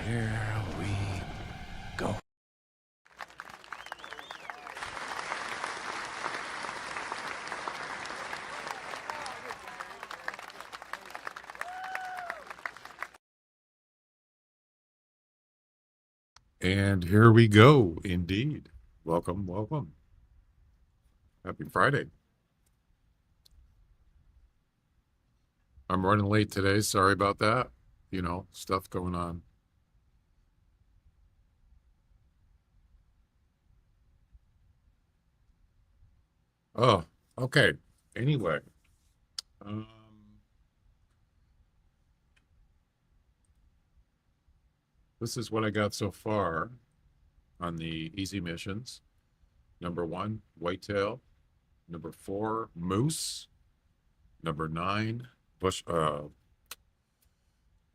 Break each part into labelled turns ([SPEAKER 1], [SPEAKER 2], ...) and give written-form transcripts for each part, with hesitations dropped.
[SPEAKER 1] Here we go.
[SPEAKER 2] And here we go, indeed. Welcome, welcome. Happy Friday. I'm running late today. Sorry about that. You know, stuff going on. Oh, okay. Anyway, um, this is what I got so far on the easy missions. Number 1, whitetail. Number 4, moose. Number 9, bush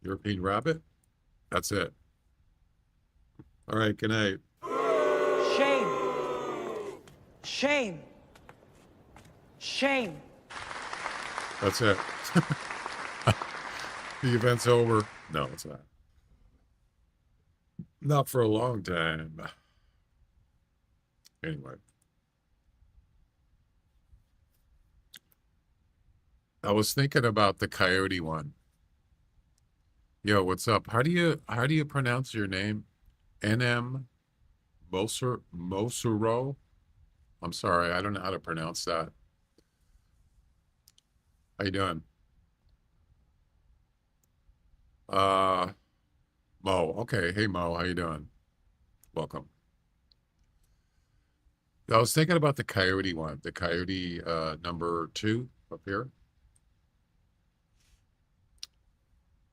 [SPEAKER 2] European rabbit. That's it. All right, good night.
[SPEAKER 3] Shame. Shame. Shame.
[SPEAKER 2] That's it. The event's over. No, it's not. Not for a long time. Anyway. I was thinking about the coyote one. Yo, what's up? How do you pronounce your name? NM Mosuro? I'm sorry, I don't know how to pronounce that. How you doing? Uh Mo. Okay. Hey Mo, how you doing? Welcome. I was thinking about the coyote one, the coyote number 2 up here.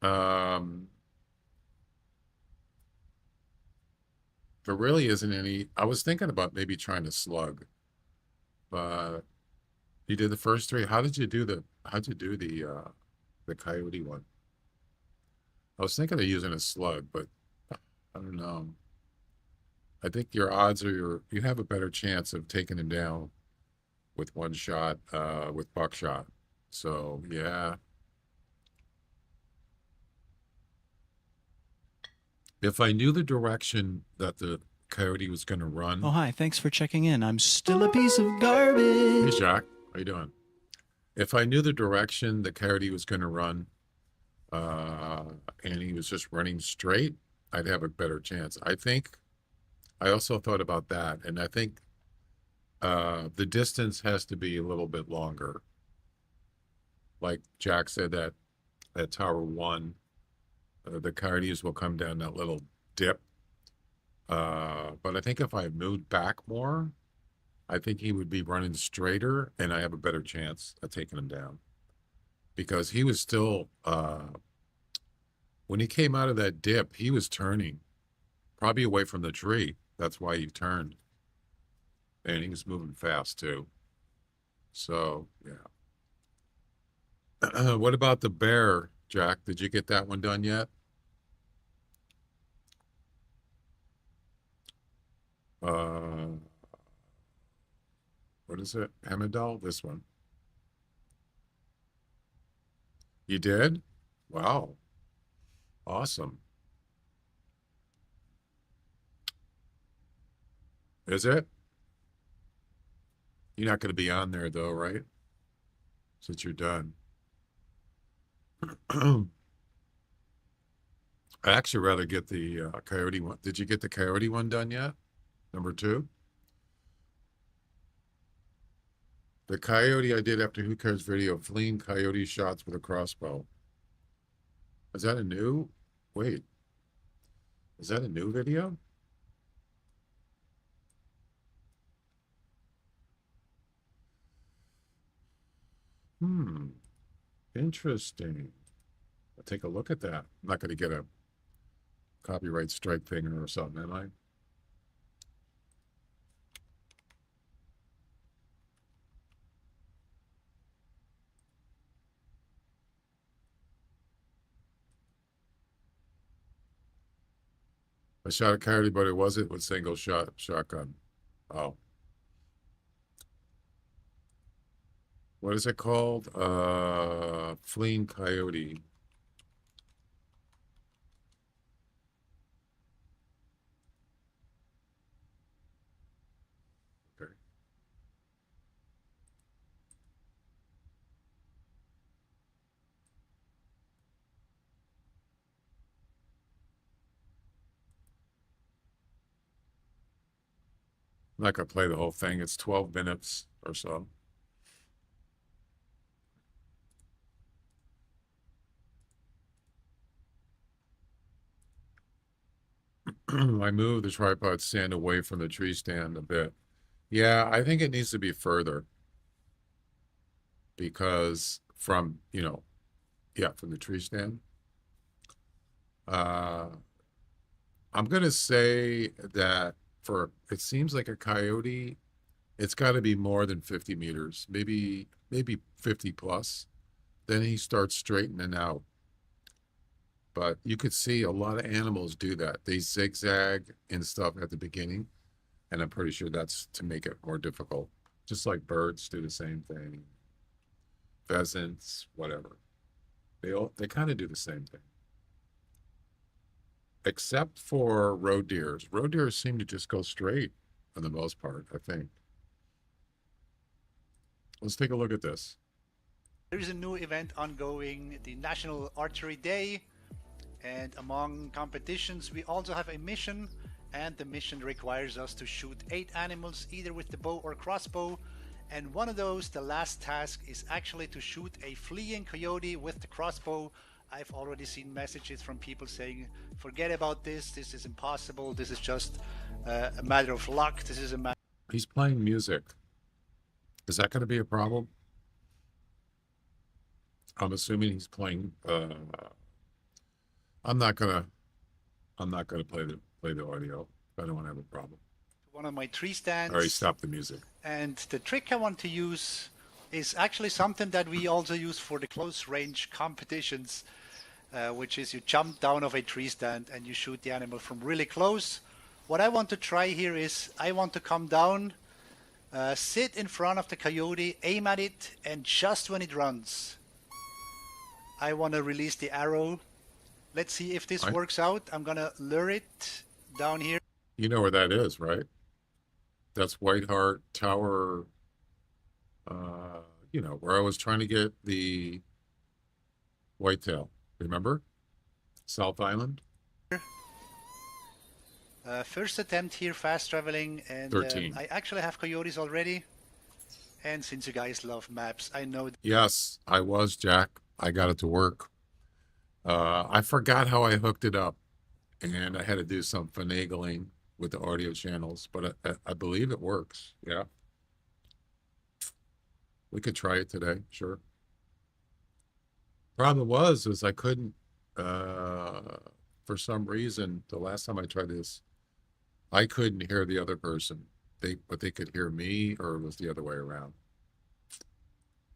[SPEAKER 2] Um there really isn't any. I was thinking about maybe trying to slug, but you did the first 3. How'd you do the coyote one? I was thinking of using a slug, but I don't know. I think your odds are you have a better chance of taking him down with one shot, with buckshot. So yeah. If I knew the direction that the coyote was gonna
[SPEAKER 1] Oh,
[SPEAKER 2] run.
[SPEAKER 1] hi. Thanks for checking in. I'm still a piece of
[SPEAKER 2] Hey
[SPEAKER 1] garbage.
[SPEAKER 2] Jack, how you doing? If I knew the direction the coyote was gonna run, uh, and he was just running straight, I'd have a better chance. I think I also thought about that, and I think the distance has to be a little bit longer. Like Jack said, that at Tower One, the coyotes will come down that little dip. But I think if I moved back more, I think he would be running straighter, and I have a better chance of taking him down because he was still when he came out of that dip, he was turning probably away from the tree. That's why he turned, and he was moving fast too. So yeah. What about the bear, Jack? Did you get that one done yet? Uh, what is it? Hemedal? This one. You did? Wow. Awesome. Is it? You're not going to be on there though, right? Since you're done. I'd actually rather get the coyote one. Did you get the coyote one done yet? Number 2? The coyote I did after Who Cares video, fleeing coyote shots with a crossbow. Is that a new? Wait, is that a new video? Hmm, interesting. I'll take a look at that. I'm not going to get a copyright strike thing or something, am I? I shot a coyote, but it wasn't with single shot shotgun. Oh, what is it called? Fleeing coyote. I'm not gonna play the whole thing. It's 12 minutes or so. I moved the tripod stand away from the tree stand a bit. Yeah, I think it needs to be further because from, from the tree stand. I'm gonna say that it seems like a coyote, it's got to be more than 50 meters, maybe 50 plus. Then he starts straightening out. But you could see a lot of animals do that. They zigzag and stuff at the beginning, and I'm pretty sure that's to make it more difficult. Just like birds do the same thing. Pheasants, whatever. They kind of do the same thing. Except for road deers. Road deers seem to just go straight for the most part, I think. Let's take a look at this.
[SPEAKER 4] There is a new event ongoing, the National Archery Day, and among competitions we also have a mission, and the mission requires us to shoot 8 animals either with the bow or crossbow, and one of those, the last task, is actually to shoot a fleeing coyote with the crossbow. I've already seen messages from people saying, forget about this is impossible, this is just a matter of luck, this is a matter.
[SPEAKER 2] He's playing music. Is that going to be a problem? I'm assuming he's playing. I'm not gonna play the audio. I don't want to have a problem.
[SPEAKER 4] One of my tree stands.
[SPEAKER 2] I already stopped the music.
[SPEAKER 4] And the trick I want to use is actually something that we also use for the close range competitions, which is you jump down off a tree stand and you shoot the animal from really close. What I want to try here is I want to come down, sit in front of the coyote, aim at it, and just when it runs, I want to release the arrow. Let's see if this works out. I'm going to lure it down here.
[SPEAKER 2] You know where that is, right? That's White Hart Tower, where I was trying to get the whitetail. Remember? South Island?
[SPEAKER 4] First attempt here, fast traveling, and
[SPEAKER 2] 13.
[SPEAKER 4] I actually have coyotes already. And since you guys love maps, I know.
[SPEAKER 2] Yes, I was, Jack. I got it to work. I forgot how I hooked it up, and I had to do some finagling with the audio channels, but I believe it works. Yeah. We could try it today, sure. Problem is I couldn't, for some reason, the last time I tried this, I couldn't hear the other person. But they could hear me, or it was the other way around.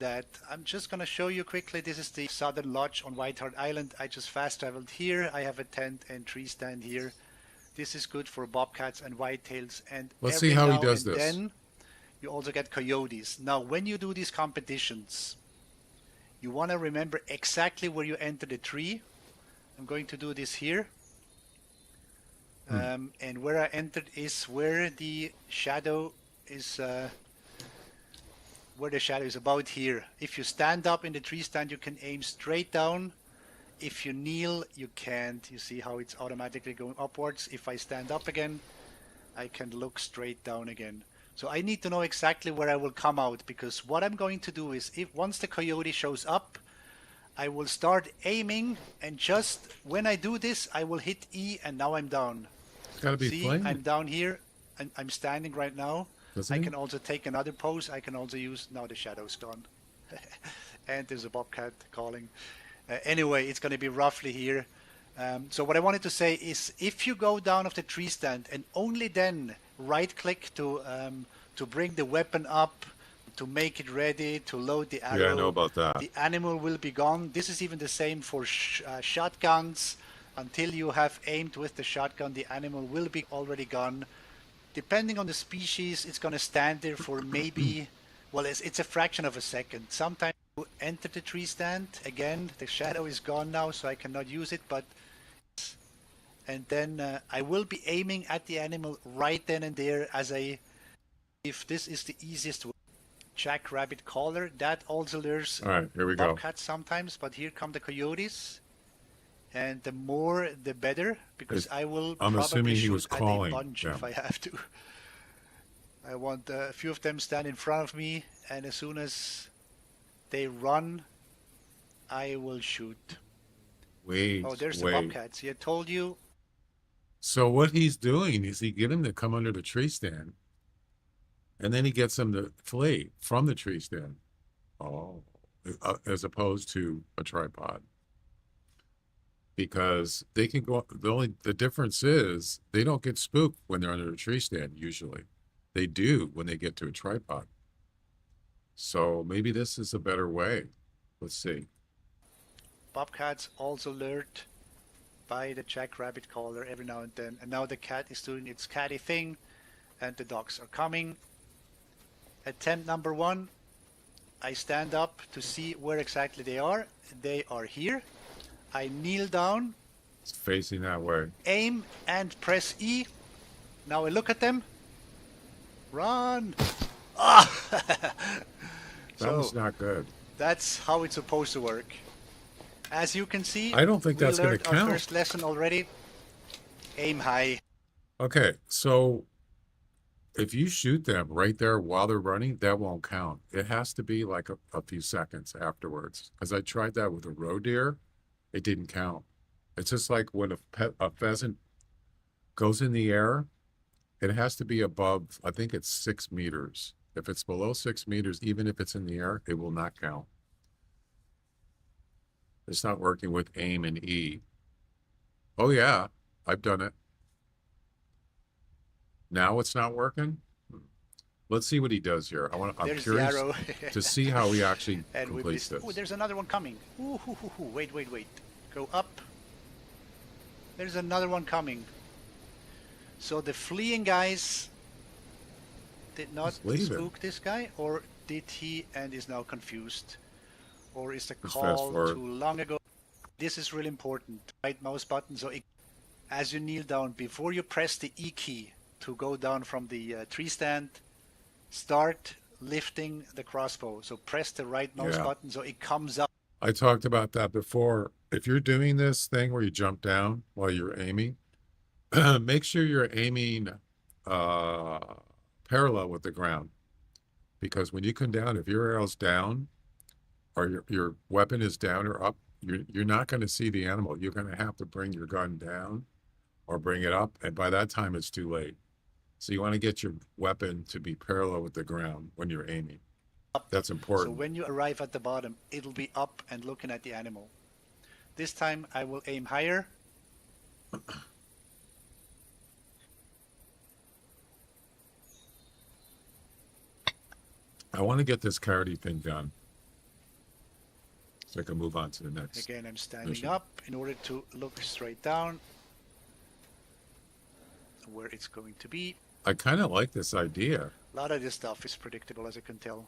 [SPEAKER 4] That I'm just going to show you quickly. This is the Southern Lodge on White Hart Island. I just fast traveled here. I have a tent and tree stand here. This is good for bobcats and whitetails. And
[SPEAKER 2] let's see how he does this.
[SPEAKER 4] Then you also get coyotes. Now, when you do these competitions, you want to remember exactly where you enter the tree. I'm going to do this here. And where I entered is where the shadow is. Where the shadow is about here. If you stand up in the tree stand, you can aim straight down. If you kneel, you can't. You see how it's automatically going upwards. If I stand up again, I can look straight down again. So I need to know exactly where I will come out, because what I'm going to do is, once the coyote shows up, I will start aiming, and just when I do this, I will hit E, and now I'm down.
[SPEAKER 2] It's got to be
[SPEAKER 4] See, I'm down here, and I'm standing right now.
[SPEAKER 2] Doesn't
[SPEAKER 4] I
[SPEAKER 2] he?
[SPEAKER 4] can also take another pose. I can also use, now the shadow's gone. And there's a bobcat calling. Anyway, it's going to be roughly here. So what I wanted to say is, if you go down off the tree stand and only then right click to bring the weapon up, to make it ready, to load the arrow.
[SPEAKER 2] Yeah, I know about that.
[SPEAKER 4] The animal will be gone. This is even the same for shotguns. Until you have aimed with the shotgun, the animal will be already gone. Depending on the species, it's going to stand there for maybe, well, it's a fraction of a second. Sometimes you enter the tree stand, again, the shadow is gone now, so I cannot use it, and then I will be aiming at the animal right then and there if this is the easiest way. Jackrabbit caller, that also lures
[SPEAKER 2] All right, here we go.
[SPEAKER 4] bobcats sometimes, but here come the coyotes. And the more, the better, because I will
[SPEAKER 2] I'm
[SPEAKER 4] probably
[SPEAKER 2] assuming he
[SPEAKER 4] shoot
[SPEAKER 2] was
[SPEAKER 4] at
[SPEAKER 2] calling
[SPEAKER 4] a bunch
[SPEAKER 2] them.
[SPEAKER 4] if I have to. I want a few of them stand in front of me, and as soon as they run, I will shoot.
[SPEAKER 2] Wait,
[SPEAKER 4] Oh, there's the
[SPEAKER 2] wait.
[SPEAKER 4] bobcat. See, I told you.
[SPEAKER 2] So what he's doing is he get him to come under the tree stand, and then he gets him to flee from the tree stand. Oh, as opposed to a tripod. Because they can go, the difference is they don't get spooked when they're under a tree stand usually. They do when they get to a tripod. So maybe this is a better way. Let's see.
[SPEAKER 4] Bobcats also lured by the jackrabbit caller every now and then. And now the cat is doing its catty thing, and the dogs are coming. Attempt number 1. I stand up to see where exactly they are. They are here. I kneel down,
[SPEAKER 2] It's facing that way.
[SPEAKER 4] aim, and press E. Now I look at them. Run! Ah!
[SPEAKER 2] That was not good.
[SPEAKER 4] That's how it's supposed to work. As you can see,
[SPEAKER 2] I don't think
[SPEAKER 4] we
[SPEAKER 2] that's gonna
[SPEAKER 4] learned our
[SPEAKER 2] count.
[SPEAKER 4] first lesson already. Aim high.
[SPEAKER 2] Okay, so if you shoot them right there while they're running, that won't count. It has to be like a few seconds afterwards. Because I tried that with a roe deer, it didn't count. It's just like when a pheasant goes in the air, it has to be above, I think it's 6 meters. If it's below 6 meters, even if it's in the air, it will not count. It's not working with aim and E. Oh yeah, I've done it. Now it's not working. Let's see what he does here. I'm
[SPEAKER 4] There's the
[SPEAKER 2] curious
[SPEAKER 4] arrow.
[SPEAKER 2] to see how he actually
[SPEAKER 4] And we
[SPEAKER 2] completes
[SPEAKER 4] missed.
[SPEAKER 2] this.
[SPEAKER 4] Oh, there's another one coming. Ooh, hoo, hoo, hoo. Wait. Go up. There's another one coming. So the fleeing guys did not
[SPEAKER 2] Just leave it.
[SPEAKER 4] spook this guy, or did he and is now confused? Or is the
[SPEAKER 2] Just fast
[SPEAKER 4] call
[SPEAKER 2] forward.
[SPEAKER 4] too long ago? This is really important. Right mouse button. So as you kneel down, before you press the E key to go down from the tree stand, start lifting the crossbow. So press the right mouse
[SPEAKER 2] Yeah.
[SPEAKER 4] button so it comes up.
[SPEAKER 2] I talked about that before. If you're doing this thing where you jump down while you're aiming, make sure you're aiming parallel with the ground. Because when you come down, if your arrow's down or your weapon is down or up, you're not going to see the animal. You're going to have to bring your gun down or bring it up. And by that time, it's too late. So you want to get your weapon to be parallel with the ground when you're aiming. That's
[SPEAKER 4] So
[SPEAKER 2] important.
[SPEAKER 4] when you arrive at the bottom, it'll be up and looking at the animal. This time I will aim higher.
[SPEAKER 2] I want to get this coyote thing done. So I can move on to the next.
[SPEAKER 4] Again, I'm standing
[SPEAKER 2] mission.
[SPEAKER 4] up in order to look straight down where it's going to be.
[SPEAKER 2] I kind of like this idea.
[SPEAKER 4] A lot of this stuff is predictable, as you can tell.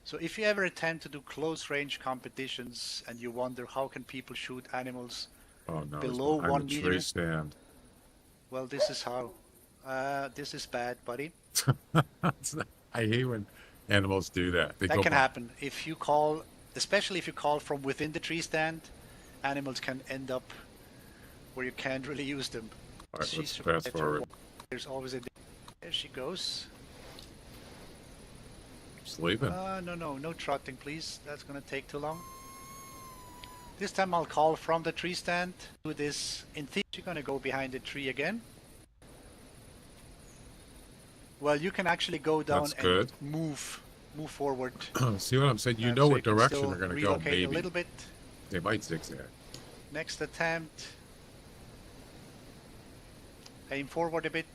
[SPEAKER 4] So if you ever attempt to do close range competitions and you wonder how can people shoot animals,
[SPEAKER 2] Oh no,
[SPEAKER 4] Below
[SPEAKER 2] I'm
[SPEAKER 4] 1
[SPEAKER 2] a tree
[SPEAKER 4] meter?
[SPEAKER 2] stand.
[SPEAKER 4] well, this is how. This is bad, buddy.
[SPEAKER 2] I hate when animals do that. They
[SPEAKER 4] That
[SPEAKER 2] go
[SPEAKER 4] can
[SPEAKER 2] by-
[SPEAKER 4] happen. If you call, especially if you call from within the tree stand, animals can end up where you can't really use them.
[SPEAKER 2] All right,
[SPEAKER 4] She
[SPEAKER 2] let's
[SPEAKER 4] survived
[SPEAKER 2] fast
[SPEAKER 4] her
[SPEAKER 2] forward.
[SPEAKER 4] walk. There's always a. There she goes.
[SPEAKER 2] Sleeping.
[SPEAKER 4] No trotting, please. That's gonna take too long. This time I'll call from the tree stand. Do this in theory. You're gonna go behind the tree again. Well, you can actually go down
[SPEAKER 2] That's
[SPEAKER 4] and
[SPEAKER 2] good.
[SPEAKER 4] move forward.
[SPEAKER 2] See what I'm saying? You know
[SPEAKER 4] So
[SPEAKER 2] what
[SPEAKER 4] can
[SPEAKER 2] direction
[SPEAKER 4] still
[SPEAKER 2] they're going to go,
[SPEAKER 4] relocate
[SPEAKER 2] maybe.
[SPEAKER 4] a little bit.
[SPEAKER 2] They might zigzag.
[SPEAKER 4] Next attempt. Aim forward a bit.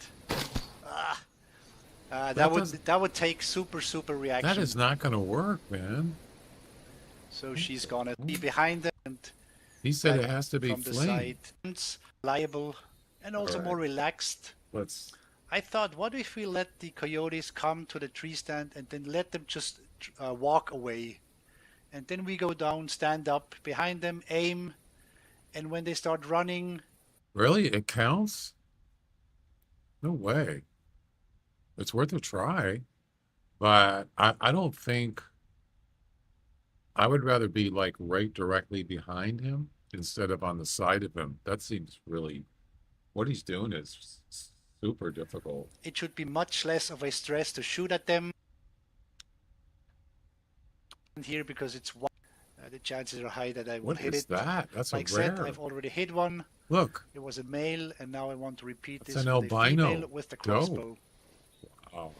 [SPEAKER 4] That would take super reaction.
[SPEAKER 2] That is not going to work, man.
[SPEAKER 4] So she's gonna be behind them and
[SPEAKER 2] He said
[SPEAKER 4] back
[SPEAKER 2] it has to be
[SPEAKER 4] from the
[SPEAKER 2] flame.
[SPEAKER 4] side. It's liable and also
[SPEAKER 2] Alright.
[SPEAKER 4] more relaxed.
[SPEAKER 2] Let's.
[SPEAKER 4] I thought, what if we let the coyotes come to the tree stand and then let them just walk away, and then we go down, stand up behind them, aim, and when they start running,
[SPEAKER 2] Really? It counts? No way. It's worth a try. But I don't think. I would rather be like right directly behind him instead of on the side of him. That seems really. What he's doing is Super difficult.
[SPEAKER 4] It should be much less of a stress to shoot at them here because it's one. The chances are high that I will
[SPEAKER 2] What
[SPEAKER 4] hit
[SPEAKER 2] is
[SPEAKER 4] it.
[SPEAKER 2] that? That's
[SPEAKER 4] Like
[SPEAKER 2] a
[SPEAKER 4] said,
[SPEAKER 2] rare.
[SPEAKER 4] I've already hit one.
[SPEAKER 2] Look,
[SPEAKER 4] It was a male, and now I want to repeat
[SPEAKER 2] it's
[SPEAKER 4] this
[SPEAKER 2] an
[SPEAKER 4] with a
[SPEAKER 2] albino
[SPEAKER 4] female with the
[SPEAKER 2] doe.
[SPEAKER 4] crossbow.
[SPEAKER 2] Wow.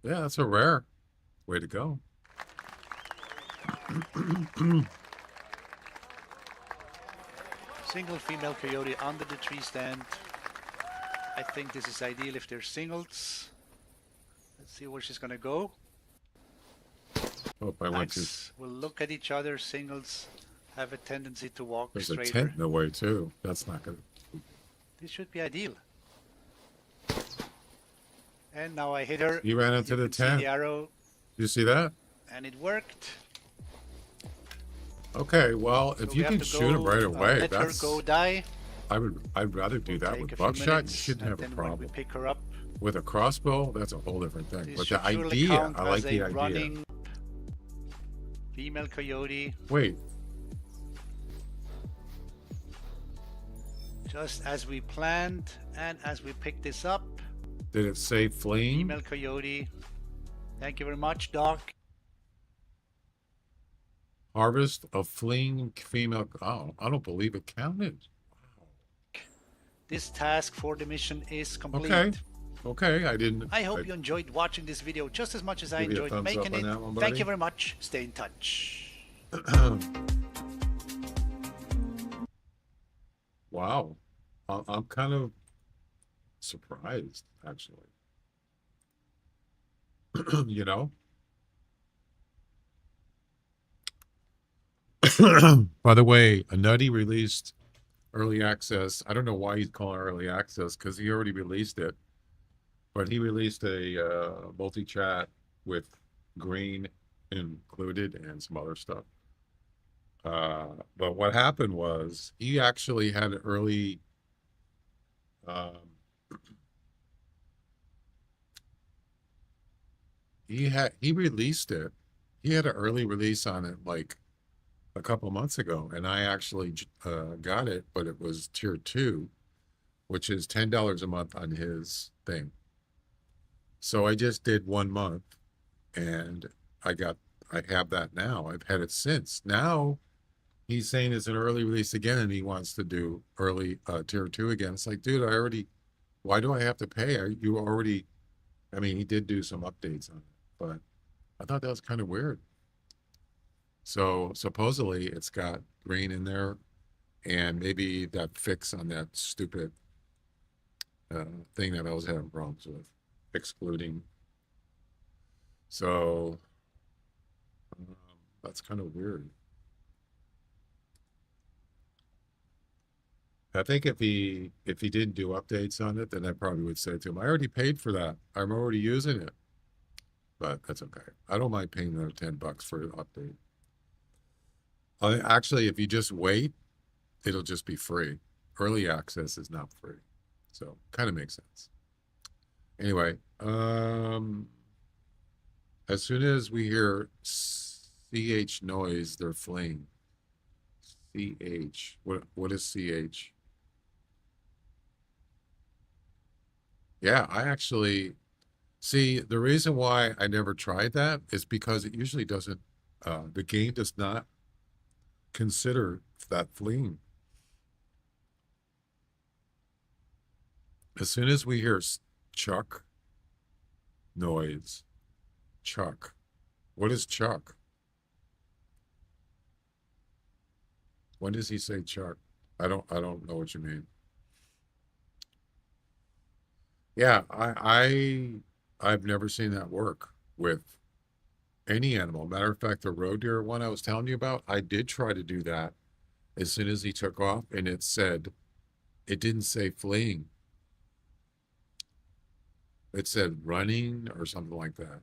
[SPEAKER 2] Yeah, that's a rare. Way to go.
[SPEAKER 4] Single female coyote under the tree stand. I think this is ideal if they're singles. Let's see where she's gonna go.
[SPEAKER 2] Hope I went to.
[SPEAKER 4] We'll look at each other. Singles have a tendency to walk
[SPEAKER 2] There's a
[SPEAKER 4] straighter.
[SPEAKER 2] tent in the way too. That's not good.
[SPEAKER 4] This should be ideal. And now I hit her.
[SPEAKER 2] You ran into
[SPEAKER 4] You
[SPEAKER 2] the
[SPEAKER 4] can see
[SPEAKER 2] tent.
[SPEAKER 4] the arrow,
[SPEAKER 2] You see that?
[SPEAKER 4] and it worked.
[SPEAKER 2] Okay, well,
[SPEAKER 4] So
[SPEAKER 2] if
[SPEAKER 4] we
[SPEAKER 2] you
[SPEAKER 4] have
[SPEAKER 2] can
[SPEAKER 4] to
[SPEAKER 2] shoot him
[SPEAKER 4] go,
[SPEAKER 2] right away,
[SPEAKER 4] let
[SPEAKER 2] that's.
[SPEAKER 4] her go die.
[SPEAKER 2] I'd rather do that
[SPEAKER 4] Take
[SPEAKER 2] with
[SPEAKER 4] a few
[SPEAKER 2] buckshot. You
[SPEAKER 4] minutes,
[SPEAKER 2] shouldn't
[SPEAKER 4] and
[SPEAKER 2] have a
[SPEAKER 4] then when we
[SPEAKER 2] problem.
[SPEAKER 4] pick her up,
[SPEAKER 2] With a crossbow, that's a whole different thing.
[SPEAKER 4] this
[SPEAKER 2] But
[SPEAKER 4] should
[SPEAKER 2] the
[SPEAKER 4] surely
[SPEAKER 2] idea,
[SPEAKER 4] count
[SPEAKER 2] I like
[SPEAKER 4] as
[SPEAKER 2] the
[SPEAKER 4] a
[SPEAKER 2] idea.
[SPEAKER 4] running female coyote.
[SPEAKER 2] Wait,
[SPEAKER 4] Just as we planned, and as we pick this up,
[SPEAKER 2] did it say fleeing?
[SPEAKER 4] female coyote. Thank you very much, Doc.
[SPEAKER 2] Harvest of fleeing female. Oh, I don't believe it counted.
[SPEAKER 4] This task for the mission is complete.
[SPEAKER 2] Okay. Okay, I didn't.
[SPEAKER 4] I hope you enjoyed watching this video just as much as I
[SPEAKER 2] Give you a
[SPEAKER 4] enjoyed
[SPEAKER 2] thumbs up
[SPEAKER 4] making
[SPEAKER 2] on
[SPEAKER 4] it.
[SPEAKER 2] that one,
[SPEAKER 4] Thank
[SPEAKER 2] buddy.
[SPEAKER 4] you very much. Stay in touch.
[SPEAKER 2] Wow, I'm kind of surprised, actually. You know. By the way, a Nutty released early access. I don't know why he's calling it early access because he already released it, but he released a multi-chat with Green included and some other stuff. But what happened was he actually had an early he released it. He had an early release on it like a couple months ago, and I actually got it, but it was tier 2, which is $10 a month on his thing. So I just did 1 month, and I have that now. I've had it since. Now he's saying it's an early release again, and he wants to do early tier 2 again. It's like, dude, why do I have to pay? You already, I mean, he did do some updates on it, but I thought that was kind of weird. So supposedly it's got green in there, and maybe that fix on that stupid thing that I was having problems with, excluding. So that's kind of weird. I think if he didn't do updates on it, then I probably would say to him, I already paid for that. I'm already using it. But that's okay. I don't mind paying another $10 for an update. Actually, if you just wait, it'll just be free. Early access is not free. So kind of makes sense. Anyway, as soon as we hear CH noise, they're fleeing. CH. What is CH? Yeah, I actually see the reason why I never tried that is because it usually doesn't, the game does not consider that fleeing. As soon as we hear Chuck noise, Chuck, what is Chuck? When does he say Chuck? I don't know what you mean. Yeah, I've never seen that work with any animal. Matter of fact, the roe deer one I was telling you about, I did try to do that as soon as he took off, and it didn't say fleeing. It said running or something like that.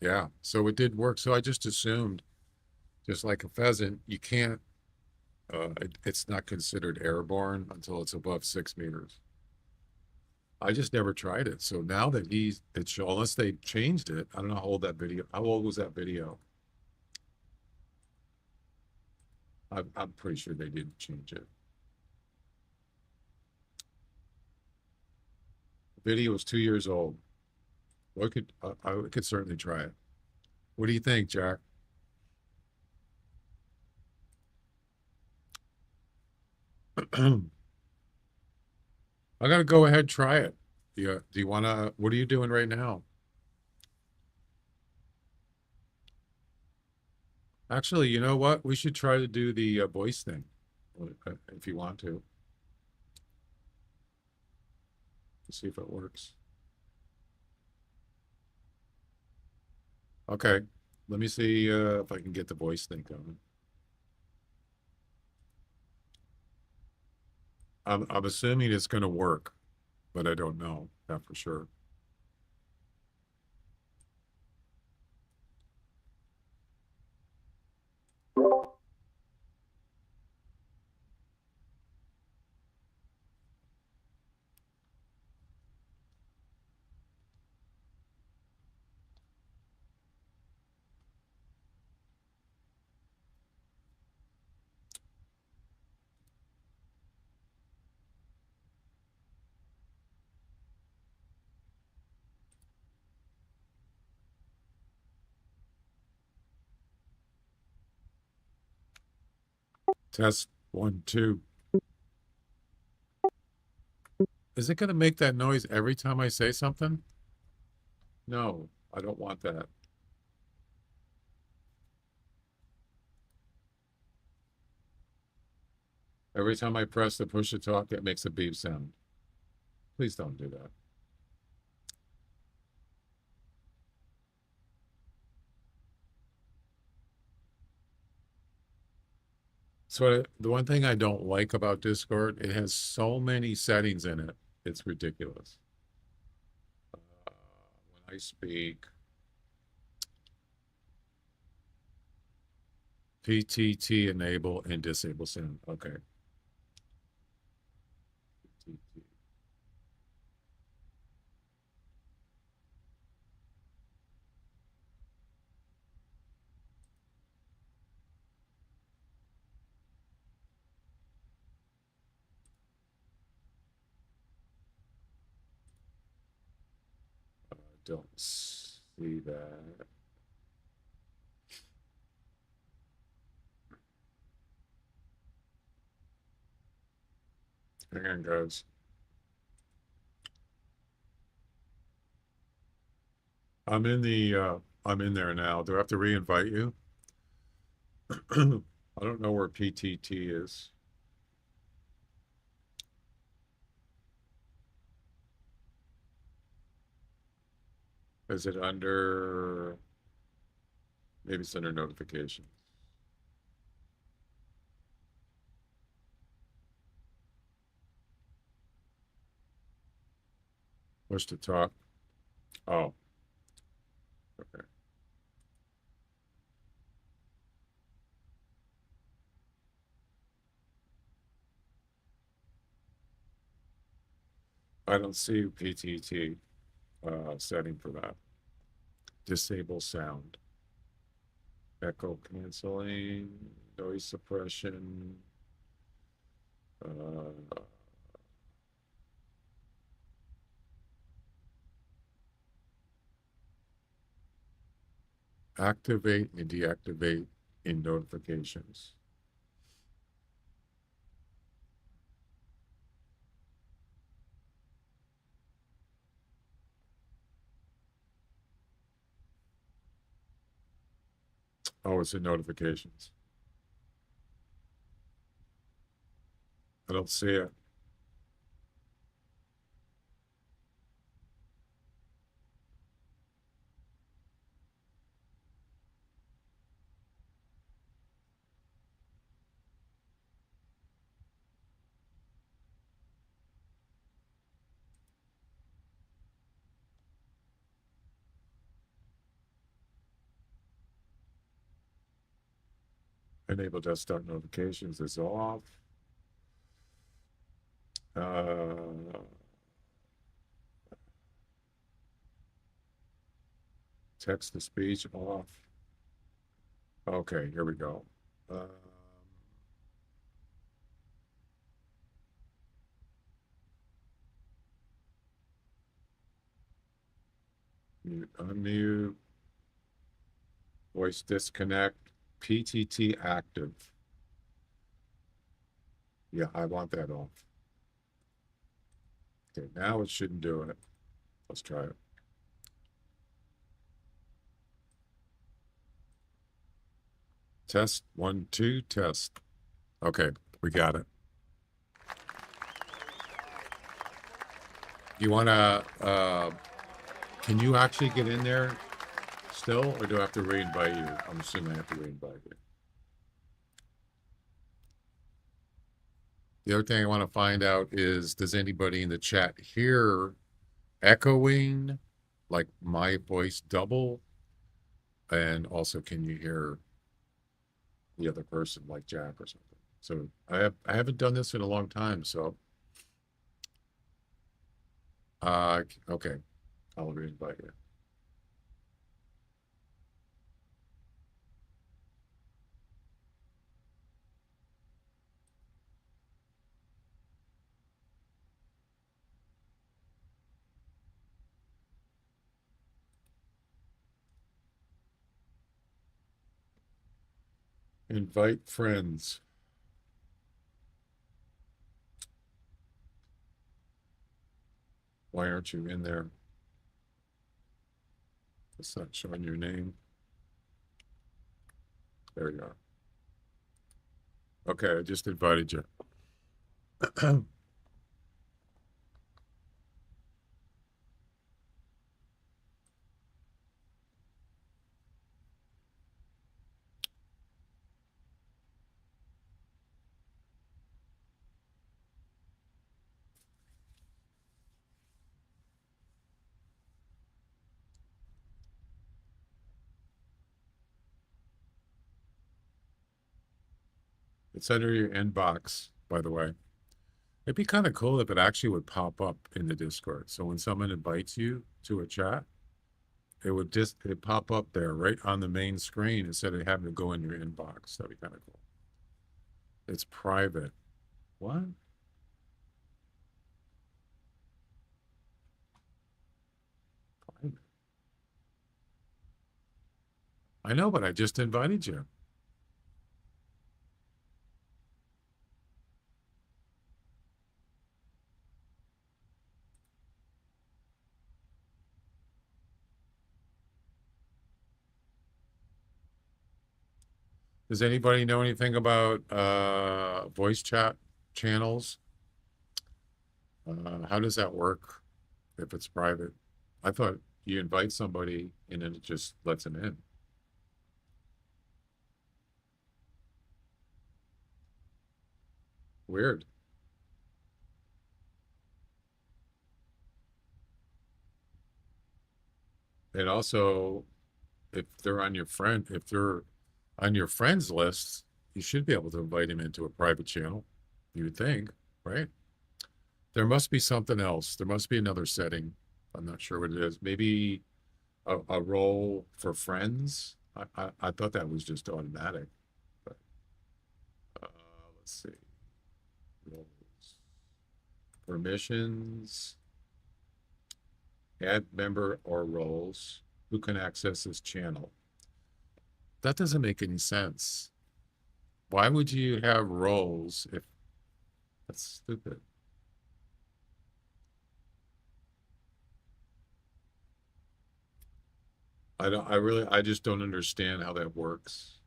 [SPEAKER 2] Yeah, so it did work. So I just assumed, just like a pheasant, you can't, it's not considered airborne until it's above 6 meters. I just never tried it. So now that unless they changed it, I don't know how old that video, how old was that video? I'm pretty sure they didn't change it. The video was 2 years old. Well, I could certainly try it. What do you think, Jack? I gotta go ahead and try it. Do you wanna, what are you doing right now? Actually, you know what? We should try to do the voice thing if you want to. See if it works. Okay, let me see if I can get the voice thing going. I'm assuming it's going to work, but I don't know that for sure. Test 1, 2. Is it going to make that noise every time I say something? No, I don't want that. Every time I press the push to talk, it makes a beep sound. Please don't do that. So the one thing I don't like about Discord, it has so many settings in it. It's ridiculous. When I speak, PTT enable and disable sound. Okay. PTT. Don't see that. Hang on, guys. I'm in there now. Do I have to re-invite you? I don't know where PTT is. Is it under, maybe it's under notifications. Push to talk. Oh. Okay. I don't see PTT setting for that. Disable sound. Echo canceling, noise suppression. Activate and deactivate in notifications. Oh, it's in notifications. I don't see it. Enable desktop notifications is off. Text to speech off. Okay, here we go. Mute, unmute. Voice disconnect. PTT active. Yeah, I want that off. Okay, now it shouldn't do it. Let's try it. Test 1, 2, test. Okay, we got it. You want to, can you actually get in there still, or do I have to re-invite you? I'm assuming I have to re-invite you. The other thing I want to find out is, does anybody in the chat hear echoing, like my voice double? And also, can you hear the other person, like Jack or something? So I haven't done this in a long time, so okay, I'll re-invite you. Invite friends. Why aren't you in there? It's not showing your name. There you are. Okay, I just invited you. It's under your inbox, by the way. It'd be kind of cool if it actually would pop up in the Discord. So when someone invites you to a chat, it would just pop up there right on the main screen instead of having to go in your inbox. That'd be kind of cool. It's private. What? Private. I know, but I just invited you. Does anybody know anything about voice chat channels? How does that work if it's private? I thought you invite somebody and then it just lets them in. Weird. And also, if they're on your friends list, you should be able to invite them into a private channel, you would think, right? There must be something else. There must be another setting. I'm not sure what it is. Maybe a role for friends. I thought that was just automatic. But let's see. Roles. Permissions. Add member or roles. Who can access this channel? That doesn't make any sense. Why would you have roles if that's stupid? I just don't understand how that works.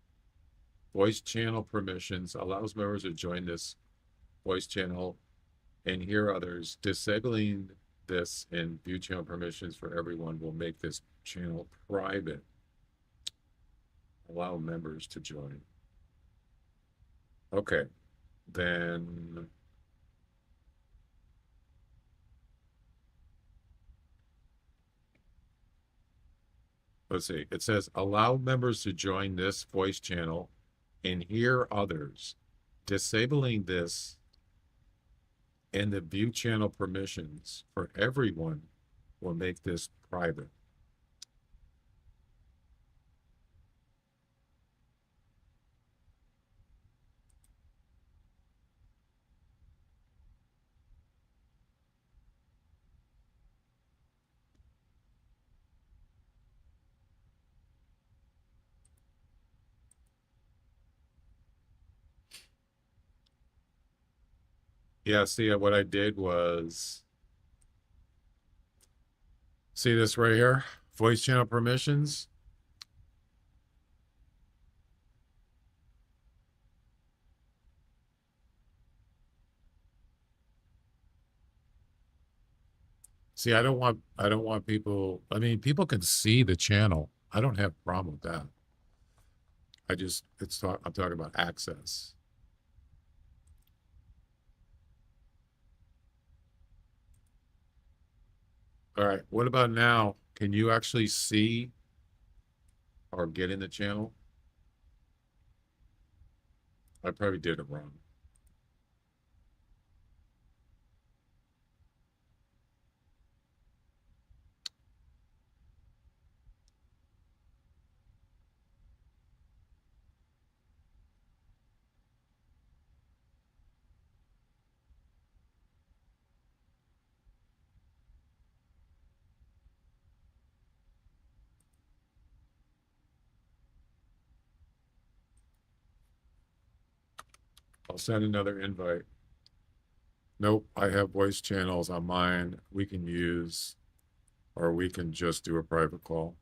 [SPEAKER 2] Voice channel permissions allows members to join this voice channel and hear others. Disabling this and view channel permissions for everyone will make this channel private. Allow members to join. Okay, then let's see. It says allow members to join this voice channel and hear others. Disabling this and the view channel permissions for everyone will make this private. Yeah, see, what I did was, see this right here? Voice channel permissions. See, I don't want people, I mean, people can see the channel. I don't have a problem with that. I'm talking about access. All right, what about now? Can you actually see or get in the channel? I probably did it wrong. I'll send another invite. Nope, I have voice channels on mine we can use, or we can just do a private call.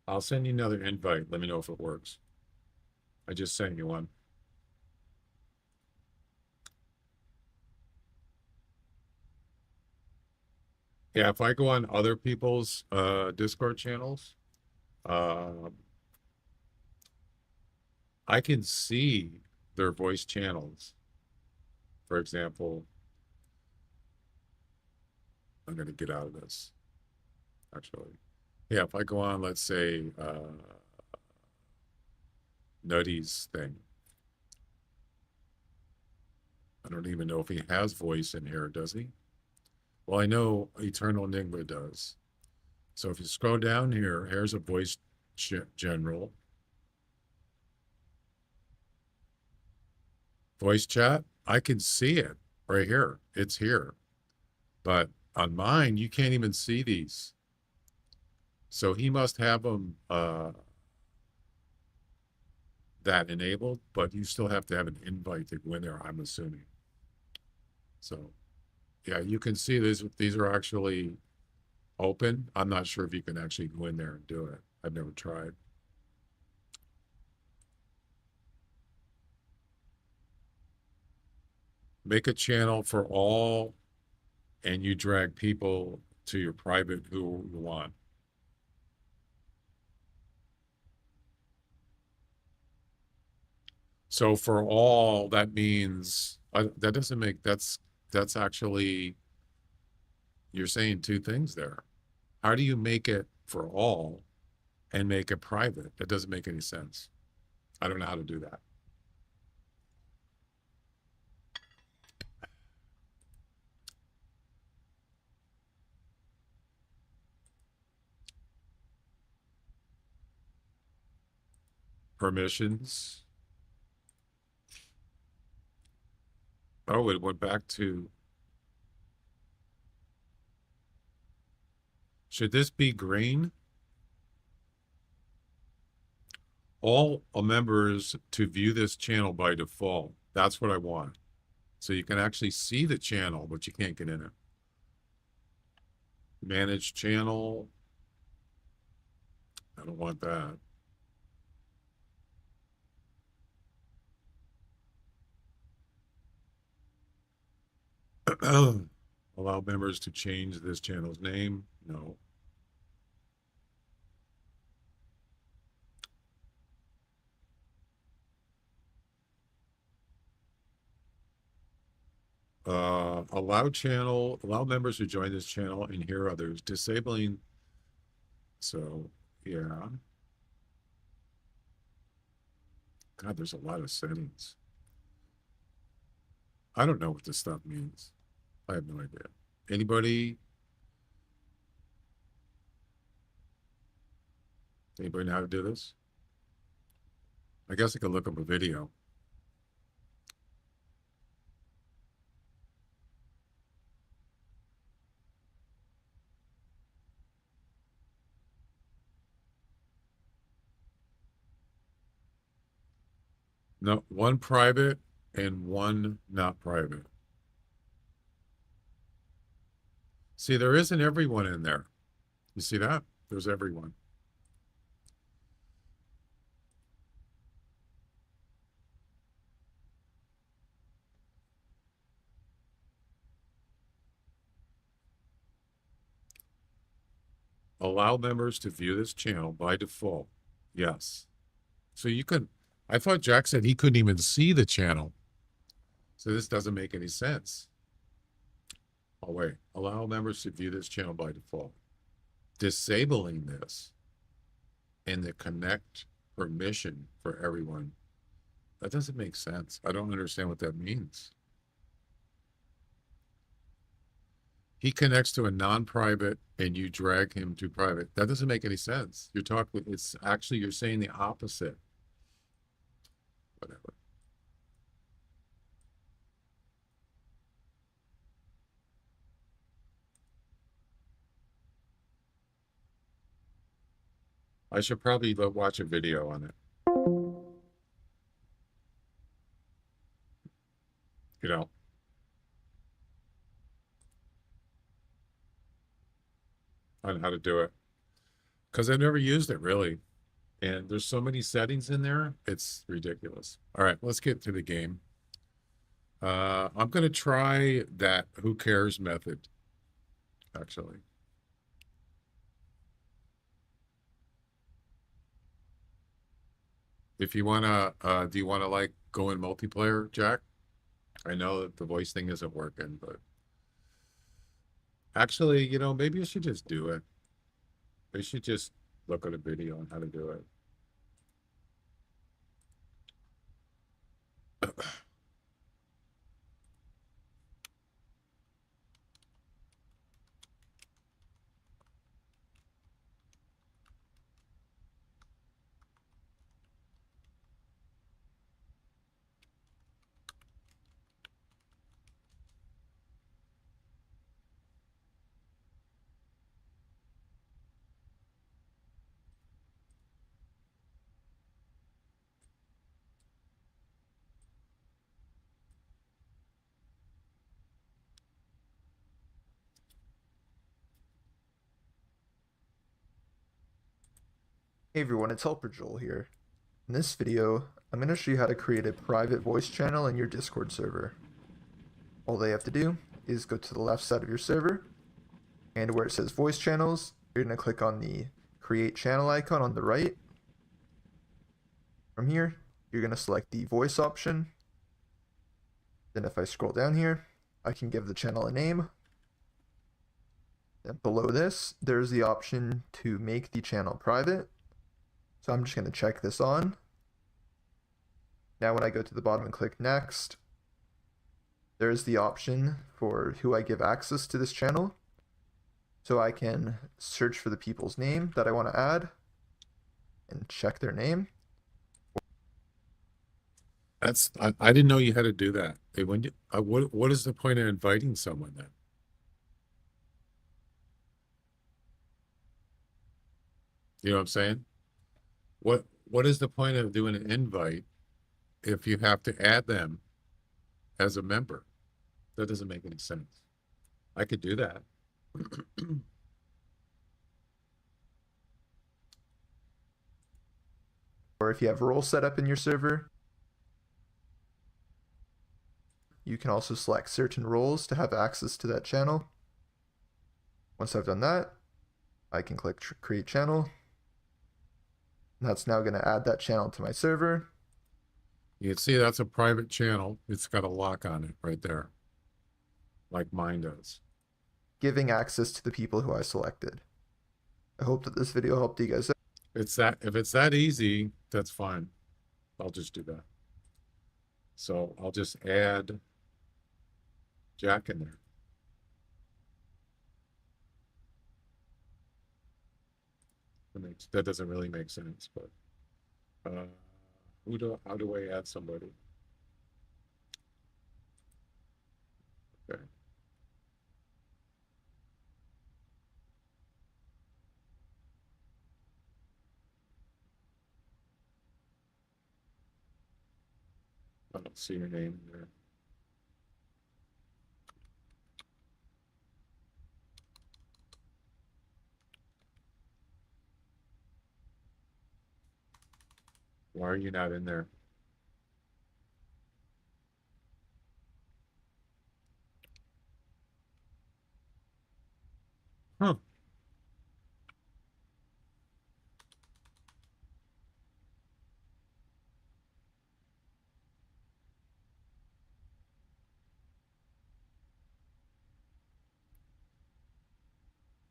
[SPEAKER 2] I'll send you another invite. Let me know if it works. I just sent you one. Yeah, if I go on other people's Discord channels, uh, I can see their voice channels. For example, I'm going to get out of this, actually. Yeah, if I go on, let's say, Nutty's thing. I don't even know if he has voice in here, does he? Well, I know Eternal Enigma does. So if you scroll down here, here's a voice general. Voice chat, I can see it right here. It's here. But on mine, you can't even see these. So he must have them that enabled, but you still have to have an invite to go in there, I'm assuming. So yeah, you can see these are actually open. I'm not sure if you can actually go in there and do it. I've never tried. Make a channel for all, and you drag people to your private who you want. So for all, that means that doesn't make that's actually you're saying two things there. How do you make it for all and make it private? That doesn't make any sense. I don't know how to do that. Permissions. Oh, it went back to. Should this be green? All members to view this channel by default. That's what I want. So you can actually see the channel, but you can't get in it. Manage channel. I don't want that. Allow members to change this channel's name. No. Allow members to join this channel and hear others. Disabling. So, yeah. God, there's a lot of settings. I don't know what this stuff means. I have no idea. Anybody? Anybody know how to do this? I guess I could look up a video. No, one private and one not private. See, there isn't everyone in there. You see that? There's everyone. Allow members to view this channel by default. Yes. So you can, I thought Jack said he couldn't even see the channel. So this doesn't make any sense. Oh, wait. Allow members to view this channel by default. Disabling this and the connect permission for everyone. That doesn't make sense. I don't understand what that means. He connects to a non-private and you drag him to private. That doesn't make any sense. You're talking, it's actually, you're saying the opposite. Whatever. I should probably watch a video on it. You know, on how to do it. Because I've never used it really. And there's so many settings in there, it's ridiculous. All right, let's get to the game. I'm going to try that who cares method, actually. If you want to, do you want to like go in multiplayer, Jack? I know that the voice thing isn't working, but actually, you know, maybe you should just do it. You should just look at a video on how to do it.
[SPEAKER 5] Hey everyone, it's Helper Joel here. In this video, I'm going to show you how to create a private voice channel in your Discord server. All they have to do is go to the left side of your server, and where it says voice channels, you're going to click on the create channel icon on the right. From here, you're going to select the voice option. Then if I scroll down here, I can give the channel a name. Then below this, there's the option to make the channel private. So I'm just going to check this on. Now when I go to the bottom and click next, there's the option for who I give access to this channel. So I can search for the people's name that I want to add and check their name.
[SPEAKER 2] That's, I didn't know you had to do that. Hey, when you, what is the point of inviting someone then? You know what I'm saying? What is the point of doing an invite if you have to add them as a member? That doesn't make any sense. I could do that.
[SPEAKER 5] Or if you have roles set up in your server, you can also select certain roles to have access to that channel. Once I've done that, I can click create channel. And that's now going to add that channel to my server.
[SPEAKER 2] You can see that's a private channel. It's got a lock on it right there, like mine does.
[SPEAKER 5] Giving access to the people who I selected. I hope that this video helped you guys out.
[SPEAKER 2] If it's that easy, that's fine. I'll just do that. So I'll just add Jack in there. That doesn't really make sense, but how do I add somebody? Okay. I don't see your name there. Why are you not in there? Huh.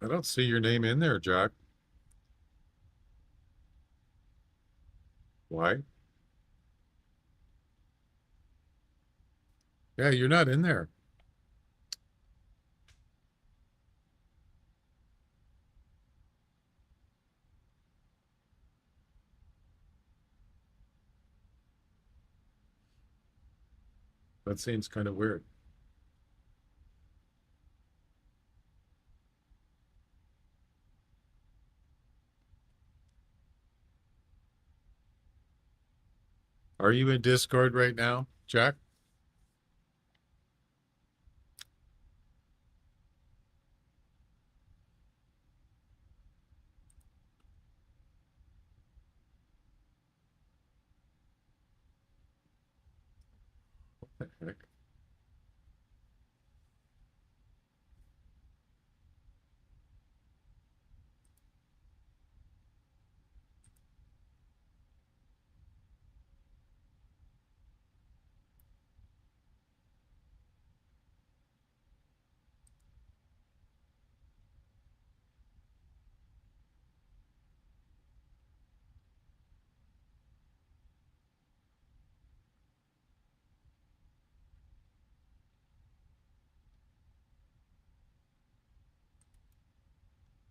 [SPEAKER 2] I don't see your name in there, Jack. Why? Yeah, you're not in there. That seems kind of weird. Are you in Discord right now, Jack? What the heck?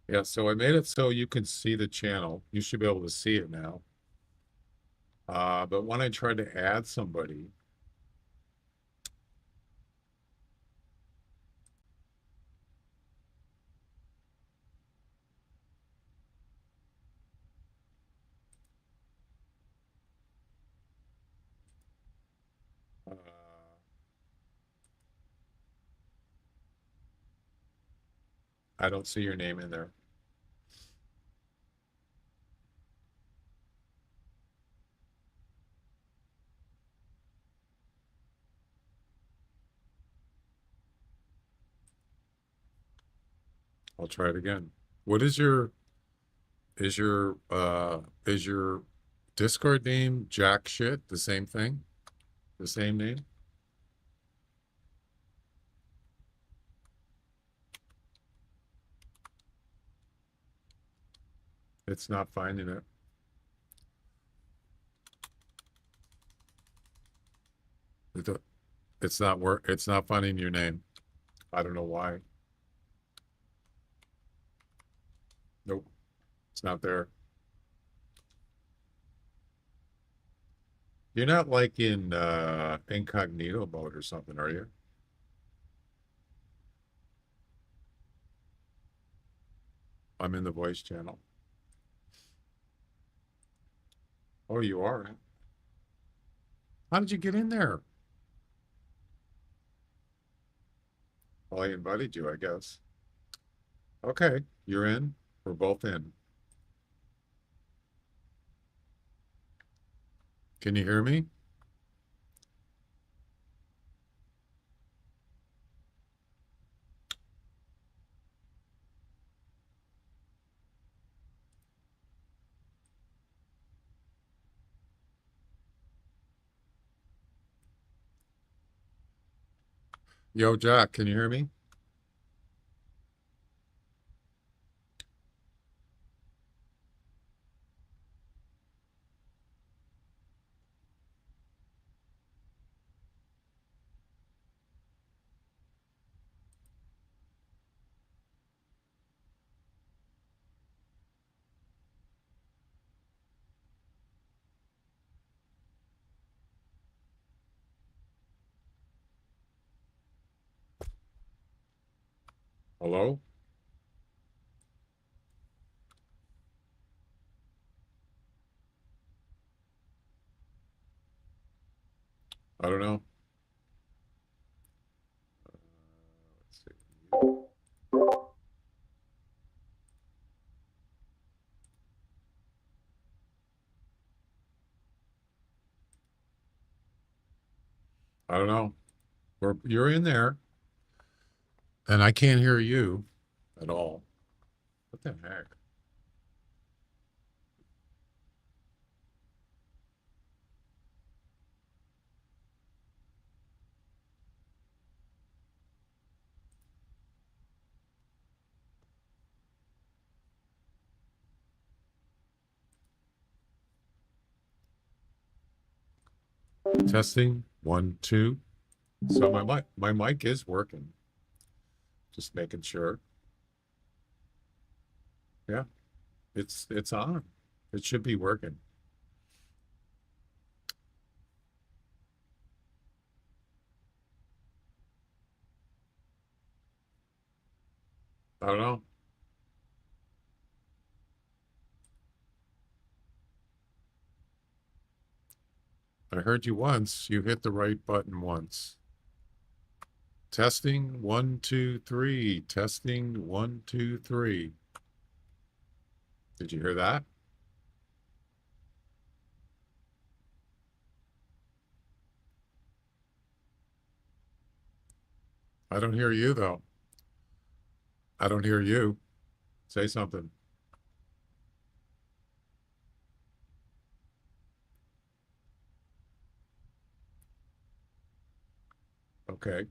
[SPEAKER 2] Yeah, so I made it so you can see the channel. You should be able to see it now. But when I tried to add somebody, uh, I don't see your name in there. I'll try it again. What is your Discord name Jack Shit? The same thing? The same name? It's not finding it. It's not it's not finding your name. I don't know why. Nope. It's not there. You're not like in incognito mode or something, are you? I'm in the voice channel. Oh, you are? How did you get in there? Well, I invited you, I guess. Okay, you're in. We're both in. Can you hear me? Yo, Jack, can you hear me? Hello? I don't know. Let's see. I don't know. You're in there, and I can't hear you at all. What the heck? Testing 1, 2. So my mic is working. Just making sure. Yeah, it's on. It should be working. I don't know. I heard you once. You hit the right button once. Testing 1, 2, 3. Testing 1, 2, 3. Did you hear that? I don't hear you though. I don't hear you. Say something. Okay.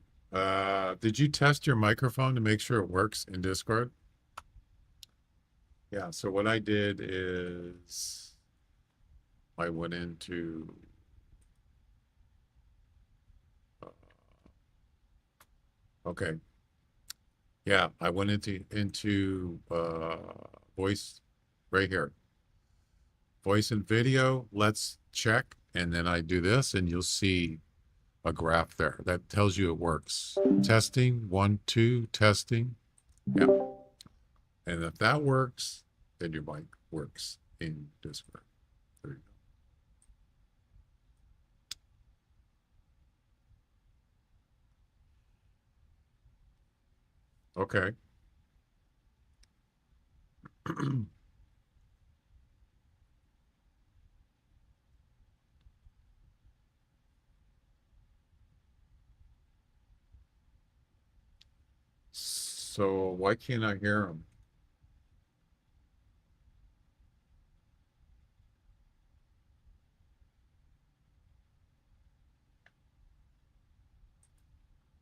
[SPEAKER 2] Did you test your microphone to make sure it works in Discord? Yeah, so what I did is I went into okay. Yeah, I went into voice right here. Voice and video, let's check, and then I do this and you'll see a graph there that tells you it works. Testing, 1, 2, testing. Yep. And if that works, then your mic works in Discord. There you go. Okay. So why can't I hear him?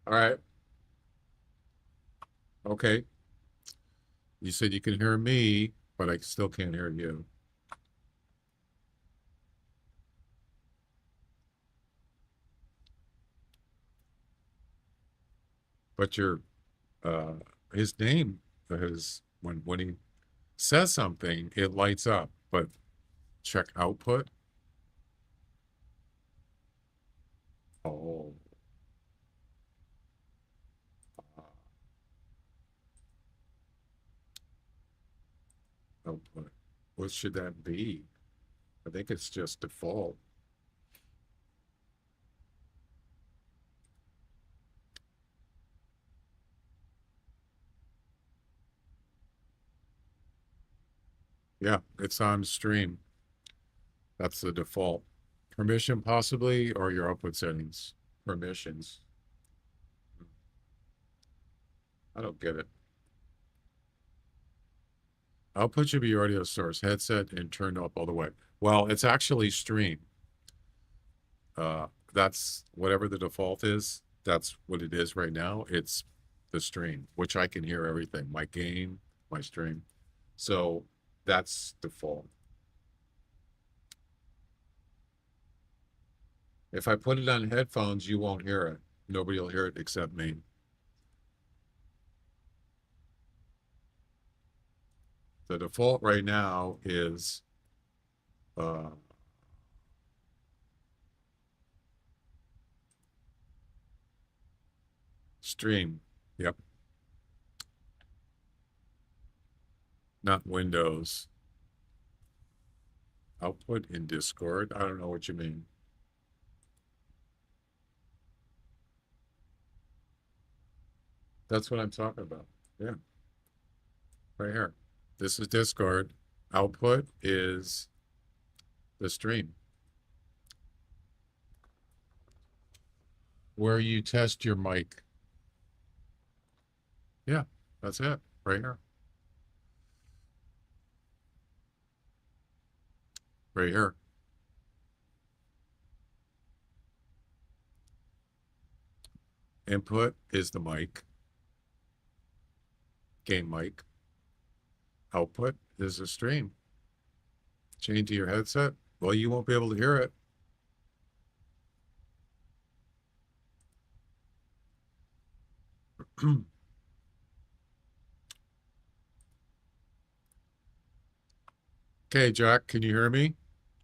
[SPEAKER 2] All right. Okay. You said you can hear me, but I still can't hear you. But your his name is when he says something, it lights up, but check output. Oh. Output. What should that be? I think it's just default. Yeah, it's on stream. That's the default. Permission possibly, or your output settings. Permissions. I don't get it. Output should be your audio source, headset, and turned up all the way. Well, it's actually stream. That's whatever the default is. That's what it is right now. It's the stream, which I can hear everything. My game, my stream. So that's default. If I put it on headphones, you won't hear it. Nobody will hear it except me. The default right now is stream. Yep. Not Windows. Output in Discord. I don't know what you mean. That's what I'm talking about. Yeah. Right here. This is Discord. Output is the stream. where you test your mic. Yeah, that's it, right here. Right here. Input is the mic, game mic. Output is the stream. Chain to your headset. Well, you won't be able to hear it. Okay, Jack, can you hear me?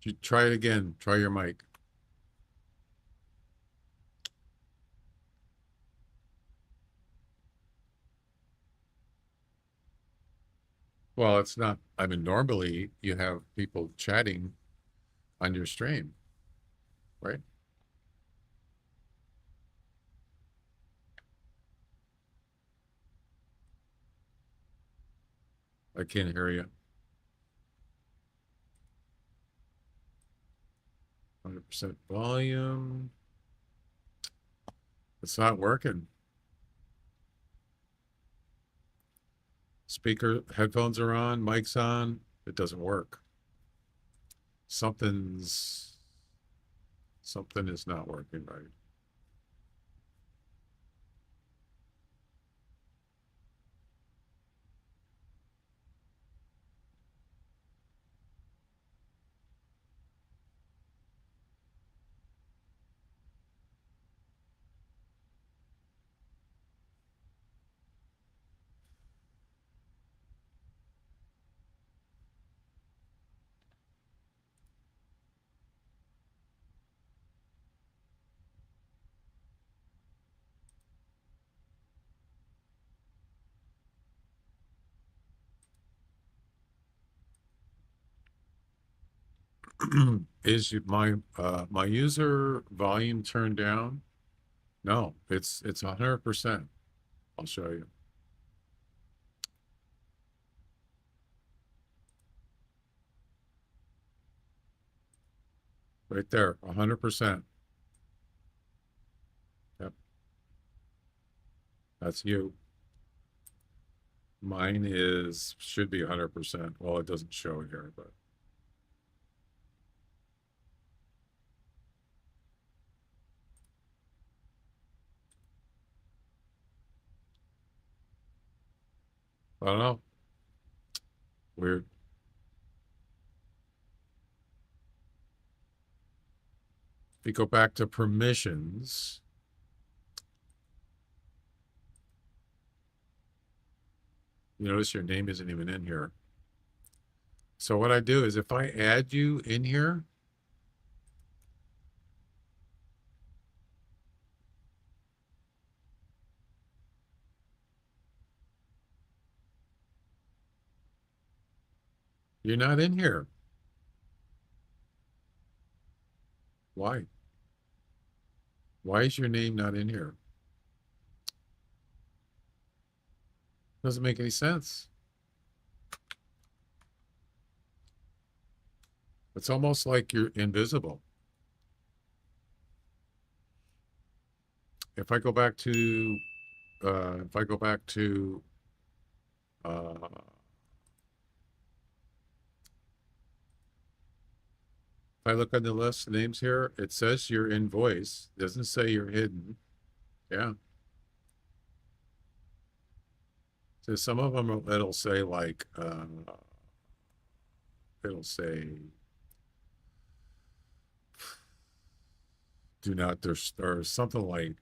[SPEAKER 2] You try it again. Try your mic. Well, it's not. I mean, normally you have people chatting on your stream, right? I can't hear you. 100% volume. It's not working. Speaker, headphones are on, mic's on. It doesn't work. Something is not working right. Is my user volume turned down? No, it's 100%. I'll show you. Right there, 100%. Yep. That's you. Mine should be 100%. Well, it doesn't show here, but I don't know. Weird. If you go back to permissions, you notice your name isn't even in here. So what I do is if I add you in here, you're not in here. Why? Why is your name not in here? Doesn't make any sense. It's almost like you're invisible. If I go back to, uh, if I look on the list of names here, it says you're in voice. It doesn't say you're hidden. Yeah. So some of them, it'll say like, it'll say, do not, or something like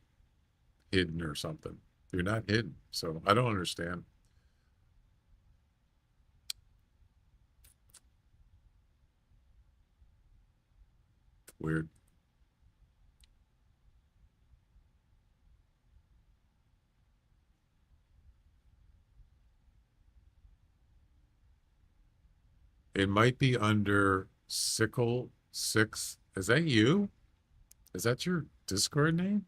[SPEAKER 2] hidden or something. You're not hidden. So I don't understand. Weird. It might be under Sickle 6. Is that you? Is that your Discord name?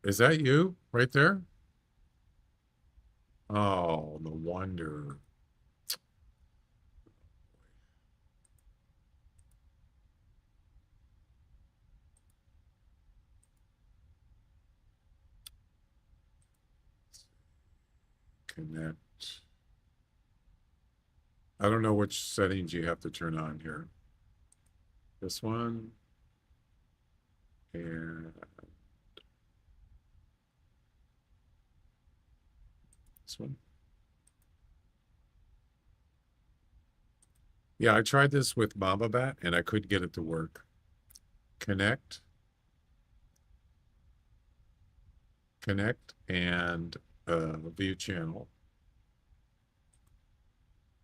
[SPEAKER 2] Is that you right there? Oh, no wonder. Connect. I don't know which settings you have to turn on here. This one. And this one. Yeah, I tried this with Mamba Bat and I couldn't get it to work. Connect. Connect and view channel.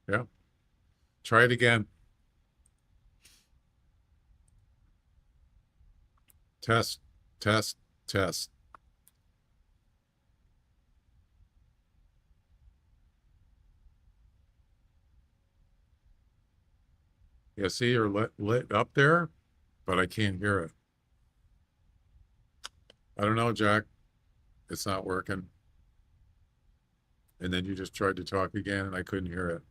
[SPEAKER 2] Yeah. Try it again. Test, test, test. Yeah, see, you're lit up there, but I can't hear it. I don't know, Jack. It's not working. And then you just tried to talk again and I couldn't hear it.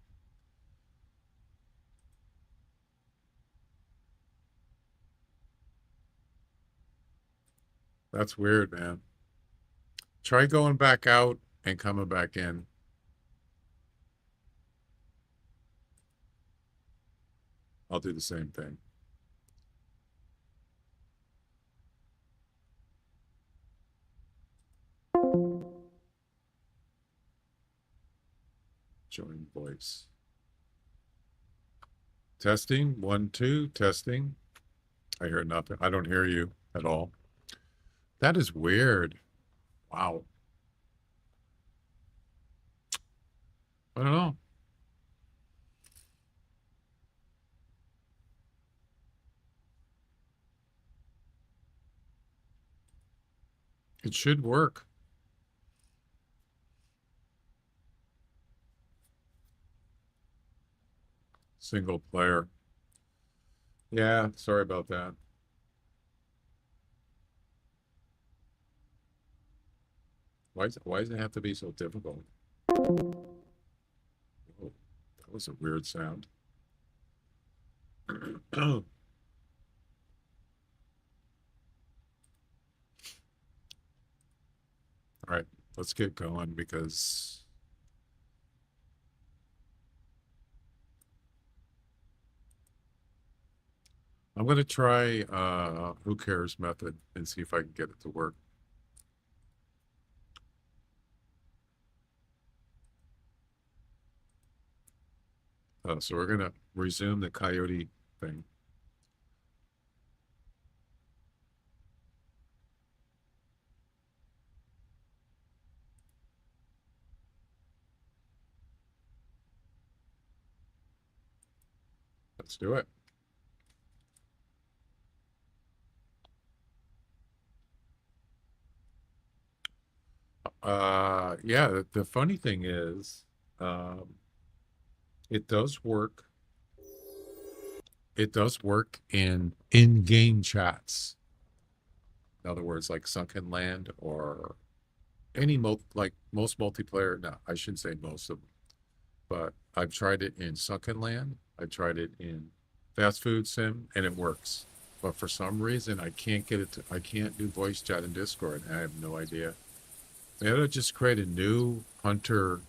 [SPEAKER 2] That's weird, man. Try going back out and coming back in. I'll do the same thing. Join voice. Testing, 1, 2, testing. I hear nothing. I don't hear you at all. That is weird. Wow. I don't know. It should work. Single player. Yeah, sorry about that. Why does it have to be so difficult? Oh, that was a weird sound. All right, let's get going because I'm going to try who cares method and see if I can get it to work. So we're going to resume the coyote thing. Let's do it. Yeah, the funny thing is, it does work. It does work in-game chats. In other words, like Sunken Land or any like most multiplayer. No, I shouldn't say most of them, but I've tried it in Sunken Land. I tried it in Fast Food Sim, and it works. But for some reason, I can't get it to. I can't do voice chat in Discord. I have no idea. They ought to just create a new Hunter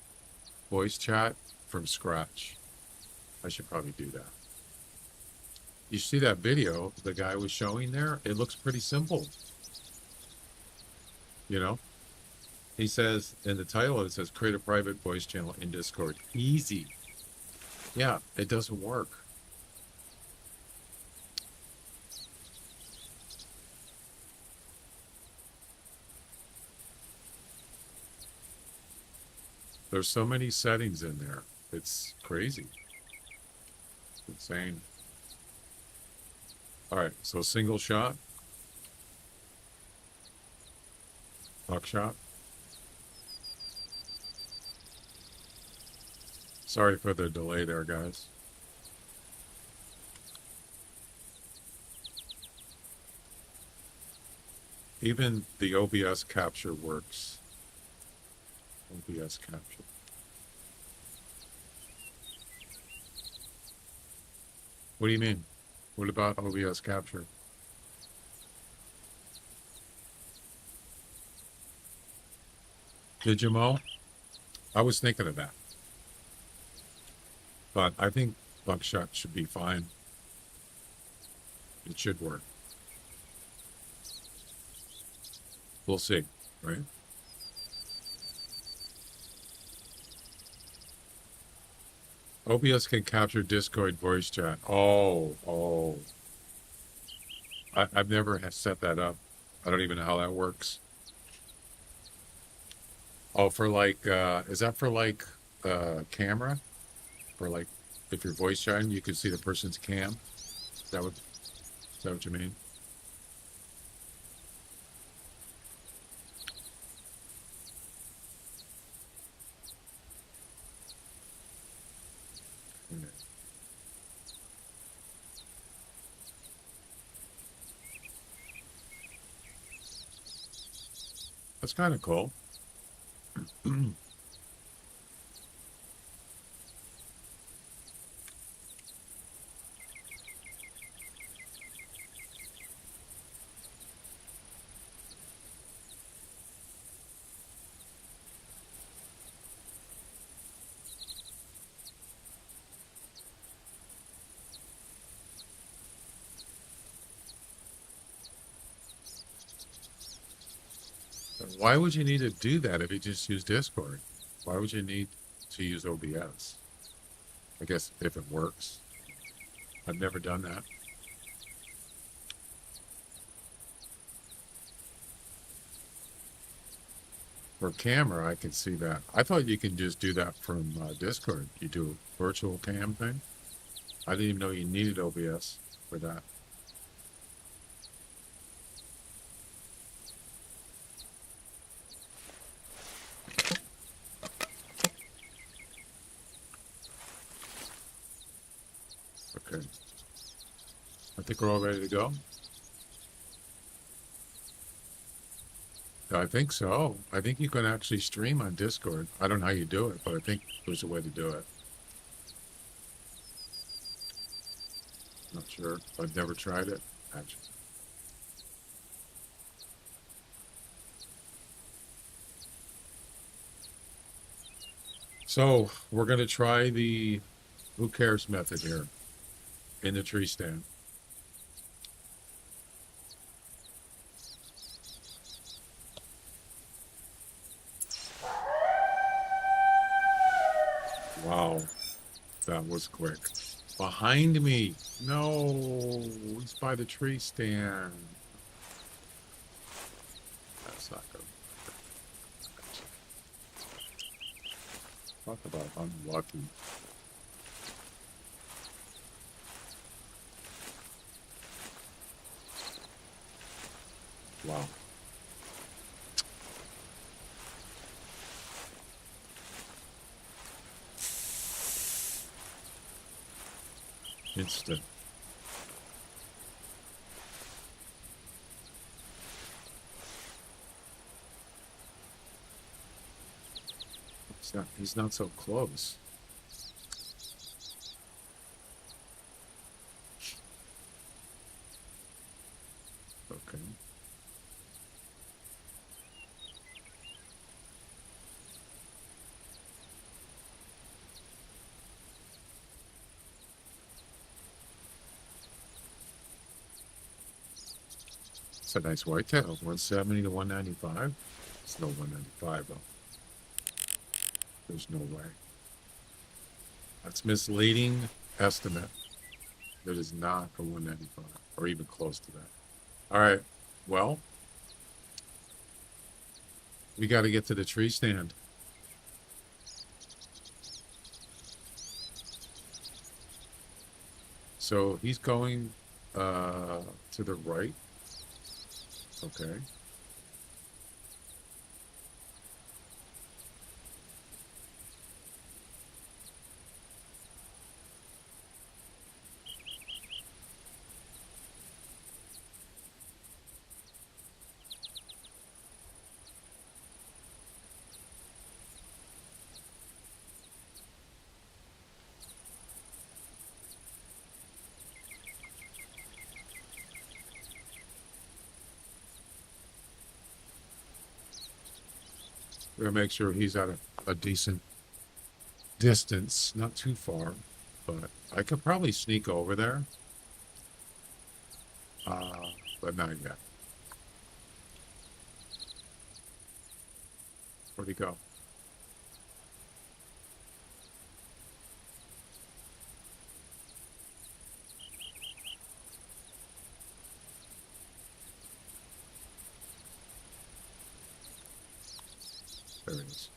[SPEAKER 2] voice chat from scratch. I should probably do that. You see that video the guy was showing there? It looks pretty simple. You know? He says, in the title, it says, create a private voice channel in Discord. Easy. Yeah, it doesn't work. There's so many settings in there. It's crazy. It's insane. All right, so single shot. Buckshot. Sorry for the delay there, guys. Even the OBS capture works. OBS capture. What do you mean? What about OBS capture? Did you, Mo? I was thinking of that. But I think Buckshot should be fine. It should work. We'll see, right? OBS can capture Discord voice chat. Oh. I've never set that up. I don't even know how that works. Oh, for like, is that for like camera? For like, if you're voice chatting, you can see the person's cam? Is that what you mean? Yeah. That's kind of cool. Why would you need to do that if you just use Discord? Why would you need to use OBS? I guess if it works. I've never done that. For camera, I can see that. I thought you can just do that from Discord. You do a virtual cam thing. I didn't even know you needed OBS for that. Okay. I think we're all ready to go. I think so. I think you can actually stream on Discord. I don't know how you do it, but I think there's a way to do it. Not sure. I've never tried it, actually. So we're going to try the who cares method here in the tree stand. Wow, that was quick. Behind me. No, he's by the tree stand. That's not good. Talk about unlucky. Wow. Instant. He's not so close. Okay. It's a nice whitetail. 170 to 195. It's no 195 though. There's no way. That's misleading estimate. That is not a 195 or even close to that. All right. Well, we got to get to the tree stand. So he's going to the right. Okay. We'll make sure he's at a decent distance, not too far, but I could probably sneak over there. But not yet. Where'd he go? There it is.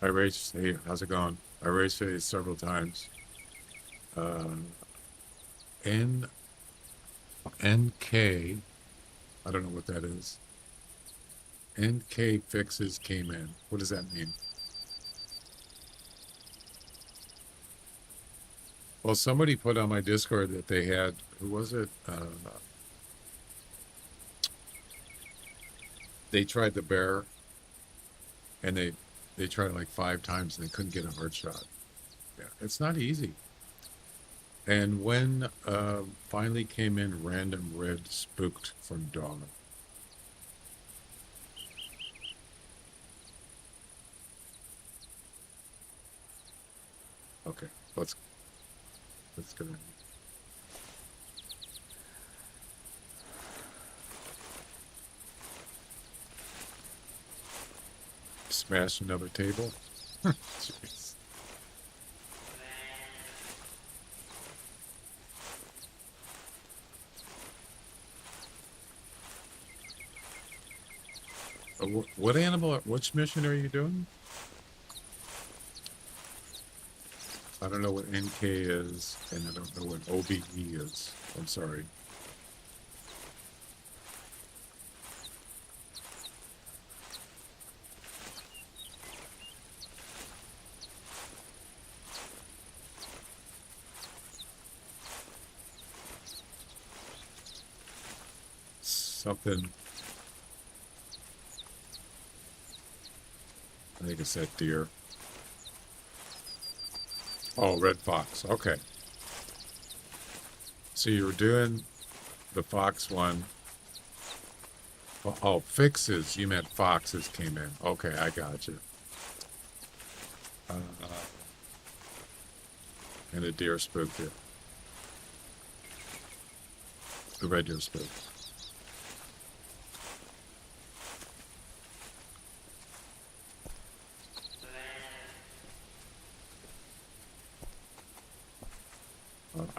[SPEAKER 2] I raced. Hey, how's it going? I raced it several times. N NK. I don't know what that is. NK fixes came in. What does that mean? Well, somebody put on my Discord that they had. Who was it? They tried the bear, and they tried it like 5 times and they couldn't get a hard shot. Yeah, it's not easy. And when finally came in random red spooked from dawn. Okay, let's go. Smash another table. Jeez. What animal, which mission are you doing? I don't know what NK is, and I don't know what OBE is. I'm sorry. Something. I think it's that deer. Oh, red fox. Okay. So you were doing the fox one. Oh, fixes. You meant foxes came in. Okay, I got you. And a deer spooked you. The red deer spooked.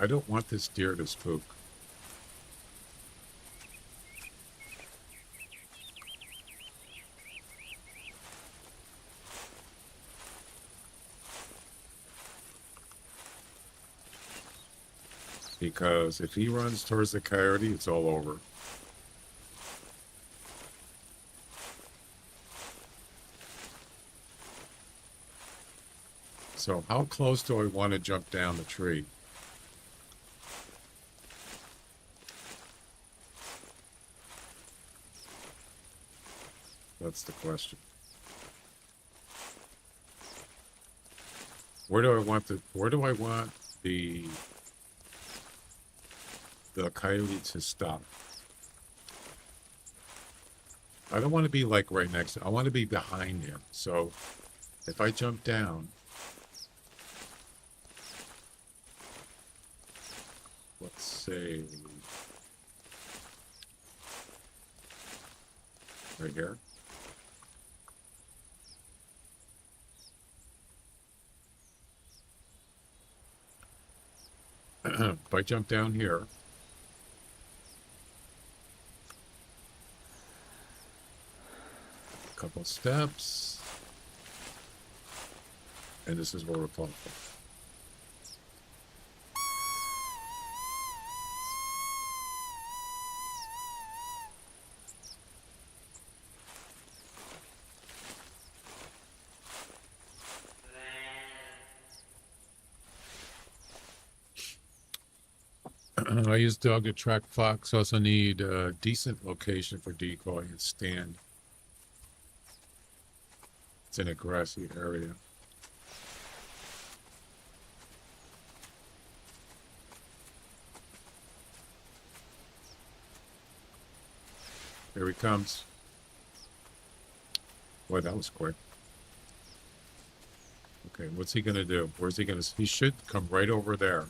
[SPEAKER 2] I don't want this deer to spook. Because if he runs towards the coyote, it's all over. So how close do I want to jump down the tree? That's the question. Where do I want the coyote to stop? I don't want to be like right next to, I want to be behind him. So if I jump down, let's say right here. If I jump down here, a couple steps, and this is where we're falling. I use dog to track fox. Also need a decent location for decoy and stand. It's in a grassy area. Here he comes. Boy, that was quick. Okay, what's he gonna do? Where's he gonna? He should come right over there.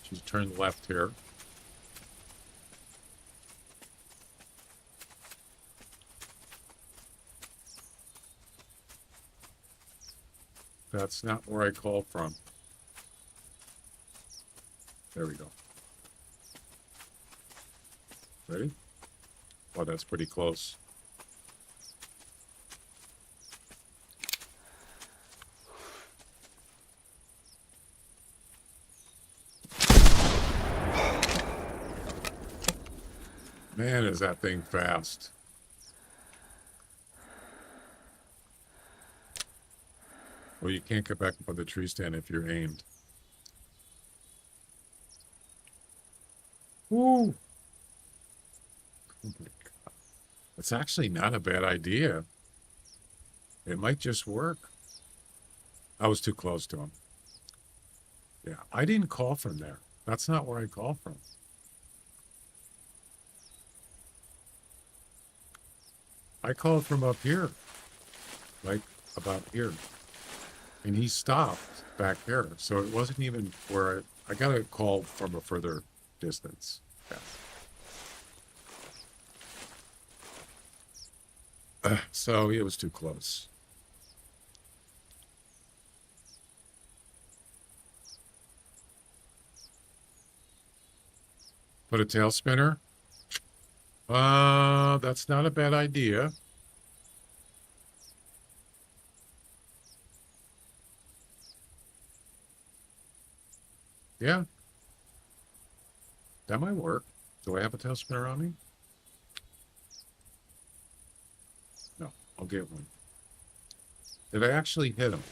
[SPEAKER 2] She's turned left here. That's not where I called from. There we go. Ready? Oh, that's pretty close. Man, is that thing fast. Well, you can't get back up on the tree stand if you're aimed. Woo! Oh my God. It's actually not a bad idea. It might just work. I was too close to him. Yeah, I didn't call from there. That's not where I call from. I called from up here, like about here. And he stopped back there. So it wasn't even where I got a call from a further distance. Yeah. So it was too close. Put a tail spinner? That's not a bad idea. Yeah. That might work. Do I have a tail spinner on me? No, I'll get one. Did I actually hit him?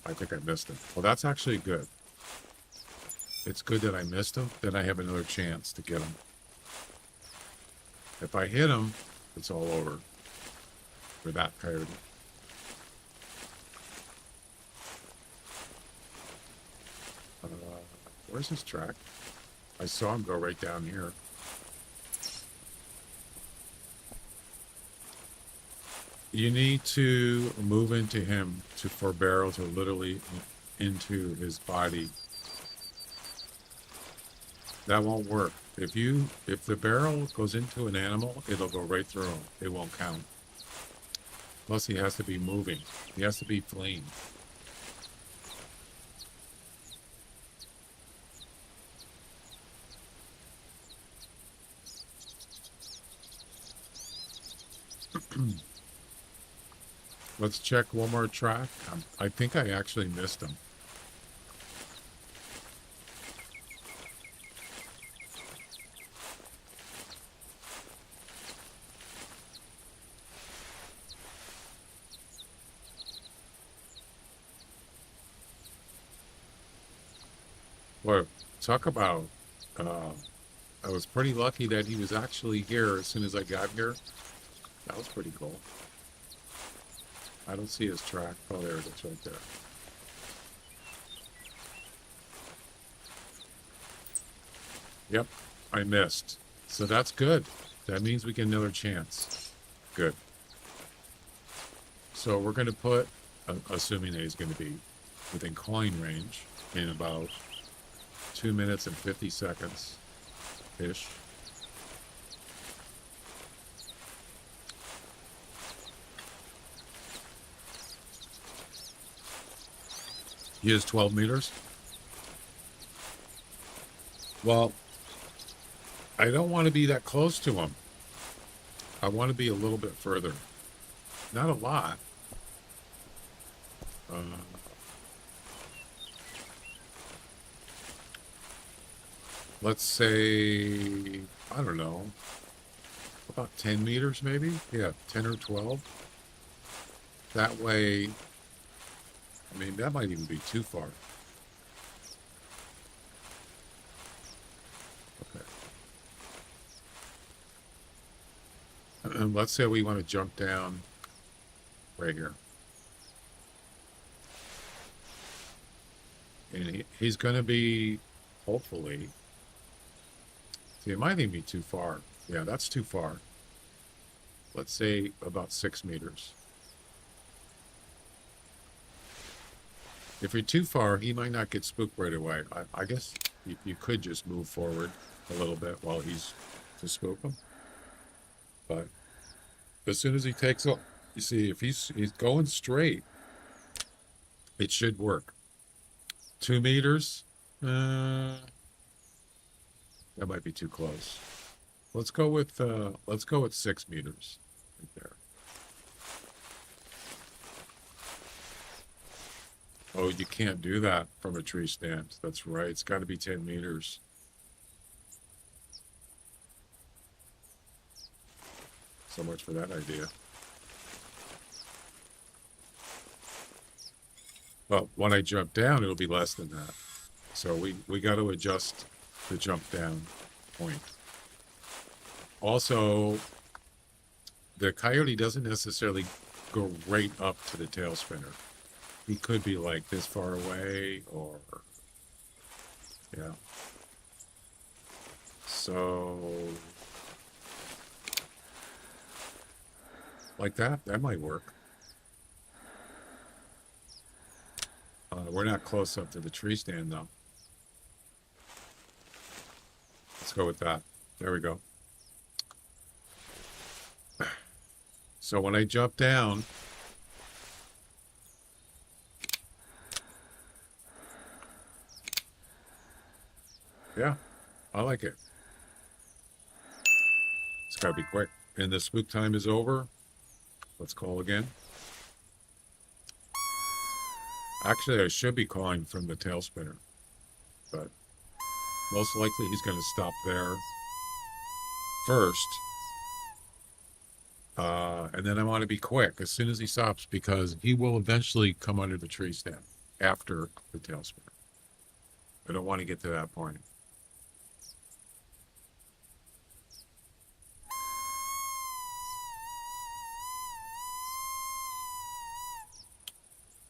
[SPEAKER 2] I think I missed him. Well, that's actually good. It's good that I missed him. Then I have another chance to get him. If I hit him, it's all over for that coyote. Where's his track? I saw him go right down here. You need to move into him for barrel to literally into his body. That won't work. If the barrel goes into an animal, it'll go right through him. It won't count. Plus, he has to be moving. He has to be fleeing. Let's check one more track. I think I actually missed him. Well, talk about, I was pretty lucky that he was actually here as soon as I got here. That was pretty cool. I don't see his track. Oh, there it is right there. Yep, I missed. So that's good. That means we get another chance. Good. So we're going to put, assuming that he's going to be within calling range in about 2 minutes and 50 seconds-ish. He is 12 meters. Well, I don't want to be that close to him. I want to be a little bit further. Not a lot. Let's say, I don't know, about 10 meters maybe? Yeah, 10 or 12. That way, I mean, that might even be too far. Okay. And let's say we want to jump down right here. And he's going to be, hopefully, see, it might even be too far. Yeah, that's too far. Let's say about 6 meters. If you're too far, he might not get spooked right away. I guess you could just move forward a little bit while he's to spook him. But as soon as he takes off, you see, if he's going straight, it should work. 2 meters, that might be too close. Let's go with 6 meters right there. Oh, you can't do that from a tree stand. That's right. It's got to be 10 meters. So much for that idea. Well, when I jump down, it'll be less than that. So we got to adjust the jump down point. Also, the coyote doesn't necessarily go right up to the tail spinner. He could be like this far away, or yeah. So like that might work. We're not close up to the tree stand though. Let's go with that. There we go. So when I jump down, yeah, I like it. It's got to be quick. And the spook time is over. Let's call again. Actually, I should be calling from the tail spinner, but most likely he's going to stop there first. And then I want to be quick as soon as he stops, because he will eventually come under the tree stand after the tail spinner. I don't want to get to that point.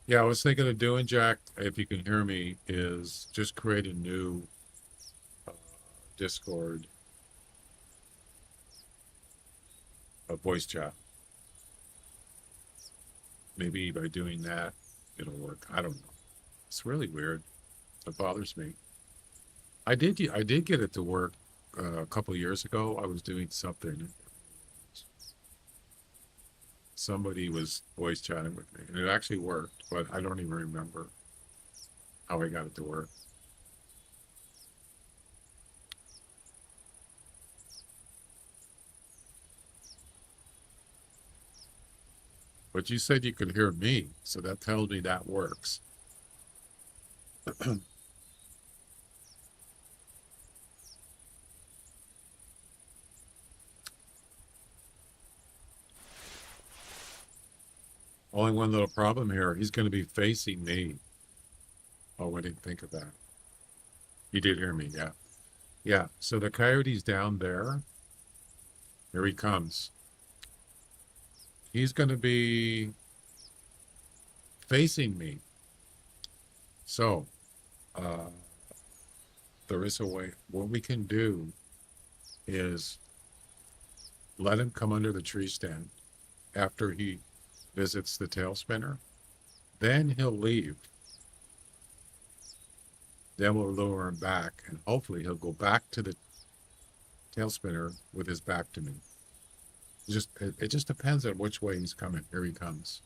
[SPEAKER 2] Yeah, I was thinking of doing, Jack, if you can hear me, is just create a new Discord, a voice chat. Maybe by doing that, it'll work. I don't know. It's really weird. It bothers me. I did get it to work a couple of years ago. I was doing something. Somebody was voice chatting with me, and it actually worked, but I don't even remember how I got it to work. But you said you could hear me, so that tells me that works. Only one little problem here. He's going to be facing me. Oh, I didn't think of that. You did hear me, yeah. Yeah, so the coyote's down there. Here he comes. He's going to be facing me. So, there is a way. What we can do is let him come under the tree stand after he visits the tail spinner. Then he'll leave. Then we'll lure him back, and hopefully he'll go back to the tail spinner with his back to me. It just depends on which way he's coming. Here he comes.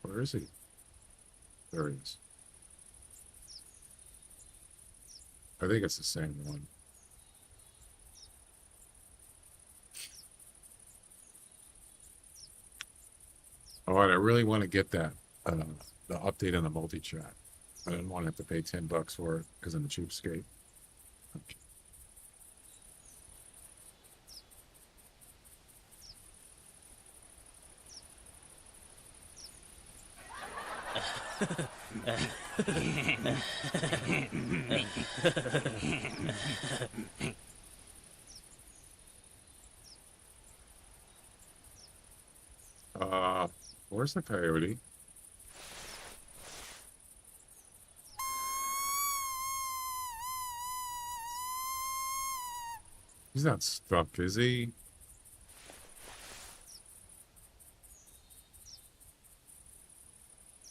[SPEAKER 2] Where is he? There he is. I think it's the same one. All right, I really want to get that, the update on the multi-chat. I didn't want to have to pay $10 for it because I'm a cheapskate. Okay. Where's the coyote? He's not stuck, is he?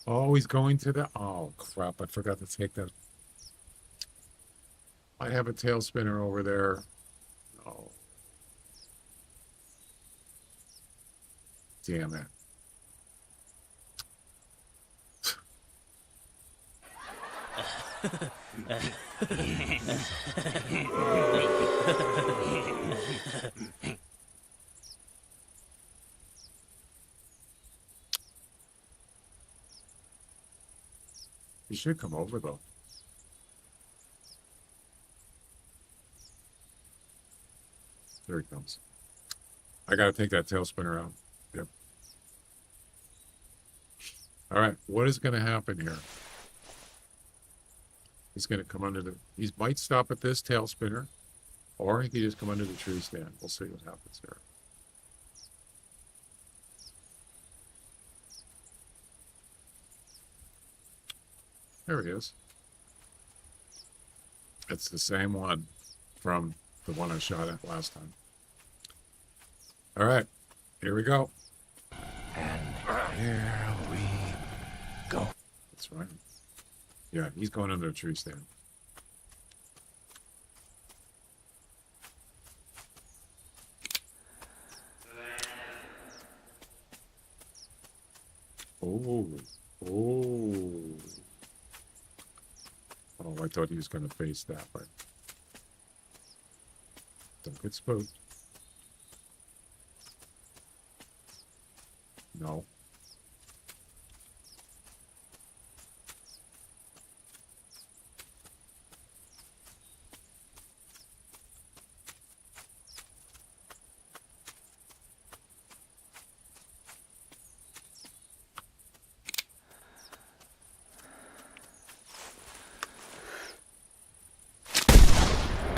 [SPEAKER 2] Oh, he's going to the... Oh, crap. I forgot to take that. I have a tail spinner over there. Oh. Damn it. He should come over, though. There he comes. I gotta take that tail spinner out. Yep. All right, what is gonna happen here? He's gonna come under the... He might stop at this tail spinner, or he could just come under the tree stand. We'll see what happens here. There he is. It's the same one from the one I shot at last time. All right, here we go.
[SPEAKER 1] And here we go.
[SPEAKER 2] That's right. Yeah, he's going under a tree stand. Oh, oh. Oh, I thought he was going to face that way. Don't get spooked. No.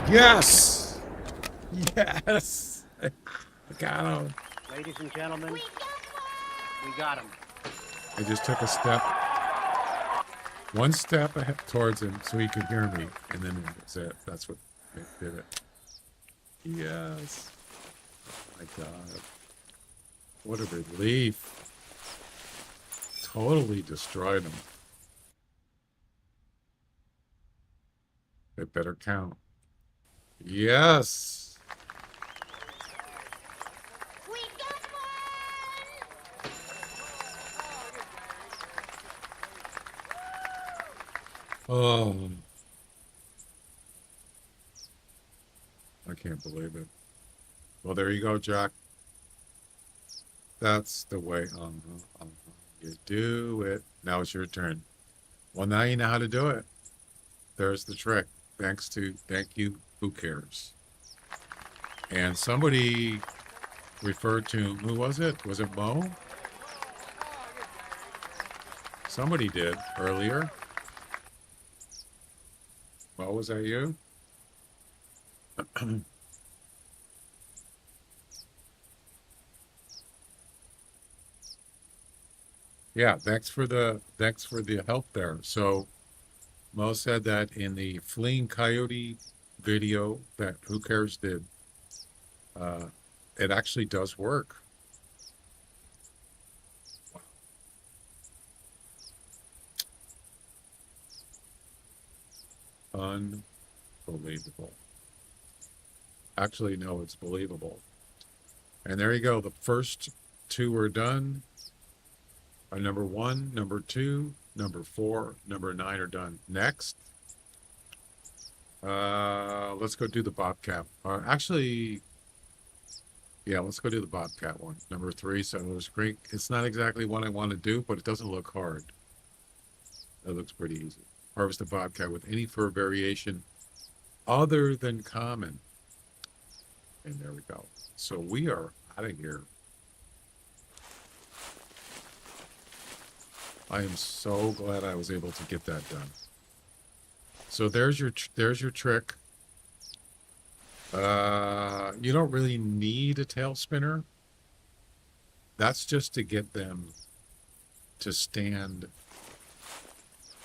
[SPEAKER 2] Yes! Yes! I got him.
[SPEAKER 6] Ladies and gentlemen, we got him.
[SPEAKER 2] I just took a step, one step ahead towards him so he could hear me, and then that's it. That's what did it. Yes. Oh my God. What a relief. Totally destroyed him. It better count. Yes.
[SPEAKER 7] We got
[SPEAKER 2] Oh. I can't believe it. Well, there you go, Jack. That's the way you do it. Now it's your turn. Well, now you know how to do it. There's the trick. Thank you, who cares? And somebody referred to, who was it? Was it Mo? Somebody did earlier. Mo, was that you? Yeah, thanks for the help there. So Mo said that in the fleeing coyote video that Who Cares did, it actually does work. Unbelievable. Actually, no, it's believable. And there you go. The first two are done. Number 1, number 2, number 4, number 9 are done. Next, let's go do the bobcat. Actually, yeah, let's go do the bobcat one. Number 3, Settlers Creek. It's not exactly what I want to do, but it doesn't look hard. It looks pretty easy. Harvest a bobcat with any fur variation other than common. And there we go. So we are out of here. I am so glad I was able to get that done. So there's your trick. You don't really need a tail spinner. That's just to get them to stand,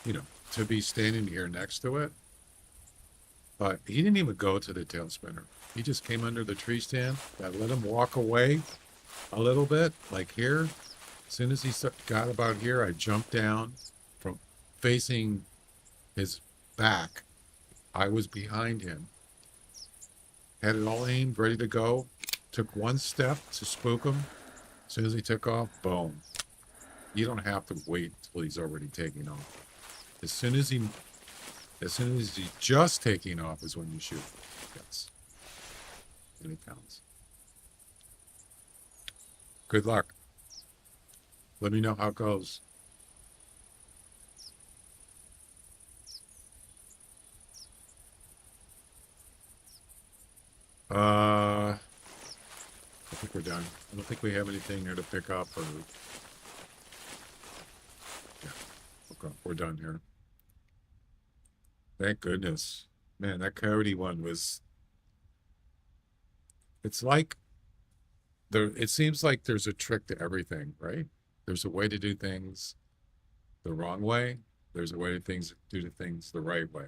[SPEAKER 2] to be standing here next to it. But he didn't even go to the tail spinner. He just came under the tree stand. I let him walk away a little bit, like here. As soon as he got about here, I jumped down from facing his back. I was behind him. Had it all aimed, ready to go. Took one step to spook him. As soon as he took off, boom. You don't have to wait until he's already taking off. As soon as he's just taking off is when you shoot. Yes. And it counts. Good luck. Let me know how it goes. I think we're done. I don't think we have anything here to pick up or... Yeah. Okay, we're done here. Thank goodness. Man, that coyote one was... It's like... It seems like there's a trick to everything, right? There's a way to do things the wrong way. There's a way to do things the right way.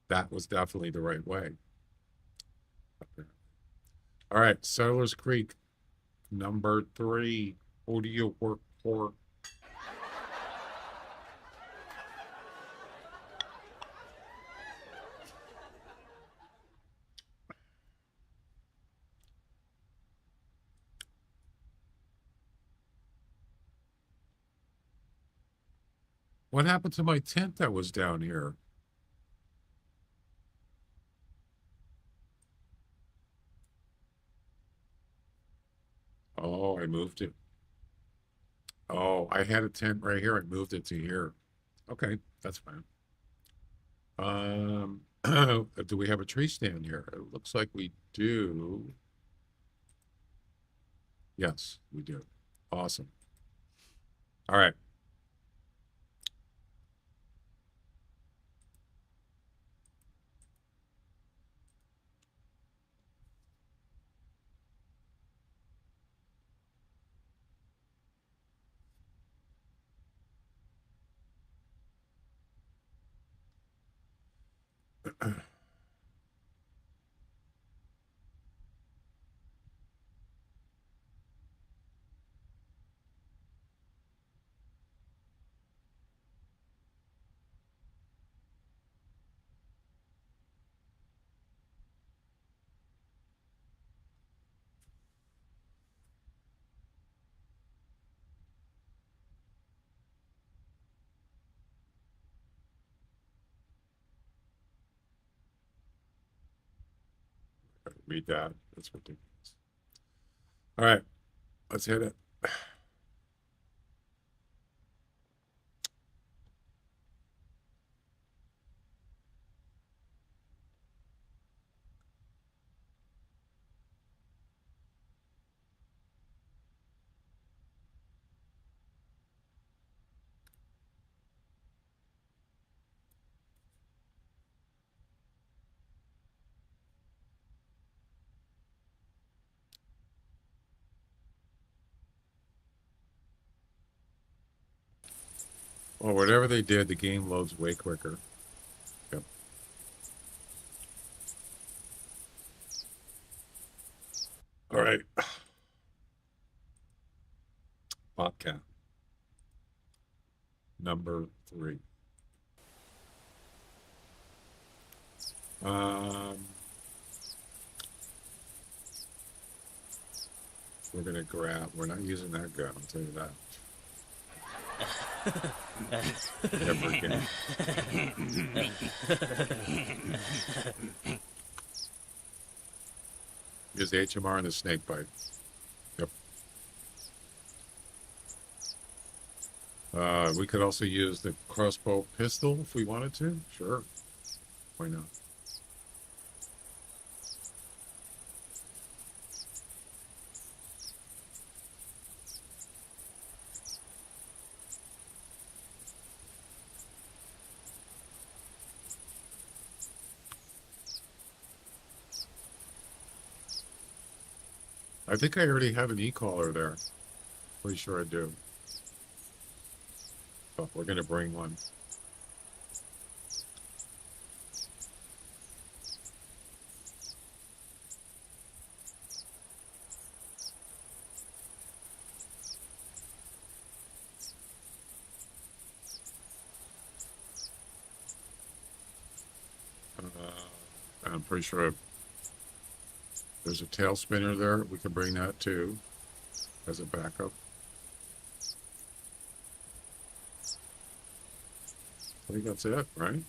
[SPEAKER 2] That was definitely the right way. All right, Settlers Creek, number 3. Who do you work for? What happened to my tent that was down here? Oh, I moved it. Oh, I had a tent right here. I moved it to here. Okay, that's fine. Do we have a tree stand here? It looks like we do. Yes, we do. Awesome. All right. Read that. That's ridiculous. All right, let's hit it. Well, whatever they did, the game loads way quicker. Yep. All right. Bobcat. Number 3. We're gonna grab. We're not using that gun. I'll tell you that. Never again. Use the HMR and the snake bite. Yep. We could also use the crossbow pistol if we wanted to. Sure. Why not? I think I already have an e-collar there. Pretty sure I do. Oh, we're gonna bring one. I'm pretty sure there's a tail spinner there. We can bring that too as a backup. I think that's it, right?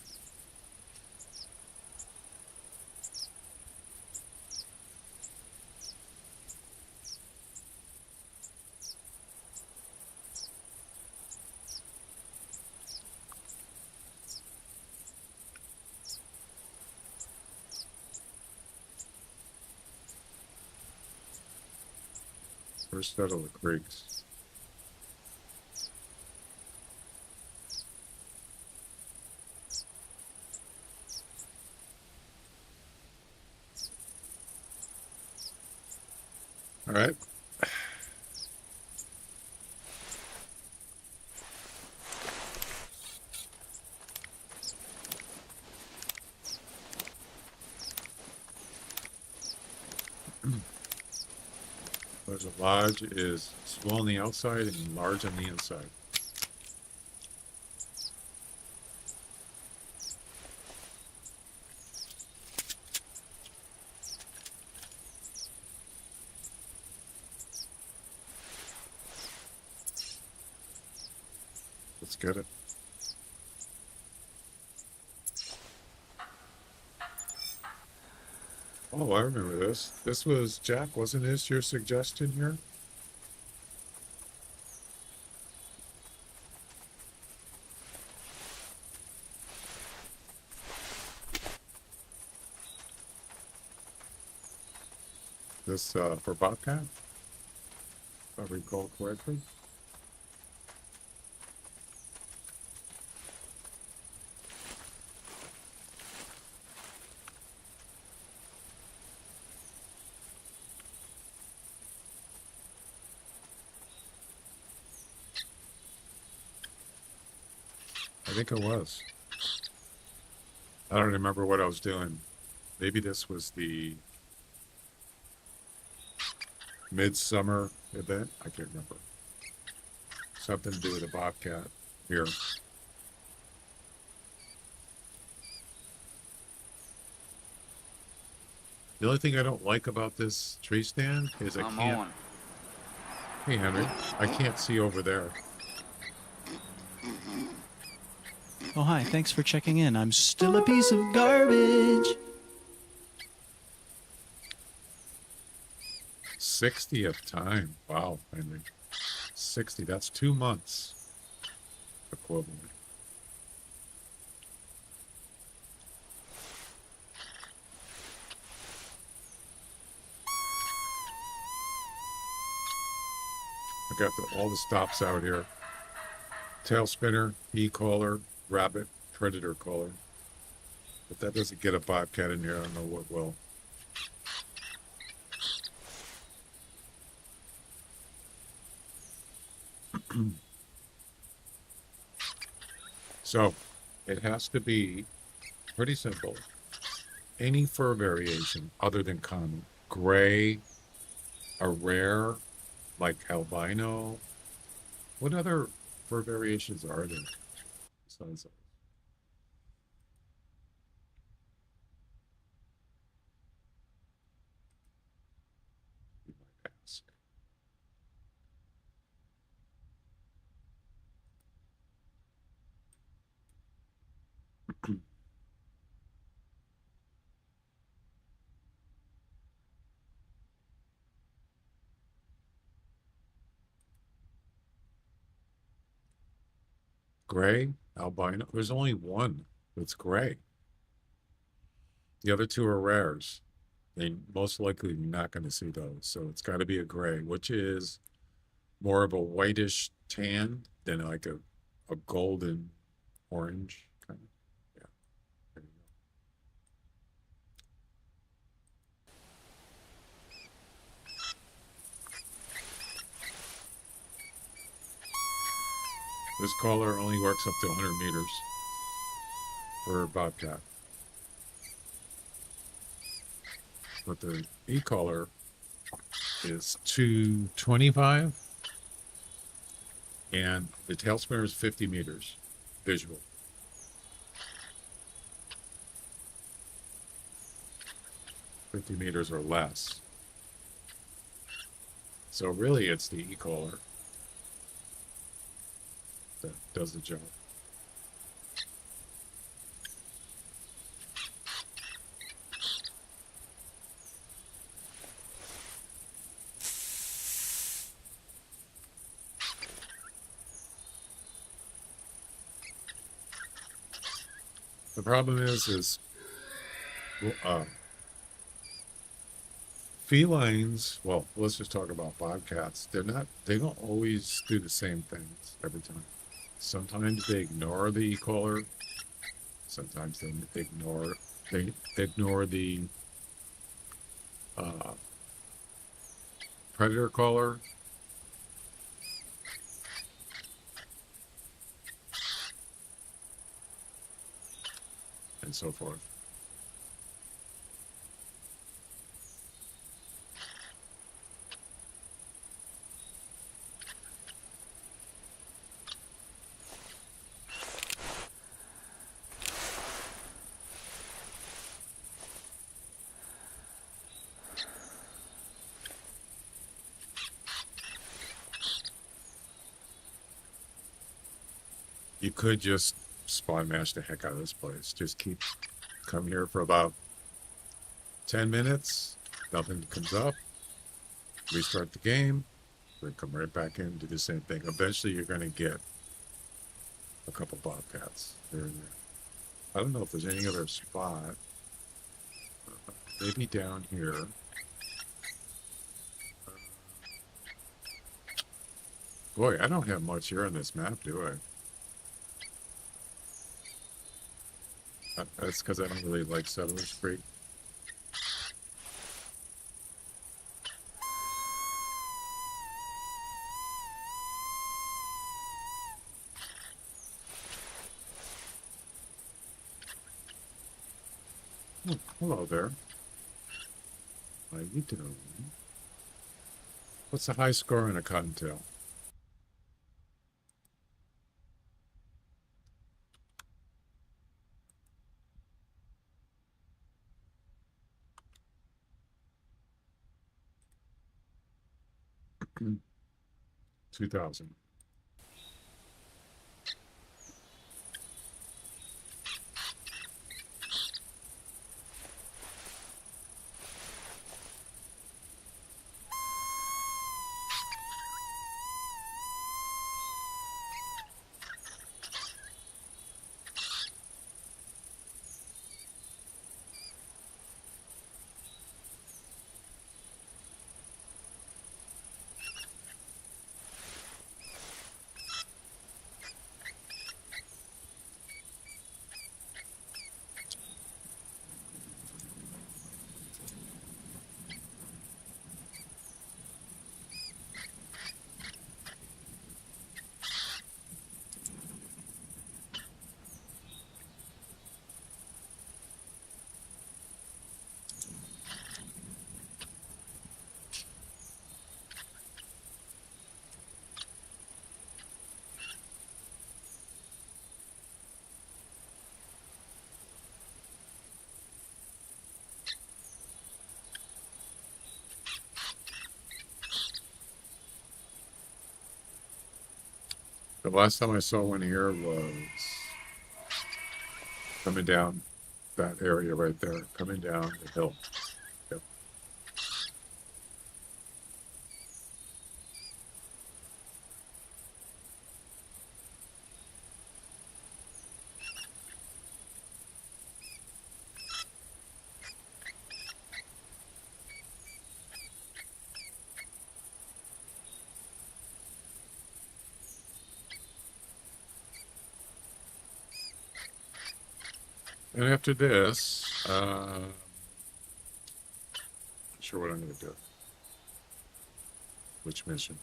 [SPEAKER 2] First out of the creeks. All right. There's a lodge is small on the outside and large on the inside. Let's get it. Oh, I remember this. This was, Jack, wasn't this your suggestion here? This for Bobcat, if I recall correctly. I think it was. I don't remember what I was doing. Maybe this was the midsummer event. I can't remember. Something to do with a bobcat here. The only thing I don't like about this tree stand is I can't. Hey, Henry, I can't see over there.
[SPEAKER 7] Oh, hi. Thanks for checking in. I'm still a piece of garbage.
[SPEAKER 2] 60th time. Wow, Henry. 60. That's 2 months equivalent. I got all the stops out here. Tail spinner, e-collar, rabbit, predator collar. But that doesn't get a bobcat in here. I don't know what will. So it has to be pretty simple. Any fur variation other than common. Gray, a rare, like albino. What other fur variations are there besides those? You might ask. Gray, albino. There's only one that's gray. The other two are rares. They most likely you're not going to see those. So it's got to be a gray, which is more of a whitish tan than like a golden orange kind of. Yeah. There you go. This collar only works up to 100 meters for a bobcat. But the e-collar is 225, and the tail spinner is 50 meters visual. $50 or less. So really it's the e-collar that does the job. The problem is felines, well, let's just talk about bobcats. They don't always do the same things every time. Sometimes they ignore the e-collar. Sometimes they ignore the predator collar. And so forth. You could just spawn mash the heck out of this place. Just come here for about 10 minutes. Nothing comes up. Restart the game. Then come right back in, do the same thing. Eventually you're going to get a couple bobcats here and there. I don't know if there's any other spot. Maybe down here. Boy, I don't have much here on this map, do I? That's because I don't really like Settlers Creek. Oh, hello there. How you doing? What's the high score on a cottontail? Hmm. 2000. The last time I saw one here was coming down that area right there, coming down the hill. Yep. And after this, not sure what I'm going to do. Which mission?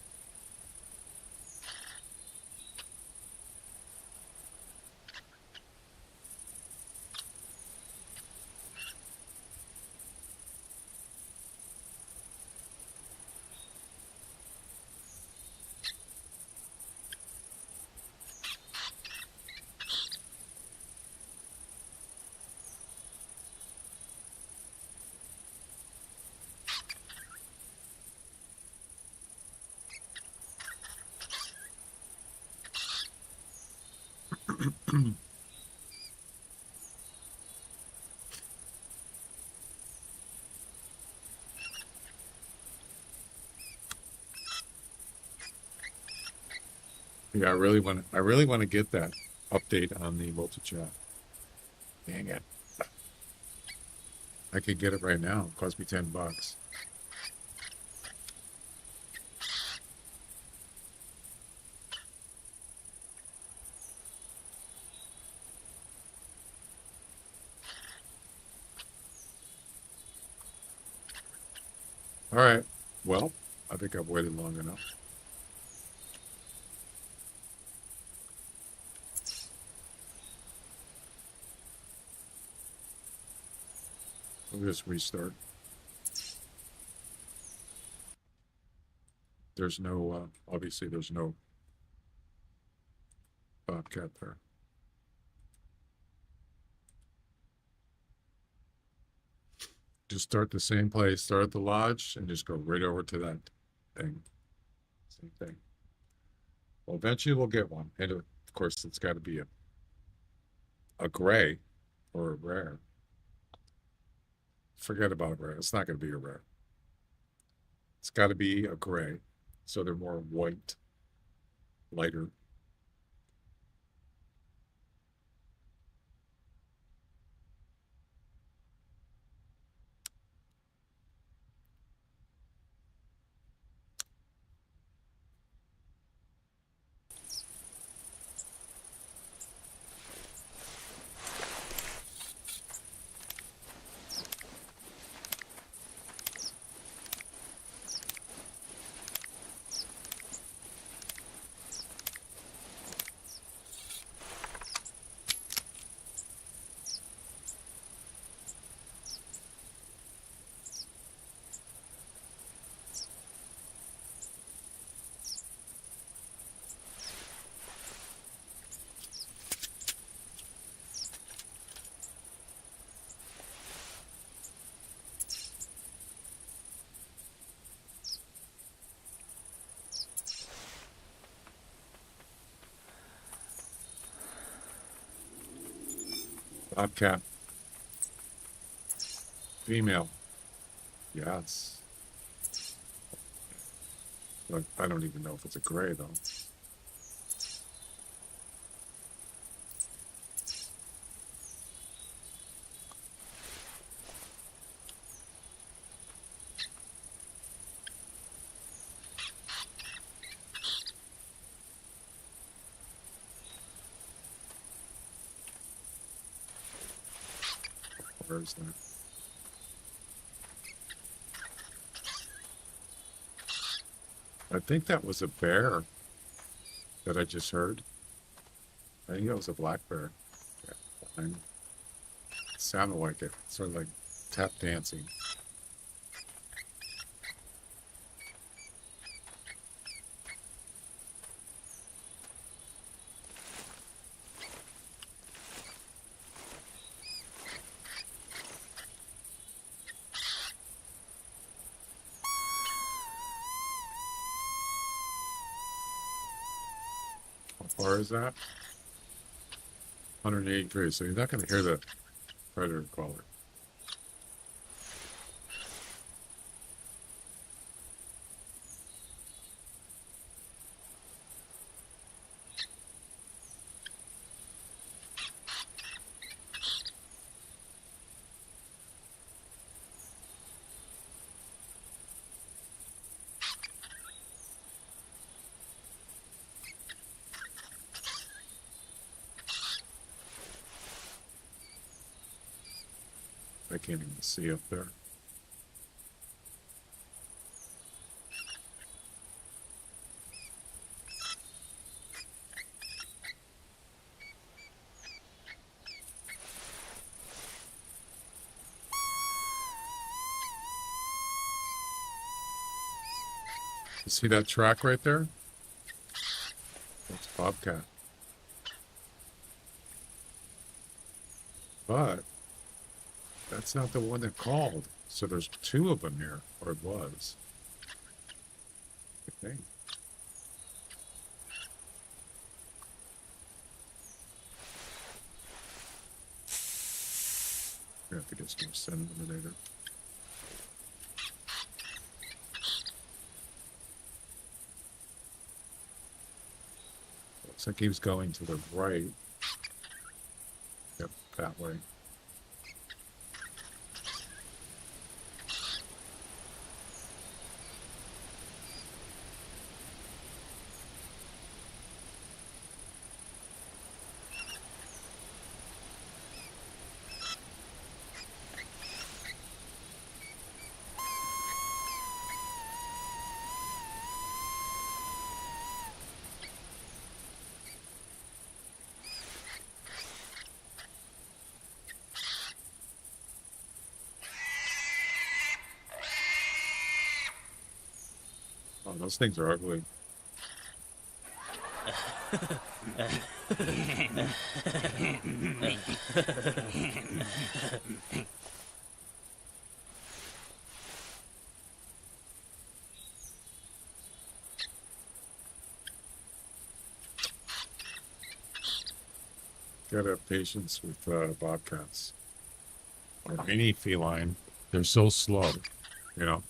[SPEAKER 2] Yeah, I really want to get that update on the voltage jack. Dang it. I could get it right now. It cost me $10. All right. Well, I think I've waited long enough. We'll just restart. There's no, obviously there's no Bobcat there. Just start the same place, start at the lodge, and just go right over to that thing. Same thing. Well, eventually we'll get one. And of course, it's got to be a gray or a rare. Forget about a rare. It's not going to be a rare. It's got to be a gray. So they're more white, lighter. Bobcat. Female. Yes. But I don't even know if it's a gray, though. Where is that? I think that was a bear that I just heard. I think that was a black bear. Yeah, it sounded like it. Sort of like tap dancing. How far is that? 183. So you're not going to hear the predator caller. I can't even see up there. You see that track right there? That's Bobcat. But that's not the one that called. So there's two of them here, or it was. I think. have to get some Sun Eliminator. Looks like he was going to the right. Yep, that way. Oh, those things are ugly. Gotta have patience with bobcats. Or any feline. They're so slow, you know.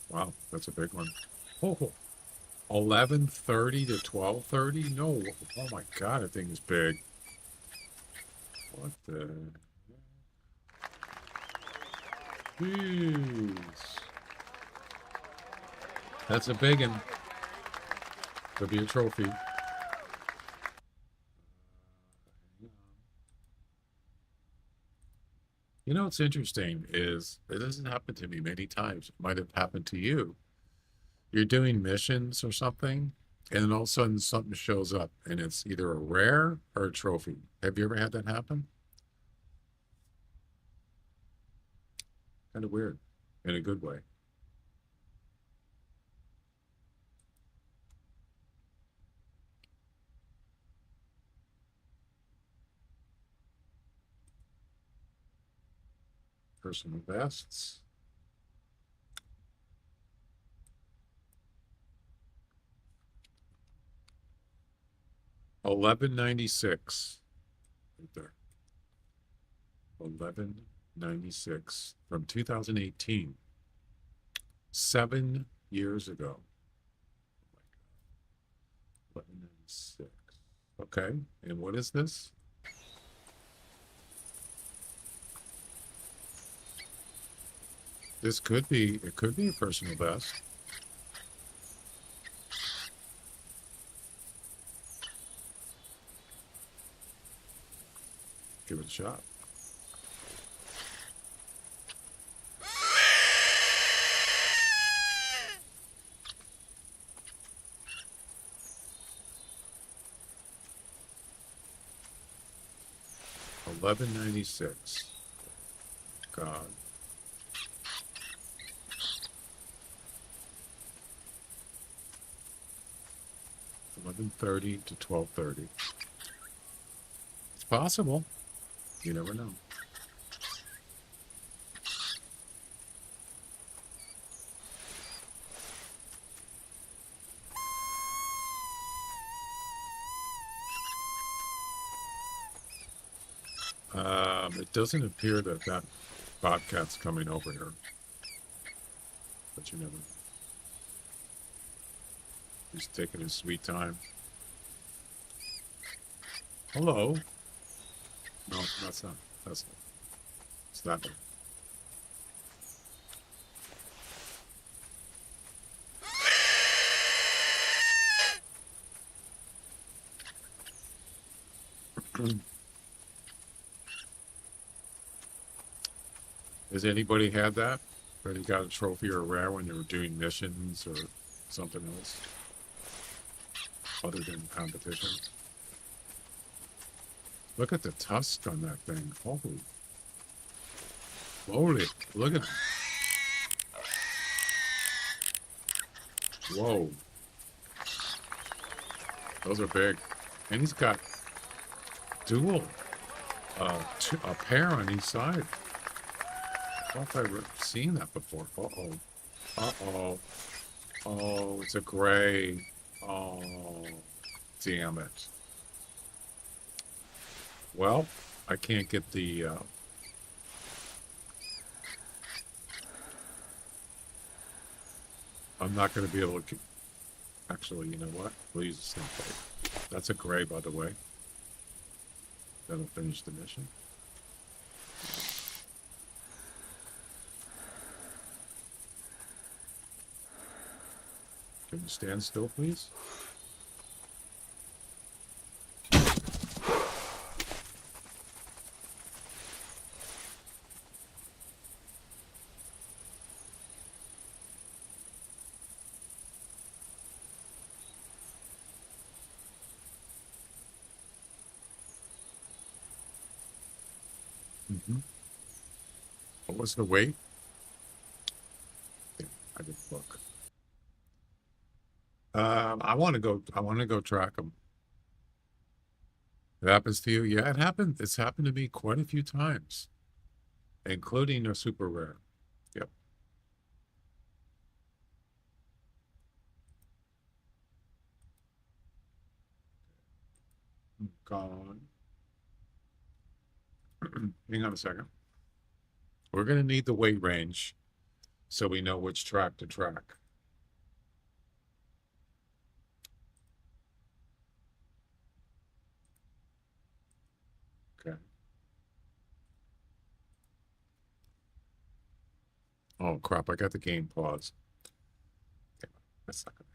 [SPEAKER 2] Wow, that's a big one. Oh, 11:30 to 12:30? No, oh my god, that thing is big. What the? Jeez. That's a big one. Could be a trophy. You know what's interesting is it doesn't happen to me many times. It might have happened to you. You're doing missions or something, and then all of a sudden something shows up, and it's either a rare or a trophy. Have you ever had that happen? Kind of weird, in a good way. Personal bests. $11.96 right there. $11.96 from 2018. 7 years ago. Oh my God. $11.96. Okay, and what is this? This could be, it could be a personal best. Give it a shot. $11.96. God. 11:30 to 12:30. It's possible. You never know. It doesn't appear that that bobcat's coming over here, but you never know. He's taking his sweet time. Hello. No, that's not. That's not. It's that one. Has anybody had that? Where you got a trophy or a rare when you were doing missions or something else? Other than competition? Look at the tusk on that thing. Holy. Holy. Look at. Whoa. Those are big. And he's got dual. A pair on each side. thought I've seen that before. Uh-oh. Uh-oh. Oh, it's a gray. Oh, damn it. Well, I can't get the... I'm not going to be able to... Actually, you know what? We'll use a snake bite. That's a gray, by the way. That'll finish the mission. Can you stand still, please? Mm-hmm. What was the weight? Yeah, I didn't look. I want to go. I want to go track them. It happens to you? Yeah, it happened. It's happened to me quite a few times, including a super rare. Yep. Gone. Hang on a second. We're going to need the weight range so we know which track to track. Okay. Oh, crap. I got the game paused. Okay, that's not going to help.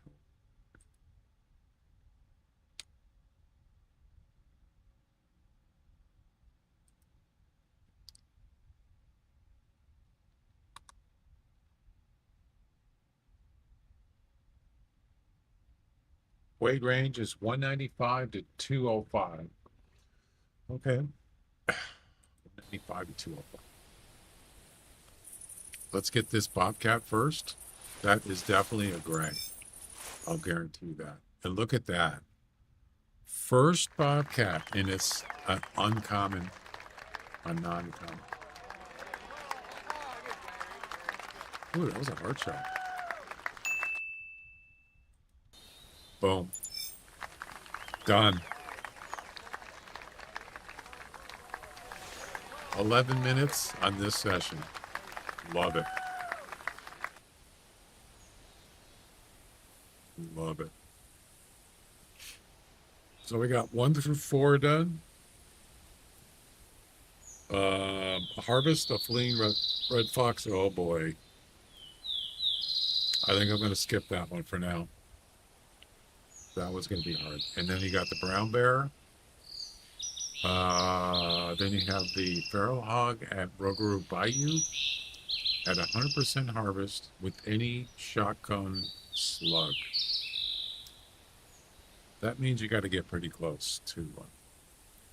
[SPEAKER 2] Weight range is 195 to 205. Okay. 195 to 205. Let's get this Bobcat first. That is definitely a gray. I'll guarantee that. And look at that. First Bobcat, and it's an uncommon, a non-common. Ooh, that was a hard shot. Boom. Done. 11 minutes on this session. Love it. Love it. So we got 1 through 4 done. Harvest a fleeing red fox. Oh boy. I think I'm going to skip that one for now. That was going to be hard. And then you got the brown bear. Then you have the feral hog at Rougarou Bayou at 100% harvest with any shotgun slug. That means you got to get pretty close to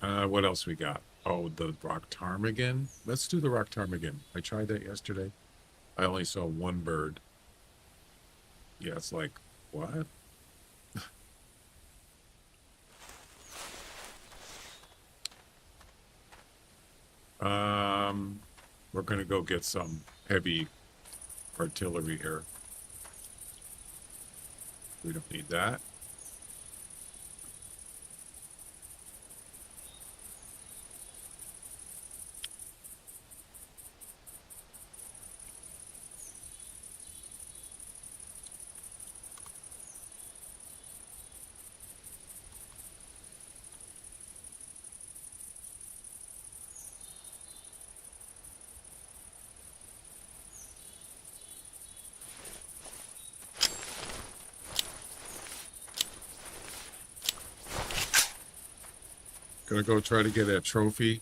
[SPEAKER 2] one. What else we got? Oh, the rock ptarmigan. Let's do the rock ptarmigan. I tried that yesterday. I only saw one bird. Yeah, it's like, what? We're going to go get some heavy artillery here. We don't need that. Gonna go try to get a trophy.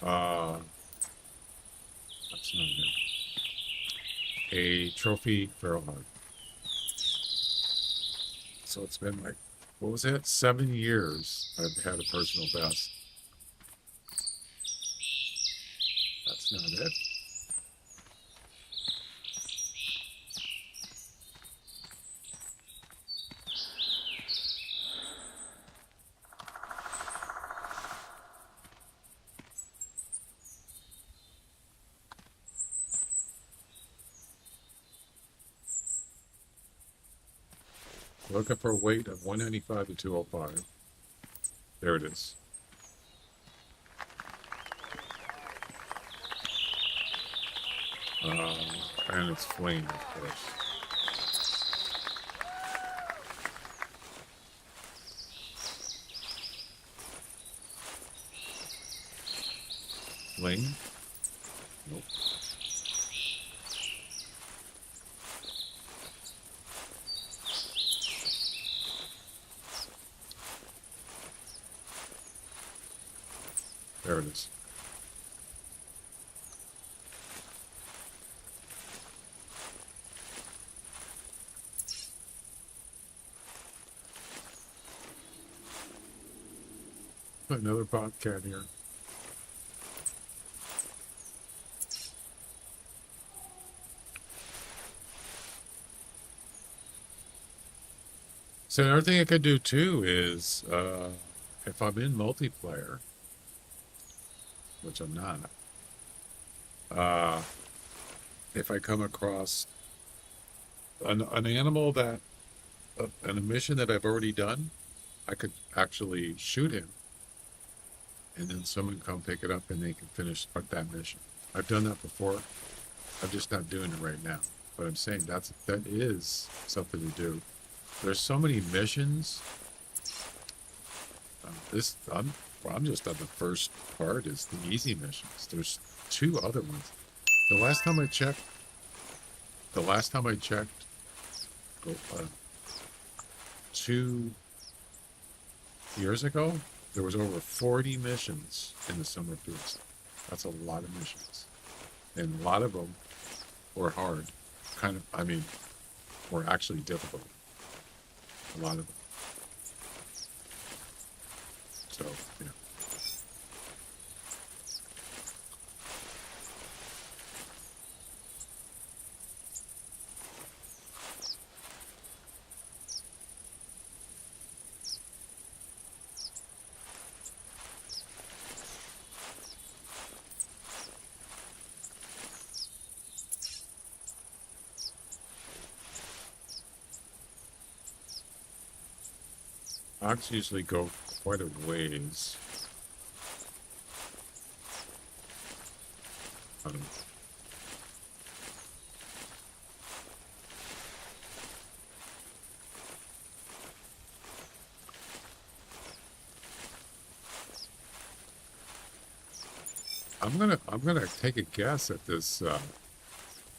[SPEAKER 2] That's not it. A trophy feral hog. So it's been like, what was it? 7 years I've had a personal best. That's not it. Looking for a weight of 195 to 205. There it is. And it's flame, of course. Flame? Nope. There it is. Put another bobcat here. So another thing I could do too is, if I'm in multiplayer, which I'm not, if I come across an animal that, an mission that I've already done, I could actually shoot him, and then someone come pick it up and they can finish that mission. I've done that before. I'm just not doing it right now. But I'm saying that is something to do. There's so many missions. I'm just on the first part is the easy missions. There's 2 other ones. The last time I checked, 2 years ago, there was over 40 missions in the Summer Fiesta. That's a lot of missions. And a lot of them were hard. Were actually difficult. A lot of them. So, yeah. Ox usually go quite a ways. I'm gonna take a guess at this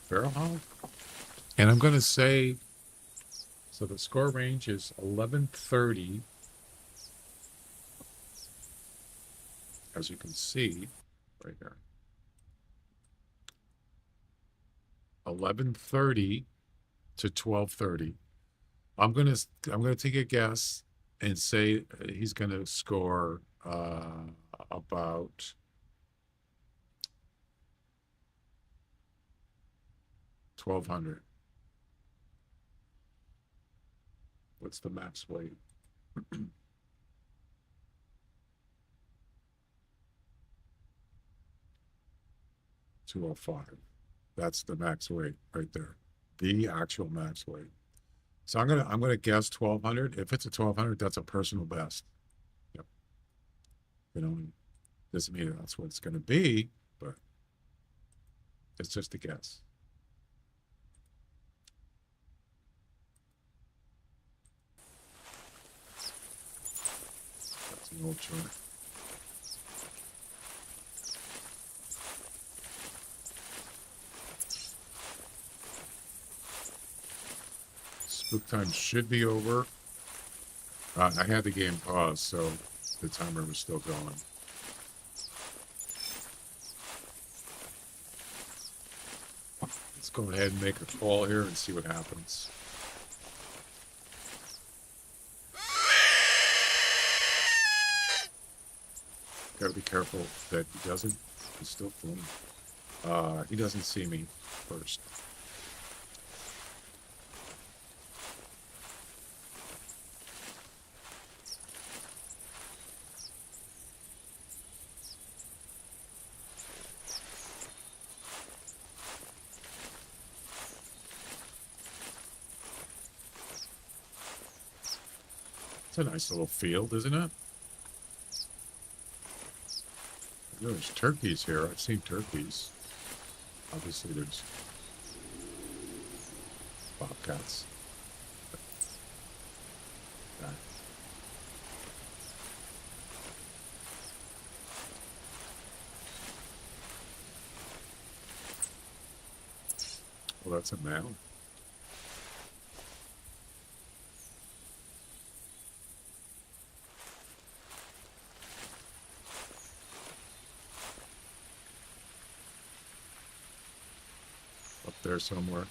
[SPEAKER 2] barrel hog, and I'm gonna say. So the score range is 1130, as you can see right here. 1130 to 1230. I'm gonna take a guess and say he's gonna score about 1200. What's the max weight? 205. That's the max weight right there. The actual max weight. So I'm gonna guess 1200. If it's a 1200, that's a personal best. Yep. Doesn't mean that's what it's gonna be, but it's just a guess. That's an old chart. Spook time should be over. I had the game paused, so the timer was still going. Let's go ahead and make a call here and see what happens. Gotta be careful that he doesn't. He's still fleeing. He doesn't see me first. It's a nice little field, isn't it? There's turkeys here. I've seen turkeys. Obviously, there's bobcats. Okay. Well, that's a mound. Up there somewhere.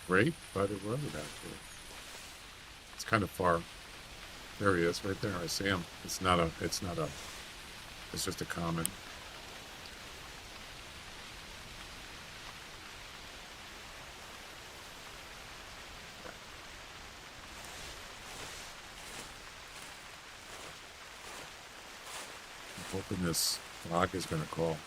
[SPEAKER 2] Right by the road, actually. It's kind of far. There he is, right there. I see him. It's just a common. I'm hoping this dog is going to call.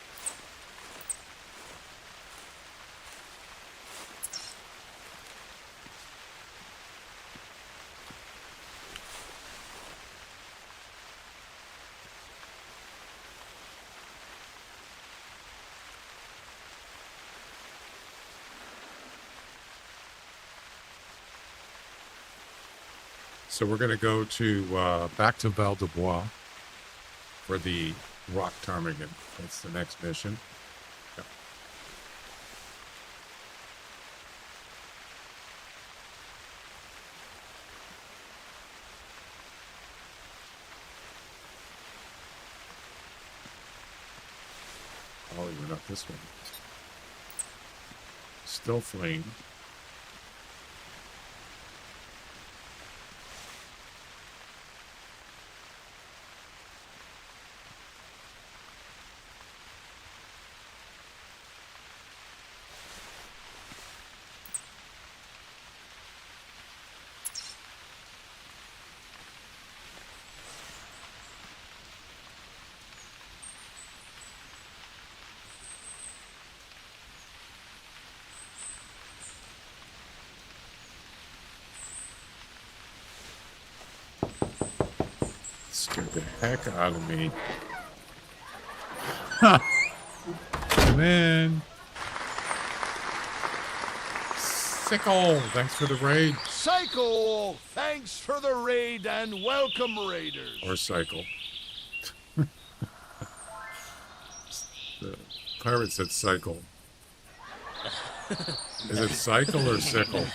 [SPEAKER 2] So we're going to go to back to Val de Bois for the rock ptarmigan. That's the next mission. Yep. Oh, we're not this one. Still fleeing. Scared the heck out of me. Ha! Come in. Sickle, thanks for the raid.
[SPEAKER 8] Cycle, thanks for the raid and welcome, raiders.
[SPEAKER 2] Or cycle. The pirate said cycle. Is it cycle or sickle?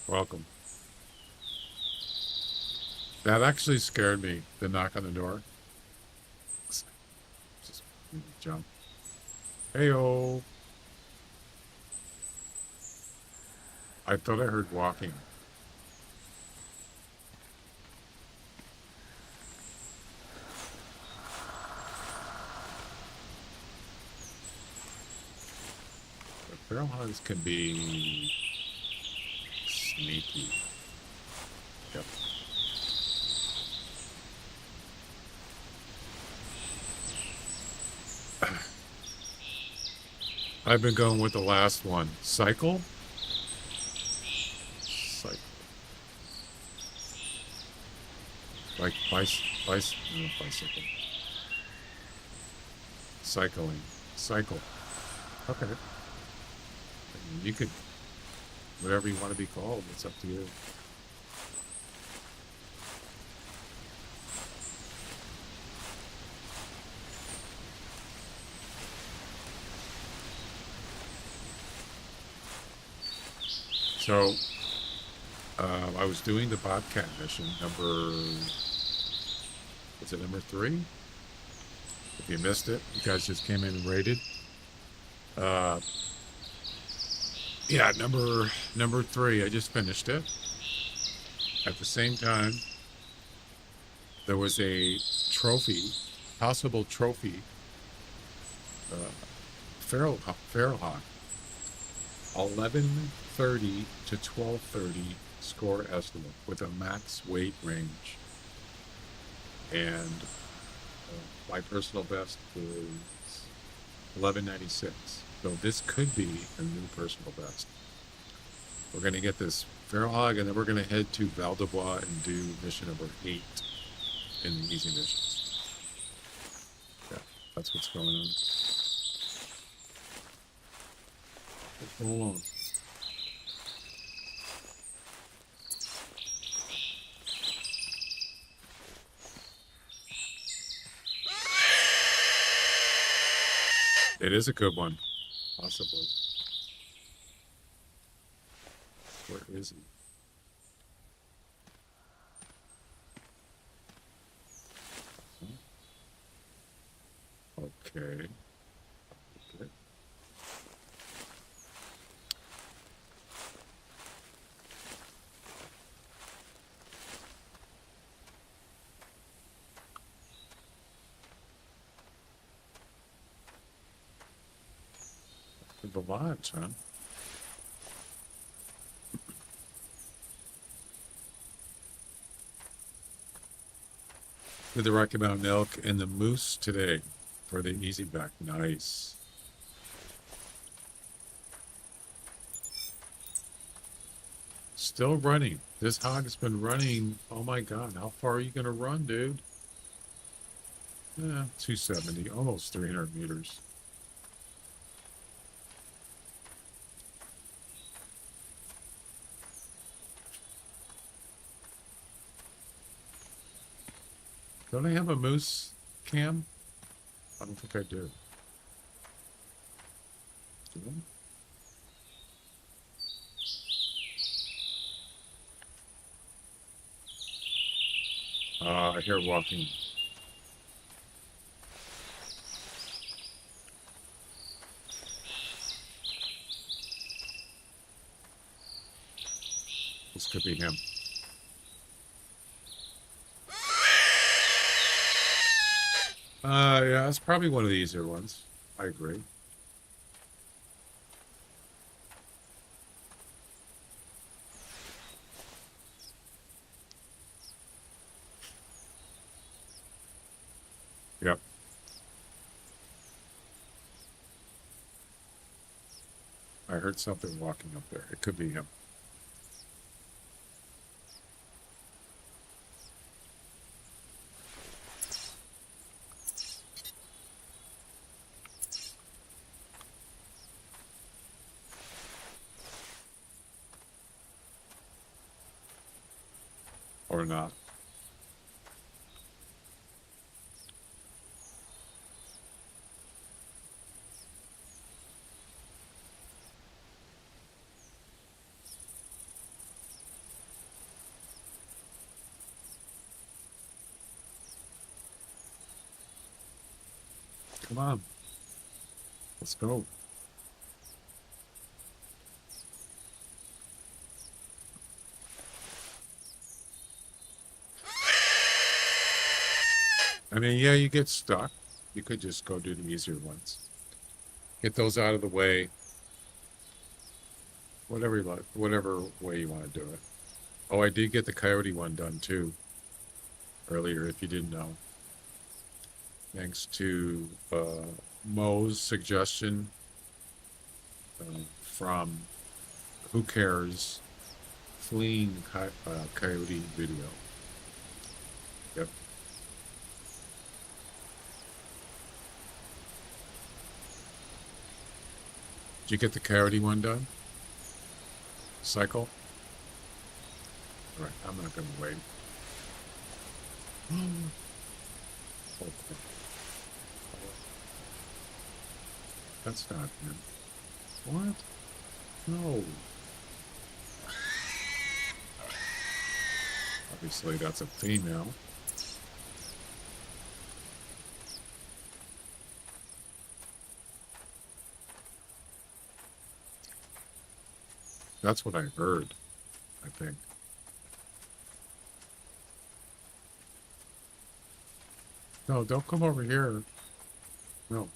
[SPEAKER 2] Welcome. That actually scared me, the knock on the door. Just jump. Heyo. I thought I heard walking. The feral hogs can be sneaky. Yep. I've been going with the last one. Cycle? Cycle. Like bicycle. Cycling. Cycle. Okay. You could, whatever you want to be called, it's up to you. So, I was doing the Bobcat mission, was it number 3? If you missed it, you guys just came in and raided. Yeah, number 3, I just finished it. At the same time, there was a possible trophy, feral hawk. 1130 to 1230 score estimate with a max weight range. And my personal best is 1196. So this could be a new personal best. We're going to get this feral hog, and then we're going to head to Valdebois and do mission number 8 in the easy missions. Yeah, that's what's going on. Hold on. It is a good one, possibly. Where is he? Okay. Okay. The launch, huh? With the Rocky Mountain elk and the moose today for the easy back. Nice. Still running. This hog's been running. Oh my God. How far are you going to run, dude? 270, almost 300 meters. Don't I have a moose cam? I don't think I do. Do I? I hear walking. This could be him. Yeah, it's probably one of the easier ones. I agree. Yep. I heard something walking up there. It could be him. Or not. Come on. Let's go. I mean, yeah, you get stuck. You could just go do the easier ones. Get those out of the way. Whatever you like, whatever way you want to do it. Oh, I did get the coyote one done too. Earlier, if you didn't know. Thanks to Mo's suggestion from Who Cares Fleeing Coyote video. Yep. Did you get the coyote one done? Cycle? All right, I'm not going to wait. Okay. That's not him. What? No. Obviously, that's a female. That's what I heard, I think. No, don't come over here. No.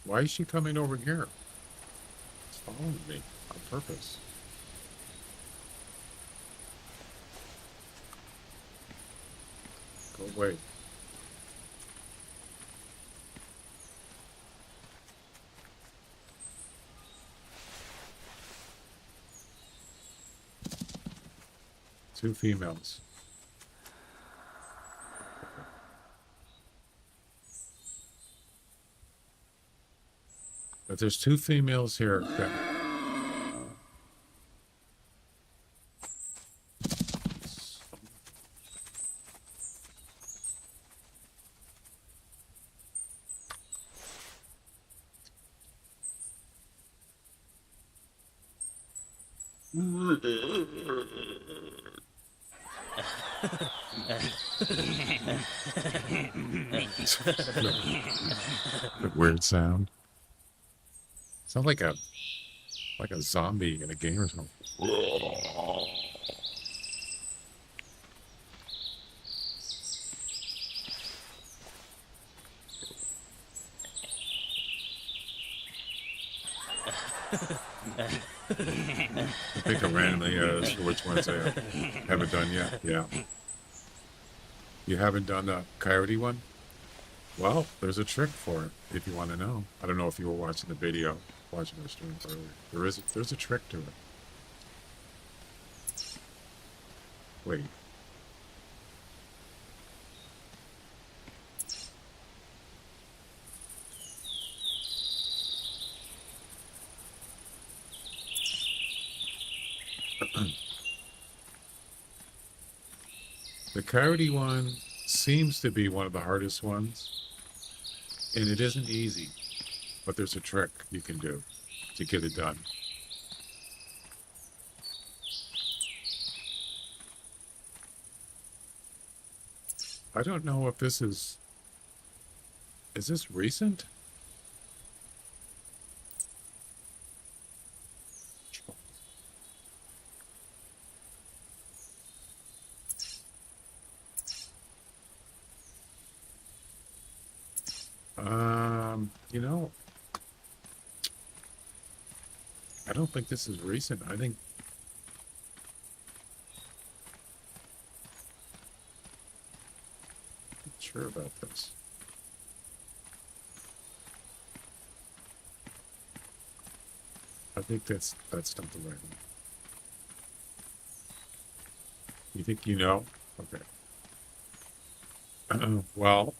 [SPEAKER 2] Why is she coming over here? It's following me on purpose. Go away. 2 females. But there's 2 females here that the weird sound. Sounds like a zombie in a game or something. I think I randomly as to which ones I haven't done yet. Yeah. You haven't done the coyote one? Well, there's a trick for it if you want to know. I don't know if you were watching the video, watching the stream earlier. There's a trick to it. Wait. The coyote one seems to be one of the hardest ones, and it isn't easy, but there's a trick you can do to get it done. I don't know if this is this recent? You know, I don't think this is recent. I think I'm not sure about this. I think that's not the right one. You think you know? Okay. Well,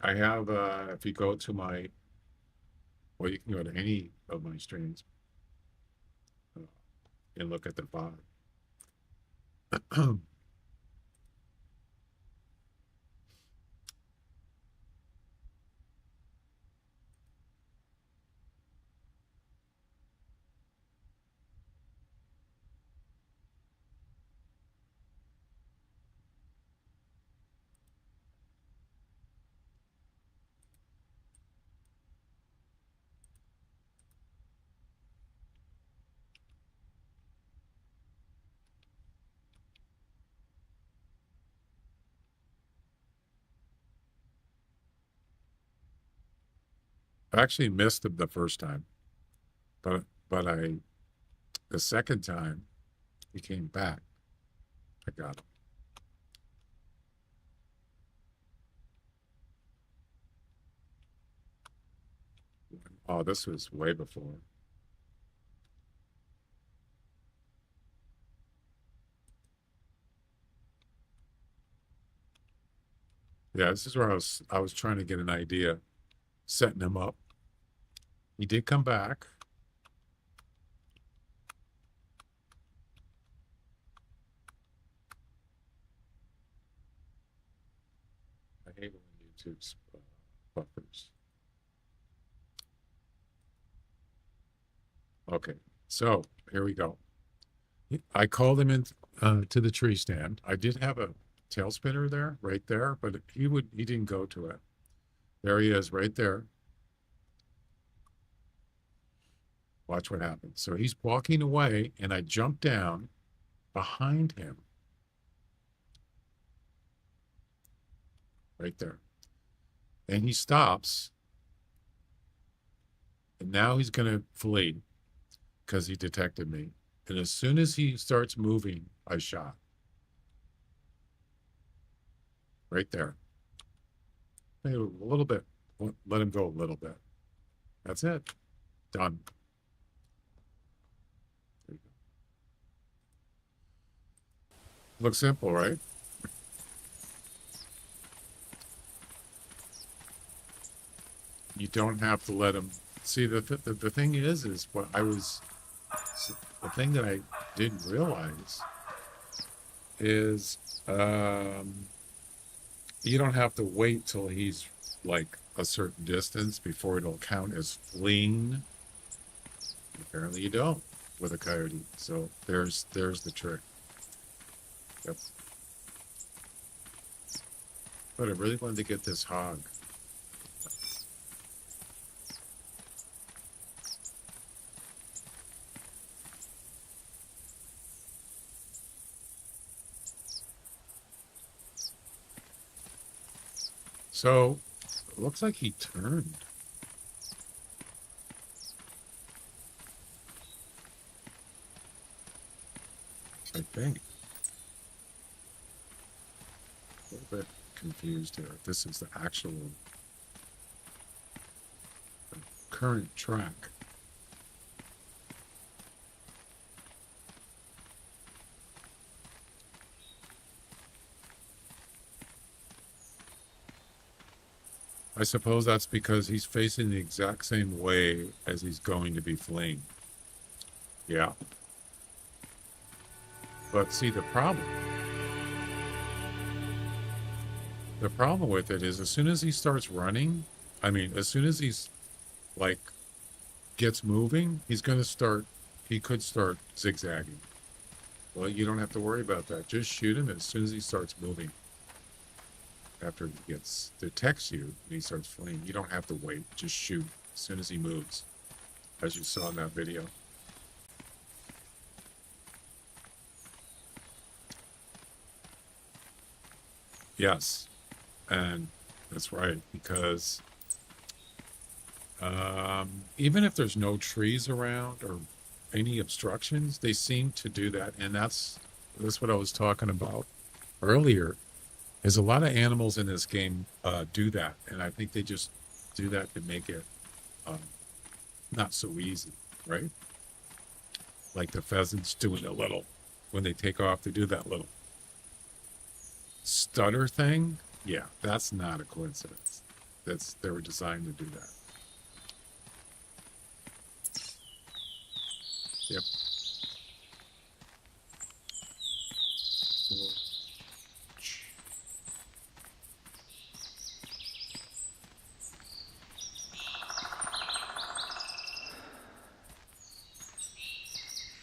[SPEAKER 2] I have, if you go to my, well, you can go to any of my streams and look at the bottom. I actually missed him the first time, but the second time he came back, I got him. Oh, this was way before. Yeah, this is where I was trying to get an idea, setting him up. He did come back. I hate when YouTube's buffers. Okay, so here we go. I called him in to the tree stand. I did have a tail spinner there, right there, but he didn't go to it. There he is, right there. Watch what happens. So he's walking away, and I jump down behind him. Right there. And he stops. And now he's going to flee because he detected me. And as soon as he starts moving, I shot. Right there. Maybe a little bit. Let him go a little bit. That's it. Done. There you Looks simple, right? You don't have to let him see. The thing is what I was, the thing that I didn't realize is you don't have to wait till he's like a certain distance before it'll count as fleeing. Apparently you don't with a coyote. So there's the trick. Yep. But I really wanted to get this hog. So it looks like he turned. I think. A little bit confused here. This is the actual current track. I suppose that's because he's facing the exact same way as he's going to be fleeing. Yeah. But see, the problem with it is as soon as he starts running, I mean, as soon as he's like gets moving, he could start zigzagging. Well, you don't have to worry about that. Just shoot him as soon as he starts moving. After he detects you and he starts fleeing, you don't have to wait. Just shoot as soon as he moves, as you saw in that video. Yes, and that's right, because even if there's no trees around or any obstructions, they seem to do that, and that's what I was talking about earlier. Is a lot of animals in this game do that, and I think they just do that to make it not so easy, right? Like the pheasants doing a little, when they take off, they do that little stutter thing. Yeah, that's not a coincidence. They were designed to do that. Yep.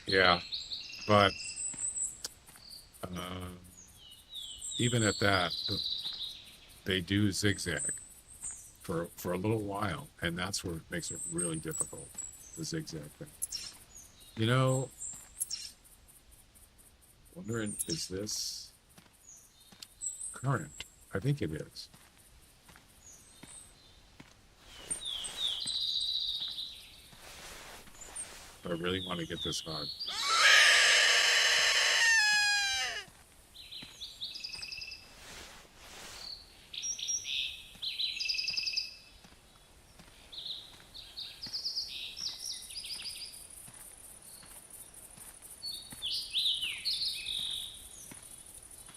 [SPEAKER 2] Yeah, but even at that, they do zigzag for a little while, and that's where it makes it really difficult, the zigzag thing. You know, wondering, is this current? I think it is. I really want to get this hard.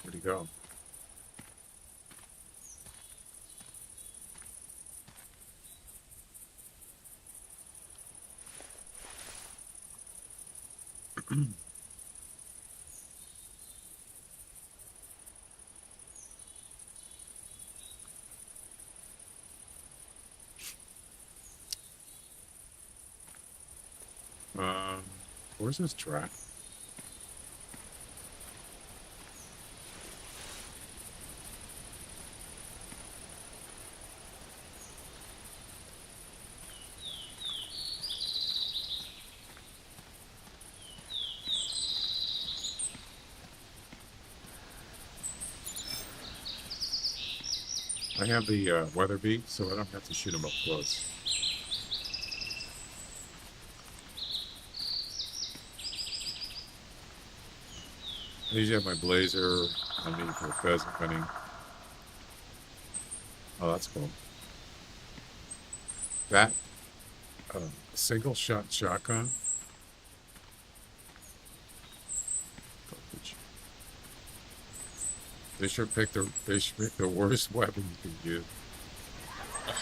[SPEAKER 2] Where'd he go? Where's this track? I have the weather beat, so I don't have to shoot him up close. I usually have my blazer on me for pheasant hunting. Oh, that's cool. That single shot shotgun. They should pick the worst weapon you can use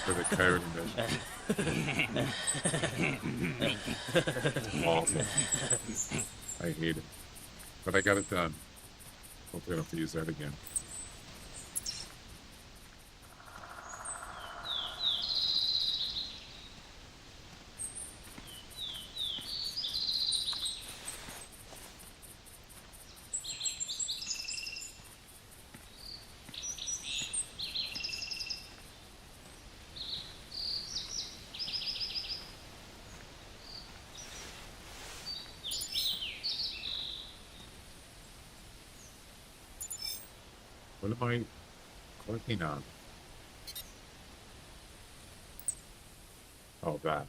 [SPEAKER 2] for the coyote mission. Awful. I hate it. But I got it done. Hopefully I don't have to use that again. What am I clicking on? Oh, that.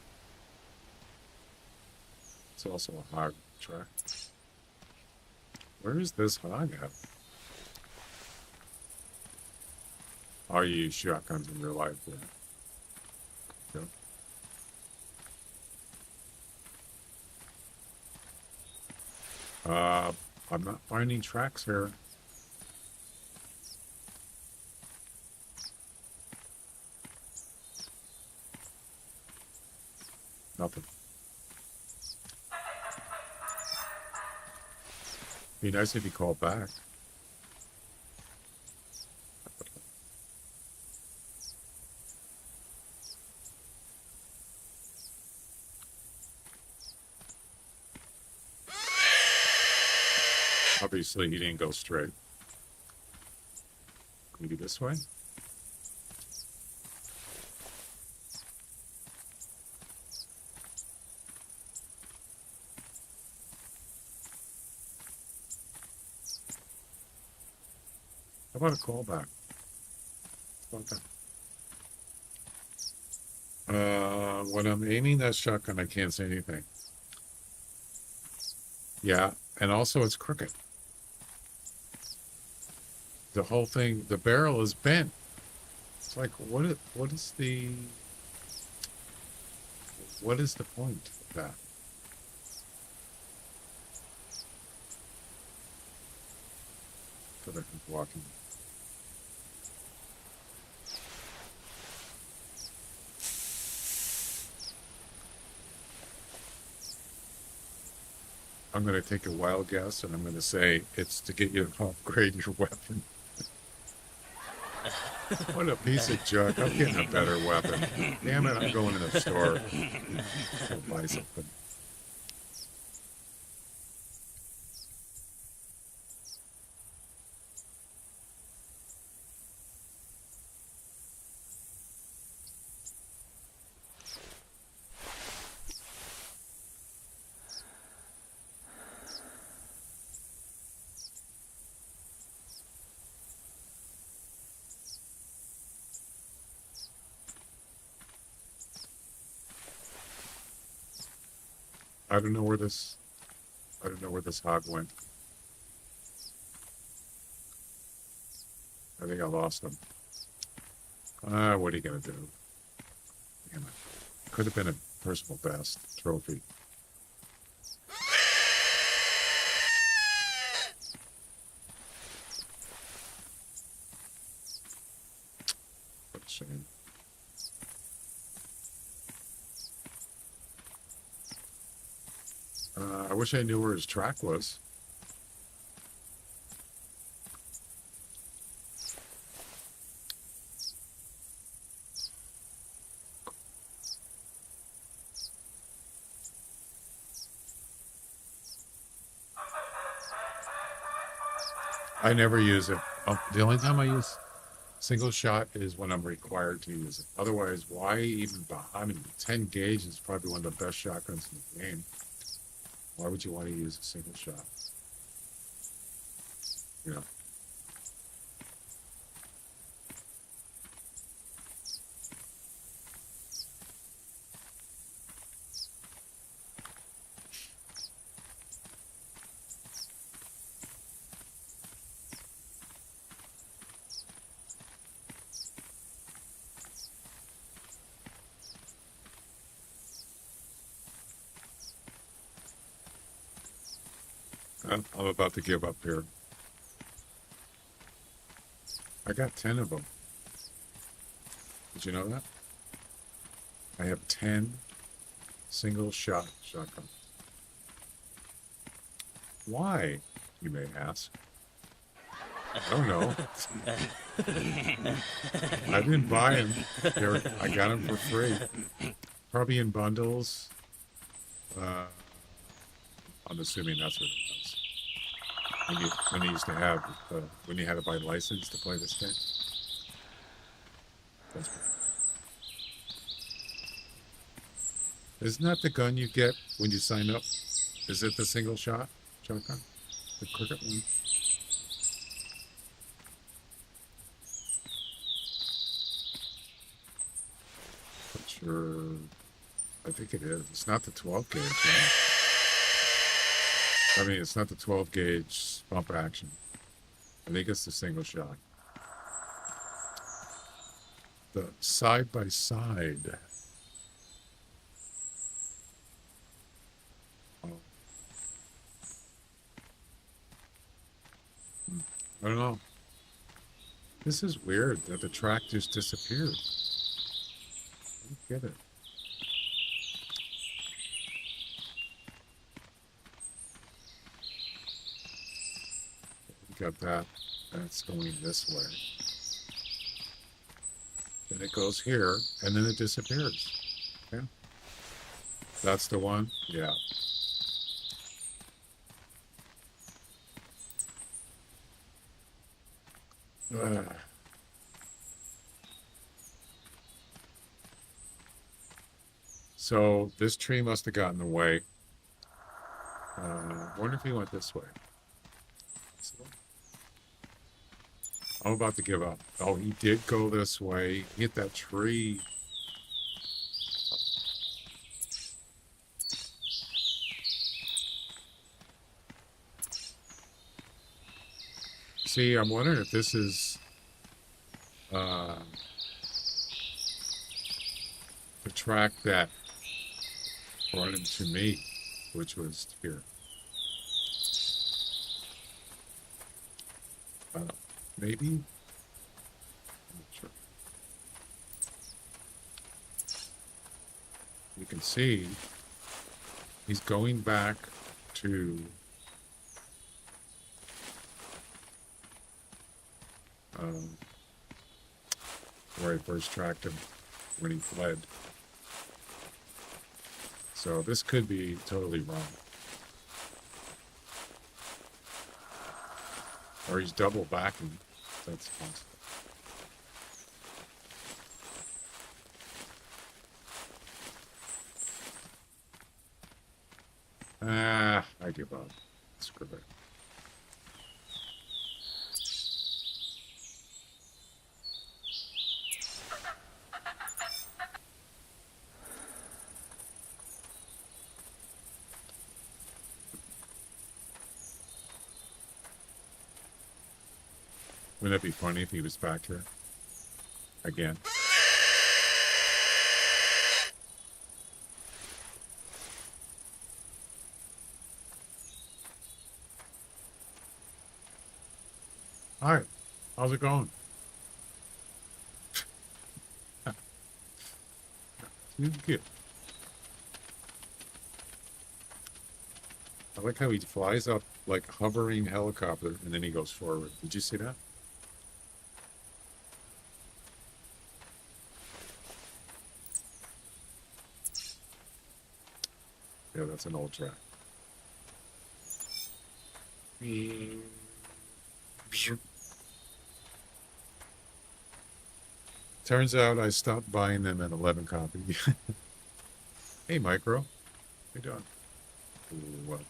[SPEAKER 2] It's also a hog track. Where is this hog at? Oh, you use shotguns in real life, yeah. Yep. I'm not finding tracks here. Nothing. Be nice if you called back. Obviously, he didn't go straight. Maybe this way? How about a callback? How about that? When I'm aiming that shotgun, I can't say anything. Yeah, and also it's crooked. The whole thing, the barrel is bent. It's like, what is the point of that? So that I'm walking. I'm going to take a wild guess, and I'm going to say it's to get you to upgrade your weapon. What a piece of junk. I'm getting a better weapon. Damn it, I'm going to the store to buy something. I don't know where this hog went. I think I lost him. What are you gonna do? Damn it. Could have been a personal best trophy. What a shame. I wish I knew where his track was. I never use it. The only time I use single shot is when I'm required to use it. Otherwise, why even buy? I mean, 10 gauge is probably one of the best shotguns in the game. Why would you want to use a single shot? You know. I'm about to give up here. I got 10 of them. Did you know that? I have 10 single shot shotguns. Why, you may ask? I don't know. I didn't buy them. I got them for free. Probably in bundles. I'm assuming that's what it was. When they used to have, when you had to buy a license to play this game. That's Isn't that the gun you get when you sign up? Is it the single shot shotgun? The cricket one? Not sure. I think it is. It's not the 12 gauge. Right? I mean, it's not the 12 gauge pump action. I think it's the single shot. The side by side. Oh. I don't know. This is weird that the track just disappeared. I don't get it. Got that. That's going this way. Then it goes here, and then it disappears. Okay. That's the one? Yeah. So this tree must have gotten away. Wonder if he went this way. I'm about to give up. Oh, he did go this way. Hit that tree. See, I'm wondering if this is the track that brought him to me, which was here. Maybe? I'm not sure. You can see he's going back to where I first tracked him when he fled. So this could be totally wrong. Or he's double backing. That's possible. I give up. Screw it. Wouldn't it be funny if he was back here again? Hi, how's it going? You good? I like how he flies up like a hovering helicopter and then he goes forward. Did you see that? Yeah, that's an old track. Turns out I stopped buying them at 11 copy. Hey, Micro. How you doing? Welcome.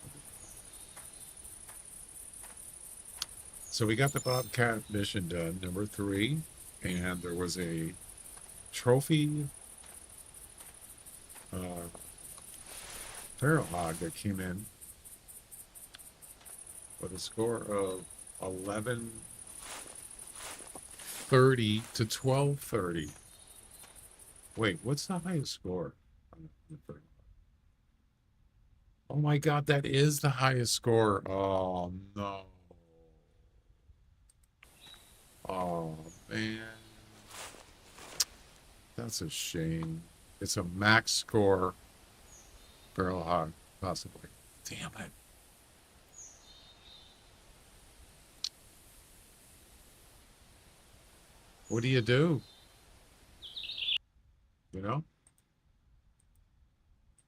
[SPEAKER 2] So we got the Bobcat mission done, number 3, and there was a trophy feral hog that came in with a score of 1130 to 1230. Wait, what's the highest score? Oh my God, that is the highest score. Oh no. Oh, man. That's a shame. It's a max score barrel hog, possibly. Damn it. What do you do? You know?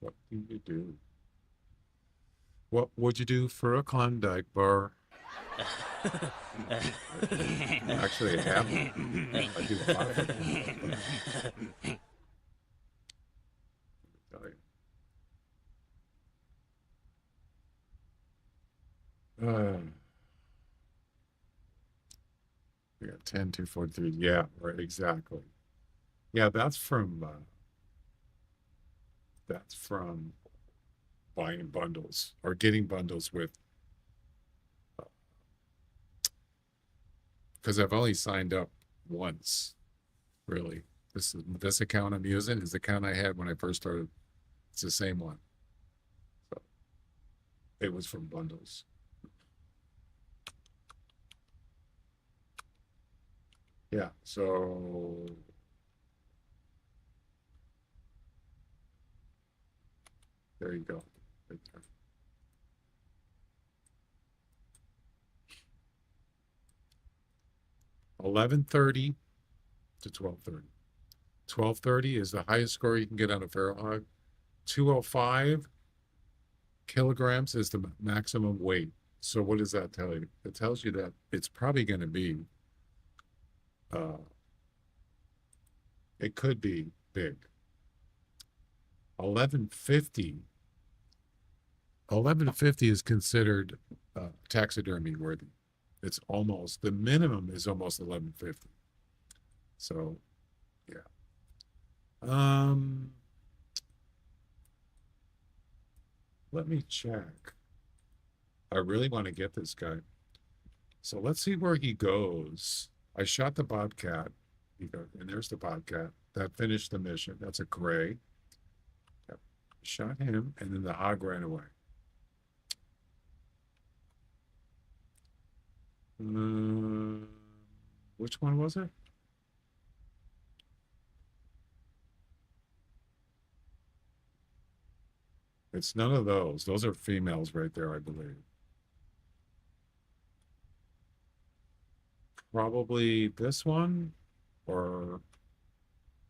[SPEAKER 2] What do you do? What would you do for a Klondike bar? Actually, I have one. I do a lot of it. Tell you. We got 10, 243. Yeah, right, exactly. Yeah, that's from buying bundles or getting bundles with, because I've only signed up once, really. This account I'm using is the account I had when I first started. It's the same one. So it was from bundles. Yeah, so there you go. Right there. $11.30 to $12.30. $12.30 is the highest score you can get on a feral hog. 205 kilograms is the maximum weight. So what does that tell you? It tells you that it's probably going to be, it could be big. 1150 is considered taxidermy worthy. It's almost, the minimum is almost 1150. So, yeah. Let me check. I really want to get this guy. So let's see where he goes. I shot the bobcat, and there's the bobcat. That finished the mission. That's a gray. Yep. Shot him, and then the hog ran away. Which one was it? It's none of those. Those are females right there, I believe. Probably this one or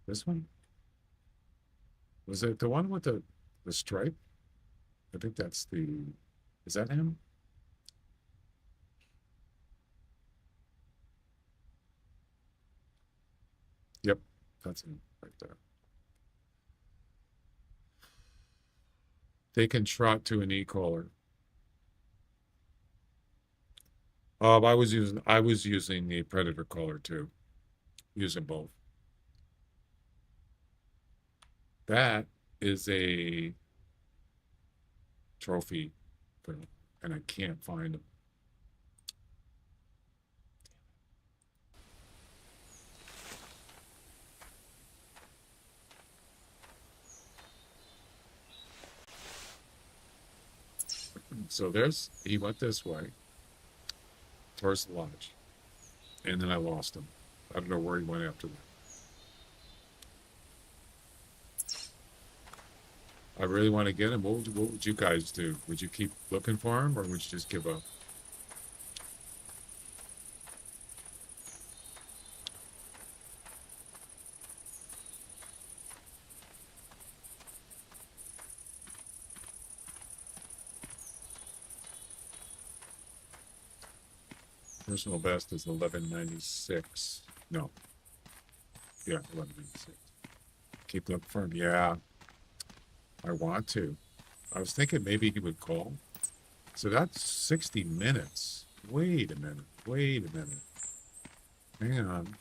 [SPEAKER 2] this one. Was it the one with the stripe? I think that's the, is that him? Yep, that's him right there. They can trot to an e-collar. I was using the predator collar too. Using both. That is a trophy, and I can't find them. So he went this way towards the lodge, and then I lost him. I don't know where he went after that. I really want to get him. What would you guys do? Would you keep looking for him, or would you just give up? Personal best is 1196. No. Yeah, 1196. Keep looking for him. Yeah. I want to. I was thinking maybe he would call. So that's 60 minutes. Wait a minute. Wait a minute. Hang on.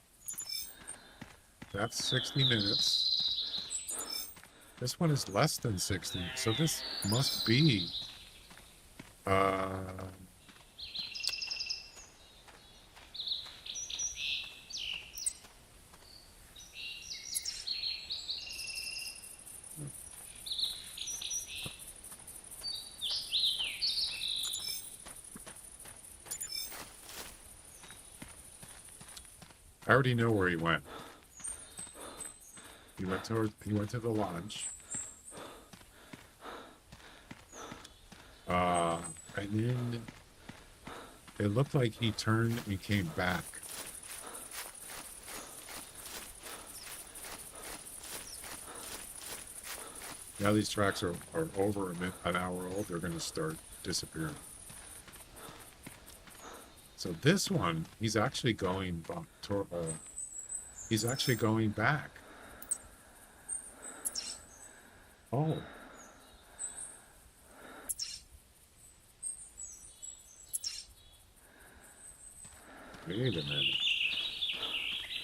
[SPEAKER 2] That's 60 minutes. This one is less than 60. So this must be already know where he went. He went to the launch. And then it looked like he turned and came back. Now these tracks are over an hour old. They're going to start disappearing. So this one, he's actually going back. Oh. Wait a minute.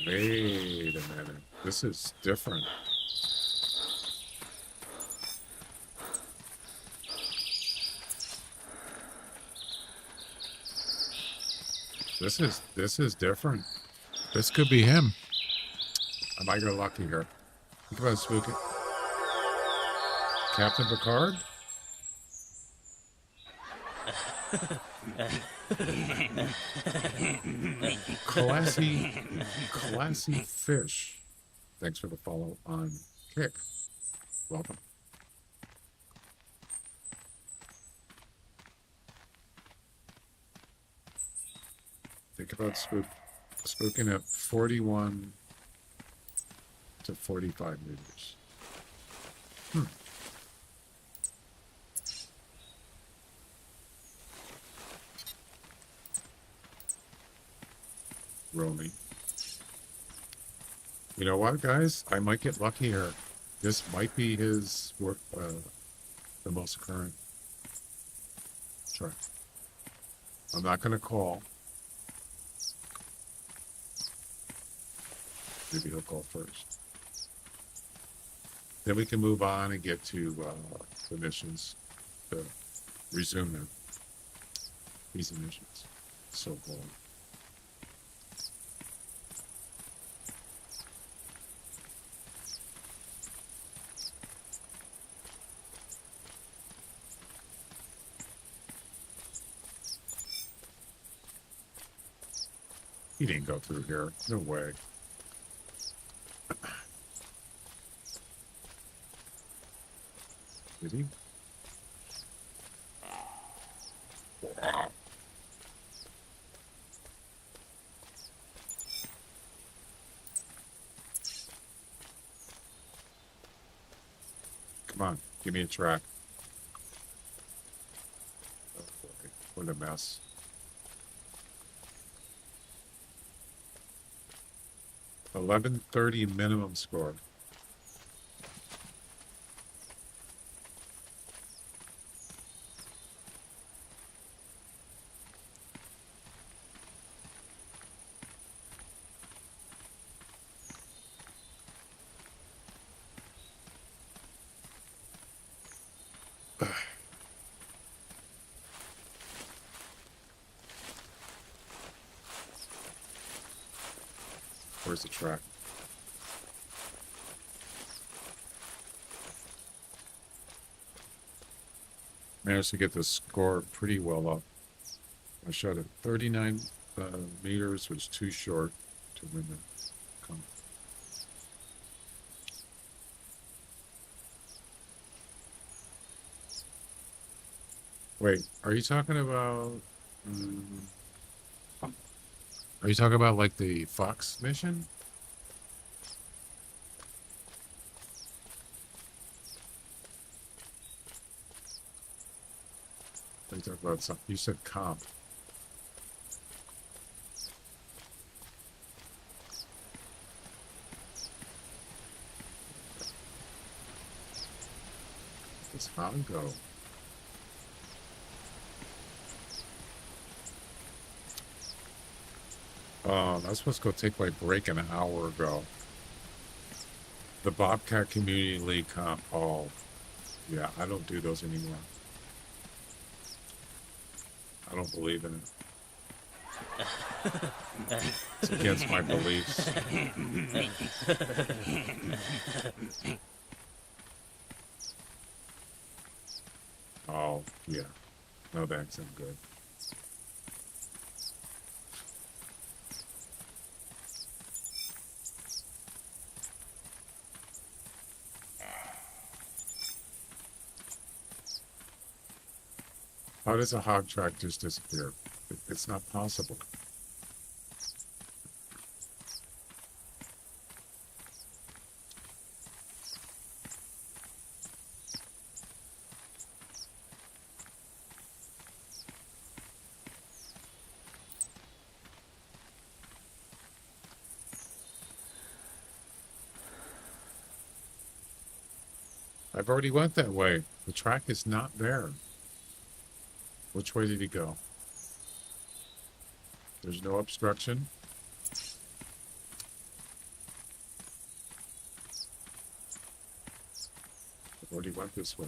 [SPEAKER 2] Wait a minute. This is different. This is different. This could be him. I might get lucky here. Think about spooking. Captain Picard? Classy fish. Thanks for the follow on Kick. Welcome. Think about spooking at 41 to 45 meters. Roaming. You know what, guys? I might get lucky here. This might be his work, the most current track. I'm not going to call. Maybe he'll call first. Then we can move on and get to the missions. Resume them. These missions. So boring. He didn't go through here. No way. Did he? Come on, give me a track. Oh boy, what a mess. $1130 minimum score. Where's the track? Managed to get the score pretty well up. I shot at 39 meters, was too short to win the comp. Wait, are you talking about? Are you talking about like the Fox mission? Are you talking about something? You said comp. It's Hongo. I was supposed to go take my break an hour ago. The Bobcat Community League comp. Oh, yeah, I don't do those anymore. I don't believe in it. It's against my beliefs. Oh, yeah. No thanks, I'm good. How does a hog track just disappear? It's not possible. I've already went that way. The track is not there. Which way did he go? There's no obstruction. I've already went this way.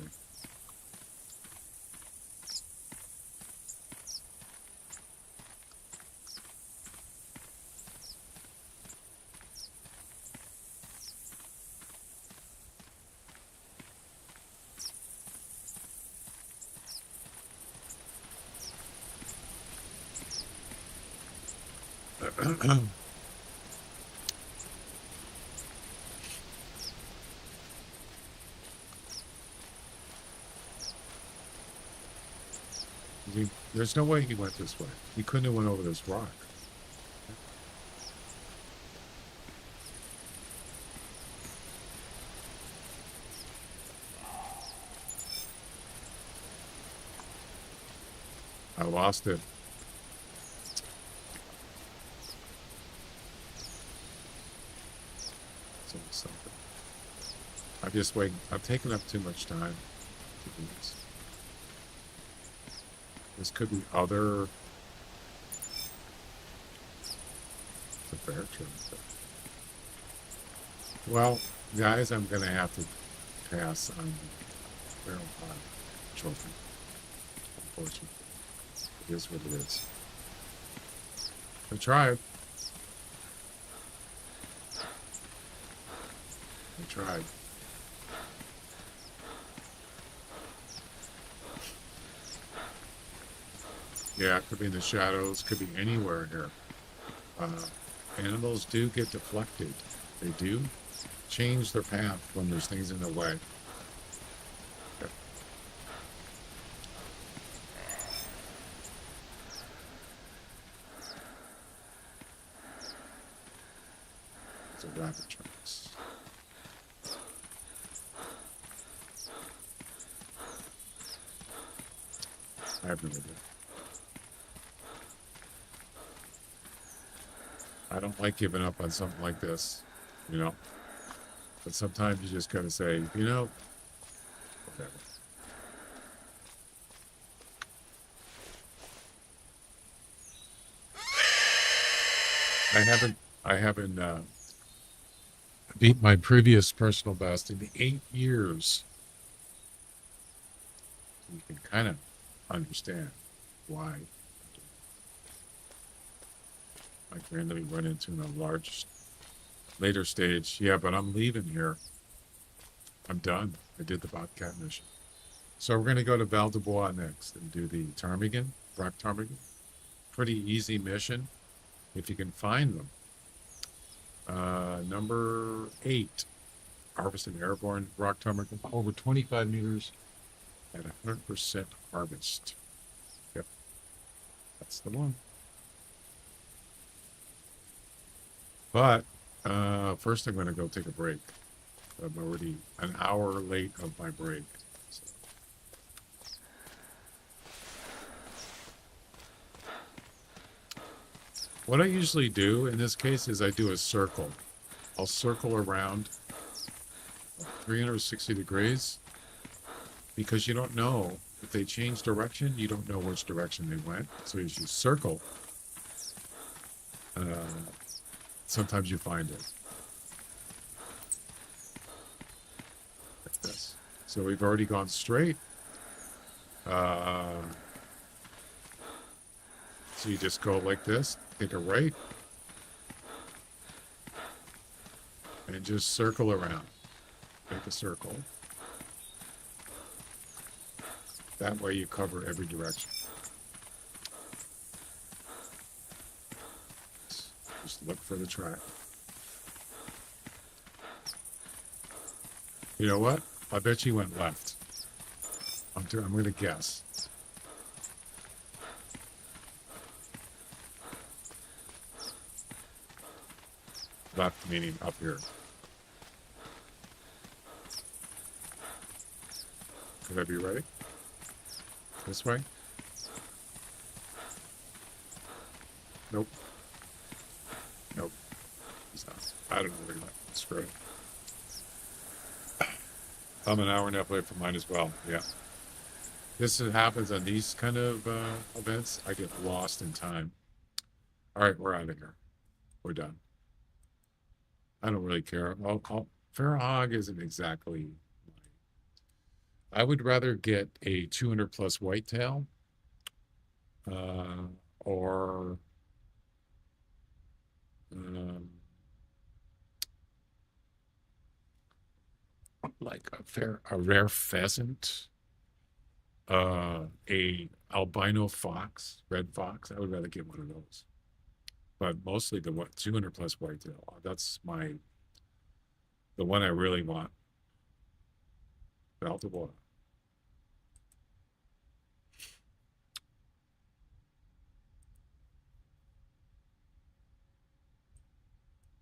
[SPEAKER 2] There's no way he went this way. He couldn't have went over this rock. I lost it. Something. I'm just waiting. I've taken up too much time to do this. This could be other. It's a bear trap. Well, guys, I'm gonna have to pass on the barrel pot trophy. Unfortunately, it is what it is. I tried. I tried. Yeah, it could be in the shadows, could be anywhere here. Animals do get deflected. They do change their path when there's things in the way. Okay. It's a rabbit tracks. I have no idea. I don't like giving up on something like this, you know. But sometimes you just gotta say, you know, whatever. I haven't beat my previous personal best in 8 years. You can kind of understand why. I randomly run into in a large later stage. Yeah, but I'm leaving here. I'm done. I did the Bobcat mission. So we're going to go to Val de Bois next and do the ptarmigan, rock ptarmigan. Pretty easy mission if you can find them. Number 8, harvested airborne rock ptarmigan, over 25 meters at 100% harvest. Yep, that's the one. But first I'm going to go take a break. I'm already an hour late of my break. So. What I usually do in this case is I do a circle. I'll circle around 360 degrees because you don't know if they change direction. You don't know which direction they went. So as you circle, sometimes you find it. Like this. So we've already gone straight. So you just go like this, take a right, and just circle around. Make a circle. That way you cover every direction. Just look for the track. You know what? I bet you went left. I'm going to guess. Left meaning up here. Could I be ready? This way? Nope. Nope. He's not. I don't know where he went. Screw it. I'm an hour and a half late for mine as well. Yeah. This happens on these kind of events. I get lost in time. All right, we're out of here. We're done. I don't really care. Feral hog isn't exactly. I would rather get a 200 plus whitetail, or like a rare pheasant, a albino fox, red fox. I would rather get one of those. But mostly the 200 plus whitetail. That's the one I really want. Baltimore.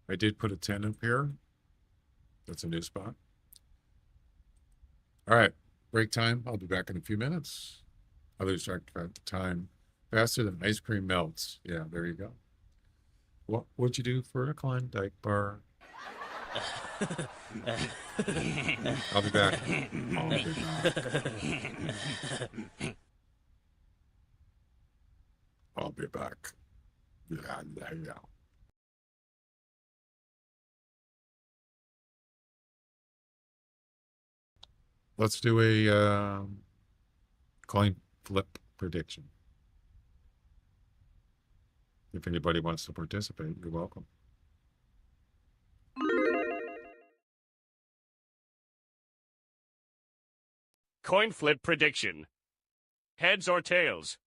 [SPEAKER 2] I did put a 10 up here. That's a new spot. All right, break time. I'll be back in a few minutes. Others talked about the time faster than ice cream melts. Yeah, there you go. What'd you do for a Klondike bar? I'll be back. I'll be back. Yeah. Let's do a coin flip prediction. If anybody wants to participate, you're welcome.
[SPEAKER 9] Coin flip prediction. Heads or tails?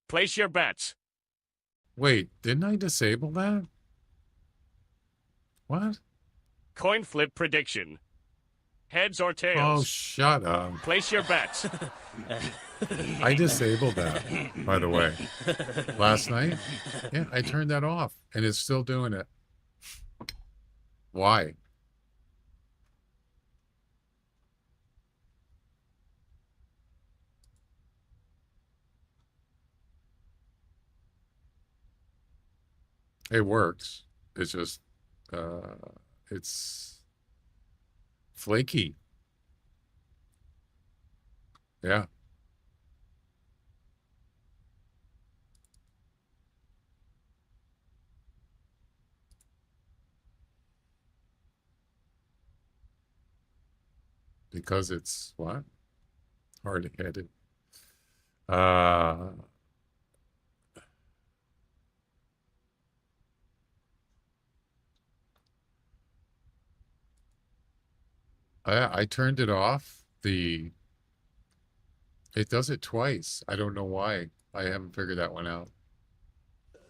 [SPEAKER 9] Place your bets.
[SPEAKER 2] Wait, didn't I disable that? What?
[SPEAKER 9] Coin flip prediction. Heads or
[SPEAKER 2] Oh,
[SPEAKER 9] tails?
[SPEAKER 2] shut up.
[SPEAKER 9] Place your bets.
[SPEAKER 2] I disabled that, by the way. Last night? Yeah, I turned that off, and it's still doing it. Why? It works. It's just, it's flaky. Yeah. Because it's what? Hard-headed. I turned it off. It does it twice. I don't know why. I haven't figured that one out.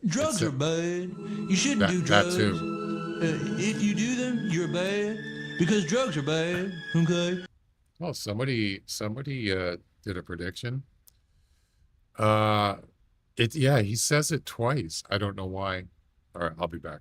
[SPEAKER 10] Drugs are bad. You shouldn't do drugs.
[SPEAKER 2] That too.
[SPEAKER 10] If you do them, you're bad because drugs are bad. Okay.
[SPEAKER 2] Well, somebody did a prediction. He says it twice. I don't know why. All right, I'll be back.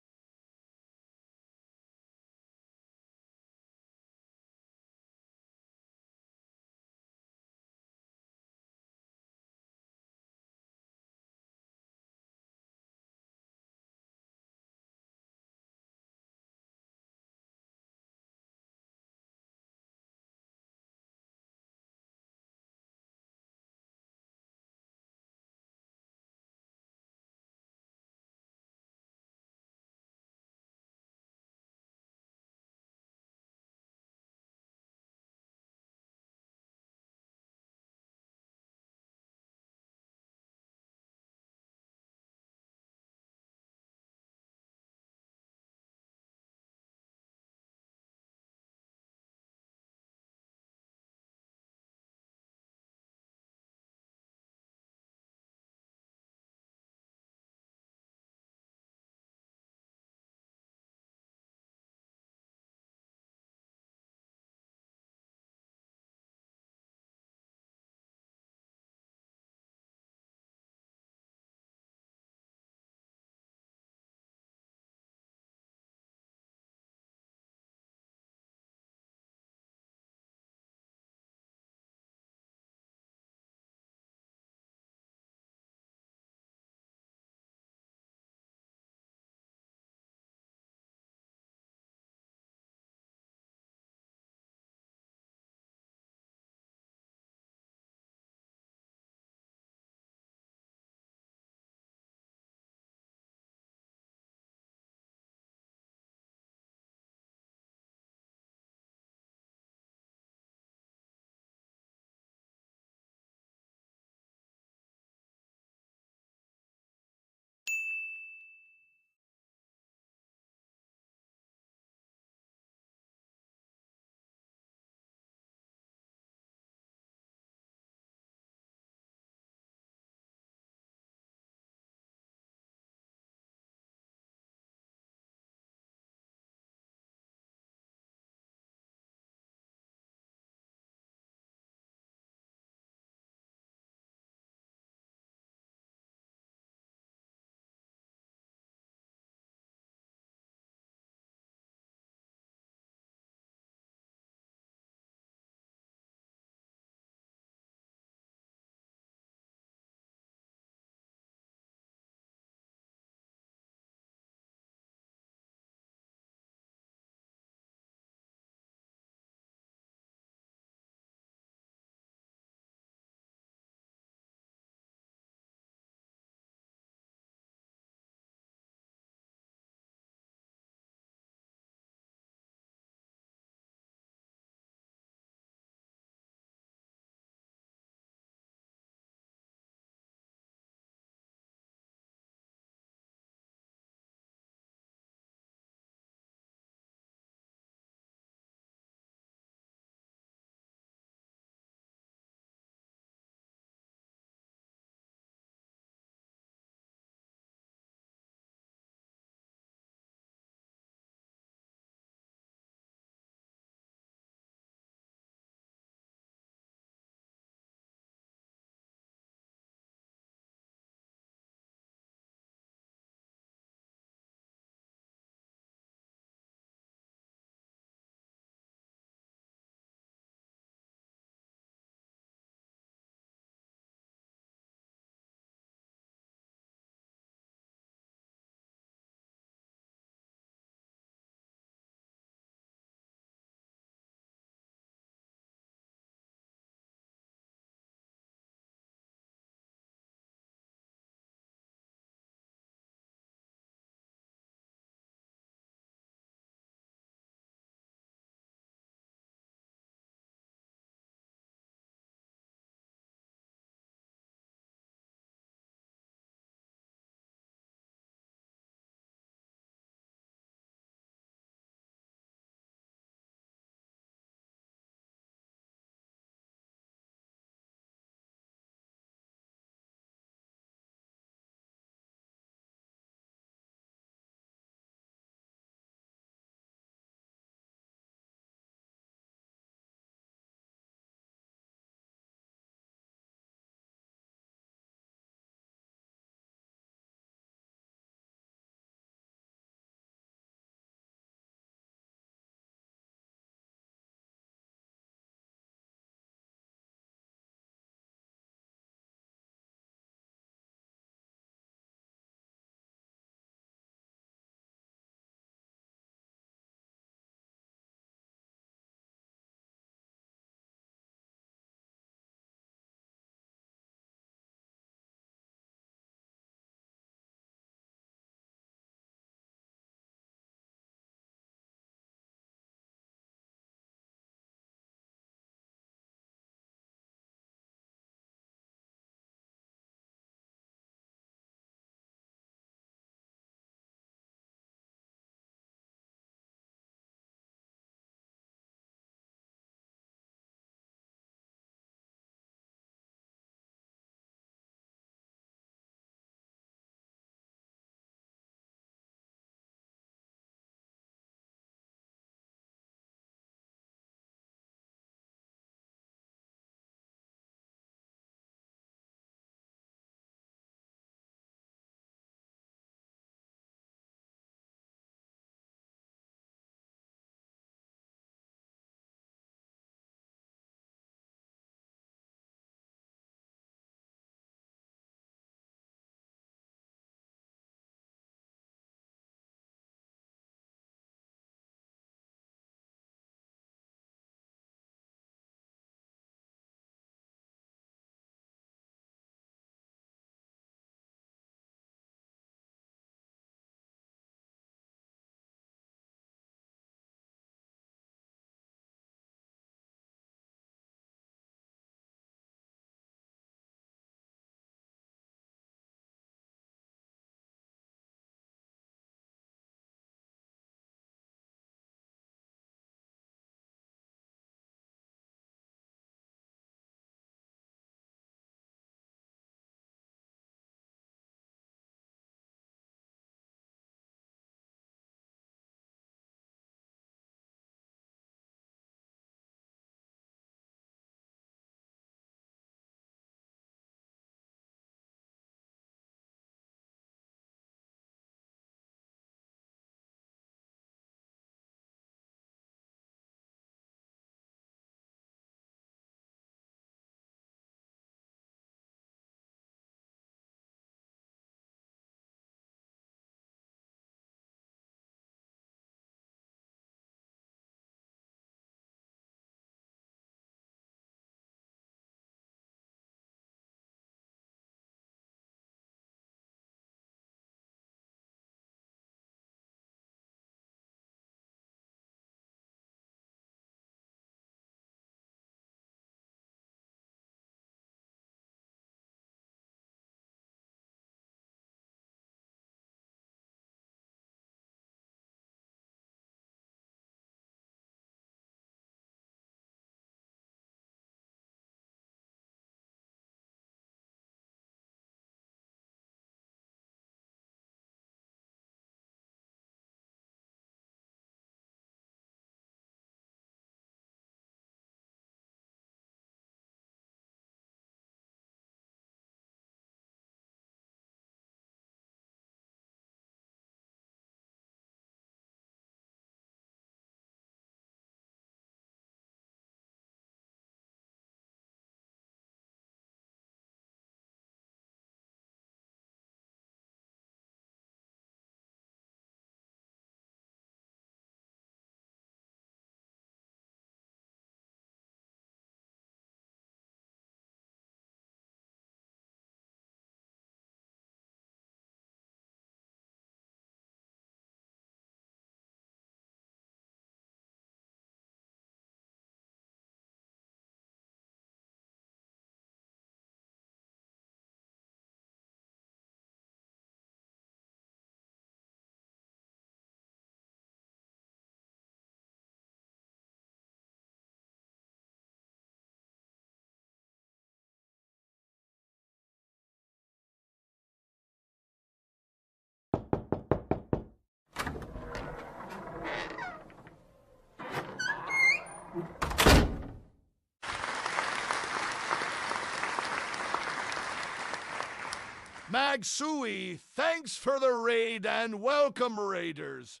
[SPEAKER 8] Magsui, thanks for the raid and welcome, raiders.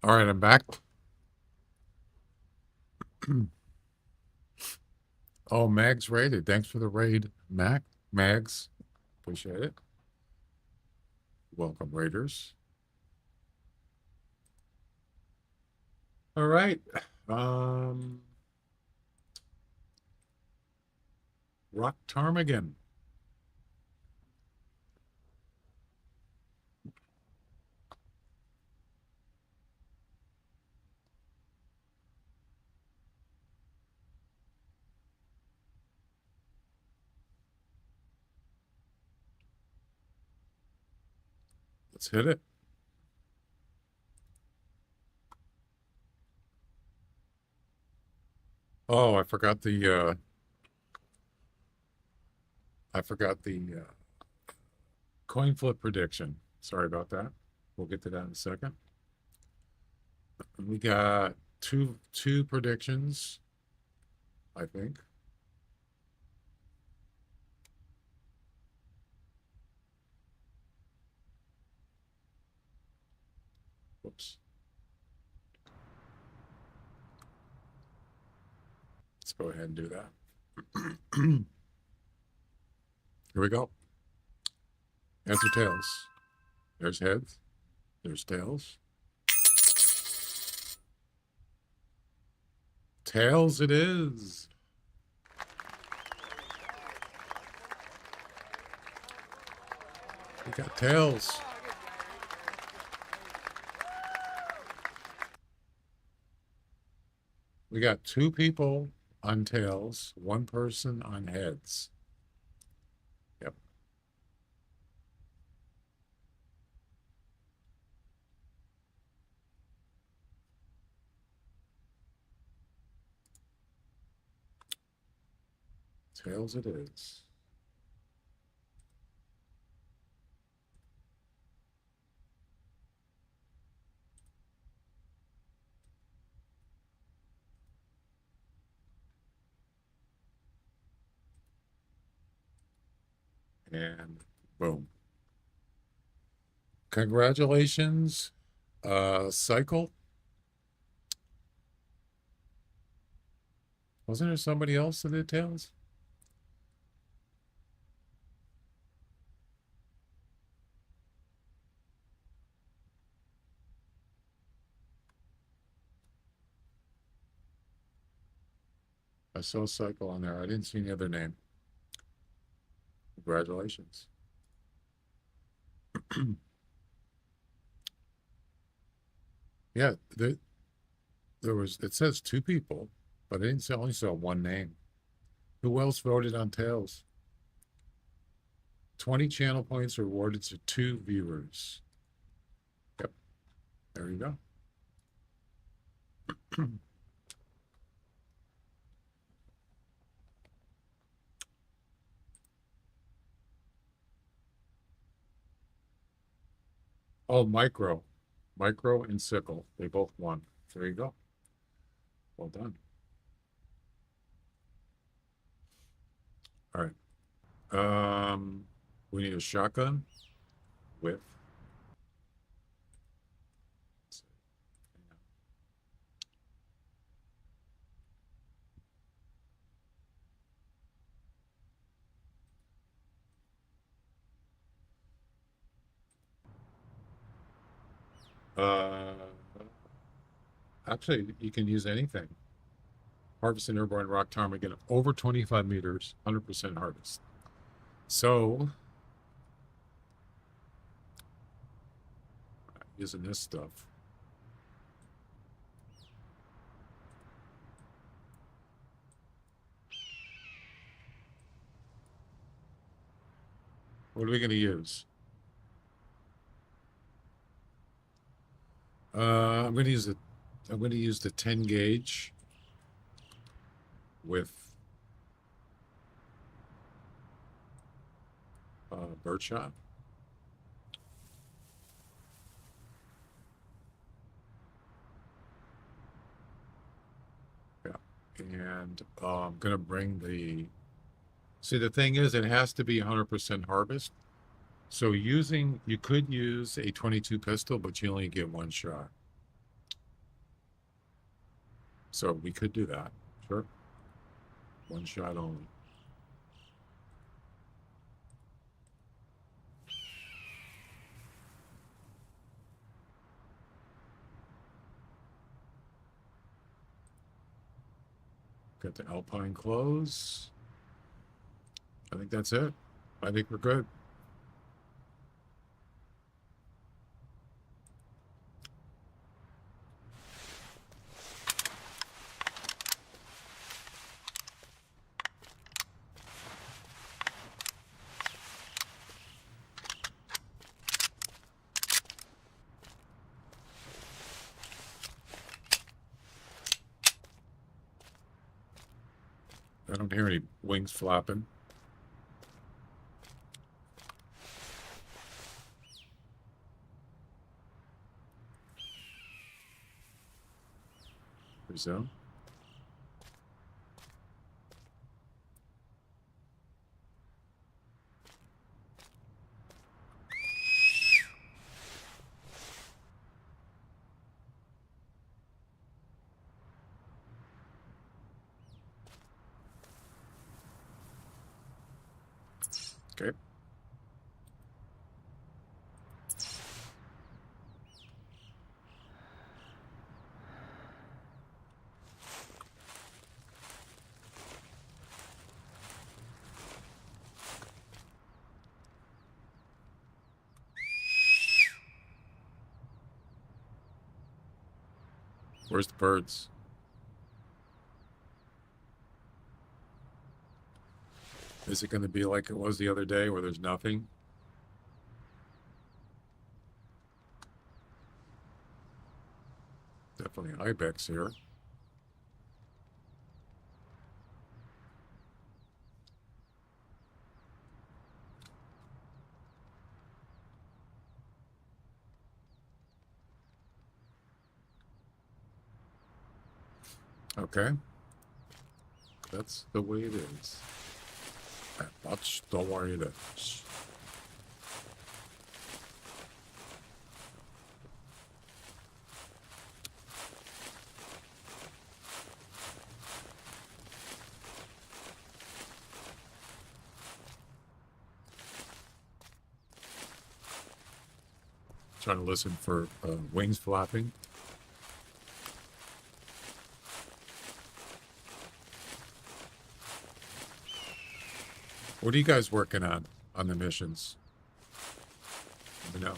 [SPEAKER 2] All right, I'm back. Oh, Mags raided. Thanks for the raid, Mags. Appreciate it. Welcome, raiders. All right. Rock Ptarmigan. Let's hit it. Oh, I forgot the coin flip prediction. Sorry about that. We'll get to that in a second. We got two predictions, I think. Whoops. Let's go ahead and do that. Here we go. Heads or tails? There's heads. There's tails. Tails it is. We got tails. We got two people on tails, one person on heads. Yep. Tails it is. And boom. Congratulations, Cycle. Wasn't there somebody else that did tails? I saw Cycle on there. I didn't see any other name. Congratulations. Yeah, there was, it says two people, but I didn't see, only saw one name. Who else voted on tails? 20 channel points are awarded to 2 viewers. Yep, there you go. Oh, Micro and Sickle, they both won. There you go. Well done. All right. We need a shotgun with. Actually, you can use anything. Harvest an airborne rock ptarmigan over 25 meters, 100% harvest. So, using this stuff. What are we going to use? I'm going to use the 10 gauge with birdshot. Yeah, and I'm going to bring the. See, the thing is, it has to be 100% harvest. So you could use a 22 pistol, but you only get one shot. So we could do that. Sure. One shot only. Got the Alpine close. I think that's it. I think we're good. I don't hear any wings flapping. Resume. Okay. Where's the birds? Is it going to be like it was the other day where there's nothing? Definitely ibex here. Okay. That's the way it is. That's the way it is. Trying to listen for wings flapping. What are you guys working on the missions? Let me know.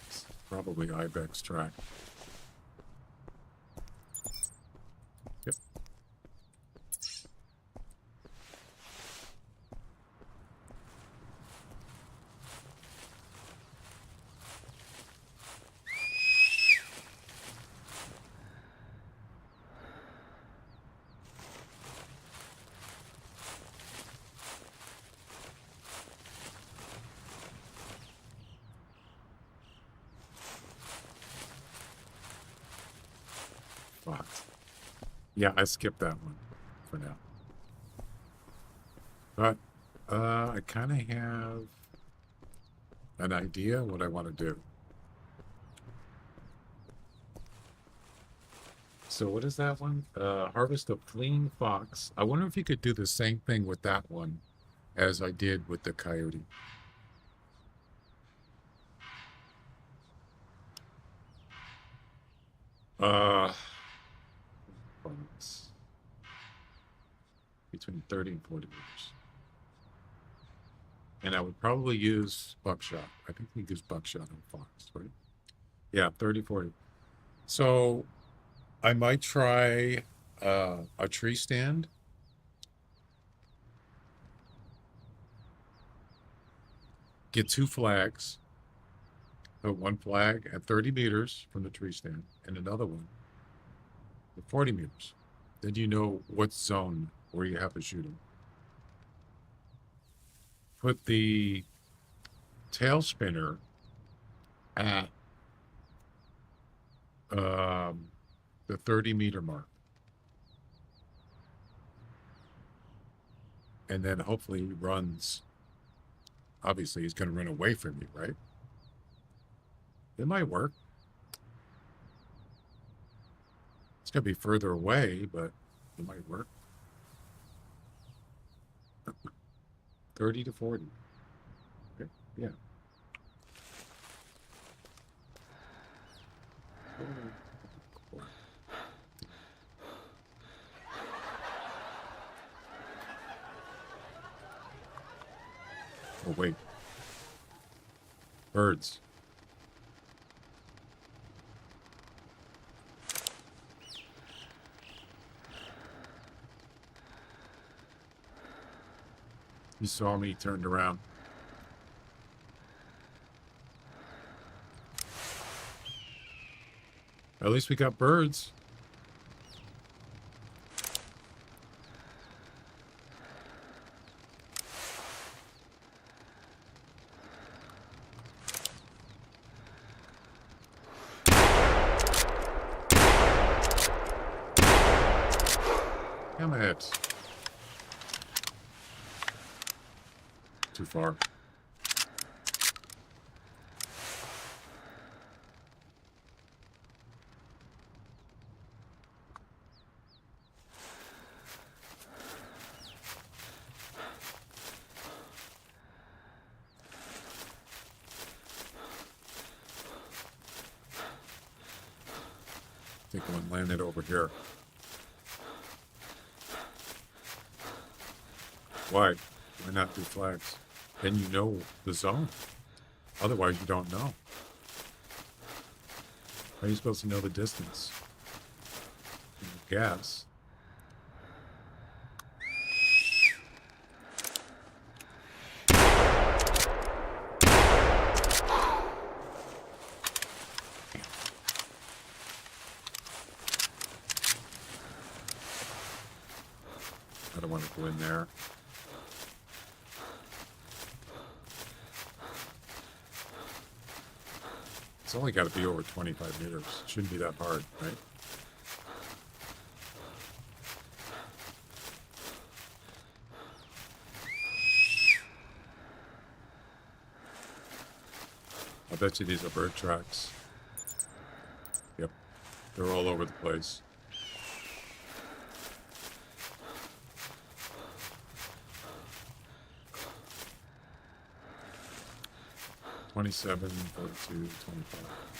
[SPEAKER 2] It's probably ibex track. Yep. Fucked. Yeah, I skipped that one for now. But I kind of have an idea what I want to do. So what is that one? Harvest a fleeing fox. I wonder if you could do the same thing with that one as I did with the coyote. Fox. Between 30 and 40 meters. And I would probably use buckshot. I think we use buckshot on fox, right? Yeah, 30, 40. So I might try a tree stand. Get 2 flags. Put one flag at 30 meters from the tree stand and another one at 40 meters. Then you know what zone where you have to shoot them. Put the tail spinner at the 30-meter mark. and then hopefully he runs. Obviously, he's going to run away from you, right? It might work. It's going to be further away, but it might work. 30 to 40. Okay, yeah. Oh, wait. Birds. He saw me, turned around. At least we got birds. Damn it. Too far. I think one landed over here. Why? Why not do flags? Then you know the zone. Otherwise, you don't know. How are you supposed to know the distance? Guess. I don't want to go in there. It's only got to be over 25 meters. Shouldn't be that hard, right? I bet you these are bird tracks. Yep. They're all over the place. $27, $42, $25.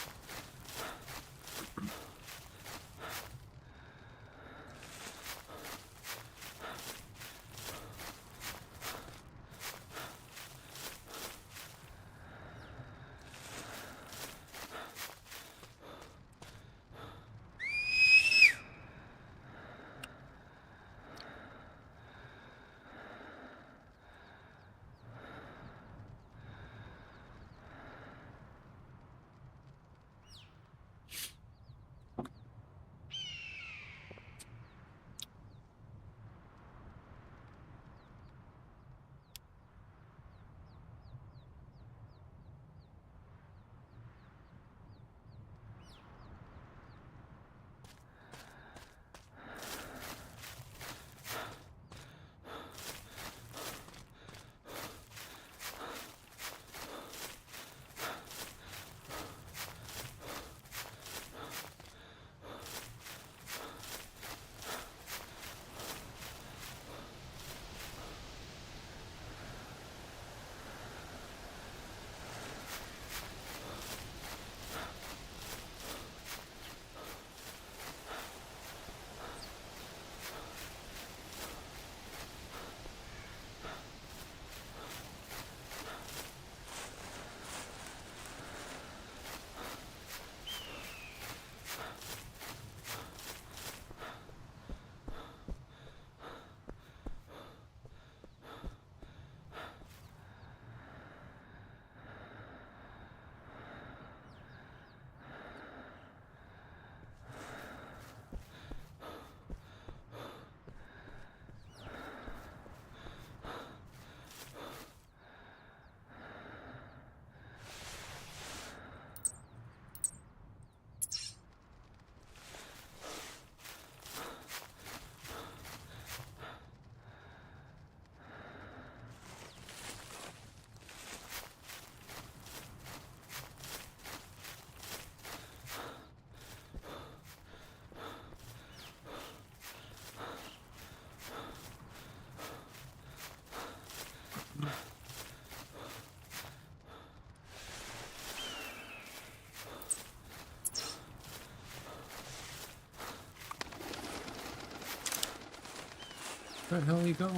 [SPEAKER 2] Where the hell he go?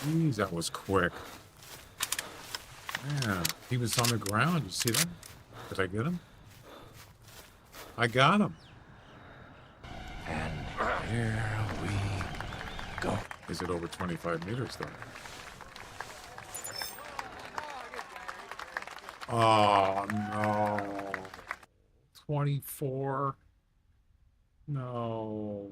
[SPEAKER 2] Jeez, that was quick. Man, he was on the ground. You see that? Did I get him? I got him.
[SPEAKER 1] And here we go.
[SPEAKER 2] Is it over 25 meters though? Oh no. 24. No.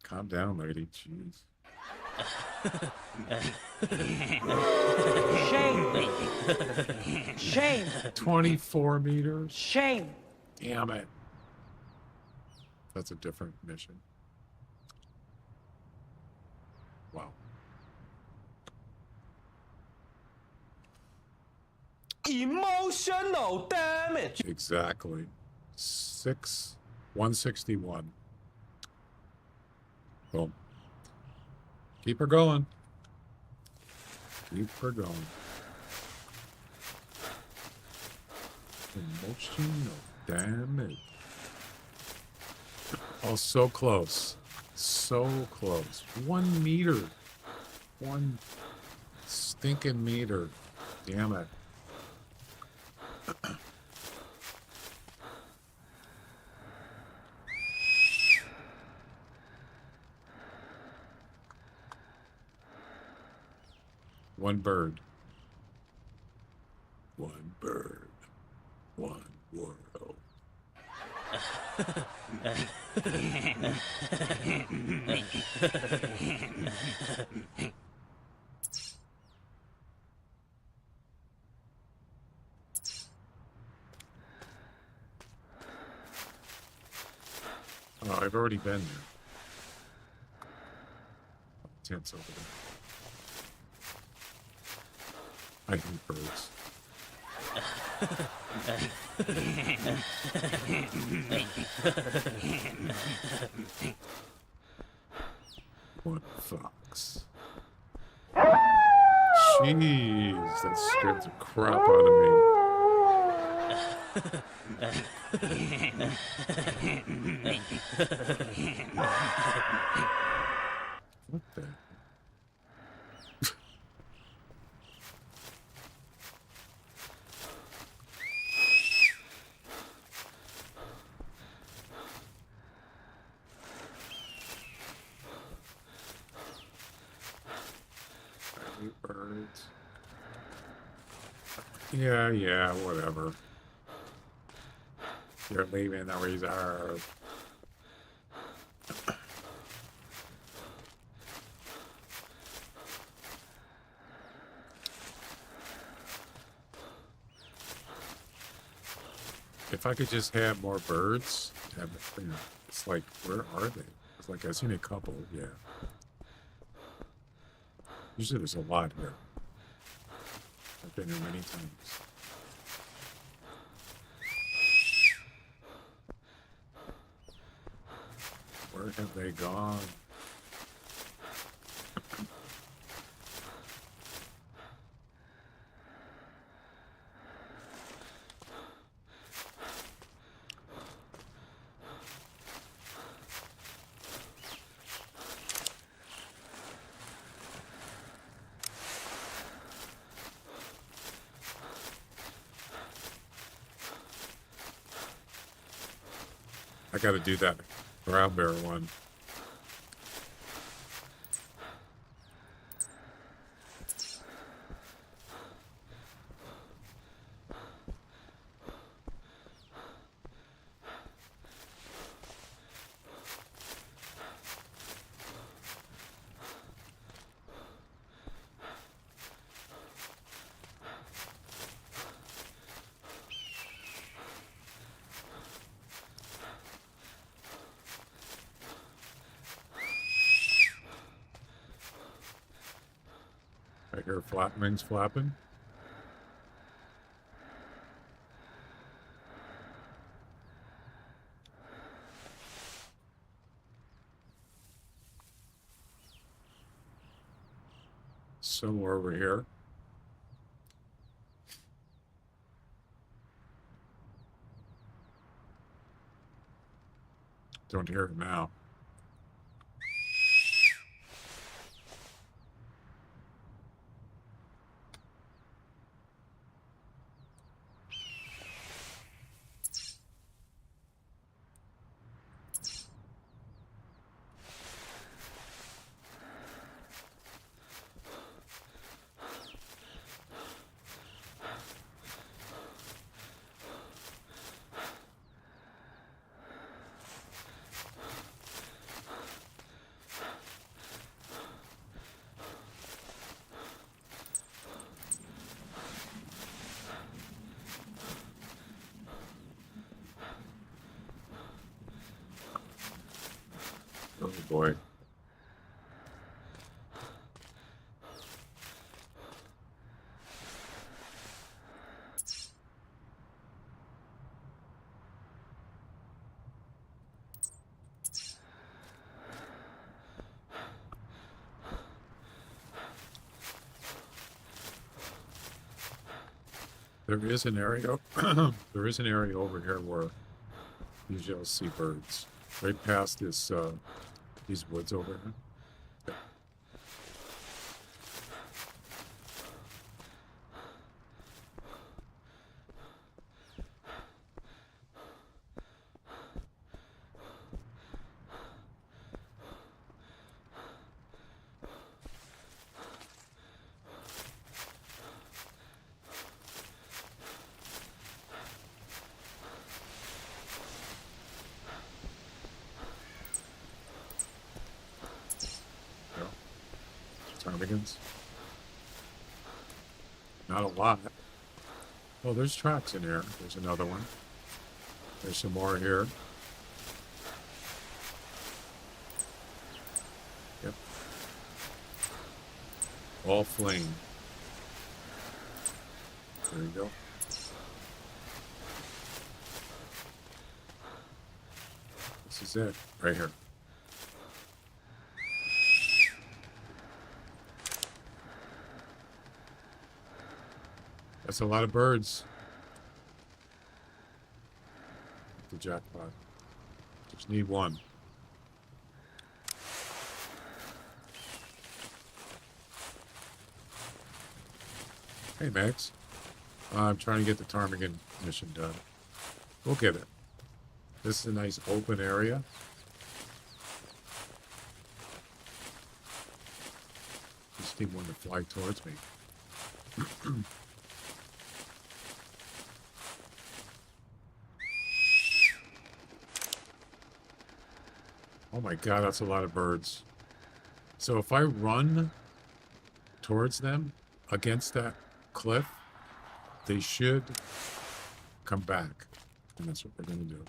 [SPEAKER 2] Calm down, lady. Jeez.
[SPEAKER 3] Shame. Shame.
[SPEAKER 2] 24 meters.
[SPEAKER 3] Shame.
[SPEAKER 2] Damn it. That's a different mission. Wow.
[SPEAKER 10] Emotional damage.
[SPEAKER 2] Exactly. 161. Boom. Keep her going. Keep her going. Emotional damage. Oh, so close. So close. 1 meter. 1 stinking meter. Damn it. One bird. One bird. One world. Oh, I've already been there. Tents over there. I hate birds. What fox? Jeez, that scared the crap out of me. What the? Birds. Yeah, whatever. You're leaving the reserve. If I could just have more birds, it's like, where are they? It's like, I've seen a couple, yeah. Usually there's a lot here. I've been here many times. Where have they gone? I gotta do that brown bear one. I hear wings flapping. somewhere over here. Don't hear it now. Oh boy. There is an area, there is an area over here where usually I'll see birds. Right past this, these woods over here. Ptarmigans. Not a lot. Oh, there's tracks in here. There's another one. There's some more here. Yep. All flame. There you go. This is it, right here. That's a lot of birds. The jackpot. Just need one. Hey, Max. I'm trying to get the ptarmigan mission done. We'll get it. This is a nice open area. Just need one to fly towards me. Oh my god, that's a lot of birds. So if I run towards them against that cliff, they should come back. And that's what we're going to do.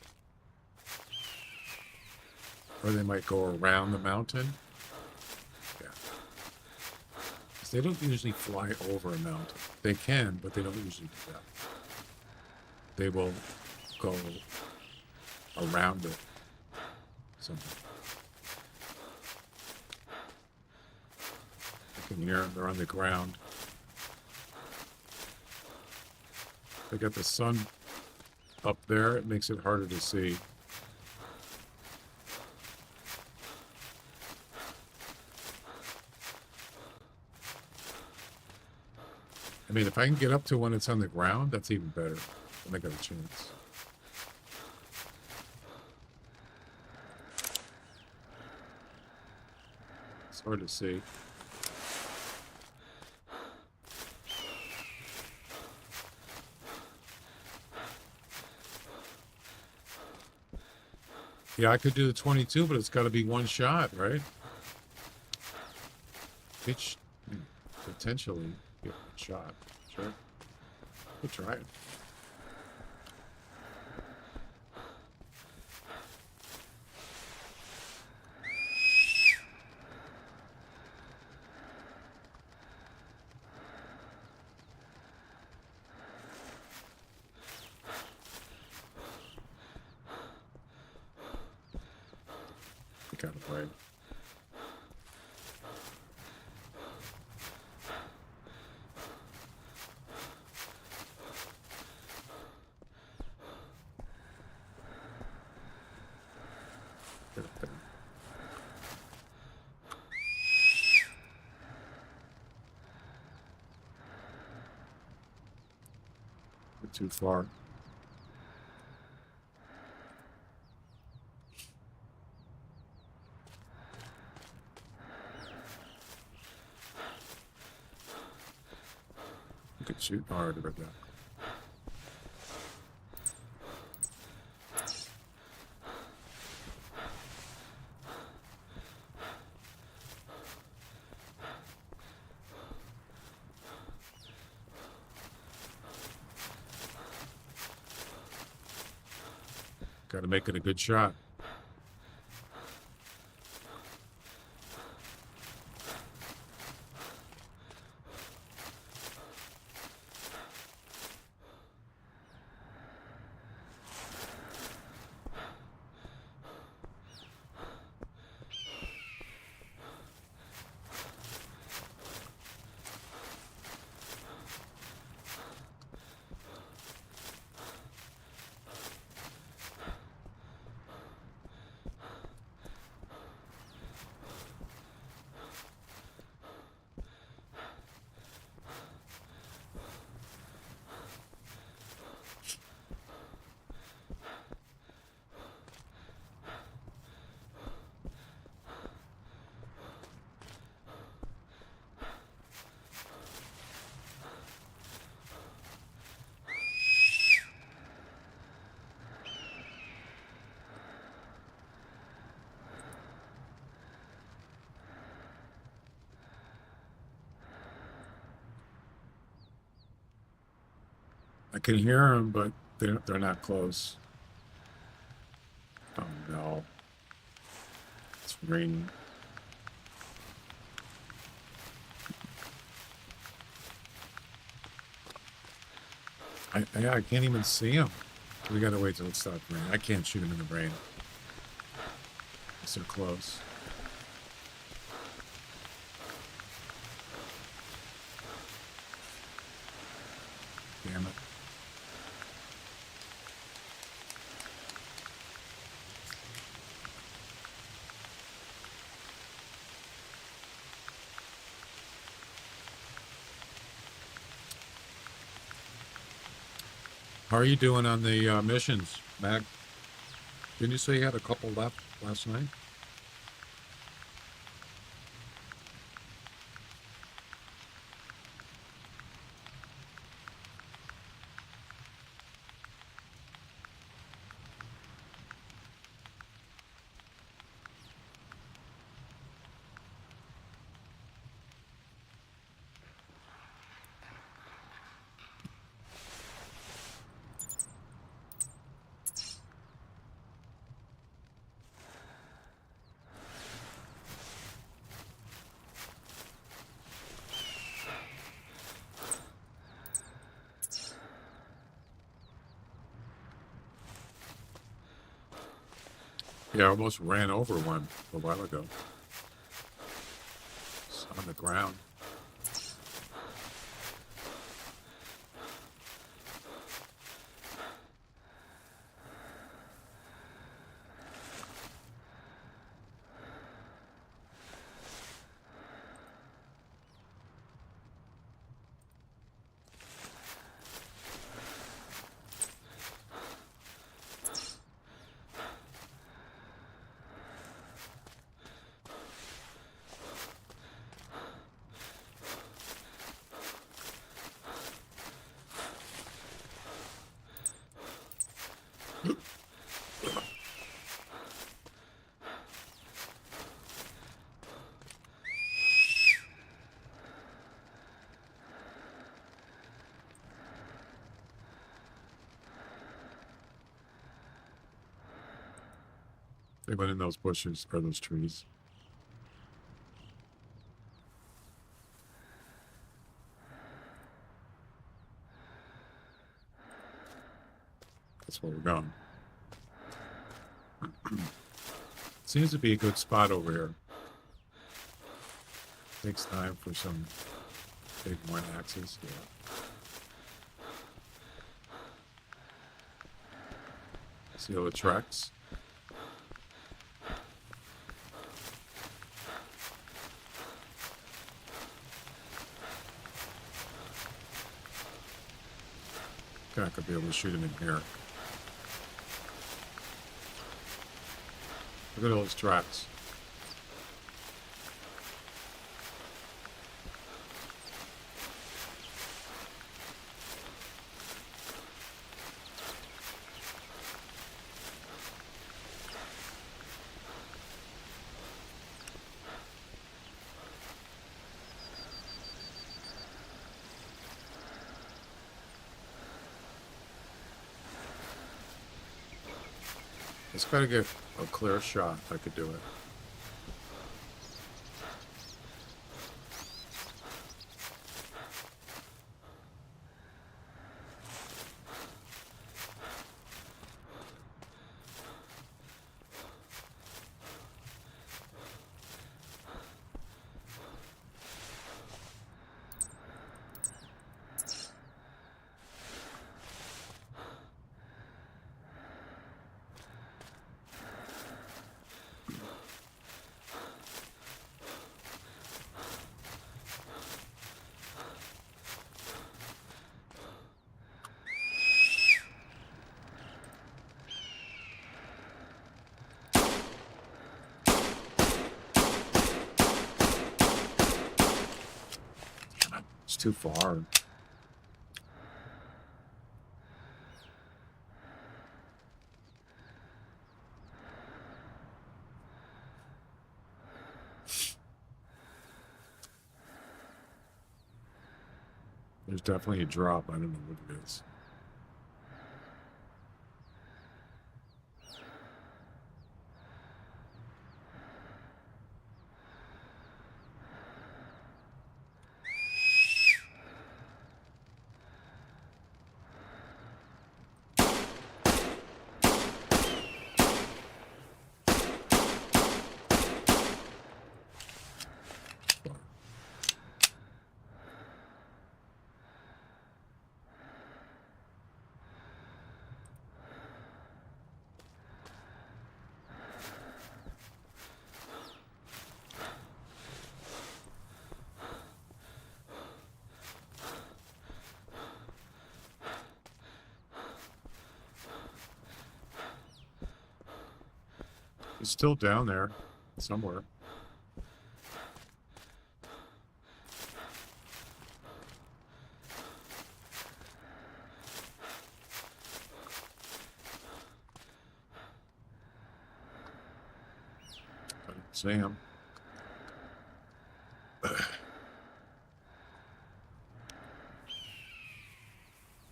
[SPEAKER 2] Or they might go around the mountain. Yeah. 'Cause they don't usually fly over a mountain. They can, but they don't usually do that. They will go around it. Something. I can hear them. They're on the ground. They got the sun up there. It makes it harder to see. I mean, if I can get up to when it's on the ground, that's even better. Then I got a chance. It's hard to see. Yeah, I could do the 22, but it's got to be one shot, right? Which potentially get one shot. Sure. We'll try it. Got it right. Get up there. Get too far. You could shoot hard right there. Got to make it a good shot. I can hear them, but they're not close. Oh no. It's raining. I can't even see them. We gotta wait till it stops raining. I can't shoot them in the rain. They're close. Damn it. How are you doing on the missions, Mag? Didn't you say you had a couple left last night? Yeah, I almost ran over one a while ago. It's on the ground. They went in those bushes or those trees. That's where we're going. Seems to be a good spot over here. Takes time for some big one axes. Yeah. See all the tracks? think I could be able to shoot him in here. Look at all those tracks. Just gotta get a clear shot. I could do it. It's too far. There's definitely a drop. I don't know what it is. It's still down there somewhere. I don't see him.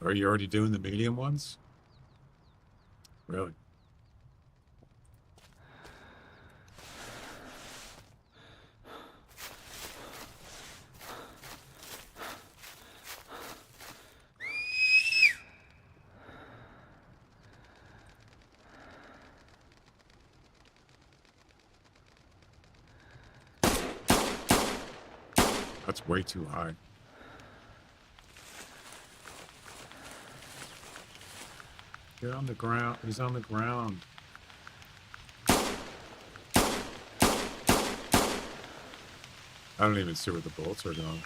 [SPEAKER 2] Are you already doing the medium ones? Really? That's way too high. Get on the ground. He's on the ground. I don't even see where the bullets are going.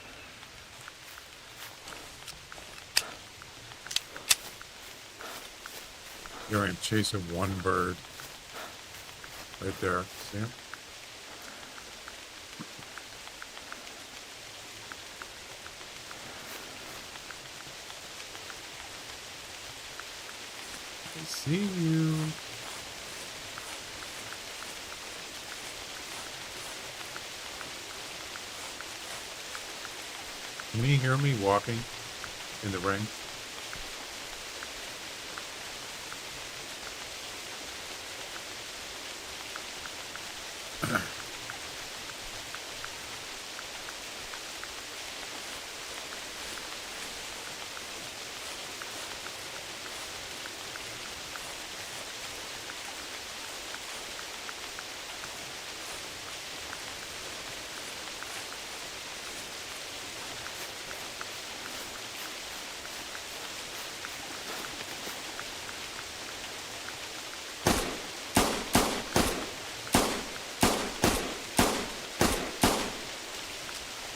[SPEAKER 2] Here I am chasing one bird. Right there. See him? I see you. Can you hear me walking in the ring?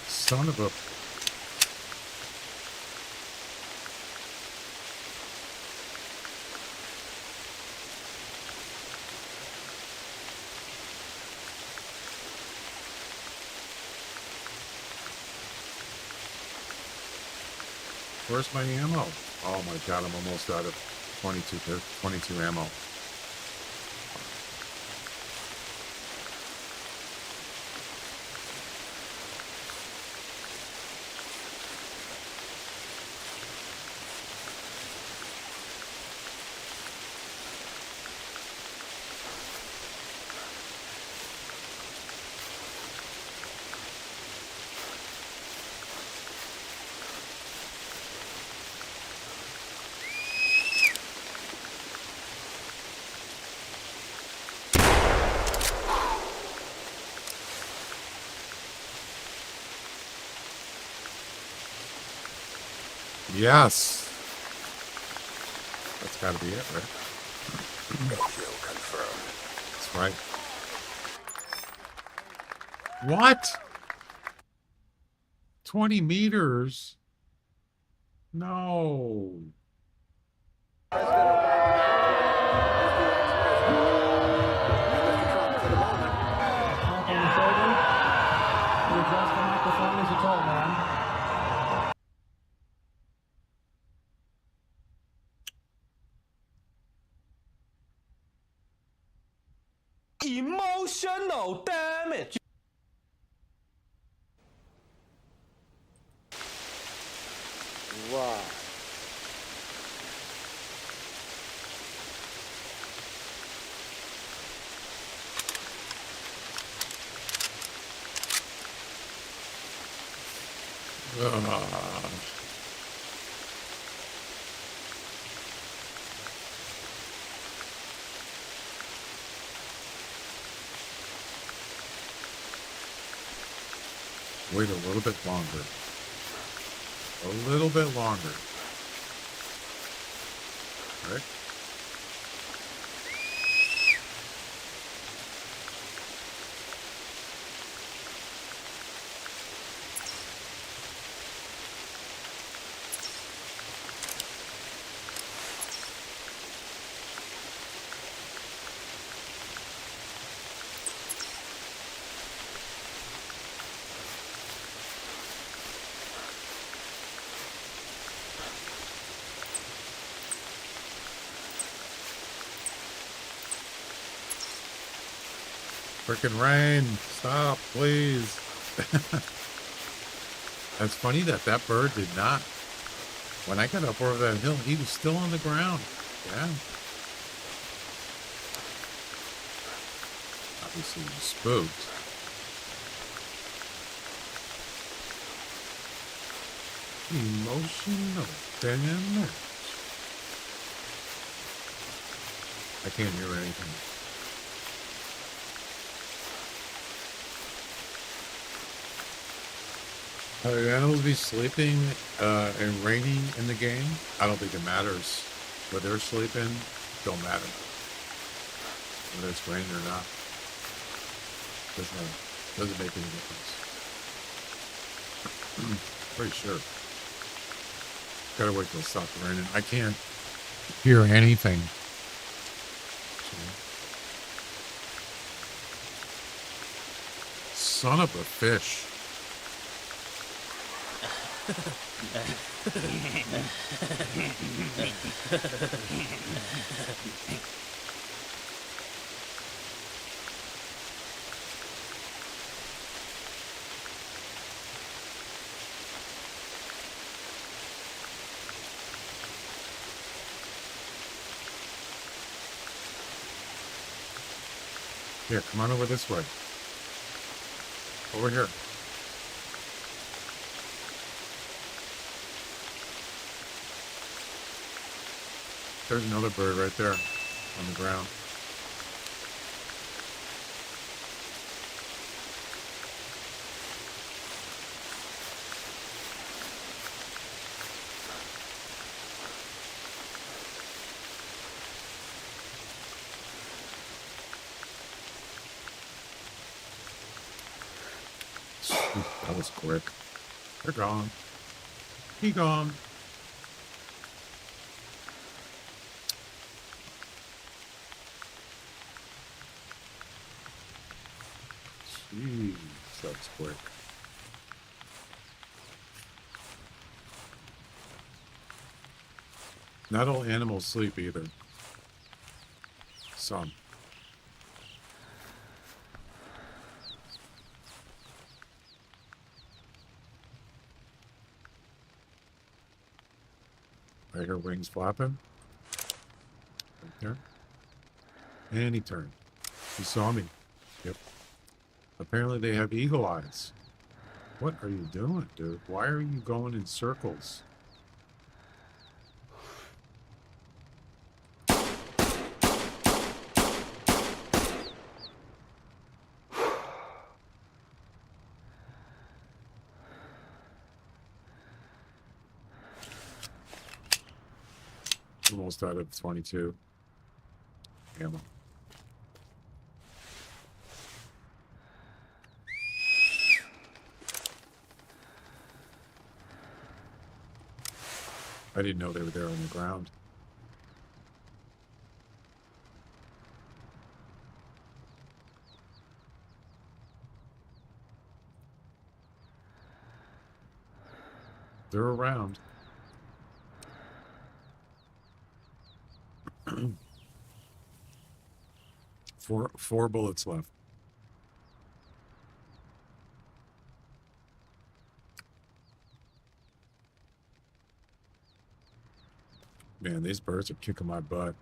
[SPEAKER 2] Son of a... Where's my ammo? Oh my god, I'm almost out of 22 ammo. Yes. That's gotta be it, right?
[SPEAKER 1] Kill confirmed.
[SPEAKER 2] That's right. What? 20 meters? No.
[SPEAKER 10] Emotional damage.
[SPEAKER 4] Wow.
[SPEAKER 2] Wait a little bit longer. A little bit longer. Right? Frickin' rain. Stop, please. That's funny that that bird did not. When I got up over that hill, he was still on the ground. Yeah. Obviously, he was spooked. Emotional damage. I can't hear anything. Are the animals be sleeping and raining in the game? I don't think it matters. Where they're sleeping, don't matter. Whether it's raining or not. Doesn't make any difference. Pretty sure. Gotta wait till it stops raining. I can't hear anything. Son of a fish. Here, come on over this way. Over here. There's another bird right there on the ground. That was quick. They're gone. He gone. Jeez, that's quick. Not all animals sleep either. Some. I hear wings flapping. Right there. And he turned. He saw me. Yep. Apparently they have eagle eyes. What are you doing, dude? Why are you going in circles? Almost out of 22 ammo. I didn't know they were there on the ground. They're around. Four bullets left. Man, these birds are kicking my butt.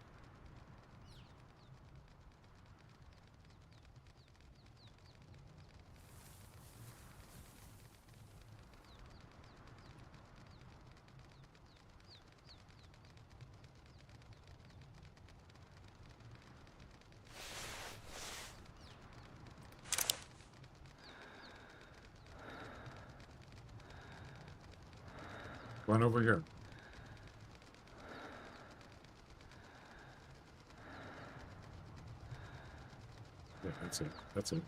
[SPEAKER 2] Run over here. Yeah, that's it. That's it.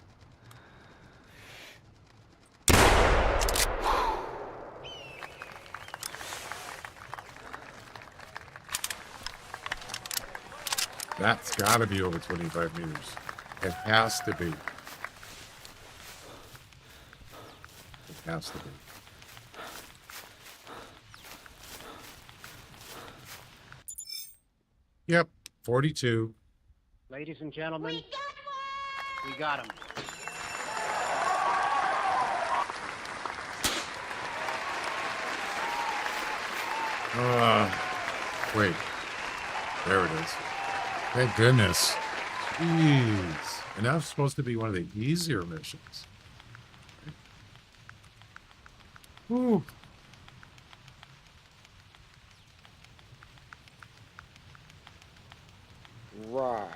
[SPEAKER 2] That's got to be over 25 meters. It has to be. It has to be. Yep, 42.
[SPEAKER 6] Ladies and gentlemen, we got him.
[SPEAKER 2] Wait. There it is. Thank goodness. Jeez. And that was supposed to be one of the easier missions. Whew.
[SPEAKER 1] Right.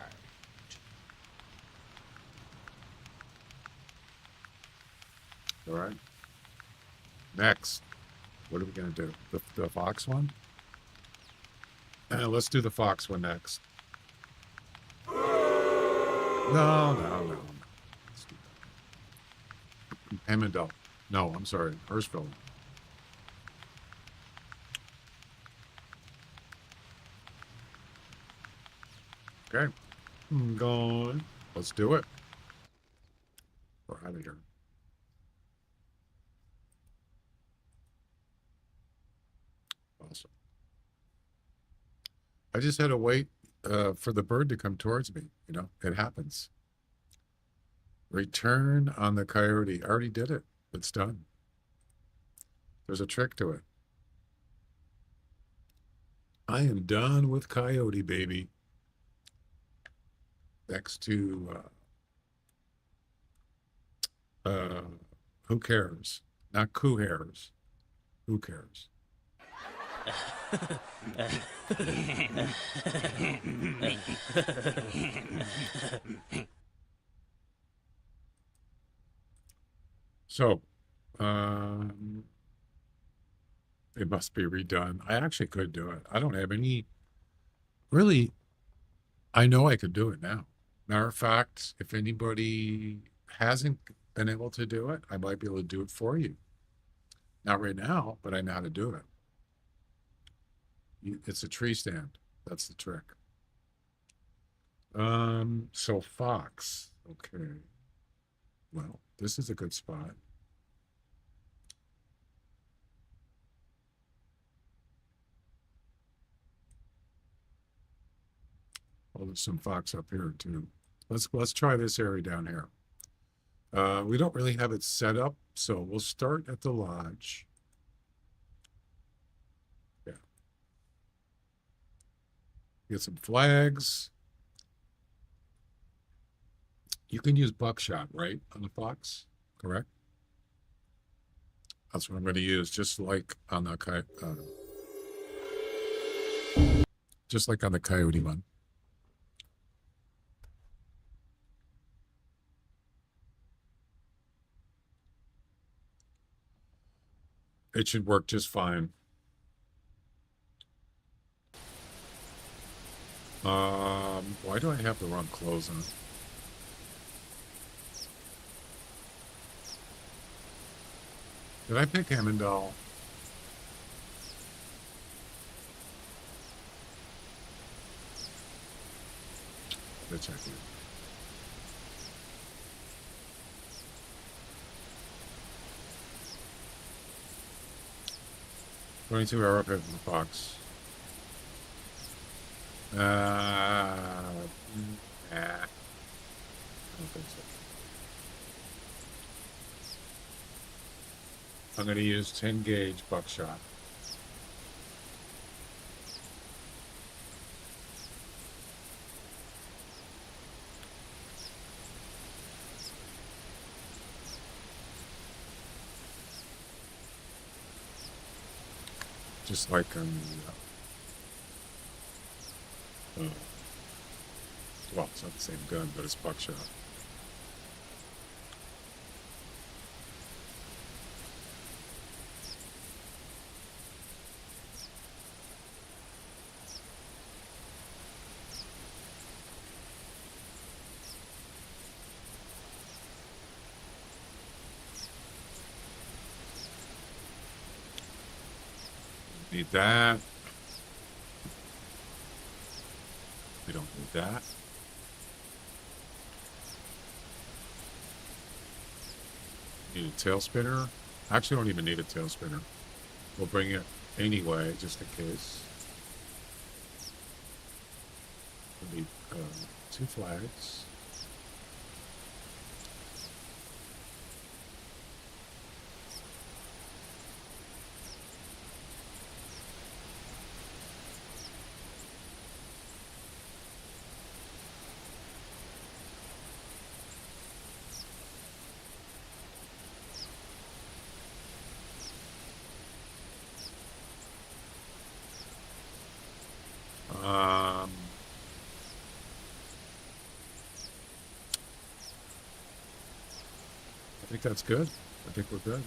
[SPEAKER 2] All right. Next. What are we going to do? The fox one? Let's do the fox one next. No. Hemmendell. No, I'm sorry. Hirschfeld. Okay. I'm going. Let's do it. We're out of here. Awesome. I just had to wait for the bird to come towards me. You know, it happens. Return on the coyote. I already did it. It's done. There's a trick to it. I am done with coyote, baby. Next to who cares? Not coo hairs. Who cares? So, it must be redone. I actually could do it. I don't have any, really, I know I could do it now. Matter of fact, if anybody hasn't been able to do it, I might be able to do it for you. Not right now, but I know how to do it. It's a tree stand. That's the trick. So fox. Okay. Well, this is a good spot. Well, there's some fox up here too. Let's try this area down here. We don't really have it set up, so we'll start at the lodge. Yeah. Get some flags. You can use buckshot, right, on the fox, correct? That's what I'm going to use, just like on the coyote one. It should work just fine. Why do I have the wrong clothes on? Did I pick Emmendall? Let's check it. 22 arrowhead from the fox. Nah. I don't think so. I'm going to use 10 gauge buckshot. Just like on the, well, it's not the same gun, but it's buckshot. Need that. We don't need that. Need a tail spinner. Actually, don't even need a tail spinner. We'll bring it anyway, just in case. We need 2 flags. I think that's good. I think we're good.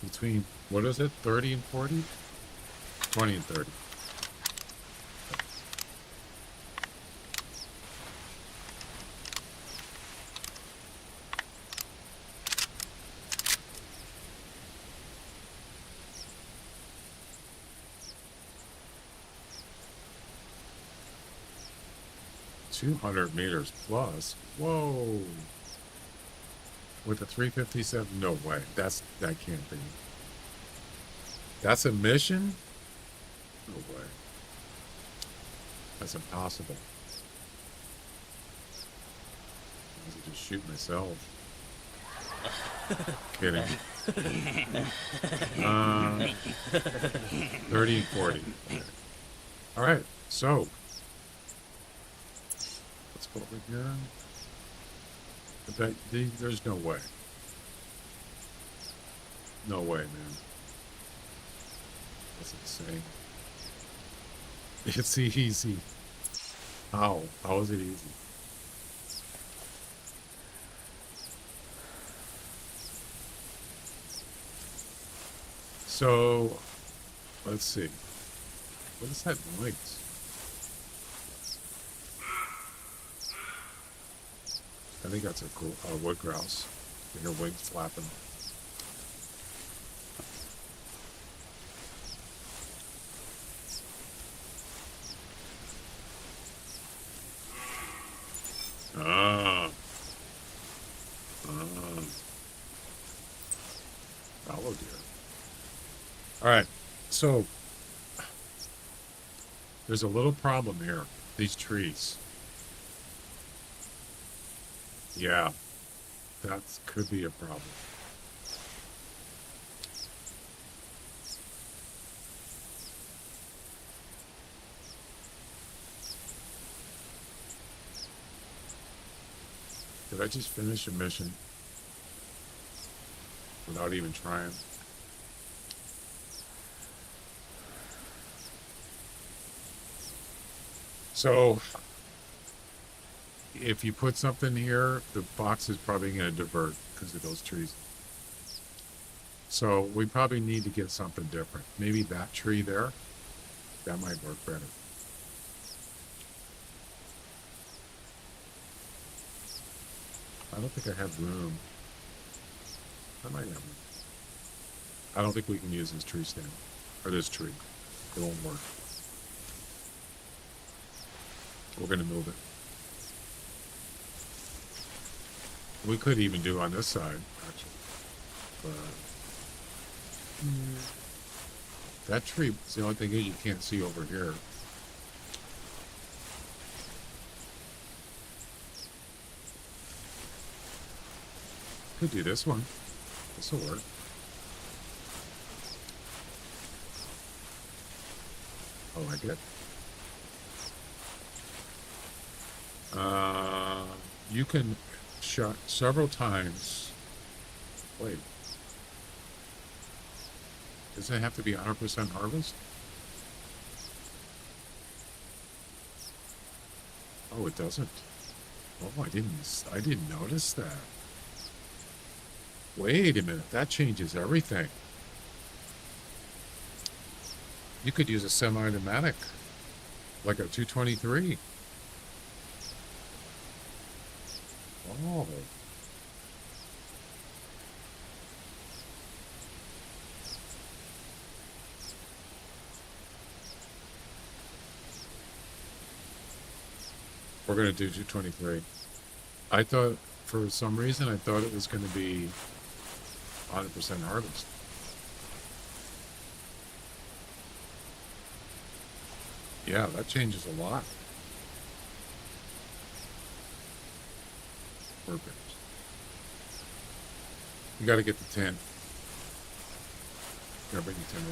[SPEAKER 2] Between, what is it, 30 and 40? 20 and 30. $200 meters plus. Whoa. With a 357? No way. That can't be. That's a mission? No way. That's impossible. I could just shoot myself. Kidding. 30 and 40. All right. So let's go over here. I bet there's no way. No way, man. That's insane. It's easy. How? How is it easy? So, let's see. What is that noise? I think that's a cool wood grouse. You hear wings flapping. Ah. Ah. All right, so there's a little problem here. These trees. Yeah, that could be a problem. Did I just finish a mission without even trying? So, if you put something here, the box is probably going to divert because of those trees. So, we probably need to get something different. Maybe that tree there, that might work better. I don't think I have room. I might have room. I don't think we can use this tree stand. Or this tree. It won't work. We're going to move it. We could even do on this side, actually. But that tree, the only thing is you can't see over here. Could do this one. This will work. I like it. You can shot several times. Wait. Does it have to be 100% harvest? Oh, it doesn't. Oh, I didn't notice that. Wait a minute, that changes everything. You could use a semi-automatic, like a 223. Oh. We're going to do 223. I thought, for some reason, I thought it was going to be 100% harvest. Yeah, that changes a lot. Perfect. You got to get the 10. Gotta bring the 10 in.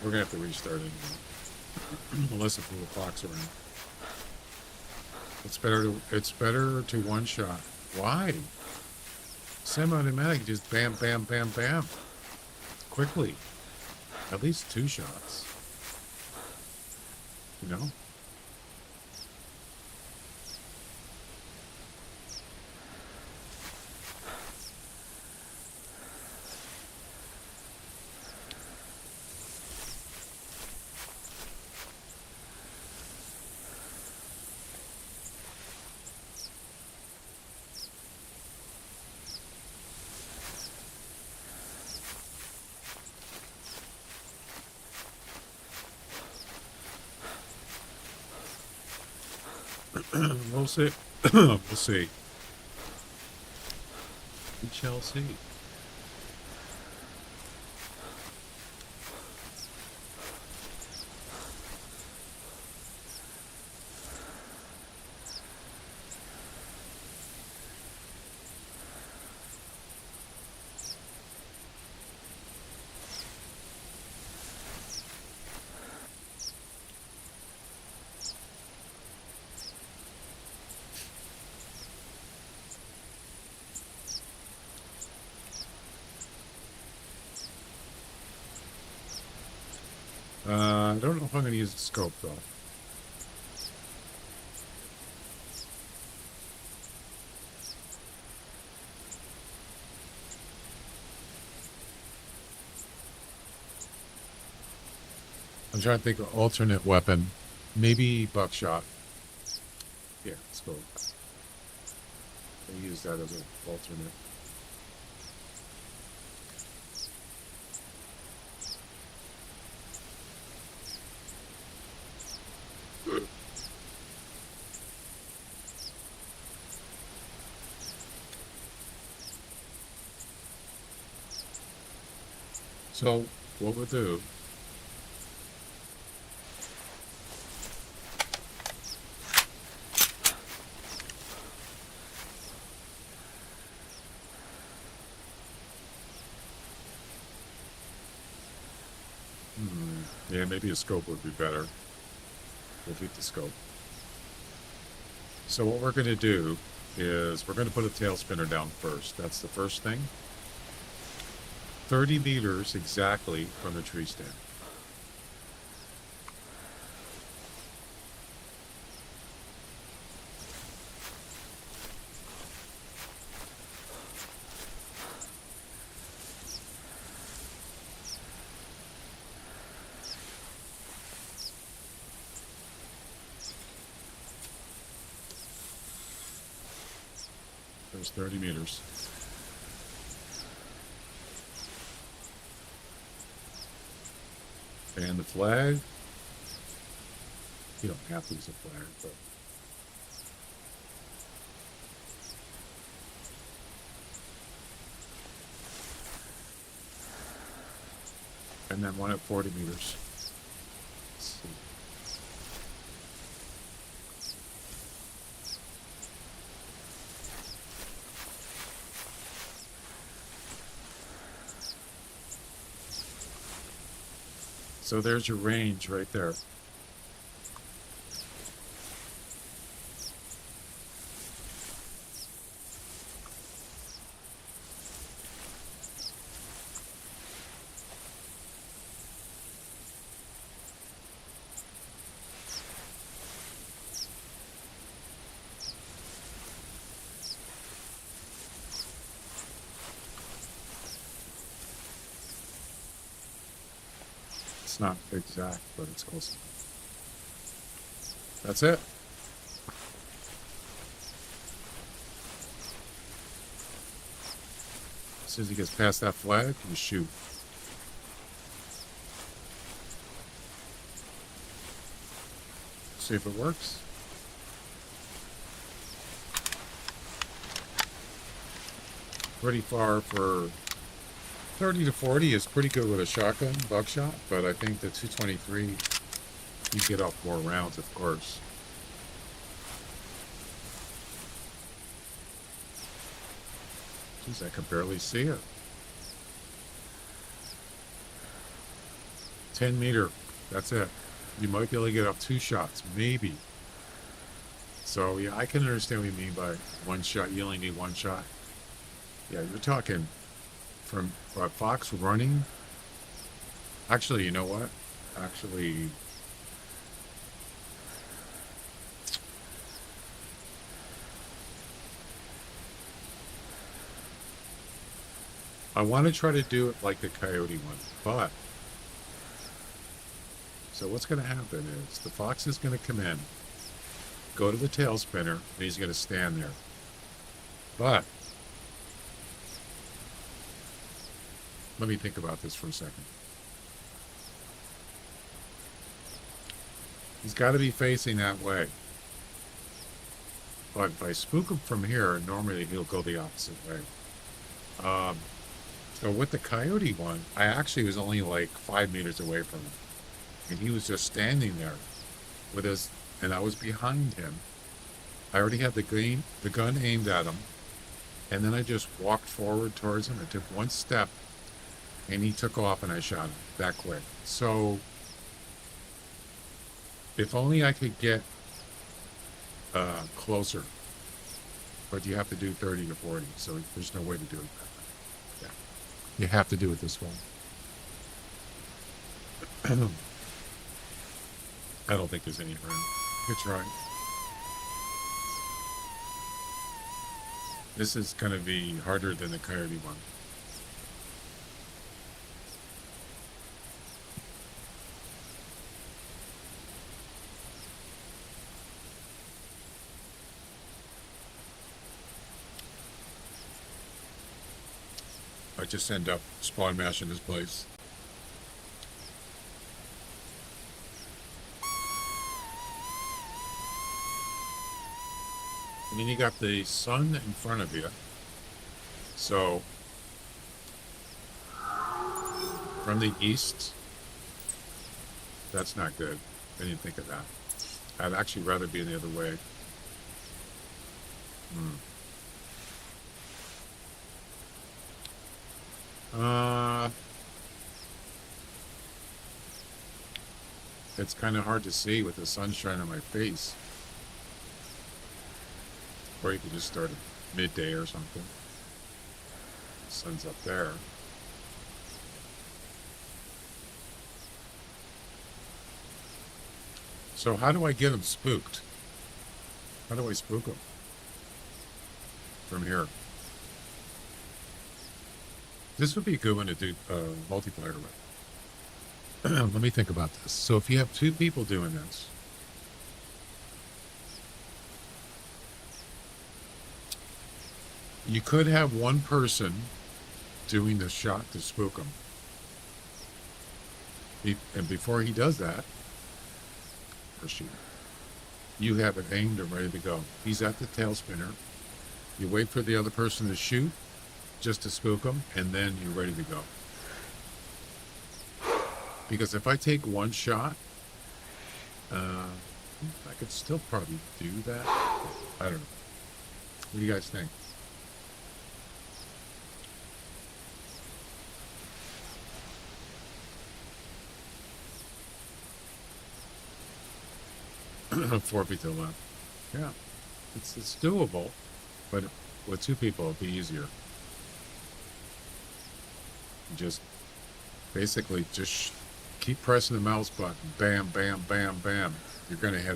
[SPEAKER 2] We're going to have to restart it anyway. Unless the little clock's around. It's better to one shot. Why? Semi-automatic, just bam, bam, bam, bam. Quickly. At least 2 shots. You know? We'll see. We'll see. We shall see. I don't know if I'm going to use the scope, though. I'm trying to think of alternate weapon. Maybe buckshot. Yeah, scope. I use that as an alternate. So what we'll do, yeah, maybe a scope would be better. We'll keep the scope. So what we're going to do is we're going to put a tail spinner down first. That's the first thing. 30 meters exactly from the tree stand. There's 30 meters. And the flag. You don't have to use a flag, but. And then one at 40 meters. Let's see. So there's your range right there. It's not exact, but it's close enough. That's it. As soon as he gets past that flag, you shoot. See if it works. Pretty far for 30 to 40 is pretty good with a shotgun, buckshot, but I think the 223, you get off more rounds, of course. Jeez, I can barely see it. 10 meter, that's it. You might be able to get up 2 shots, maybe. So yeah, I can understand what you mean by 1 shot. You only need 1 shot. Yeah, you're talking from Fox running. Actually, you know what? Actually, I want to try to do it like the coyote one, but so what's going to happen is the fox is going to come in, go to the tail spinner, and he's going to stand there. But let me think about this for a second. He's got to be facing that way. But if I spook him from here, normally he'll go the opposite way. So with the coyote one, I actually was only like 5 meters away from him. And he was just standing there with his, and I was behind him. I already had the gun aimed at him. And then I just walked forward towards him. I took 1 step. And he took off and I shot him that quick. So, if only I could get closer. But you have to do 30 to 40, so there's no way to do it that way. Yeah. You have to do it this way. I don't think there's any room. Good try. This is going to be harder than the coyote one. I just end up spawn mashing this place. And then you got the sun in front of you. So from the east. That's not good. I didn't think of that. I'd actually rather be the other way. It's kind of hard to see with the sunshine on my face. Or you could just start at midday or something. The sun's up there. So how do I get them spooked? How do I spook them? From here. This would be a good one to do multiplayer with. Let me think about this. So if you have two people doing this, you could have one person doing the shot to spook him. And before he does that, or she, you have it aimed and ready to go. He's at the tail spinner. You wait for the other person to shoot, just to spook him, and then you're ready to go. Because if I take one shot, I could still probably do that. I don't know. What do you guys think? Four feet to the left. Yeah, it's doable, but with two people it'll be easier. Just basically just keep pressing the mouse button. Bam, bam, bam, bam. You're gonna hit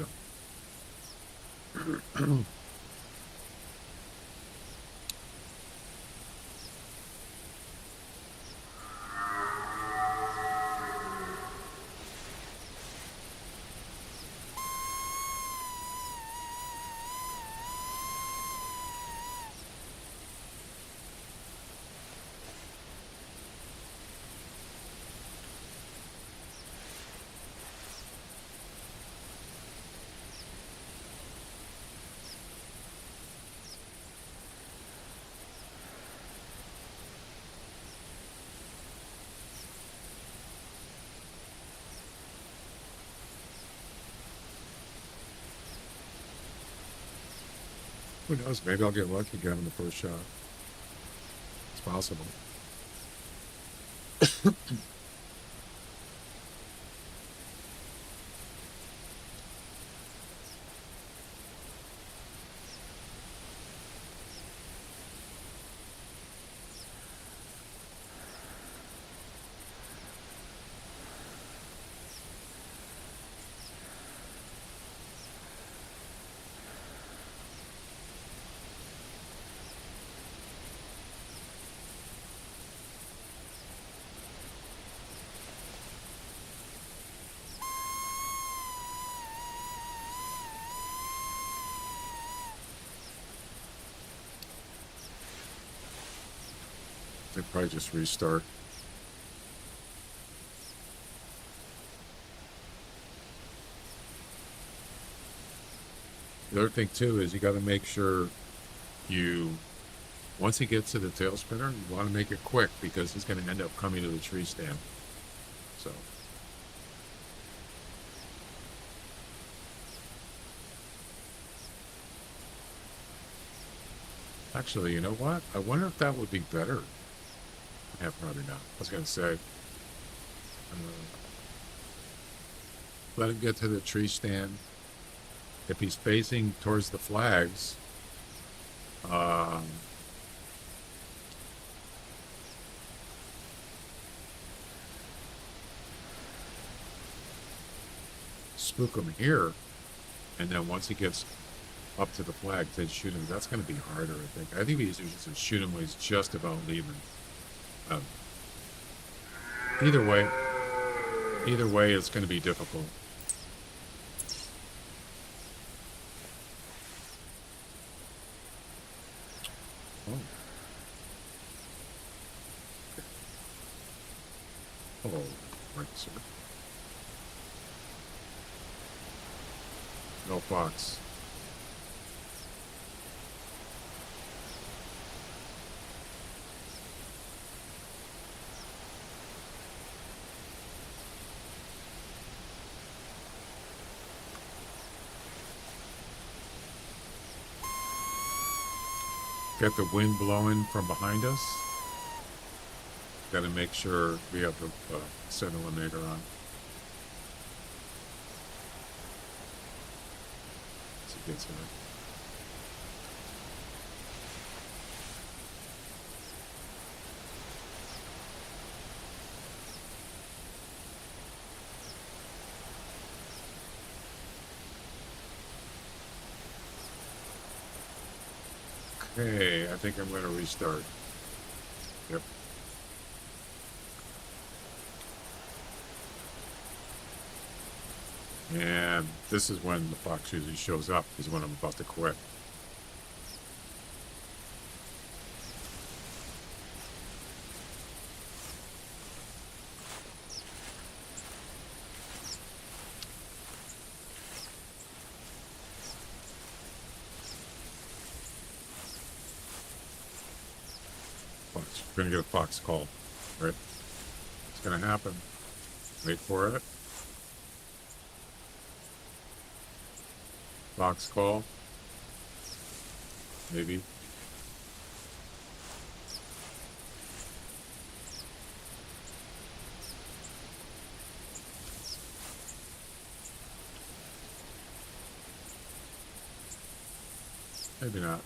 [SPEAKER 2] them. Who knows? Maybe I'll get lucky and get him in the first shot. It's possible. They probably just restart. The other thing too is you got to make sure once he gets to the tail spinner, you want to make it quick because he's going to end up coming to the tree stand. So. Actually, you know what? I wonder if that would be better. Yeah, probably not. I was going to say, let him get to the tree stand. If he's facing towards the flags, spook him here, and then once he gets up to the flag, then shoot him. That's going to be harder, I think. I think we usually just shoot him when he's just about leaving. Either way, it's going to be difficult. Oh. Hello, right, sir. No fox. Got the wind blowing from behind us. Got to make sure we have the set eliminator on. As it gets here. Okay, I think I'm going to restart. Yep. And this is when the fox usually shows up, is when I'm about to quit. Fox. We're going to get a fox call, right? It's going to happen. Wait for it. Fox call. Maybe. Maybe not.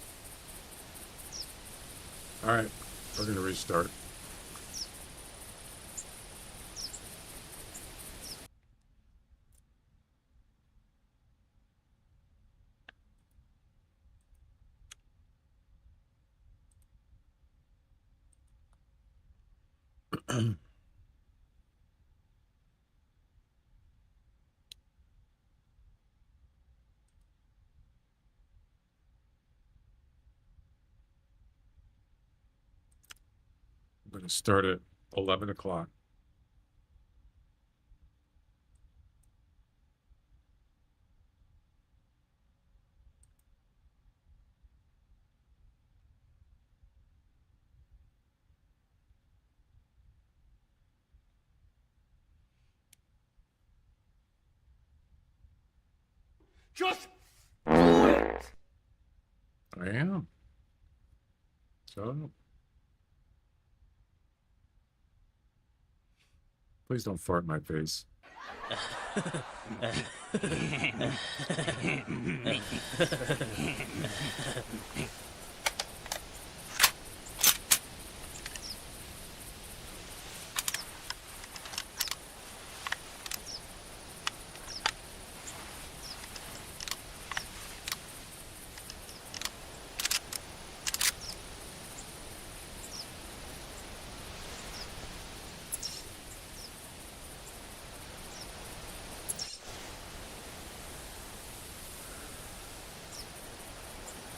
[SPEAKER 2] All right, we're going to restart. I'm going to start at 11 o'clock.
[SPEAKER 8] Just do it!
[SPEAKER 2] I am. So, please don't fart in my face.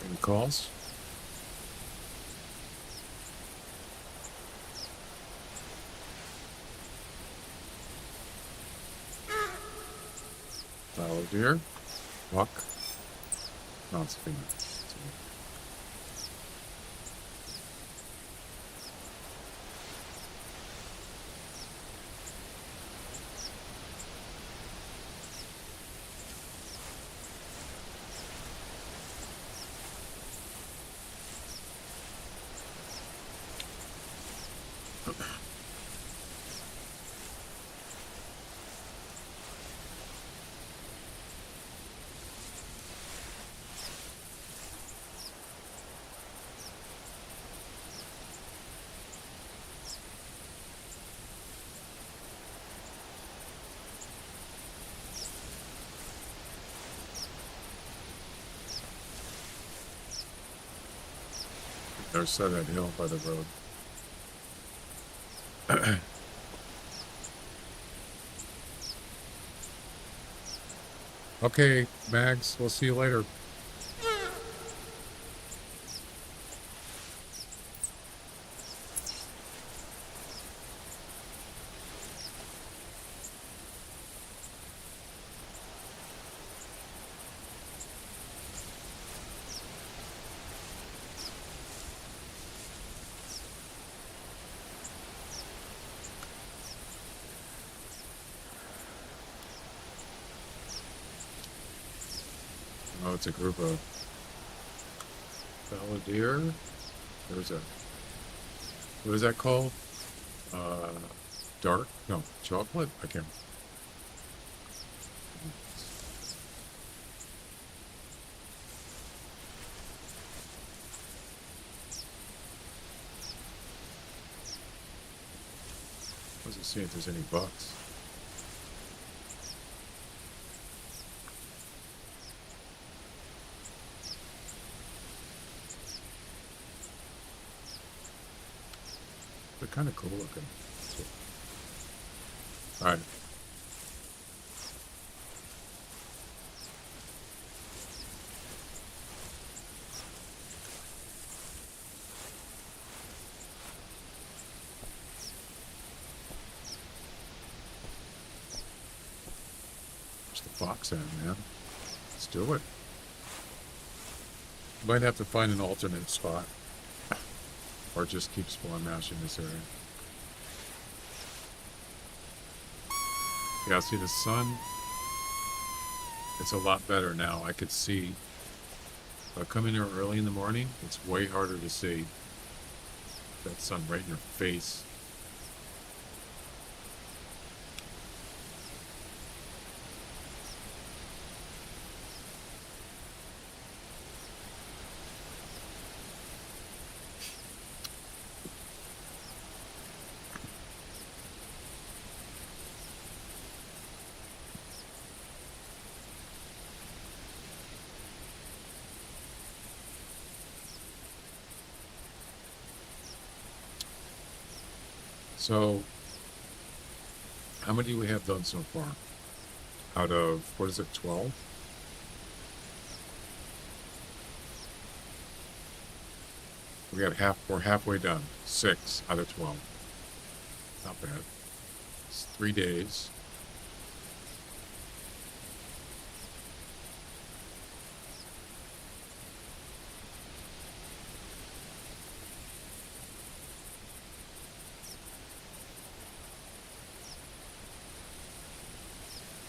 [SPEAKER 2] Any calls? Fallow deer. Buck. No, it's a female. There's side of that hill by the road. Okay, Mags, we'll see you later. Oh, it's a group of fallow deer. There's a, what is that called? Dark? No, chocolate? I can't. Let's see if there's any bugs. They're kind of cool looking. All right. There's the fox end, man. Let's do it. Might have to find an alternate spot. Or just keep spawn mashing this area. Yeah, see the sun? It's a lot better now. I could see. If I come in here early in the morning, it's way harder to see. That sun right in your face. So, how many do we have done so far? Out of, what is it, 12? We're halfway done. 6 out of 12. Not bad. It's 3 days.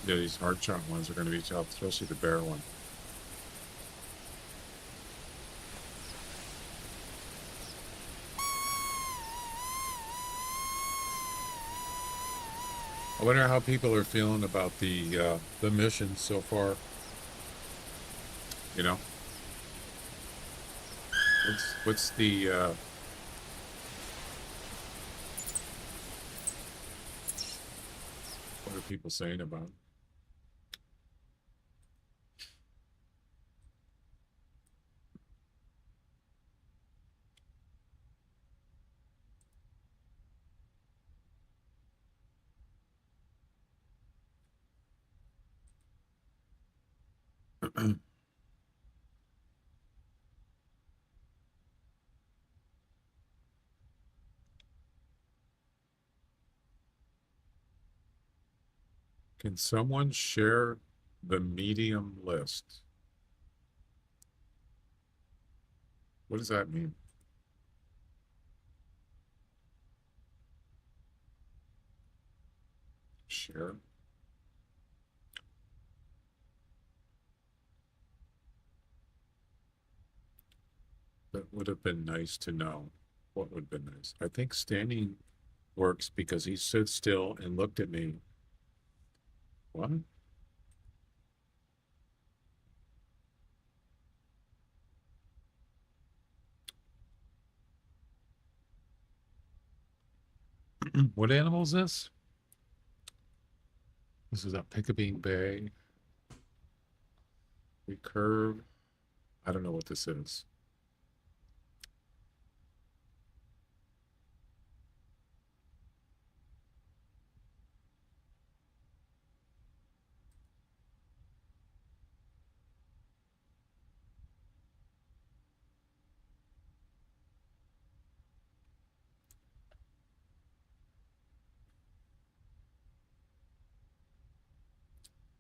[SPEAKER 2] Yeah, these hard shot ones are going to be tough, especially the bear one. I wonder how people are feeling about the mission so far. You know, what's the what are people saying about it? Can someone share the medium list? What does that mean? Share? That would have been nice to know. What would have been nice? I think standing works because he stood still and looked at me. What? What animal is this? This is a Pickabeen Bay. Recurve. I don't know what this is.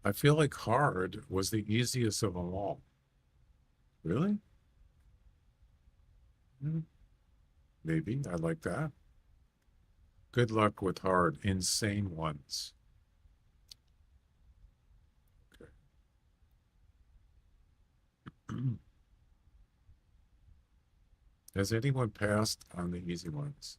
[SPEAKER 2] I feel like hard was the easiest of them all. Really? Maybe. I like that. Good luck with hard. Insane ones. Okay. Has anyone passed on the easy ones?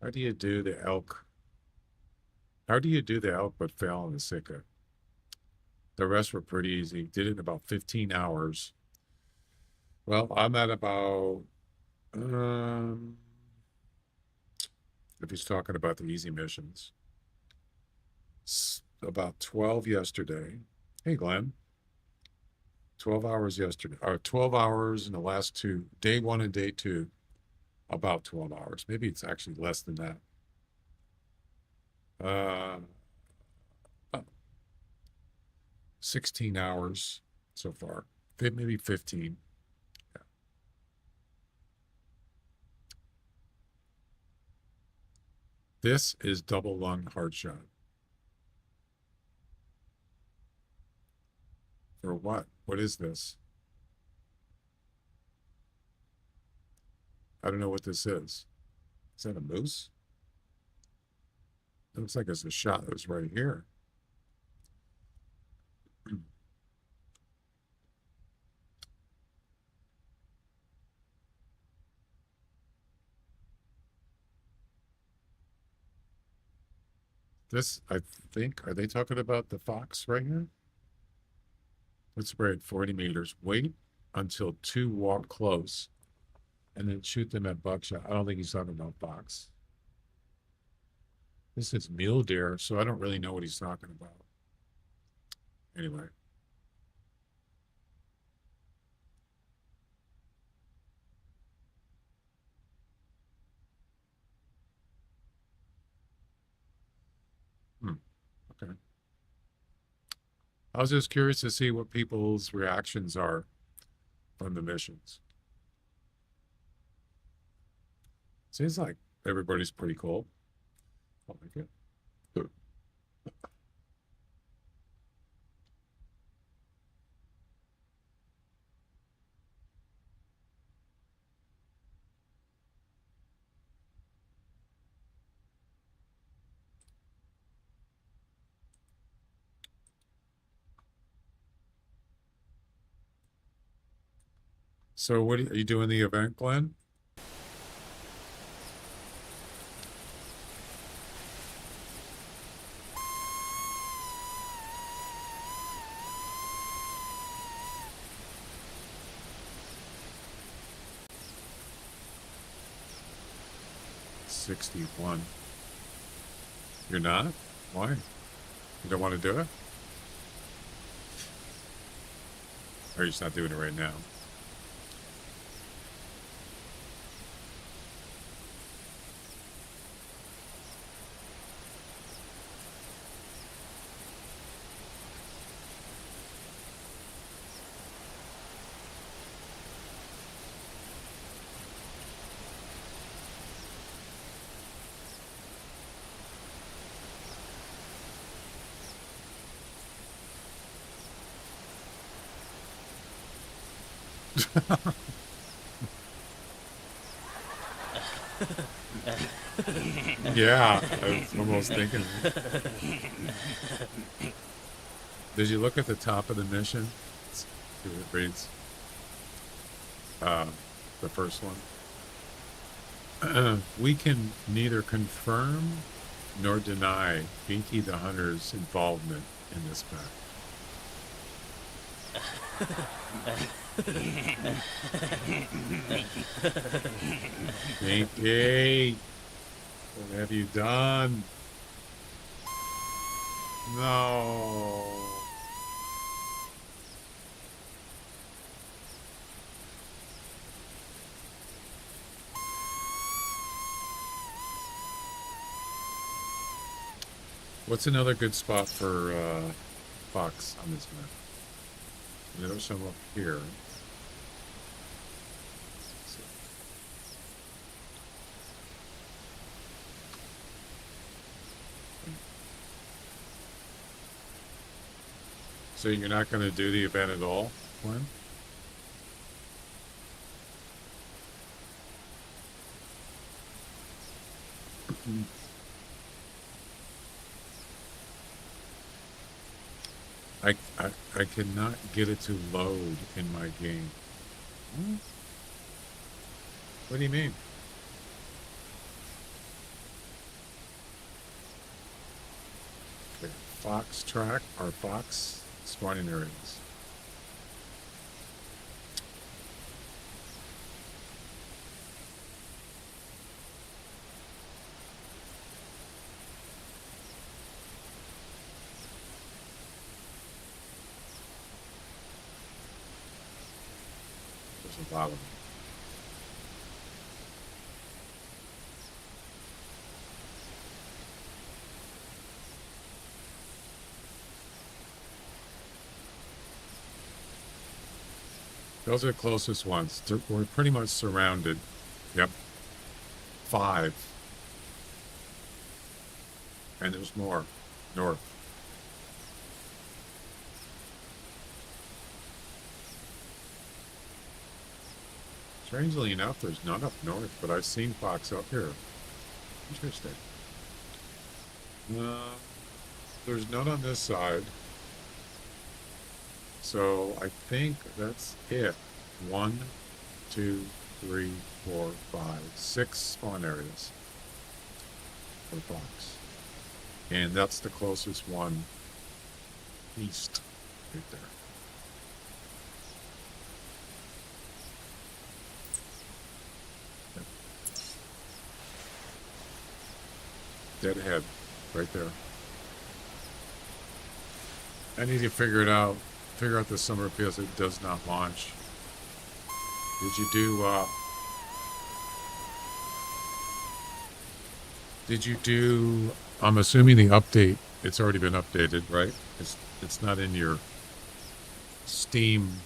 [SPEAKER 2] How do you do the elk? How do you do the elk but fail on the Sika? The rest were pretty easy. Did it in about 15 hours. Well, I'm at about, if he's talking about the easy missions, about 12 yesterday. Hey, Glenn. 12 hours yesterday, or 12 hours in the last two, day one and day two, about 12 hours. Maybe it's actually less than that. Uh, 16 hours so far, maybe 15. Yeah. This is double lung hard shot. For what? What is this? I don't know what this is. Is that a moose? It looks like it's a shot that was right here. This, I think, are they talking about the fox right here? Let's spray at 40 meters. Wait until two walk close and then shoot them at buckshot. I don't think he's talking about fox. This is mule deer, so I don't really know what he's talking about. Anyway. Okay. I was just curious to see what people's reactions are from the missions. Seems like everybody's pretty cool. I like it. So what are you doing the event, Glenn? $61. You're not? Why? You don't want to do it? Or you're just not doing it right now? Yeah, I was almost thinking. Did you look at the top of the mission? Let's see what it reads. The first one. We can neither confirm nor deny BT the Hunter's involvement in this pack. Pinky, what have you done? No. What's another good spot for fox on this map? There's some up here. So you're not going to do the event at all, Glenn? I cannot get it to load in my game. What do you mean? Okay, Fox track or Fox spawning areas. There's a lot of them. Those are the closest ones. We're pretty much surrounded. Yep. 5. And there's more. North. Strangely enough, there's none up north, but I've seen fox up here. Interesting. There's none on this side. So I think that's it. 1, 2, 3, 4, 5, 6 spawn areas for fox. And that's the closest one east right there. Dead ahead, right there. I need to figure it out. Figure out the summer Fiesta does not launch. Did you do, I'm assuming the update, it's already been updated, right? It's not in your Steam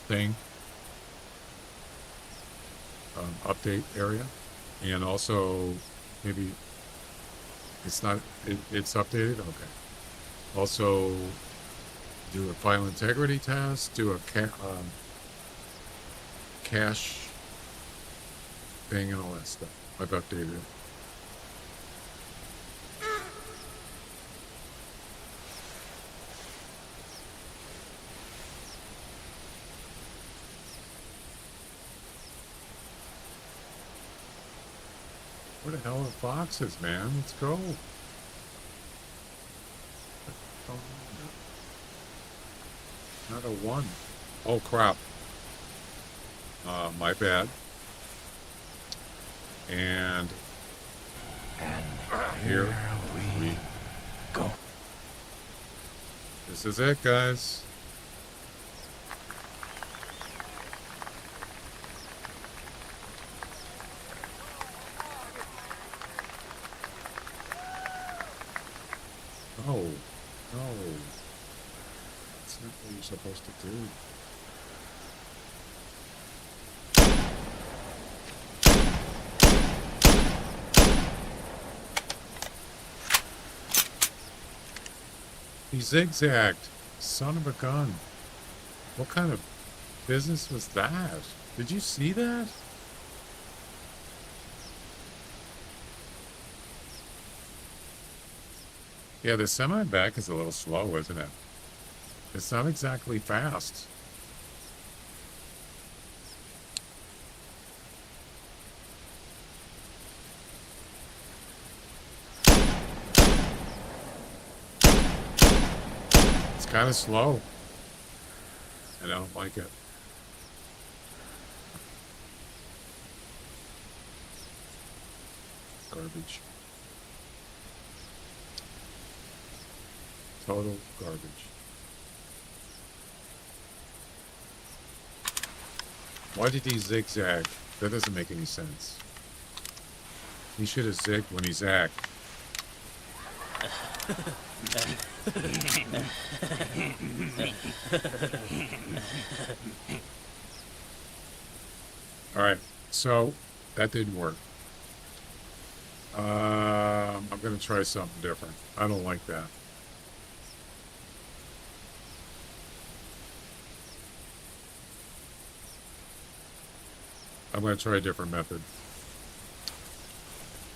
[SPEAKER 2] thing, update area. And also, maybe it's not, it's updated? Okay. Also, do a file integrity test, do a cache thing and all that stuff. I've updated it. What the hell are foxes, man? Let's go. Oh, not a 1. Oh, crap. My bad. And here we go. This is it, guys. Oh, no. That's not what you're supposed to do. He zigzagged. Son of a gun. What kind of business was that? Did you see that? Yeah, the semi back is a little slow, isn't it? It's not exactly fast. It's kind of slow. And I don't like it. Garbage. Total garbage. Why did he zigzag? That doesn't make any sense. He should have zigged when he zagged. Alright, so that didn't work. I'm going to try something different. I don't like that. I'm going to try a different method.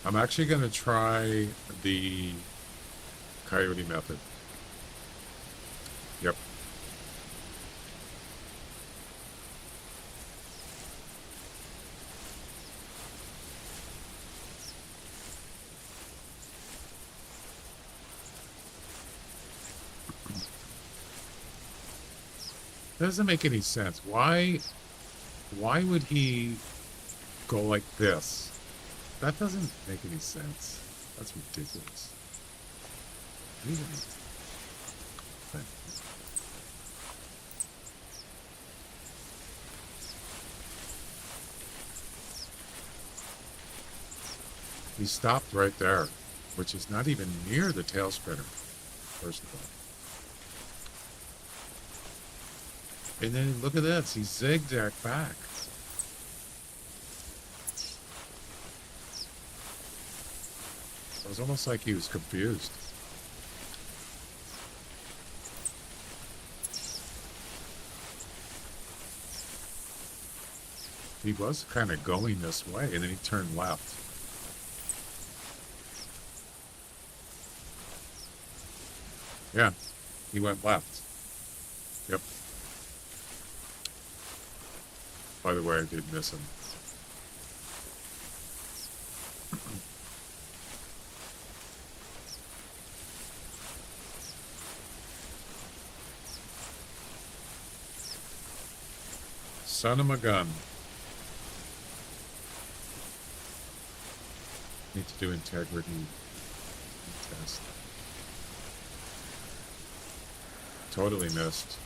[SPEAKER 2] I'm actually going to try the coyote method. Yep. Doesn't make any sense. Why would he go like this? That doesn't make any sense. That's ridiculous. He stopped right there, which is not even near the tail spinner, first of all. And then look at this, he zigzagged back. It was almost like he was confused. He was kind of going this way, and then he turned left. Yeah, he went left. Yep. By the way, I did miss him. Son of a gun. Need to do integrity test. Totally missed.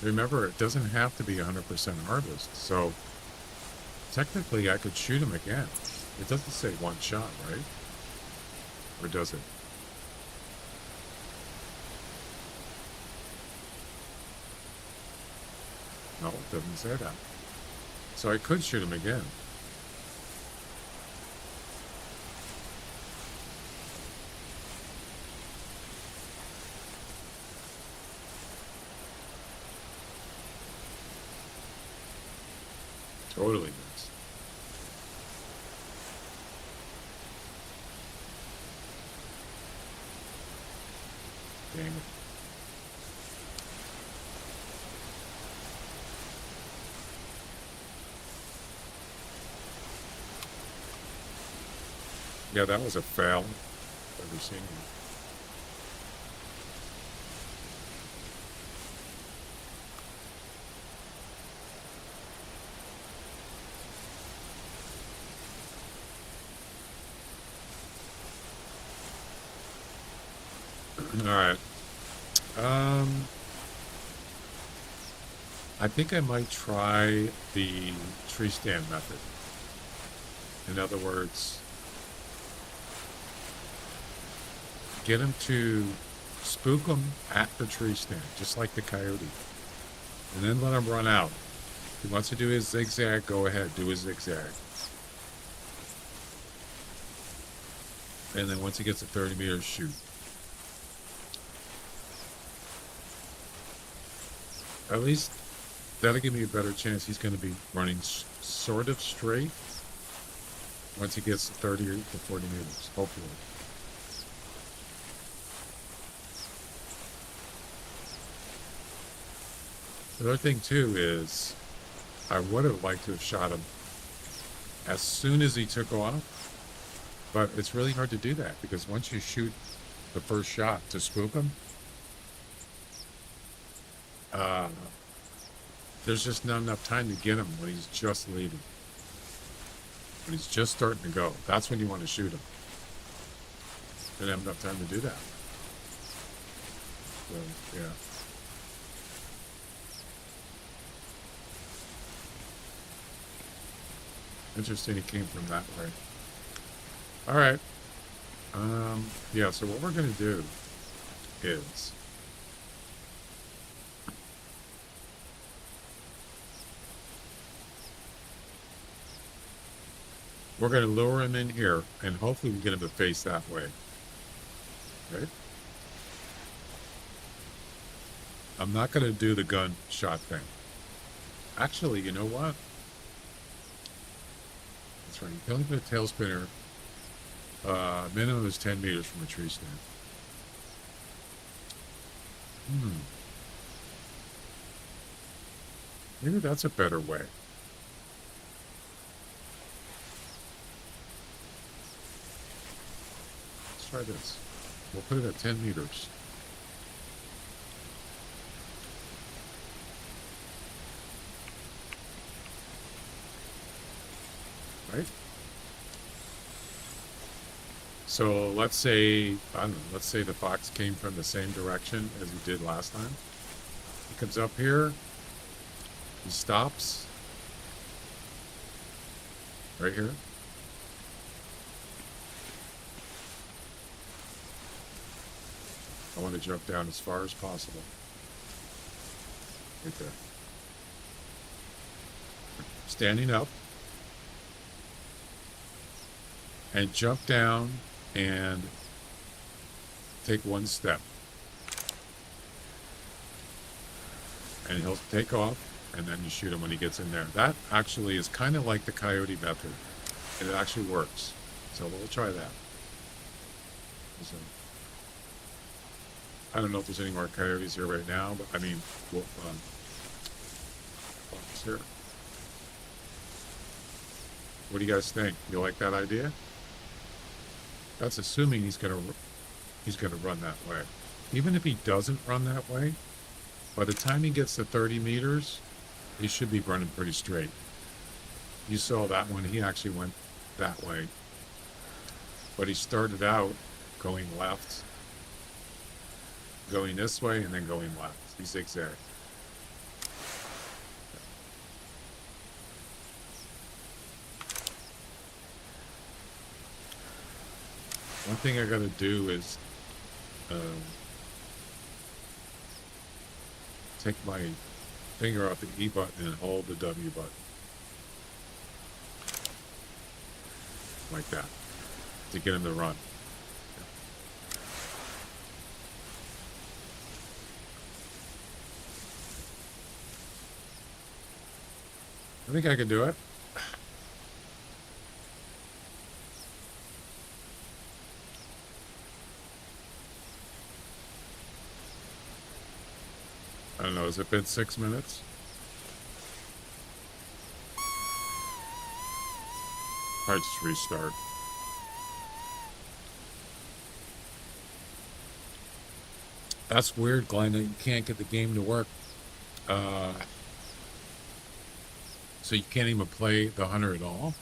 [SPEAKER 2] Remember, it doesn't have to be 100% harvest, so technically I could shoot him again. It doesn't say one shot, right? Or does it? No, it doesn't say that. So I could shoot him again. Totally missed. Dang it. Yeah, that was a fail. Ever seen it. All right. I think I might try the tree stand method. In other words, get him to spook him at the tree stand, just like the coyote. And then let him run out. If he wants to do his zigzag, go ahead, do his zigzag. And then once he gets to 30 meters, shoot. At least that'll give me a better chance he's going to be running sort of straight once he gets to 30 to 40 meters, hopefully. The other thing too is I would have liked to have shot him as soon as he took off, but it's really hard to do that because once you shoot the first shot to spook him, there's just not enough time to get him when he's just leaving. When he's just starting to go. That's when you want to shoot him. Didn't have enough time to do that. So, yeah. Interesting he came from that way. All right. Yeah, so what we're going to do is we're going to lure him in here, and hopefully we get him to face that way. Okay? I'm not going to do the gun shot thing. Actually, you know what? sorry. You can only put a tail spinner. Minimum is 10 meters from a tree stand. Maybe that's a better way. Let's try this. We'll put it at 10 meters. Right? So let's say, I don't know, let's say the fox came from the same direction as he did last time. He comes up here. He stops. Right here. I want to jump down as far as possible. Right there. Standing up. And jump down and take one step. And he'll take off, and then you shoot him when he gets in there. That actually is kind of like the coyote method, and it actually works. So we'll try that. So, I don't know if there's any more coyotes here right now, but I mean, we'll, here. What do you guys think? You like that idea? That's assuming he's gonna run that way. Even if he doesn't run that way, by the time he gets to 30 meters, he should be running pretty straight. You saw that one, he actually went that way. But he started out going left, going this way, and then going left. He zigzagged. One thing I gotta do is take my finger off the E button and hold the W button. Like that. To get him to run. I think I can do it. I don't know, has it been 6 minutes? Probably just restart. That's weird, Glenn, that you can't get the game to work. So you can't even play the Hunter at all?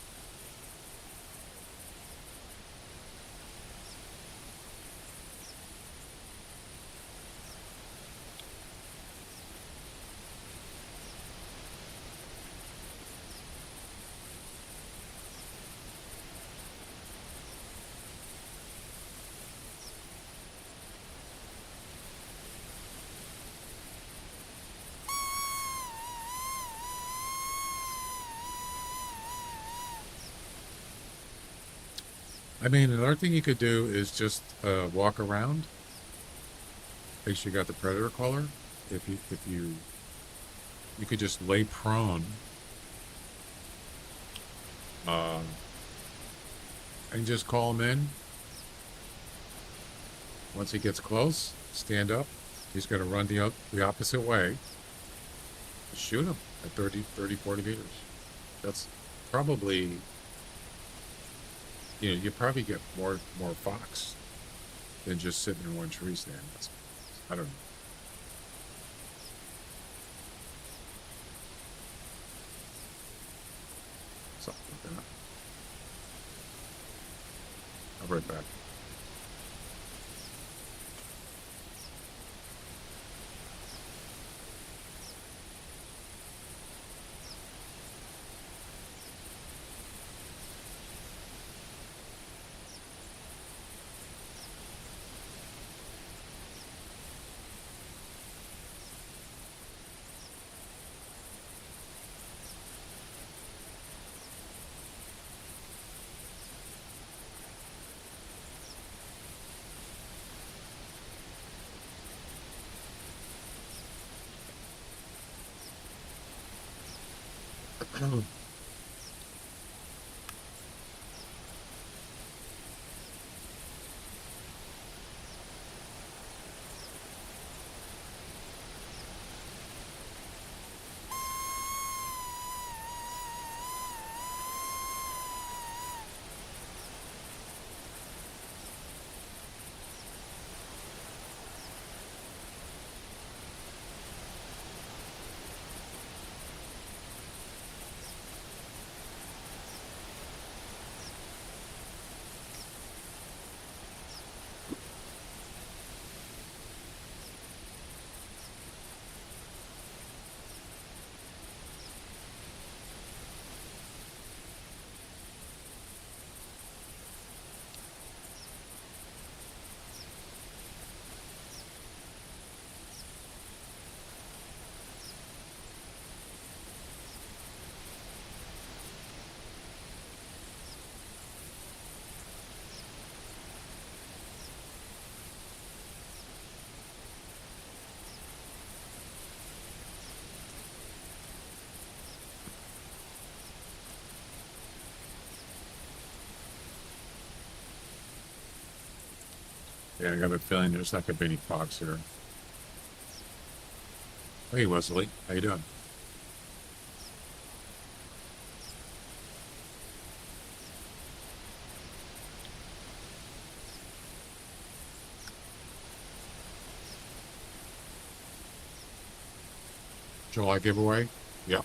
[SPEAKER 2] I mean, another thing you could do is just walk around. Make sure you got the predator collar. If you could just lay prone, and just call him in. Once he gets close, stand up. He's going to run the opposite way. Shoot him at 30, 40 meters. That's probably. You know, you probably get more fox than just sitting in one tree stand. I don't know. Something like that. I'll be right back. Yeah, I got a feeling there's not gonna be any fox here. Hey, Wesley, how you doing? July giveaway? Yep.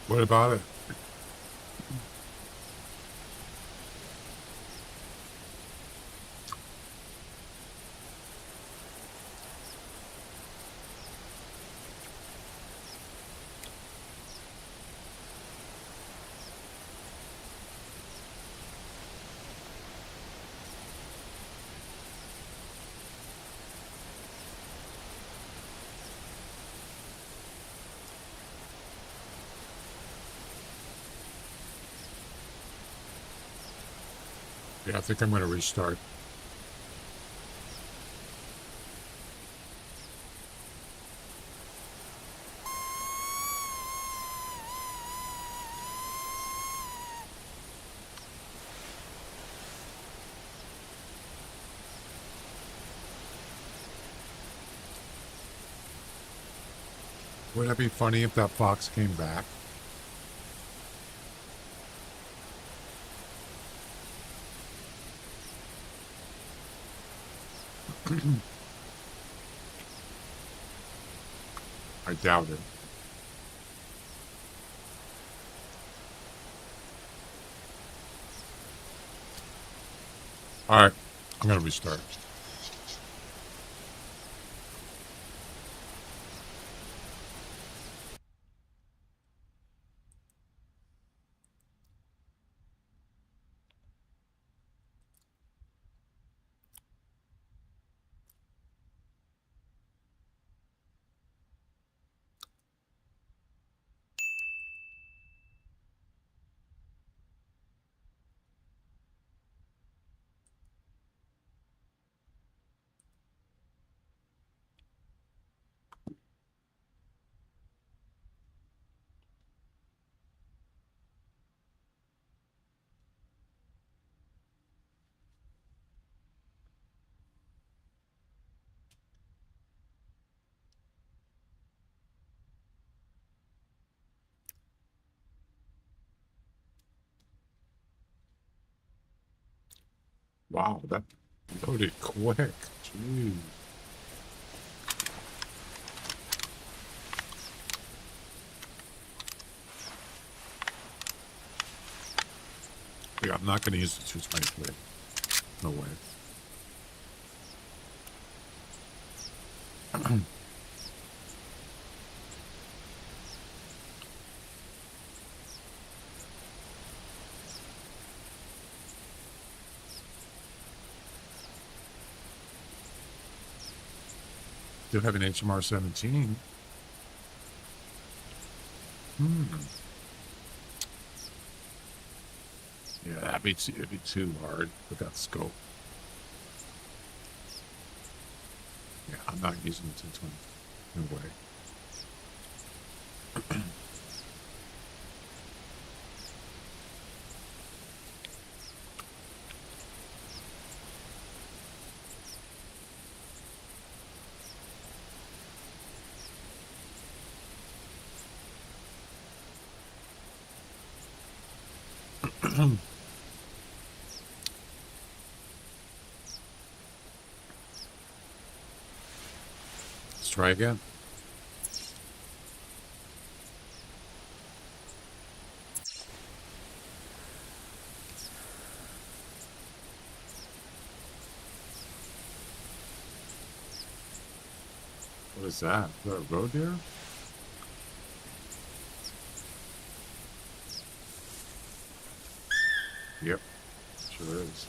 [SPEAKER 2] What about it? Yeah, I think I'm gonna restart. Wouldn't it be funny if that fox came back? I doubt it. All right, I'm gonna restart. Wow, that loaded quick. Jeez. Yeah, I'm not gonna use the 223. No way. Do have an HMR 17. Yeah, it'd be too hard with that scope. Yeah, I'm not using the 220. No way. Let's try again. What is that? Is that a road deer? Yep, sure is.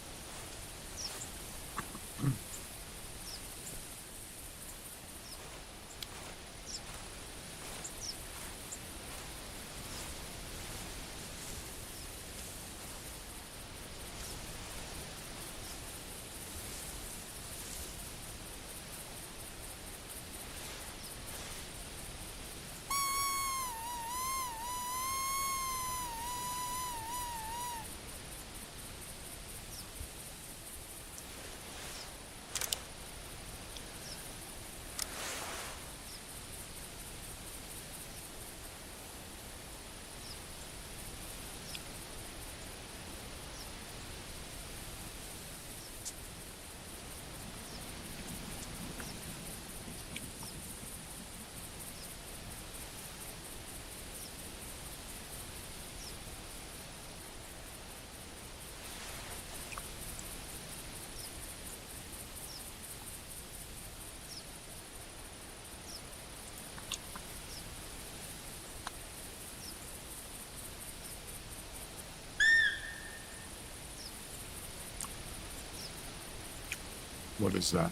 [SPEAKER 2] What is that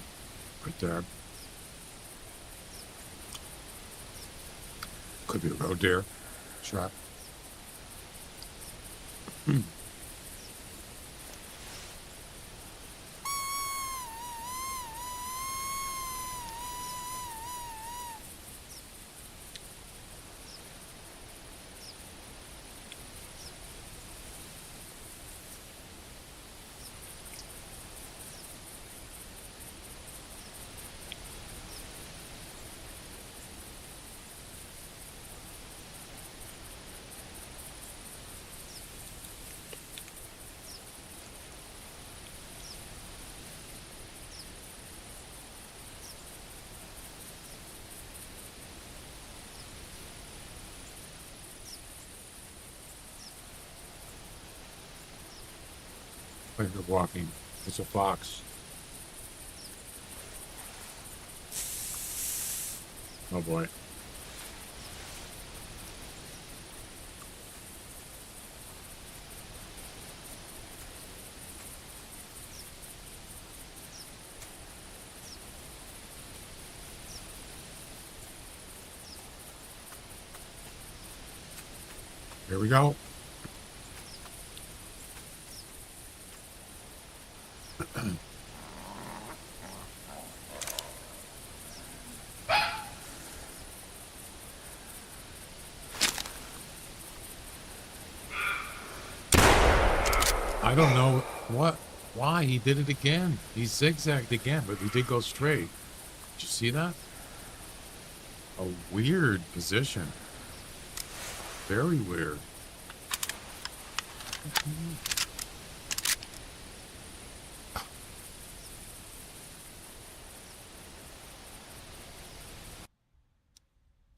[SPEAKER 2] right there? Could be a road deer trap. Like they're walking. It's a fox. Oh boy. Here we go. I don't know why he did it again. He zigzagged again, but he did go straight. Did you see that? A weird position. Very weird.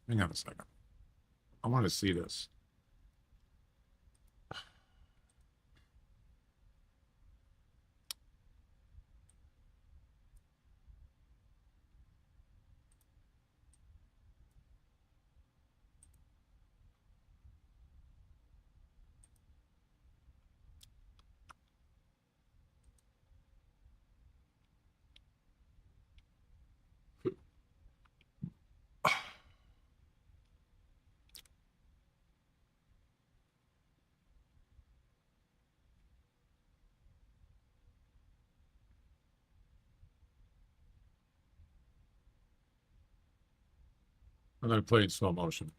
[SPEAKER 2] Hang on a second. I want to see this. I'm going to play in slow motion.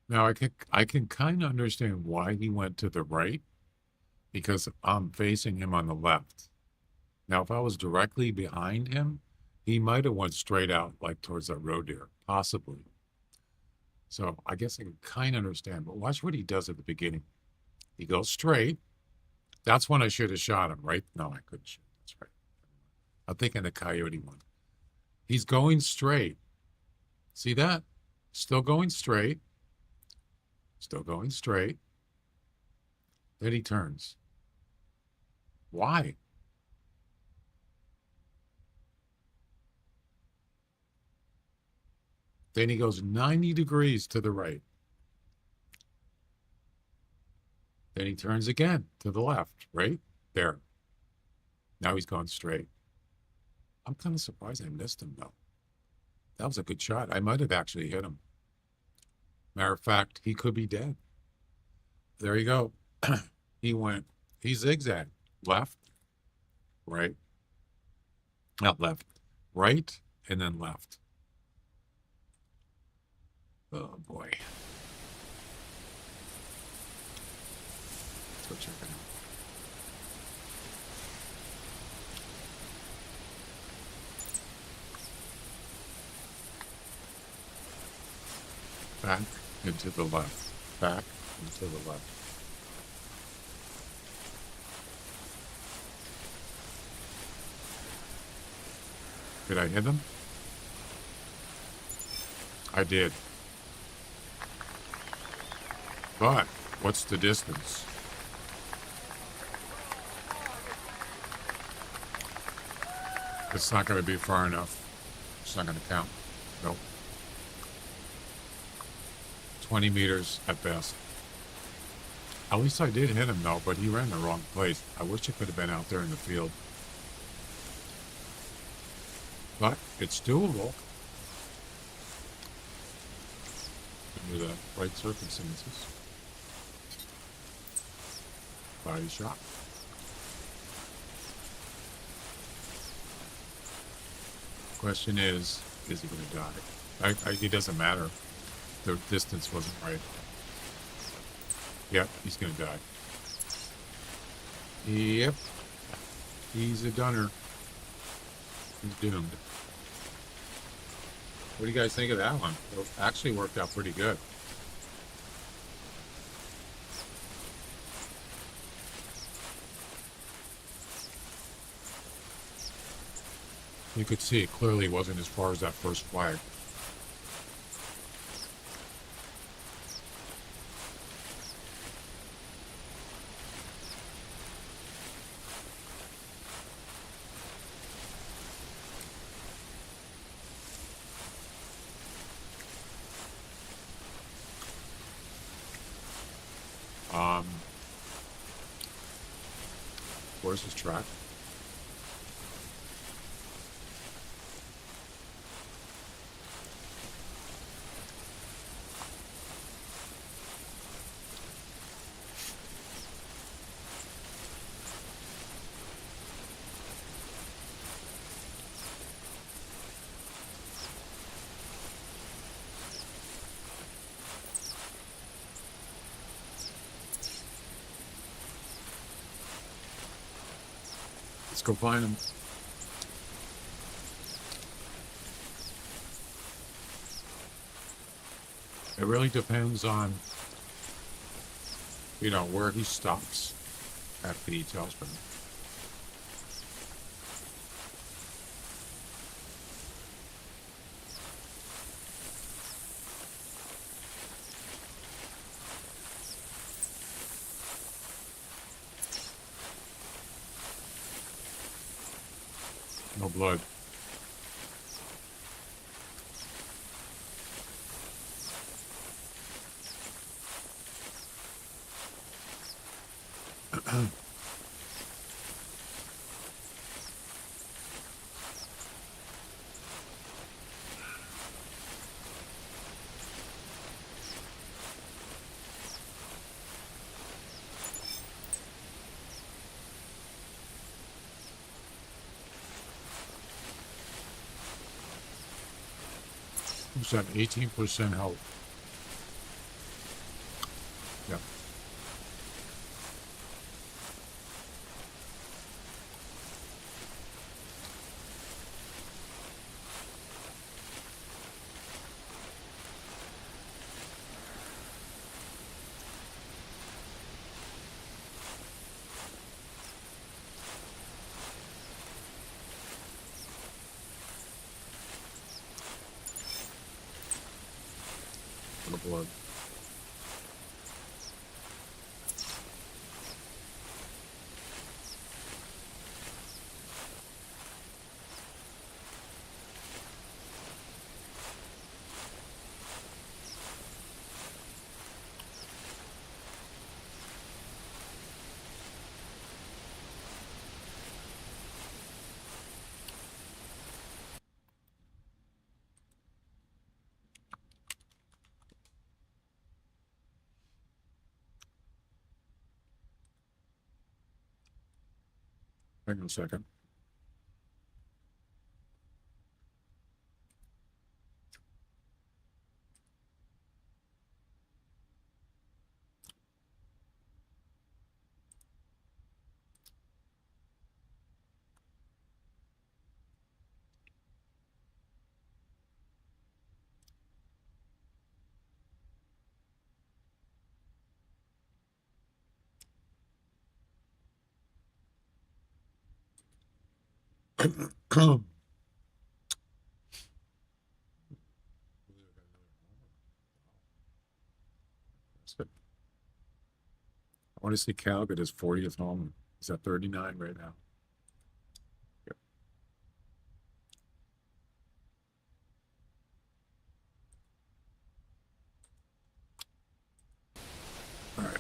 [SPEAKER 2] Now I can kind of understand why he went to the right because I'm facing him on the left. Now, if I was directly behind him, he might have went straight out like towards that road deer, possibly. So I guess I can kind of understand. But watch what he does at the beginning. He goes straight. That's when I should have shot him, right? No, I couldn't shoot. That's right. I'm thinking the coyote one. He's going straight. See that? Still going straight. Still going straight. Then he turns. Why? Then he goes 90 degrees to the right. Then he turns again to the left, right? There. Now he's gone straight. I'm kind of surprised I missed him, though. That was a good shot. I might have actually hit him. Matter of fact, he could be dead. There you go. He zigzagged. Left, right. Not left. Right, and then left. Oh, boy. Let's go check it out. Back and to the left. Back and to the left. Did I hit him? I did. But what's the distance? It's not going to be far enough. It's not going to count. Nope. 20 meters at best. At least I did hit him though, but he ran the wrong place. I wish it could have been out there in the field. But it's doable under the right circumstances. Body shot. Question is he going to die? It doesn't matter. The distance wasn't right. Yep, he's going to die. Yep. He's a dunner. He's doomed. What do you guys think of that one? It actually worked out pretty good. You could see it clearly wasn't as far as that first flag. Where's his track? Let's go find him. It really depends on, where he stops after he tells me. No blood. Who's at 18% health? Yep. The blood. Hang on a second. I want to see Cal get his 40th home. He's at 39 right now. Yep. All right.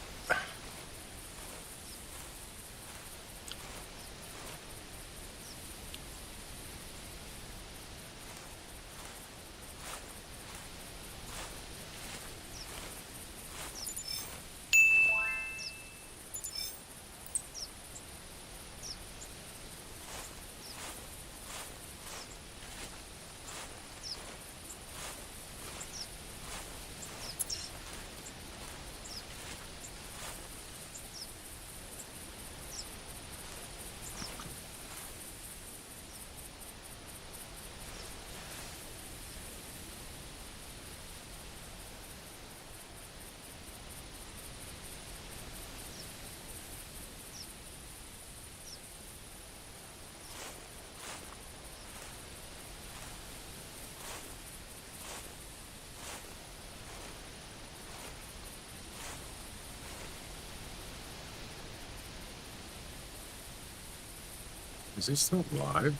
[SPEAKER 2] Is he still live?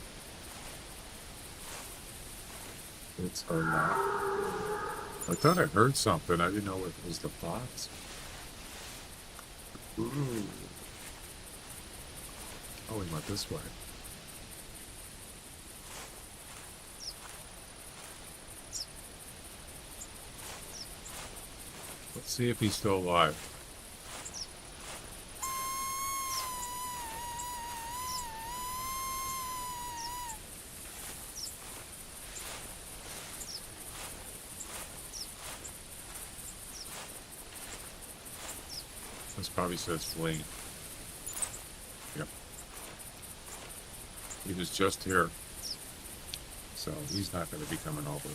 [SPEAKER 2] It's or not? I thought I heard something. I didn't know it was the bots. Ooh. Oh, he went this way. Let's see if he's still alive. This probably says fleeing. Yep. He was just here. So he's not going to be coming over.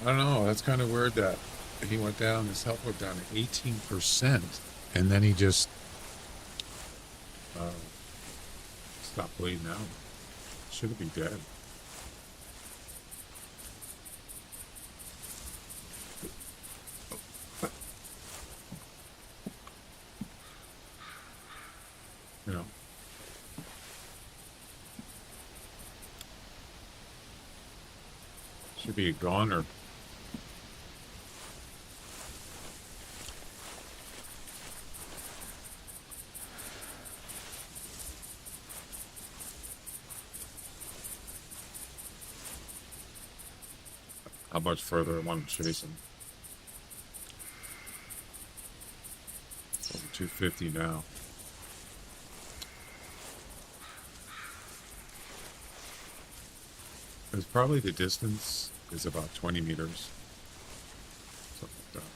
[SPEAKER 2] I don't know. That's kind of weird that he went down, his health went down to 18%, and then he just stopped bleeding out. Should be dead. You know. Should be a goner. How much further I want to chase him? Over 250 now. It's probably the distance is about 20 meters. Something like that.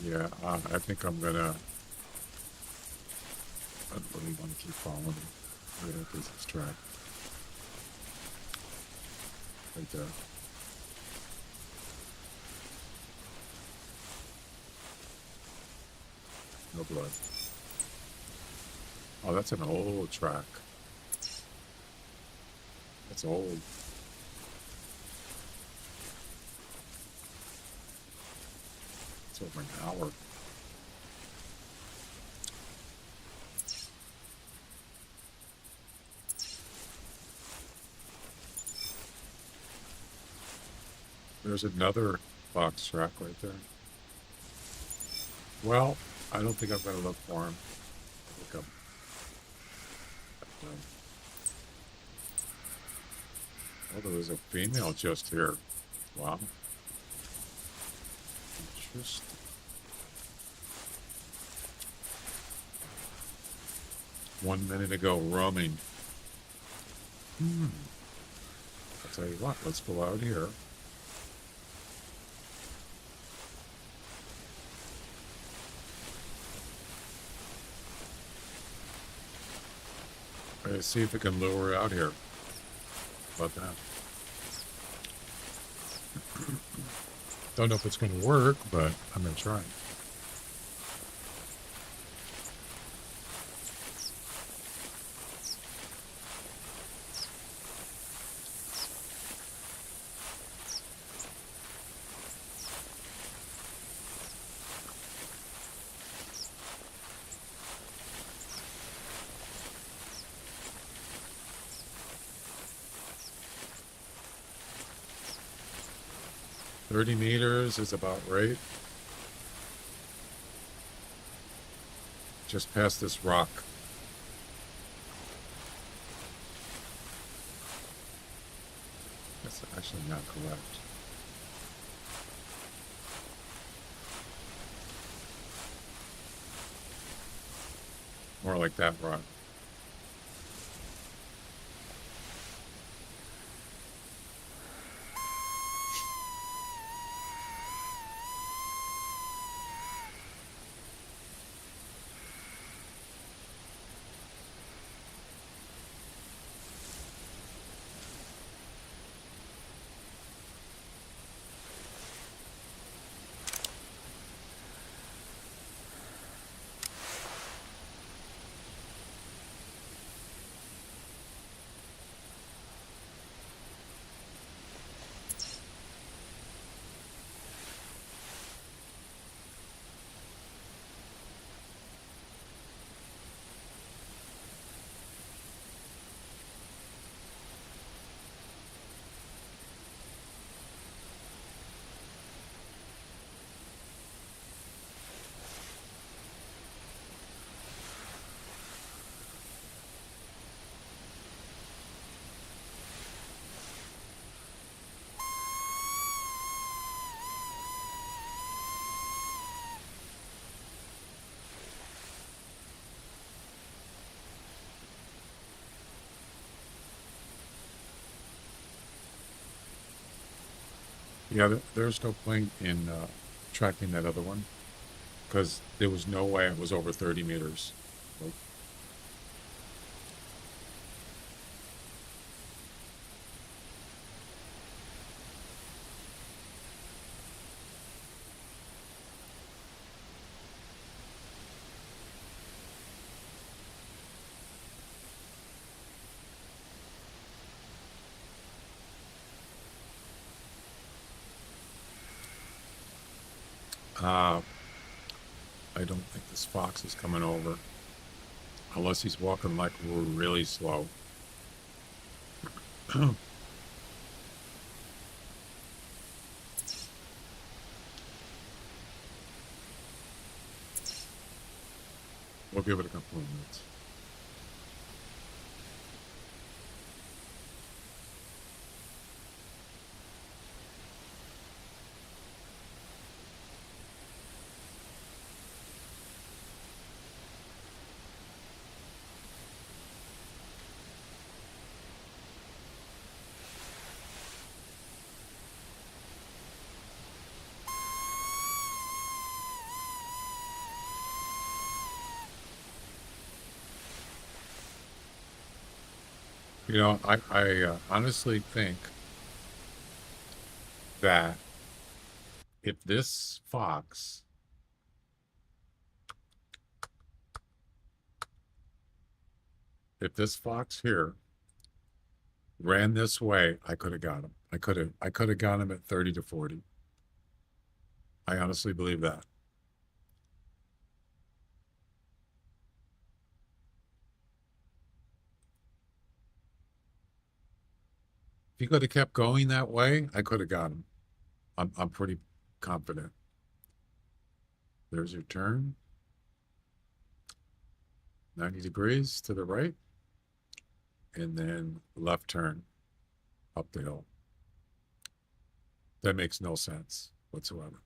[SPEAKER 2] Yeah, I think I'm gonna. I don't really want to keep following him right up his track. Right there. No blood. Oh, that's an old track. That's old. It's over an hour. There's another fox track right there. Well, I don't think I'm going to look for him. Look up. Oh, there was a female just here. Wow. Interesting. One minute ago, roaming. I'll tell you what, let's go out here. Let's see if we can lure her out here. How about that? Don't know if it's going to work, but I'm going to try. $30 meters is about right. Just past this rock. That's actually not correct. More like that rock. Yeah, there's no point in tracking that other one because there was no way it was over 30 meters. Nope. I don't think this fox is coming over unless he's walking like really slow. We'll give it a couple of minutes. You know, I honestly think that if this fox here ran this way, I could have got him. I could have got him at 30 to 40. I honestly believe that. he could have kept going that way, I could have got him. I'm pretty confident. There's your turn. 90 degrees to the right. And then left turn up the hill. That makes no sense whatsoever.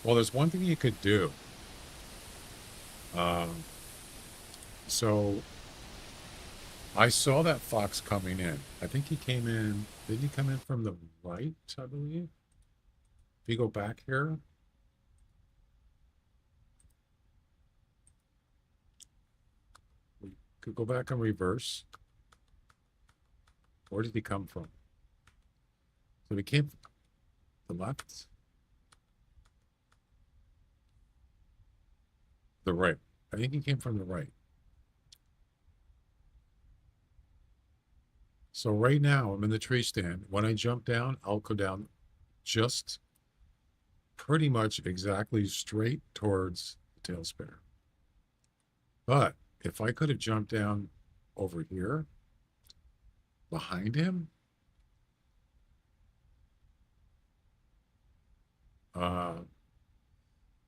[SPEAKER 2] Well, there's one thing you could do. So I saw that fox coming in. I think he came in. Didn't he come in from the right, I believe? If you go back here. We could go back and reverse. Where did he come from? So he came from the left. The right. I think he came from the right. So right now I'm in the tree stand. When I jump down, I'll go down just pretty much exactly straight towards the tail spinner. But if I could have jumped down over here behind him,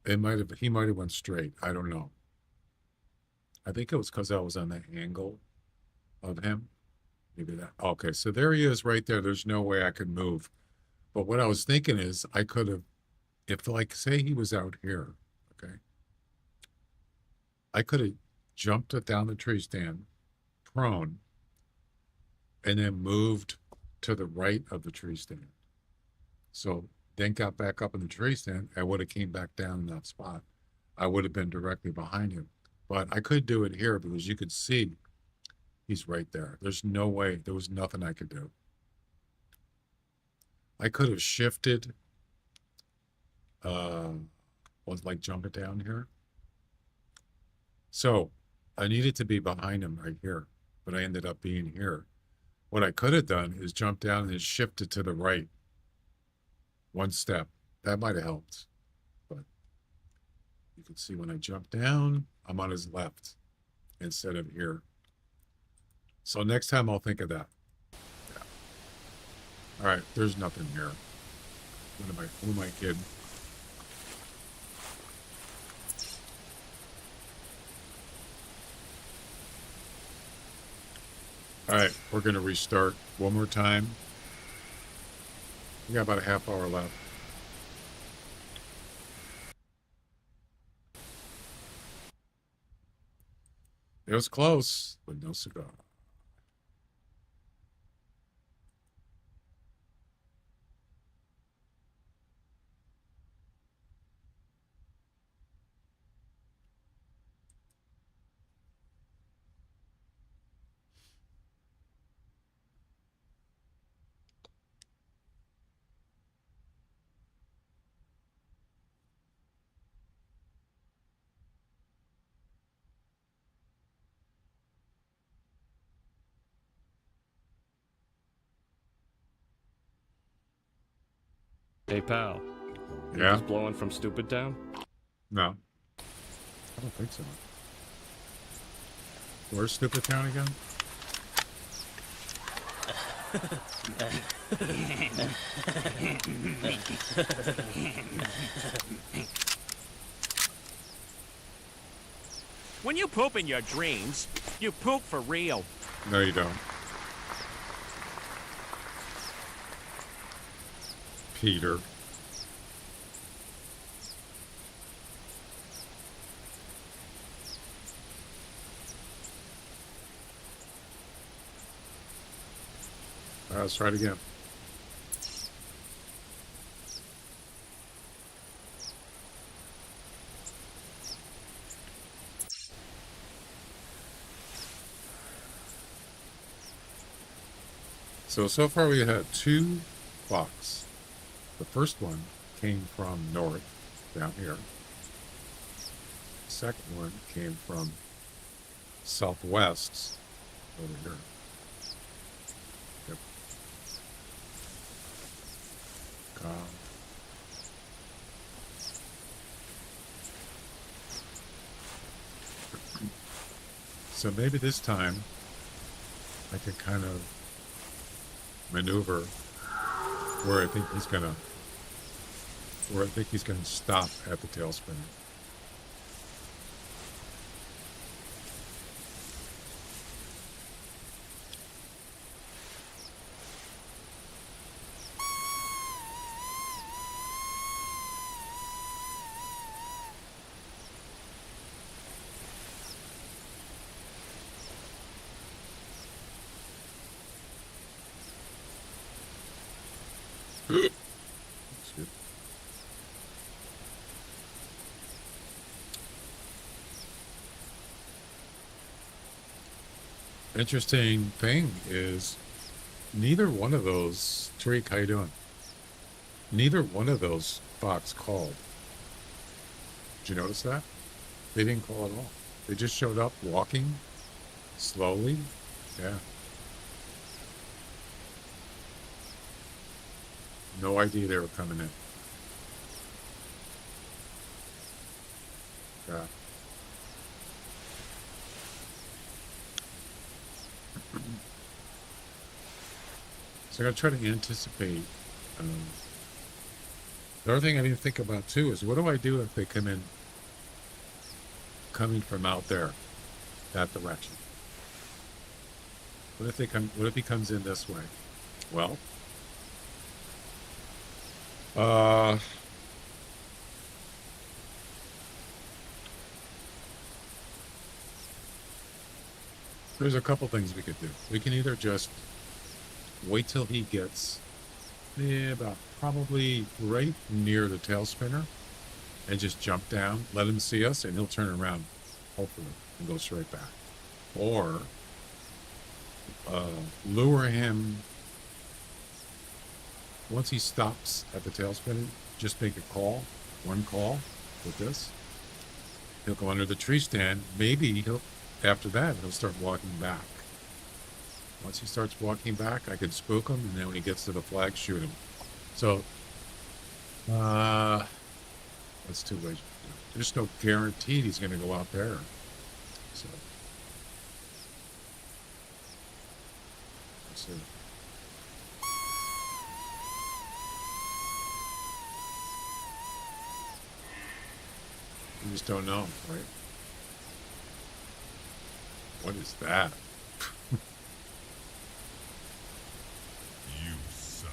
[SPEAKER 2] he might have went straight. I don't know. I think it was because I was on the angle of him. Maybe that. Okay, so there he is right there. There's no way I could move. But what I was thinking is I could have, if like say he was out here, okay, I could have jumped it down the tree stand, prone, and then moved to the right of the tree stand. So then got back up in the tree stand. I would have came back down in that spot. I would have been directly behind him. But I could do it here because you could see he's right there. There's no way. There was nothing I could do. I could have shifted. Was like jumping down here. So I needed to be behind him right here, but I ended up being here. What I could have done is jump down and shift it to the right. One step. That might have helped. But you can see when I jump down, I'm on his left instead of here. So next time I'll think of that. Yeah. All right, there's nothing here. Who am I kidding? All right, we're going to restart one more time. We got about a half hour left. It was close, but no cigar.
[SPEAKER 9] Hey, pal. You
[SPEAKER 2] Yeah?
[SPEAKER 9] just blowing from Stupid Town?
[SPEAKER 2] No. I don't think so. Where's Stupid Town again?
[SPEAKER 3] When you poop in your dreams, you poop for real.
[SPEAKER 2] No, you don't. Peter. All right, let's try it again. So far we had two fox. The first one came from north, down here. second one came from southwest over here. Yep. So maybe this time I can kind of maneuver where I think he's gonna stop at the tailspin. Interesting thing is neither one of those, Tariq, how you doing? Neither one of those fox called. Did you notice that? They didn't call at all. They just showed up walking slowly. Yeah. No idea they were coming in. Yeah. So I gotta try to anticipate. The other thing I didn't think about too is what do I do if they come in coming from out there, that direction? What if they come? What if he comes in this way? Well, there's a couple things we could do. We can either just wait till he gets about probably right near the tail spinner and just jump down, let him see us, and he'll turn around, hopefully, and go straight back. Or lure him once he stops at the tail spinner, just make a call, one call with this. He'll go under the tree stand. Maybe he'll, after that, he'll start walking back. Once he starts walking back, I can spook him, and then when he gets to the flag, shoot him. So, that's two ways. There's no guarantee he's going to go out there. So, let's see. You just don't know, right? What is that?
[SPEAKER 8] You suck.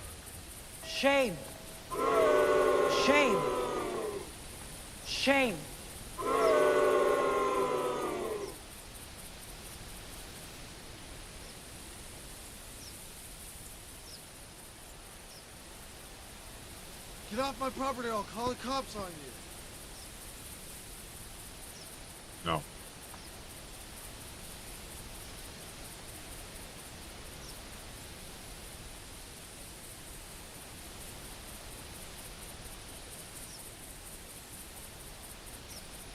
[SPEAKER 6] Shame. Shame. Shame.
[SPEAKER 11] Get off my property, I'll call the cops on you.
[SPEAKER 2] No.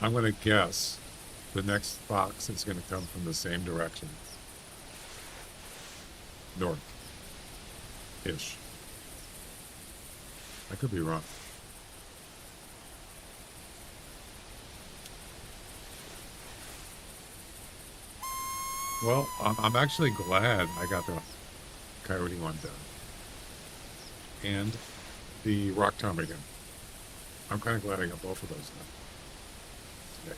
[SPEAKER 2] I'm going to guess the next fox is going to come from the same direction. North-ish. I could be wrong. Well, I'm actually glad I got the coyote one done. And the rock ptarmigan. I'm kind of glad I got both of those done today.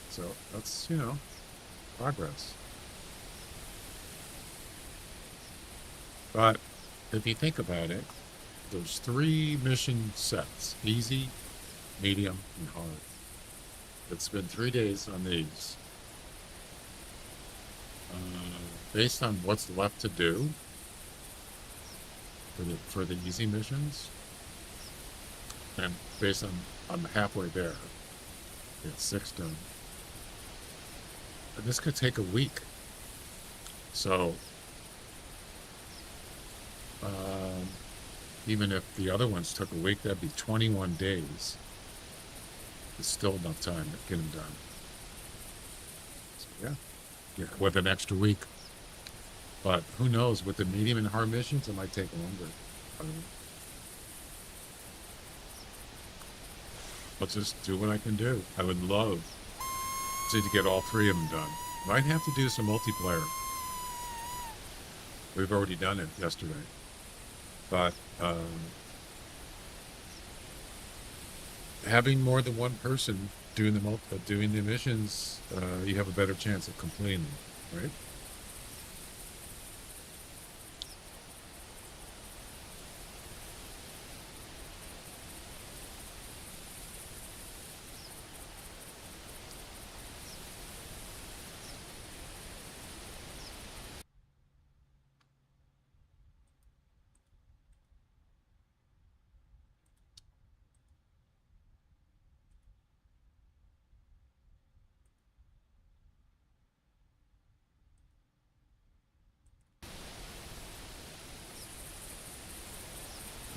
[SPEAKER 2] So that's, you know, progress. But if you think about it, there's 3 mission sets: easy, medium, and hard. It's been 3 days on these. Based on what's left to do for the easy missions, and based on I'm halfway there, get 6 done. This could take a week. So even if the other ones took a week, that'd be 21 days. It's still enough time to get them done. with an extra week. But who knows? With the medium and hard missions, it might take longer. I don't know. I'll just do what I can do. I would love to get all 3 of them done. Might have to do some multiplayer. We've already done it yesterday. But having more than one person doing the missions, you have a better chance of completing them, right?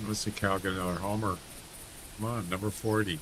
[SPEAKER 2] Let's see Cal get another homer. Come on, number 40.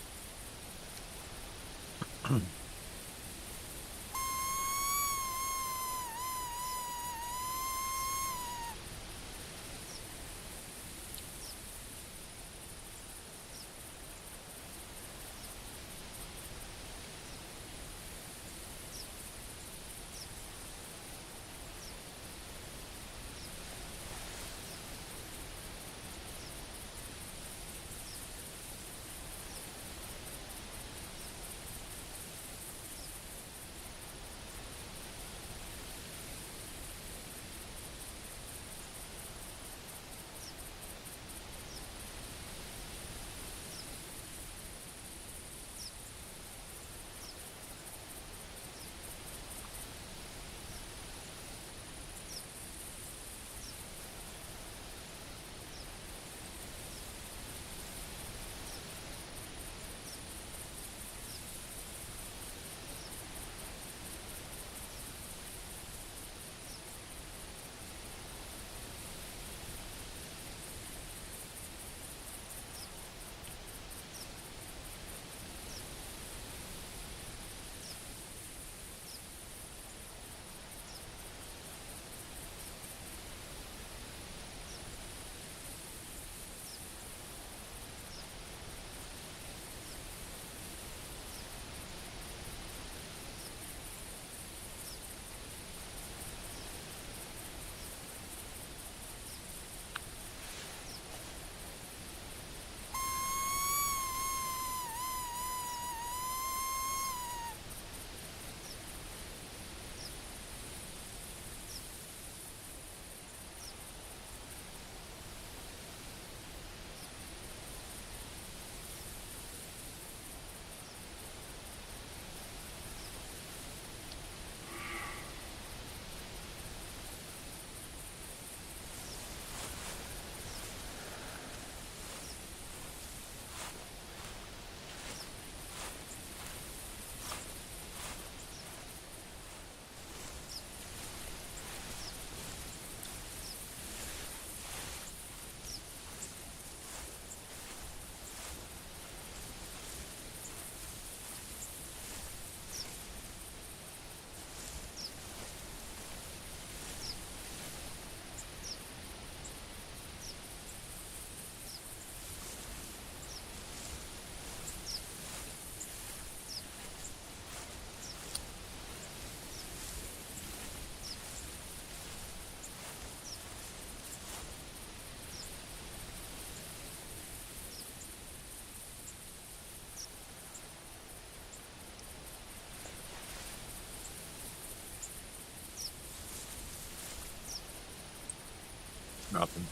[SPEAKER 2] Nothing.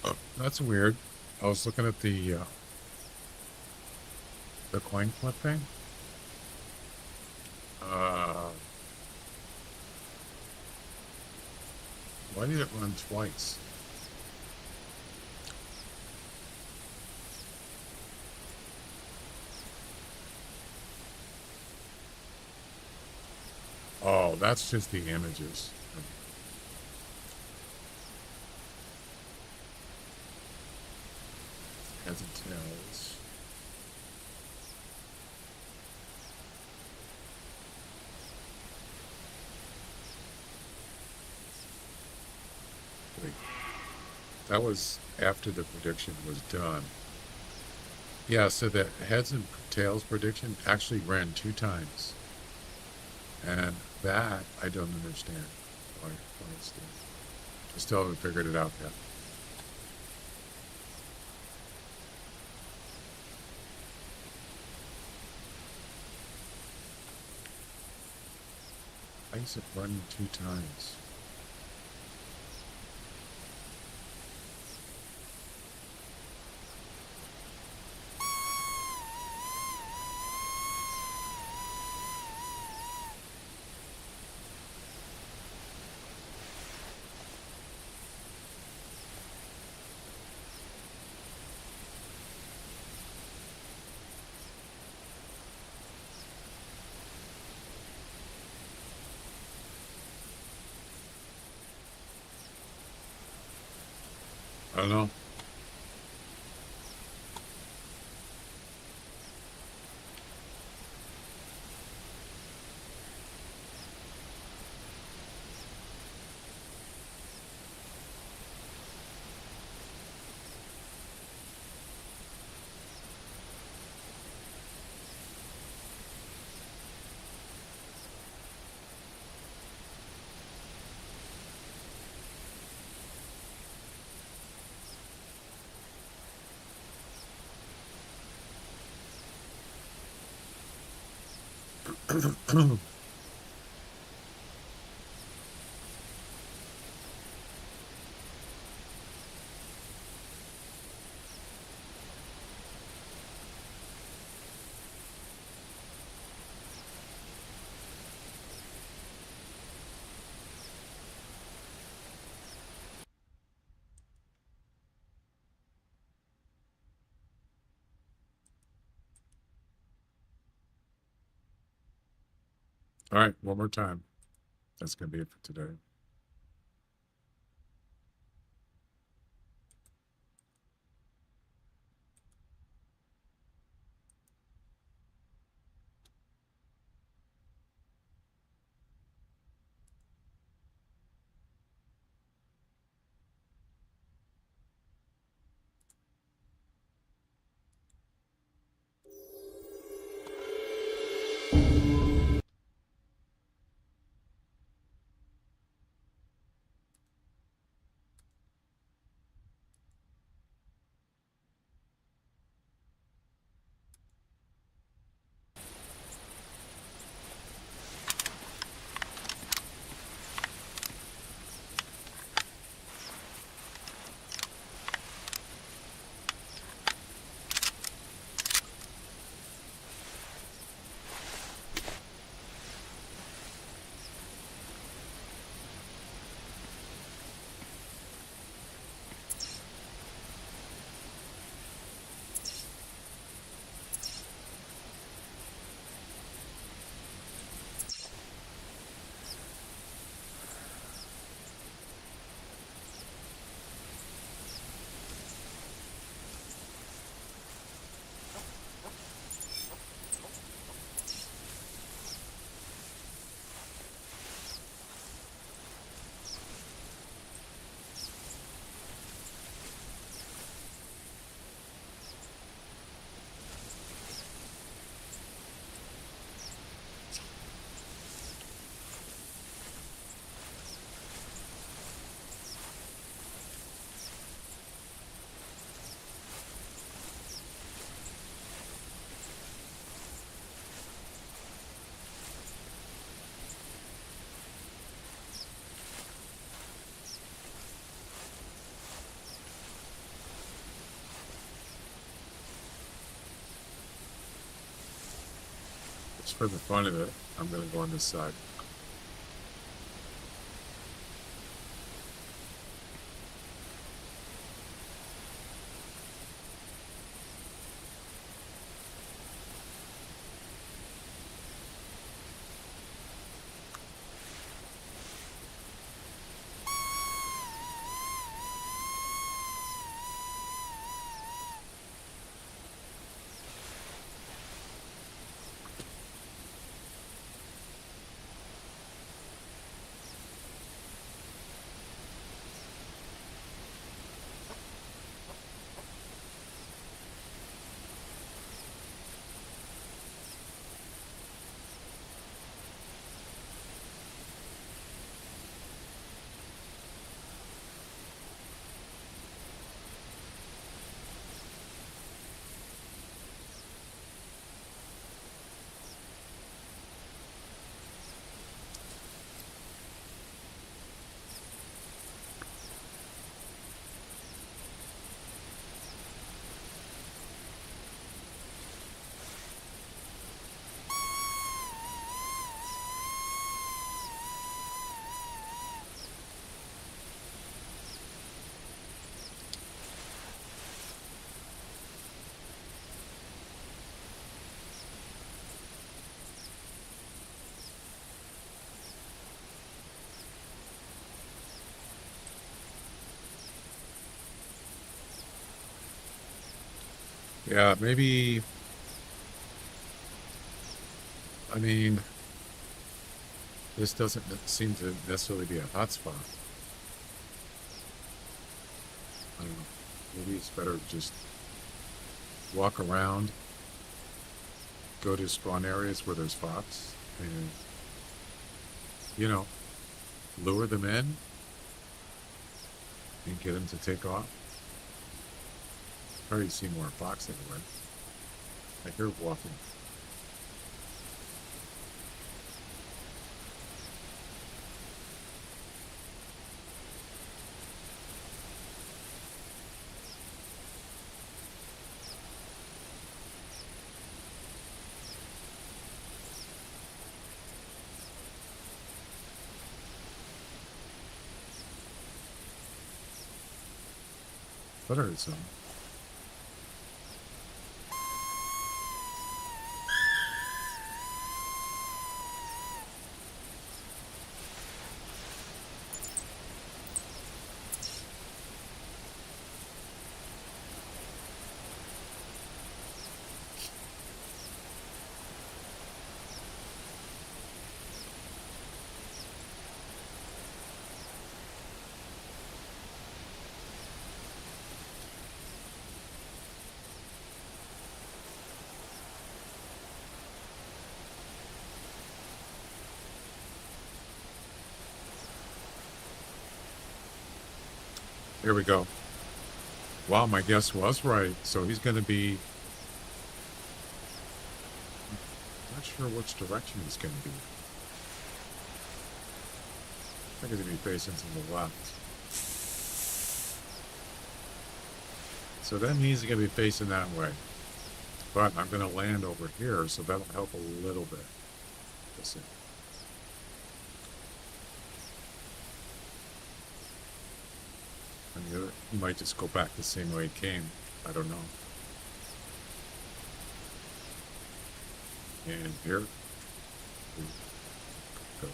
[SPEAKER 2] Oh, that's weird. I was looking at the coin flip thing. Why did it run twice? Oh, that's just the images. Heads and tails. Wait. That was after the prediction was done. Yeah, so the heads and tails prediction actually ran 2 times. And that I don't understand. Why it's doing. I still haven't figured it out yet. Why is it running 2 times? I don't know. All right, one more time. That's going to be it for today. For the fun of it, I'm going to go on this side. Yeah, maybe. I mean, this doesn't seem to necessarily be a hotspot. I don't know. Maybe it's better to just walk around, go to spawn areas where there's fox, and, you know, lure them in and get them to take off. Probably see more fox anyway. I hear walking. But I heard some. Here we go. Wow, my guess was right. So he's going to be... not sure which direction he's going to be. I think he's going to be facing to the left. So that means he's going to be facing that way. But I'm going to land over here, so that'll help a little bit. Let's see. And he might just go back the same way he came. I don't know. And here we go.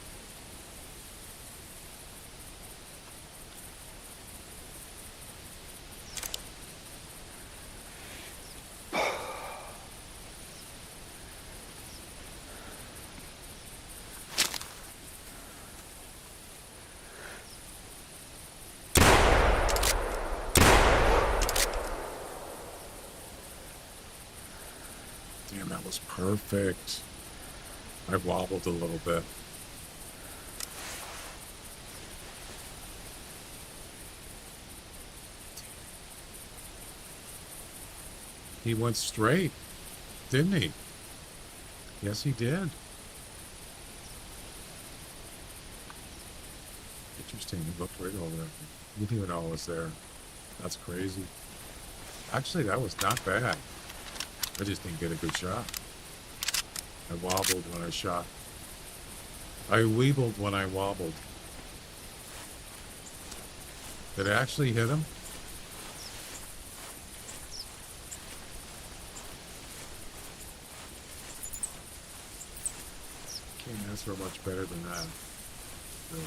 [SPEAKER 2] Damn, that was perfect. I wobbled a little bit. He went straight, didn't he? Yes, he did. Interesting. He looked right over there. He didn't even know I was there. That's crazy. Actually, that was not bad. I just didn't get a good shot. I wobbled when I shot. I weebled when I wobbled. Did I actually hit him? Can't ask for much better than that. Really.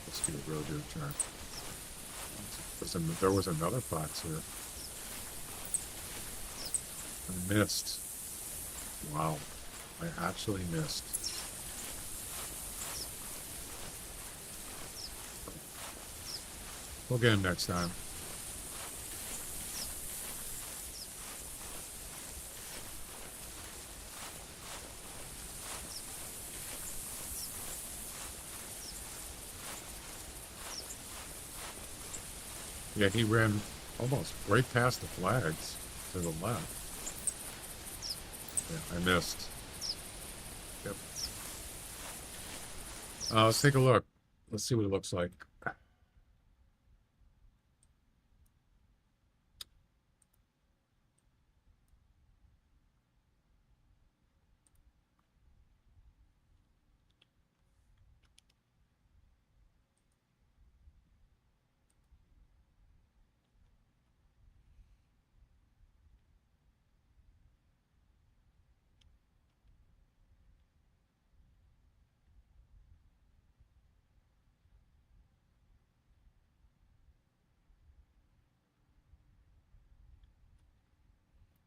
[SPEAKER 2] Let's do a real good turn. There was another fox here. I missed. Wow. I actually missed. We'll get him next time. Yeah, he ran almost right past the flags to the left. Yeah, I missed. Yep. Let's take a look. Let's see what it looks like.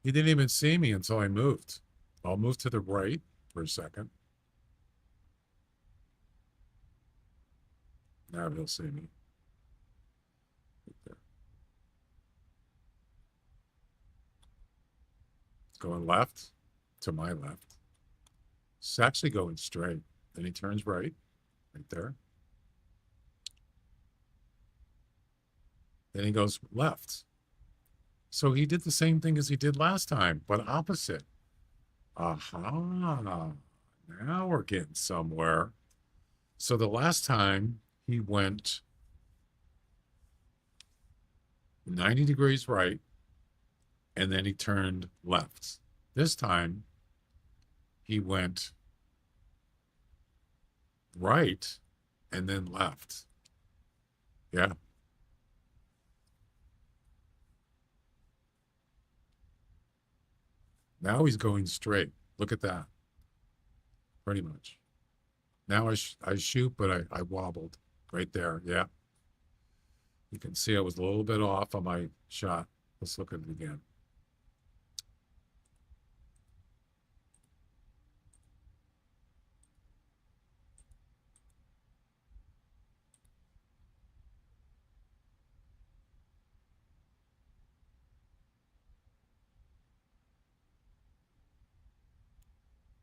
[SPEAKER 2] He didn't even see me until I moved. I'll move to the right for a second. Now he'll see me. Right there. Going left to my left. It's actually going straight. Then he turns right there. Then he goes left. So he did the same thing as he did last time, but opposite. Aha. Now we're getting somewhere. So the last time he went 90 degrees right, and then he turned left. This time he went right and then left. Yeah. Now he's going straight. Look at that. Pretty much. Now I shoot, but I wobbled right there. Yeah. You can see I was a little bit off on my shot. Let's look at it again.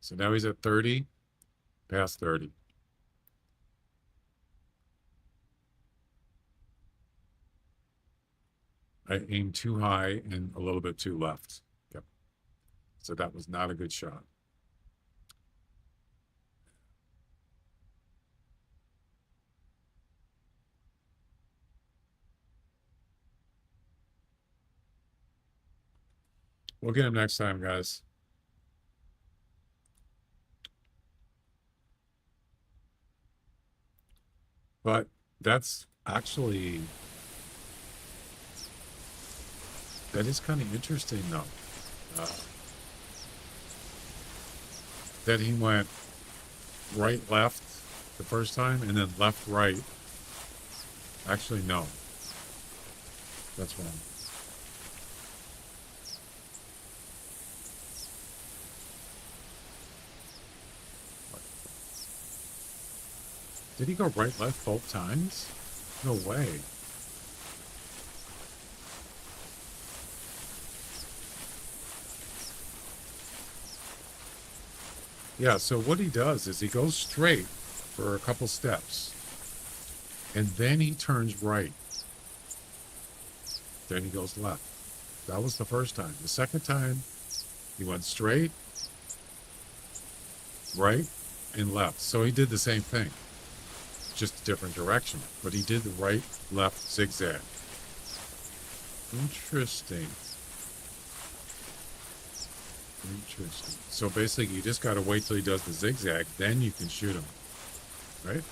[SPEAKER 2] So now he's at 30, past 30. I aimed too high and a little bit too left. Yep. So that was not a good shot. We'll get him next time, guys. But that's actually, that is kind of interesting, though. That he went right, left the first time, and then left, right. Actually, no. That's wrong. Did he go right, left both times? No way. Yeah, so what he does is he goes straight for a couple steps, and then he turns right. Then he goes left. That was the first time. The second time, he went straight, right, and left. So he did the same thing, just a different direction. But he did the right, left zigzag. Interesting. Interesting. So basically, you just got to wait till he does the zigzag, then you can shoot him, right?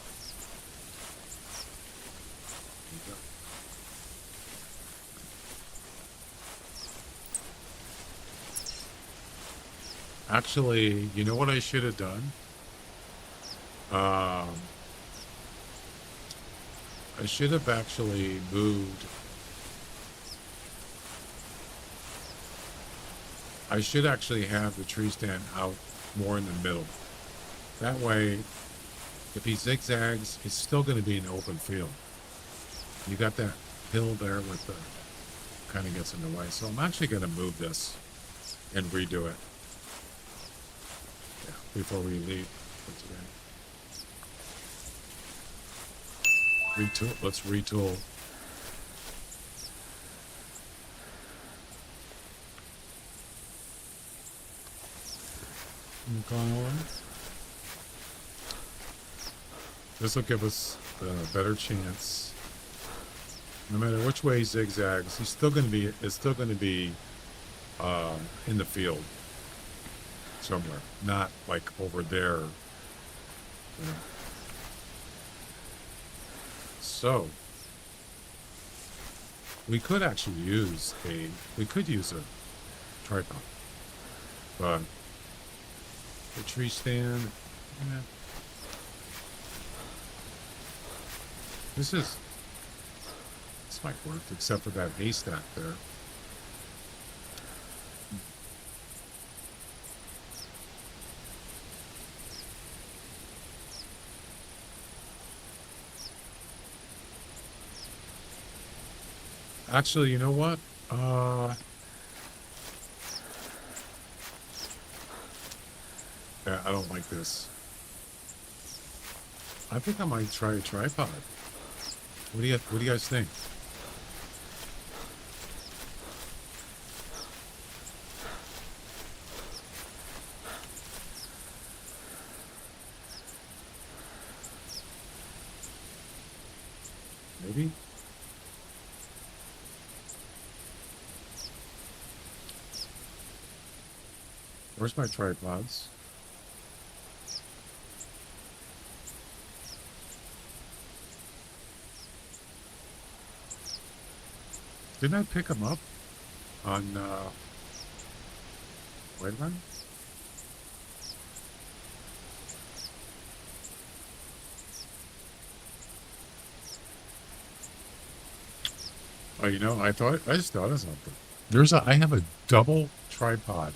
[SPEAKER 2] Actually, you know what I should have done? I should have actually moved. I should actually have the tree stand out more in the middle. That way, if he zigzags, it's still going to be an open field. You got that hill there with the kind of gets in the way. So I'm actually going to move this and redo it. Yeah, before we leave for today. Retool. Let's retool. This will give us a better chance. No matter which way he zigzags, he's still going to be. It's still going to be in the field somewhere, not like over there. You know. So we could actually use a. We could use a tripod, but the tree stand. Yeah. This might work, except for that haystack there. Actually, you know what? Yeah, I don't like this. I think I might try a tripod. What do you guys think? Maybe? Where's my tripods? Didn't I pick them up on White Run? Oh, you know, I just thought of something. I have a double tripod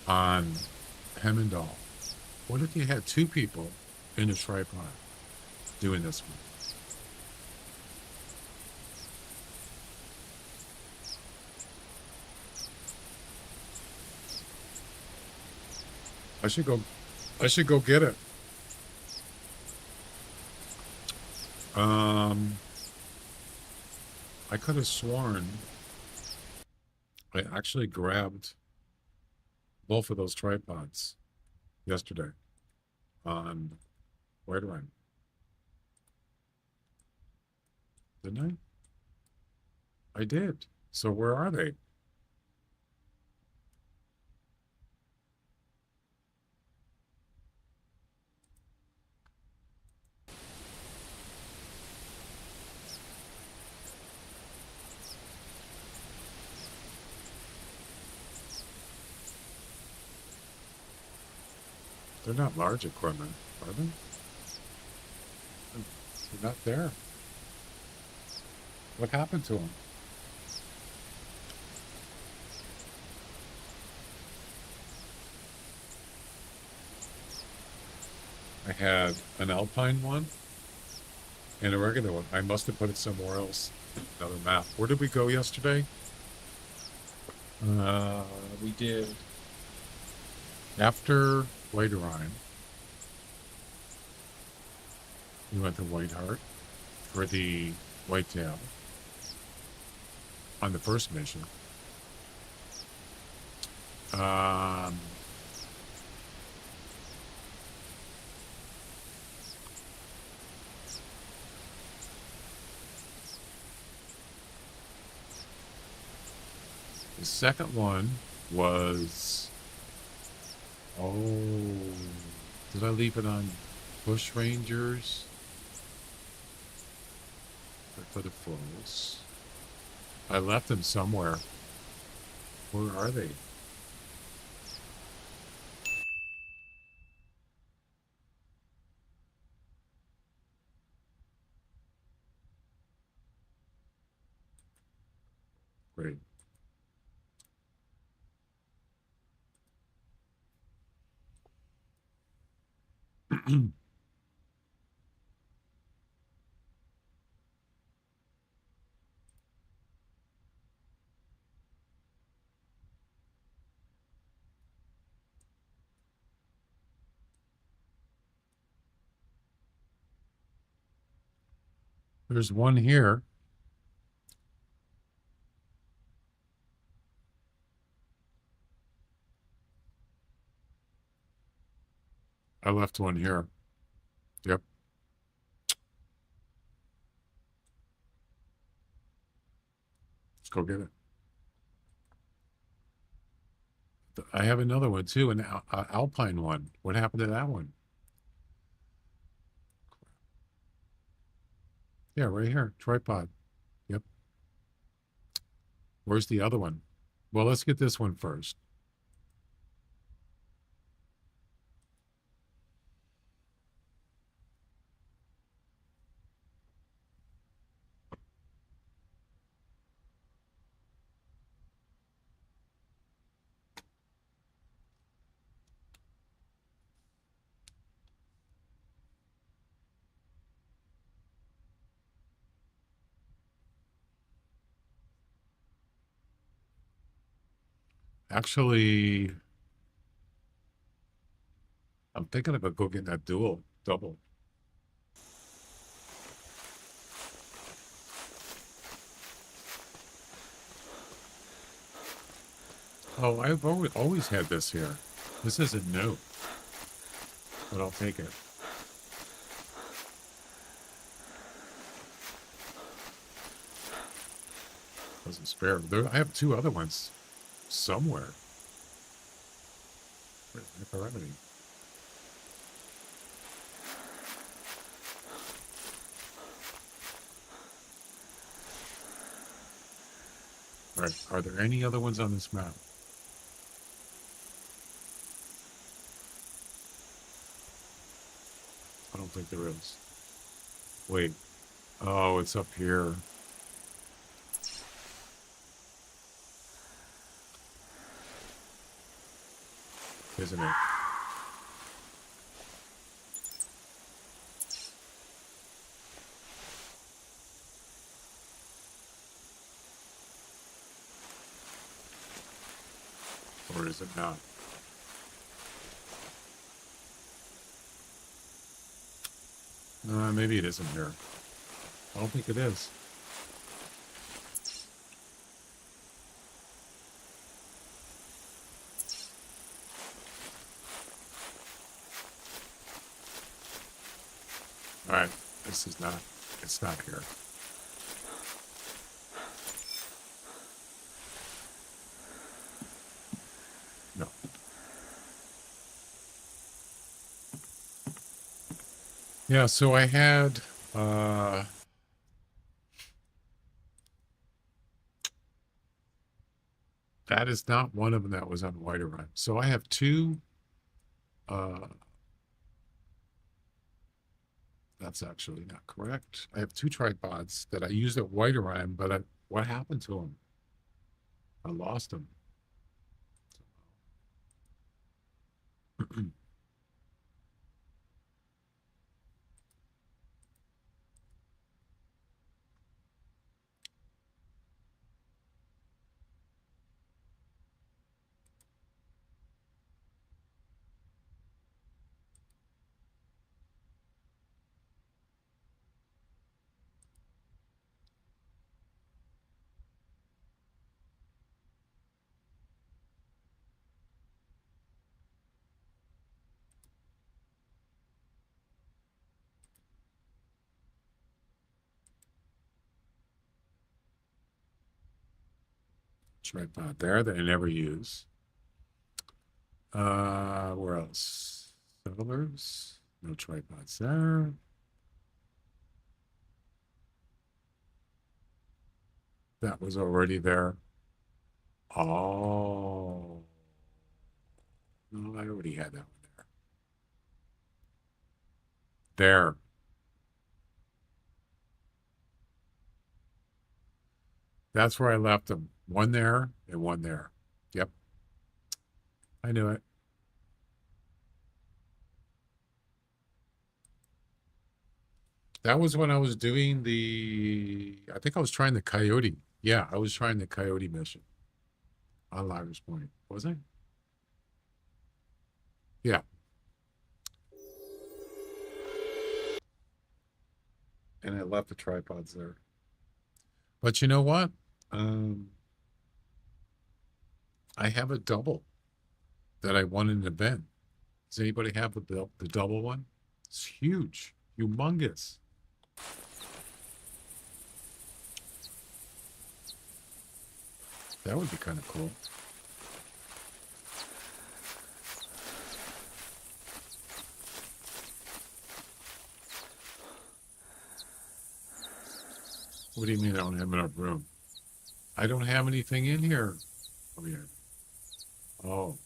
[SPEAKER 2] on Hemendall. What if you had two people in a tripod doing this one? I should go get it. I could have sworn I actually grabbed both of those tripods yesterday on White Run. Didn't I? I did. So where are they? They're not large equipment, are they? They're not there. What happened to them? I had an Alpine one and a regular one. I must have put it somewhere else. Another map. Where did we go yesterday? We did after White Rhine. We went to White Hart for the whitetail on the first mission. Um, the second one was, oh, did I leave it on Bush Rangers? For the Falls. I left them somewhere. Where are they? Great. There's one here. I left one here. Yep. Let's go get it. I have another one too, an Alpine one. What happened to that one? Yeah, right here. Tripod. Yep. Where's the other one? Well, let's get this one first. Actually, I'm thinking about go getting that double. Oh, I've always had this here. This isn't new, but I'll take it. Doesn't spare. There, I have two other ones somewhere. Remedy. Right. Are there any other ones on this map? I don't think there is. Wait. Oh, it's up here. Isn't it? Or is it not? Maybe it isn't here. I don't think it is. All right, this is not, it's not here. No. Yeah, so I had, that is not one of them that was on White Rhyme. So I have two, that's actually not correct. I have two tripods that I used at White Rhyme, but what happened to them? I lost them. Tripod there that I never use. Where else? Settlers. No tripods there. That was already there. Oh. No, I already had that one there. There. That's where I left them. One there and one there. Yep. I knew it. That was when I was doing I think I was trying the coyote. Yeah, I was trying the coyote mission on Loggers Point. Was I? Yeah. And I left the tripods there. But you know what? I have a double that I won in an event. Does anybody have the double one? It's huge, humongous. That would be kind of cool. What do you mean I don't have enough room? I don't have anything in here. Oh, yeah. Oh.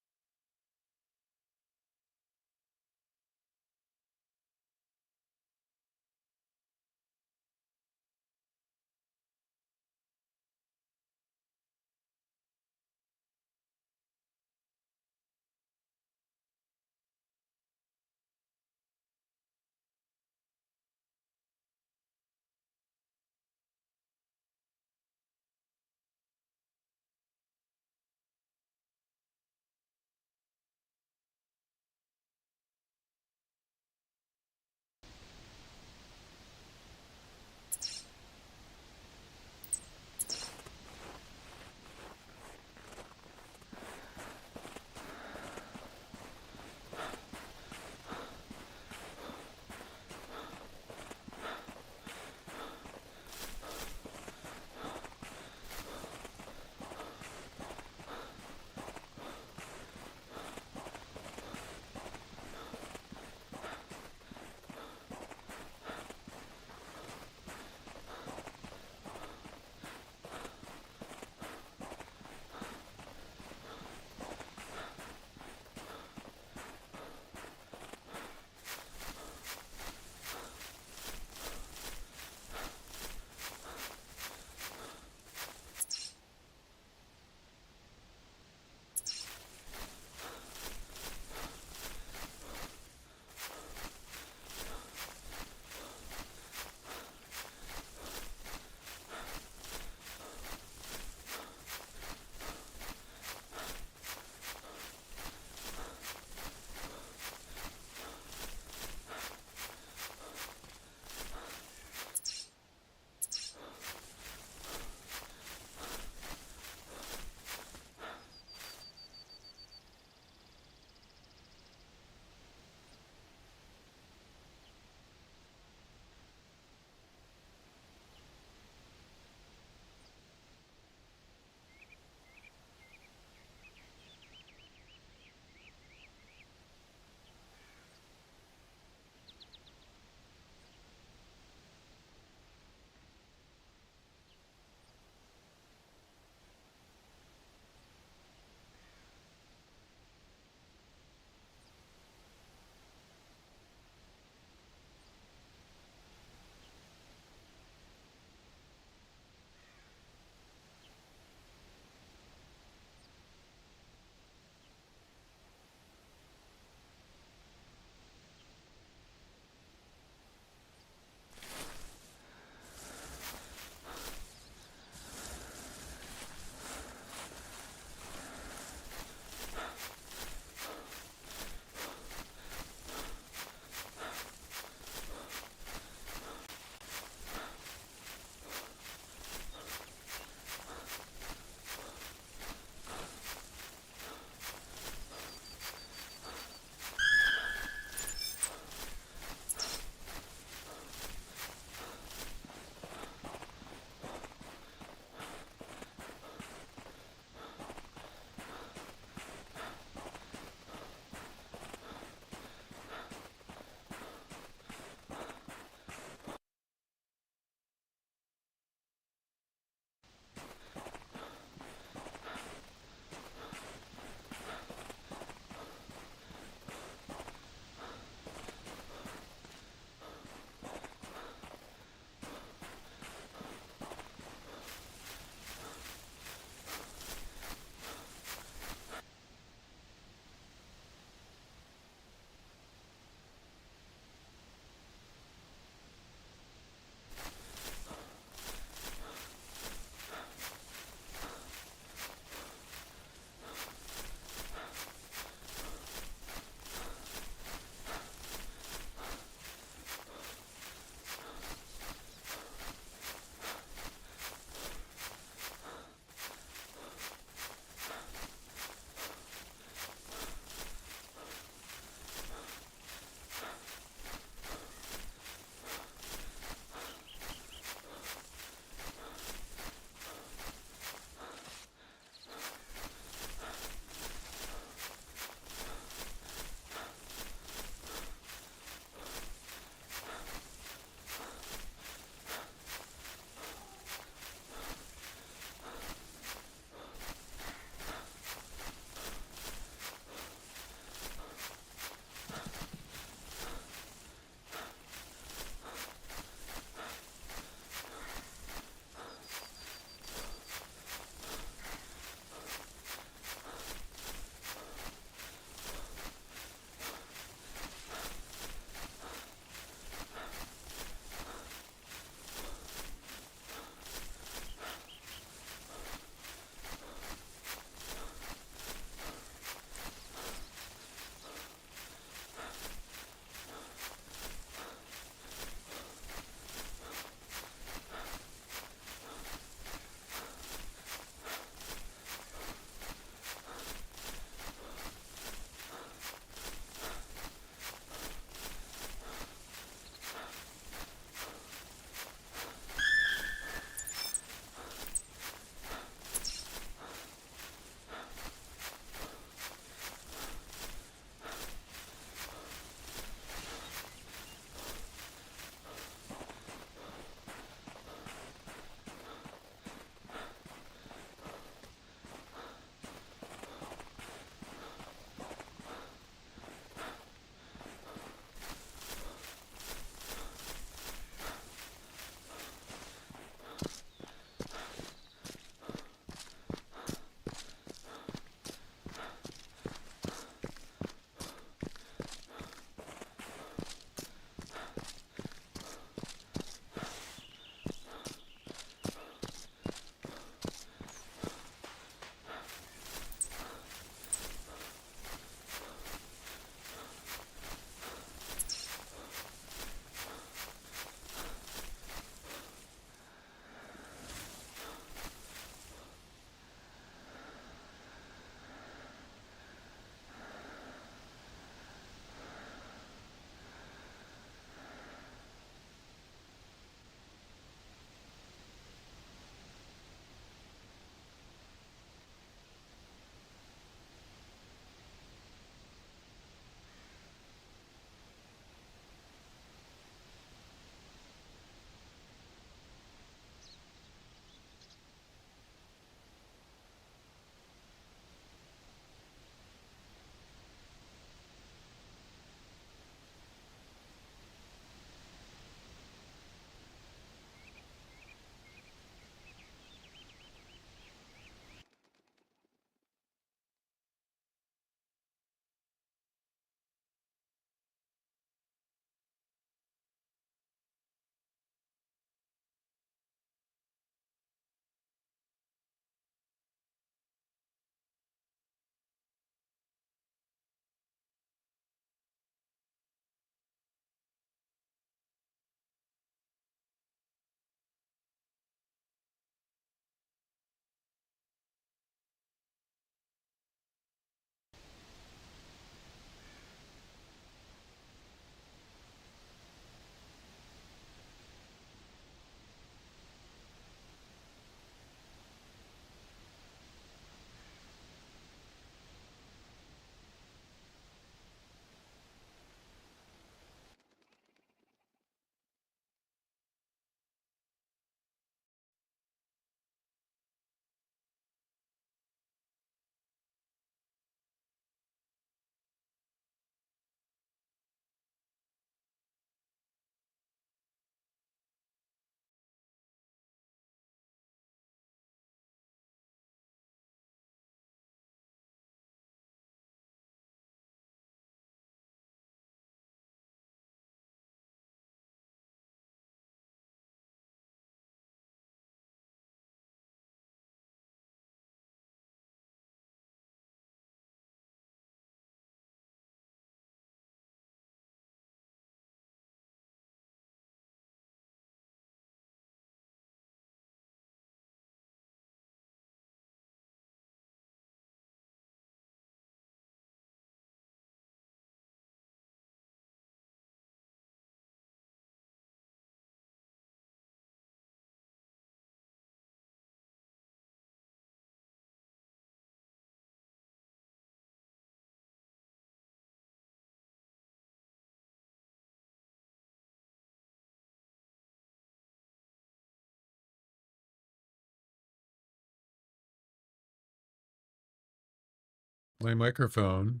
[SPEAKER 2] My microphone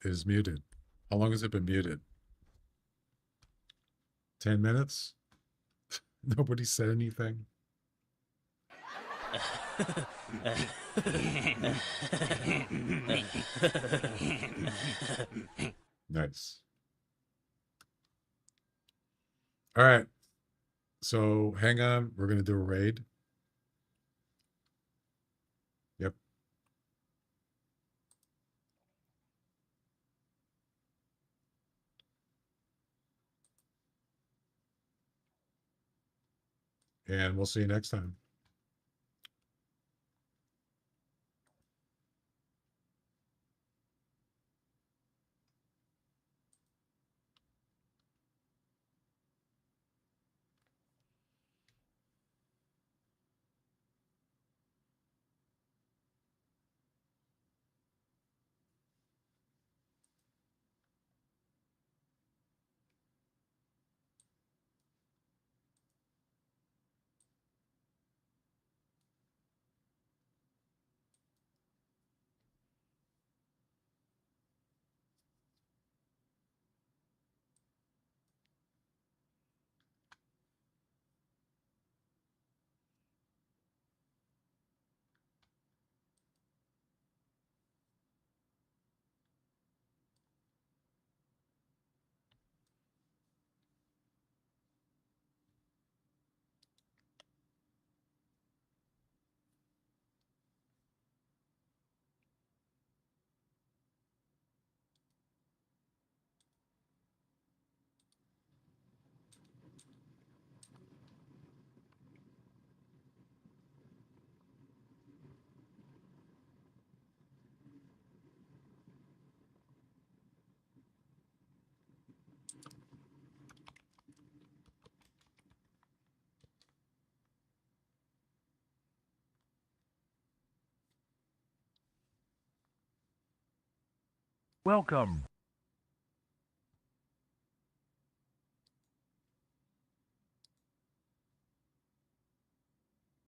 [SPEAKER 2] is muted. How long has it been muted? 10 minutes? Nobody said anything. Nice. All right. So hang on. We're going to do a raid. Yep. And we'll see you next time.
[SPEAKER 3] Welcome.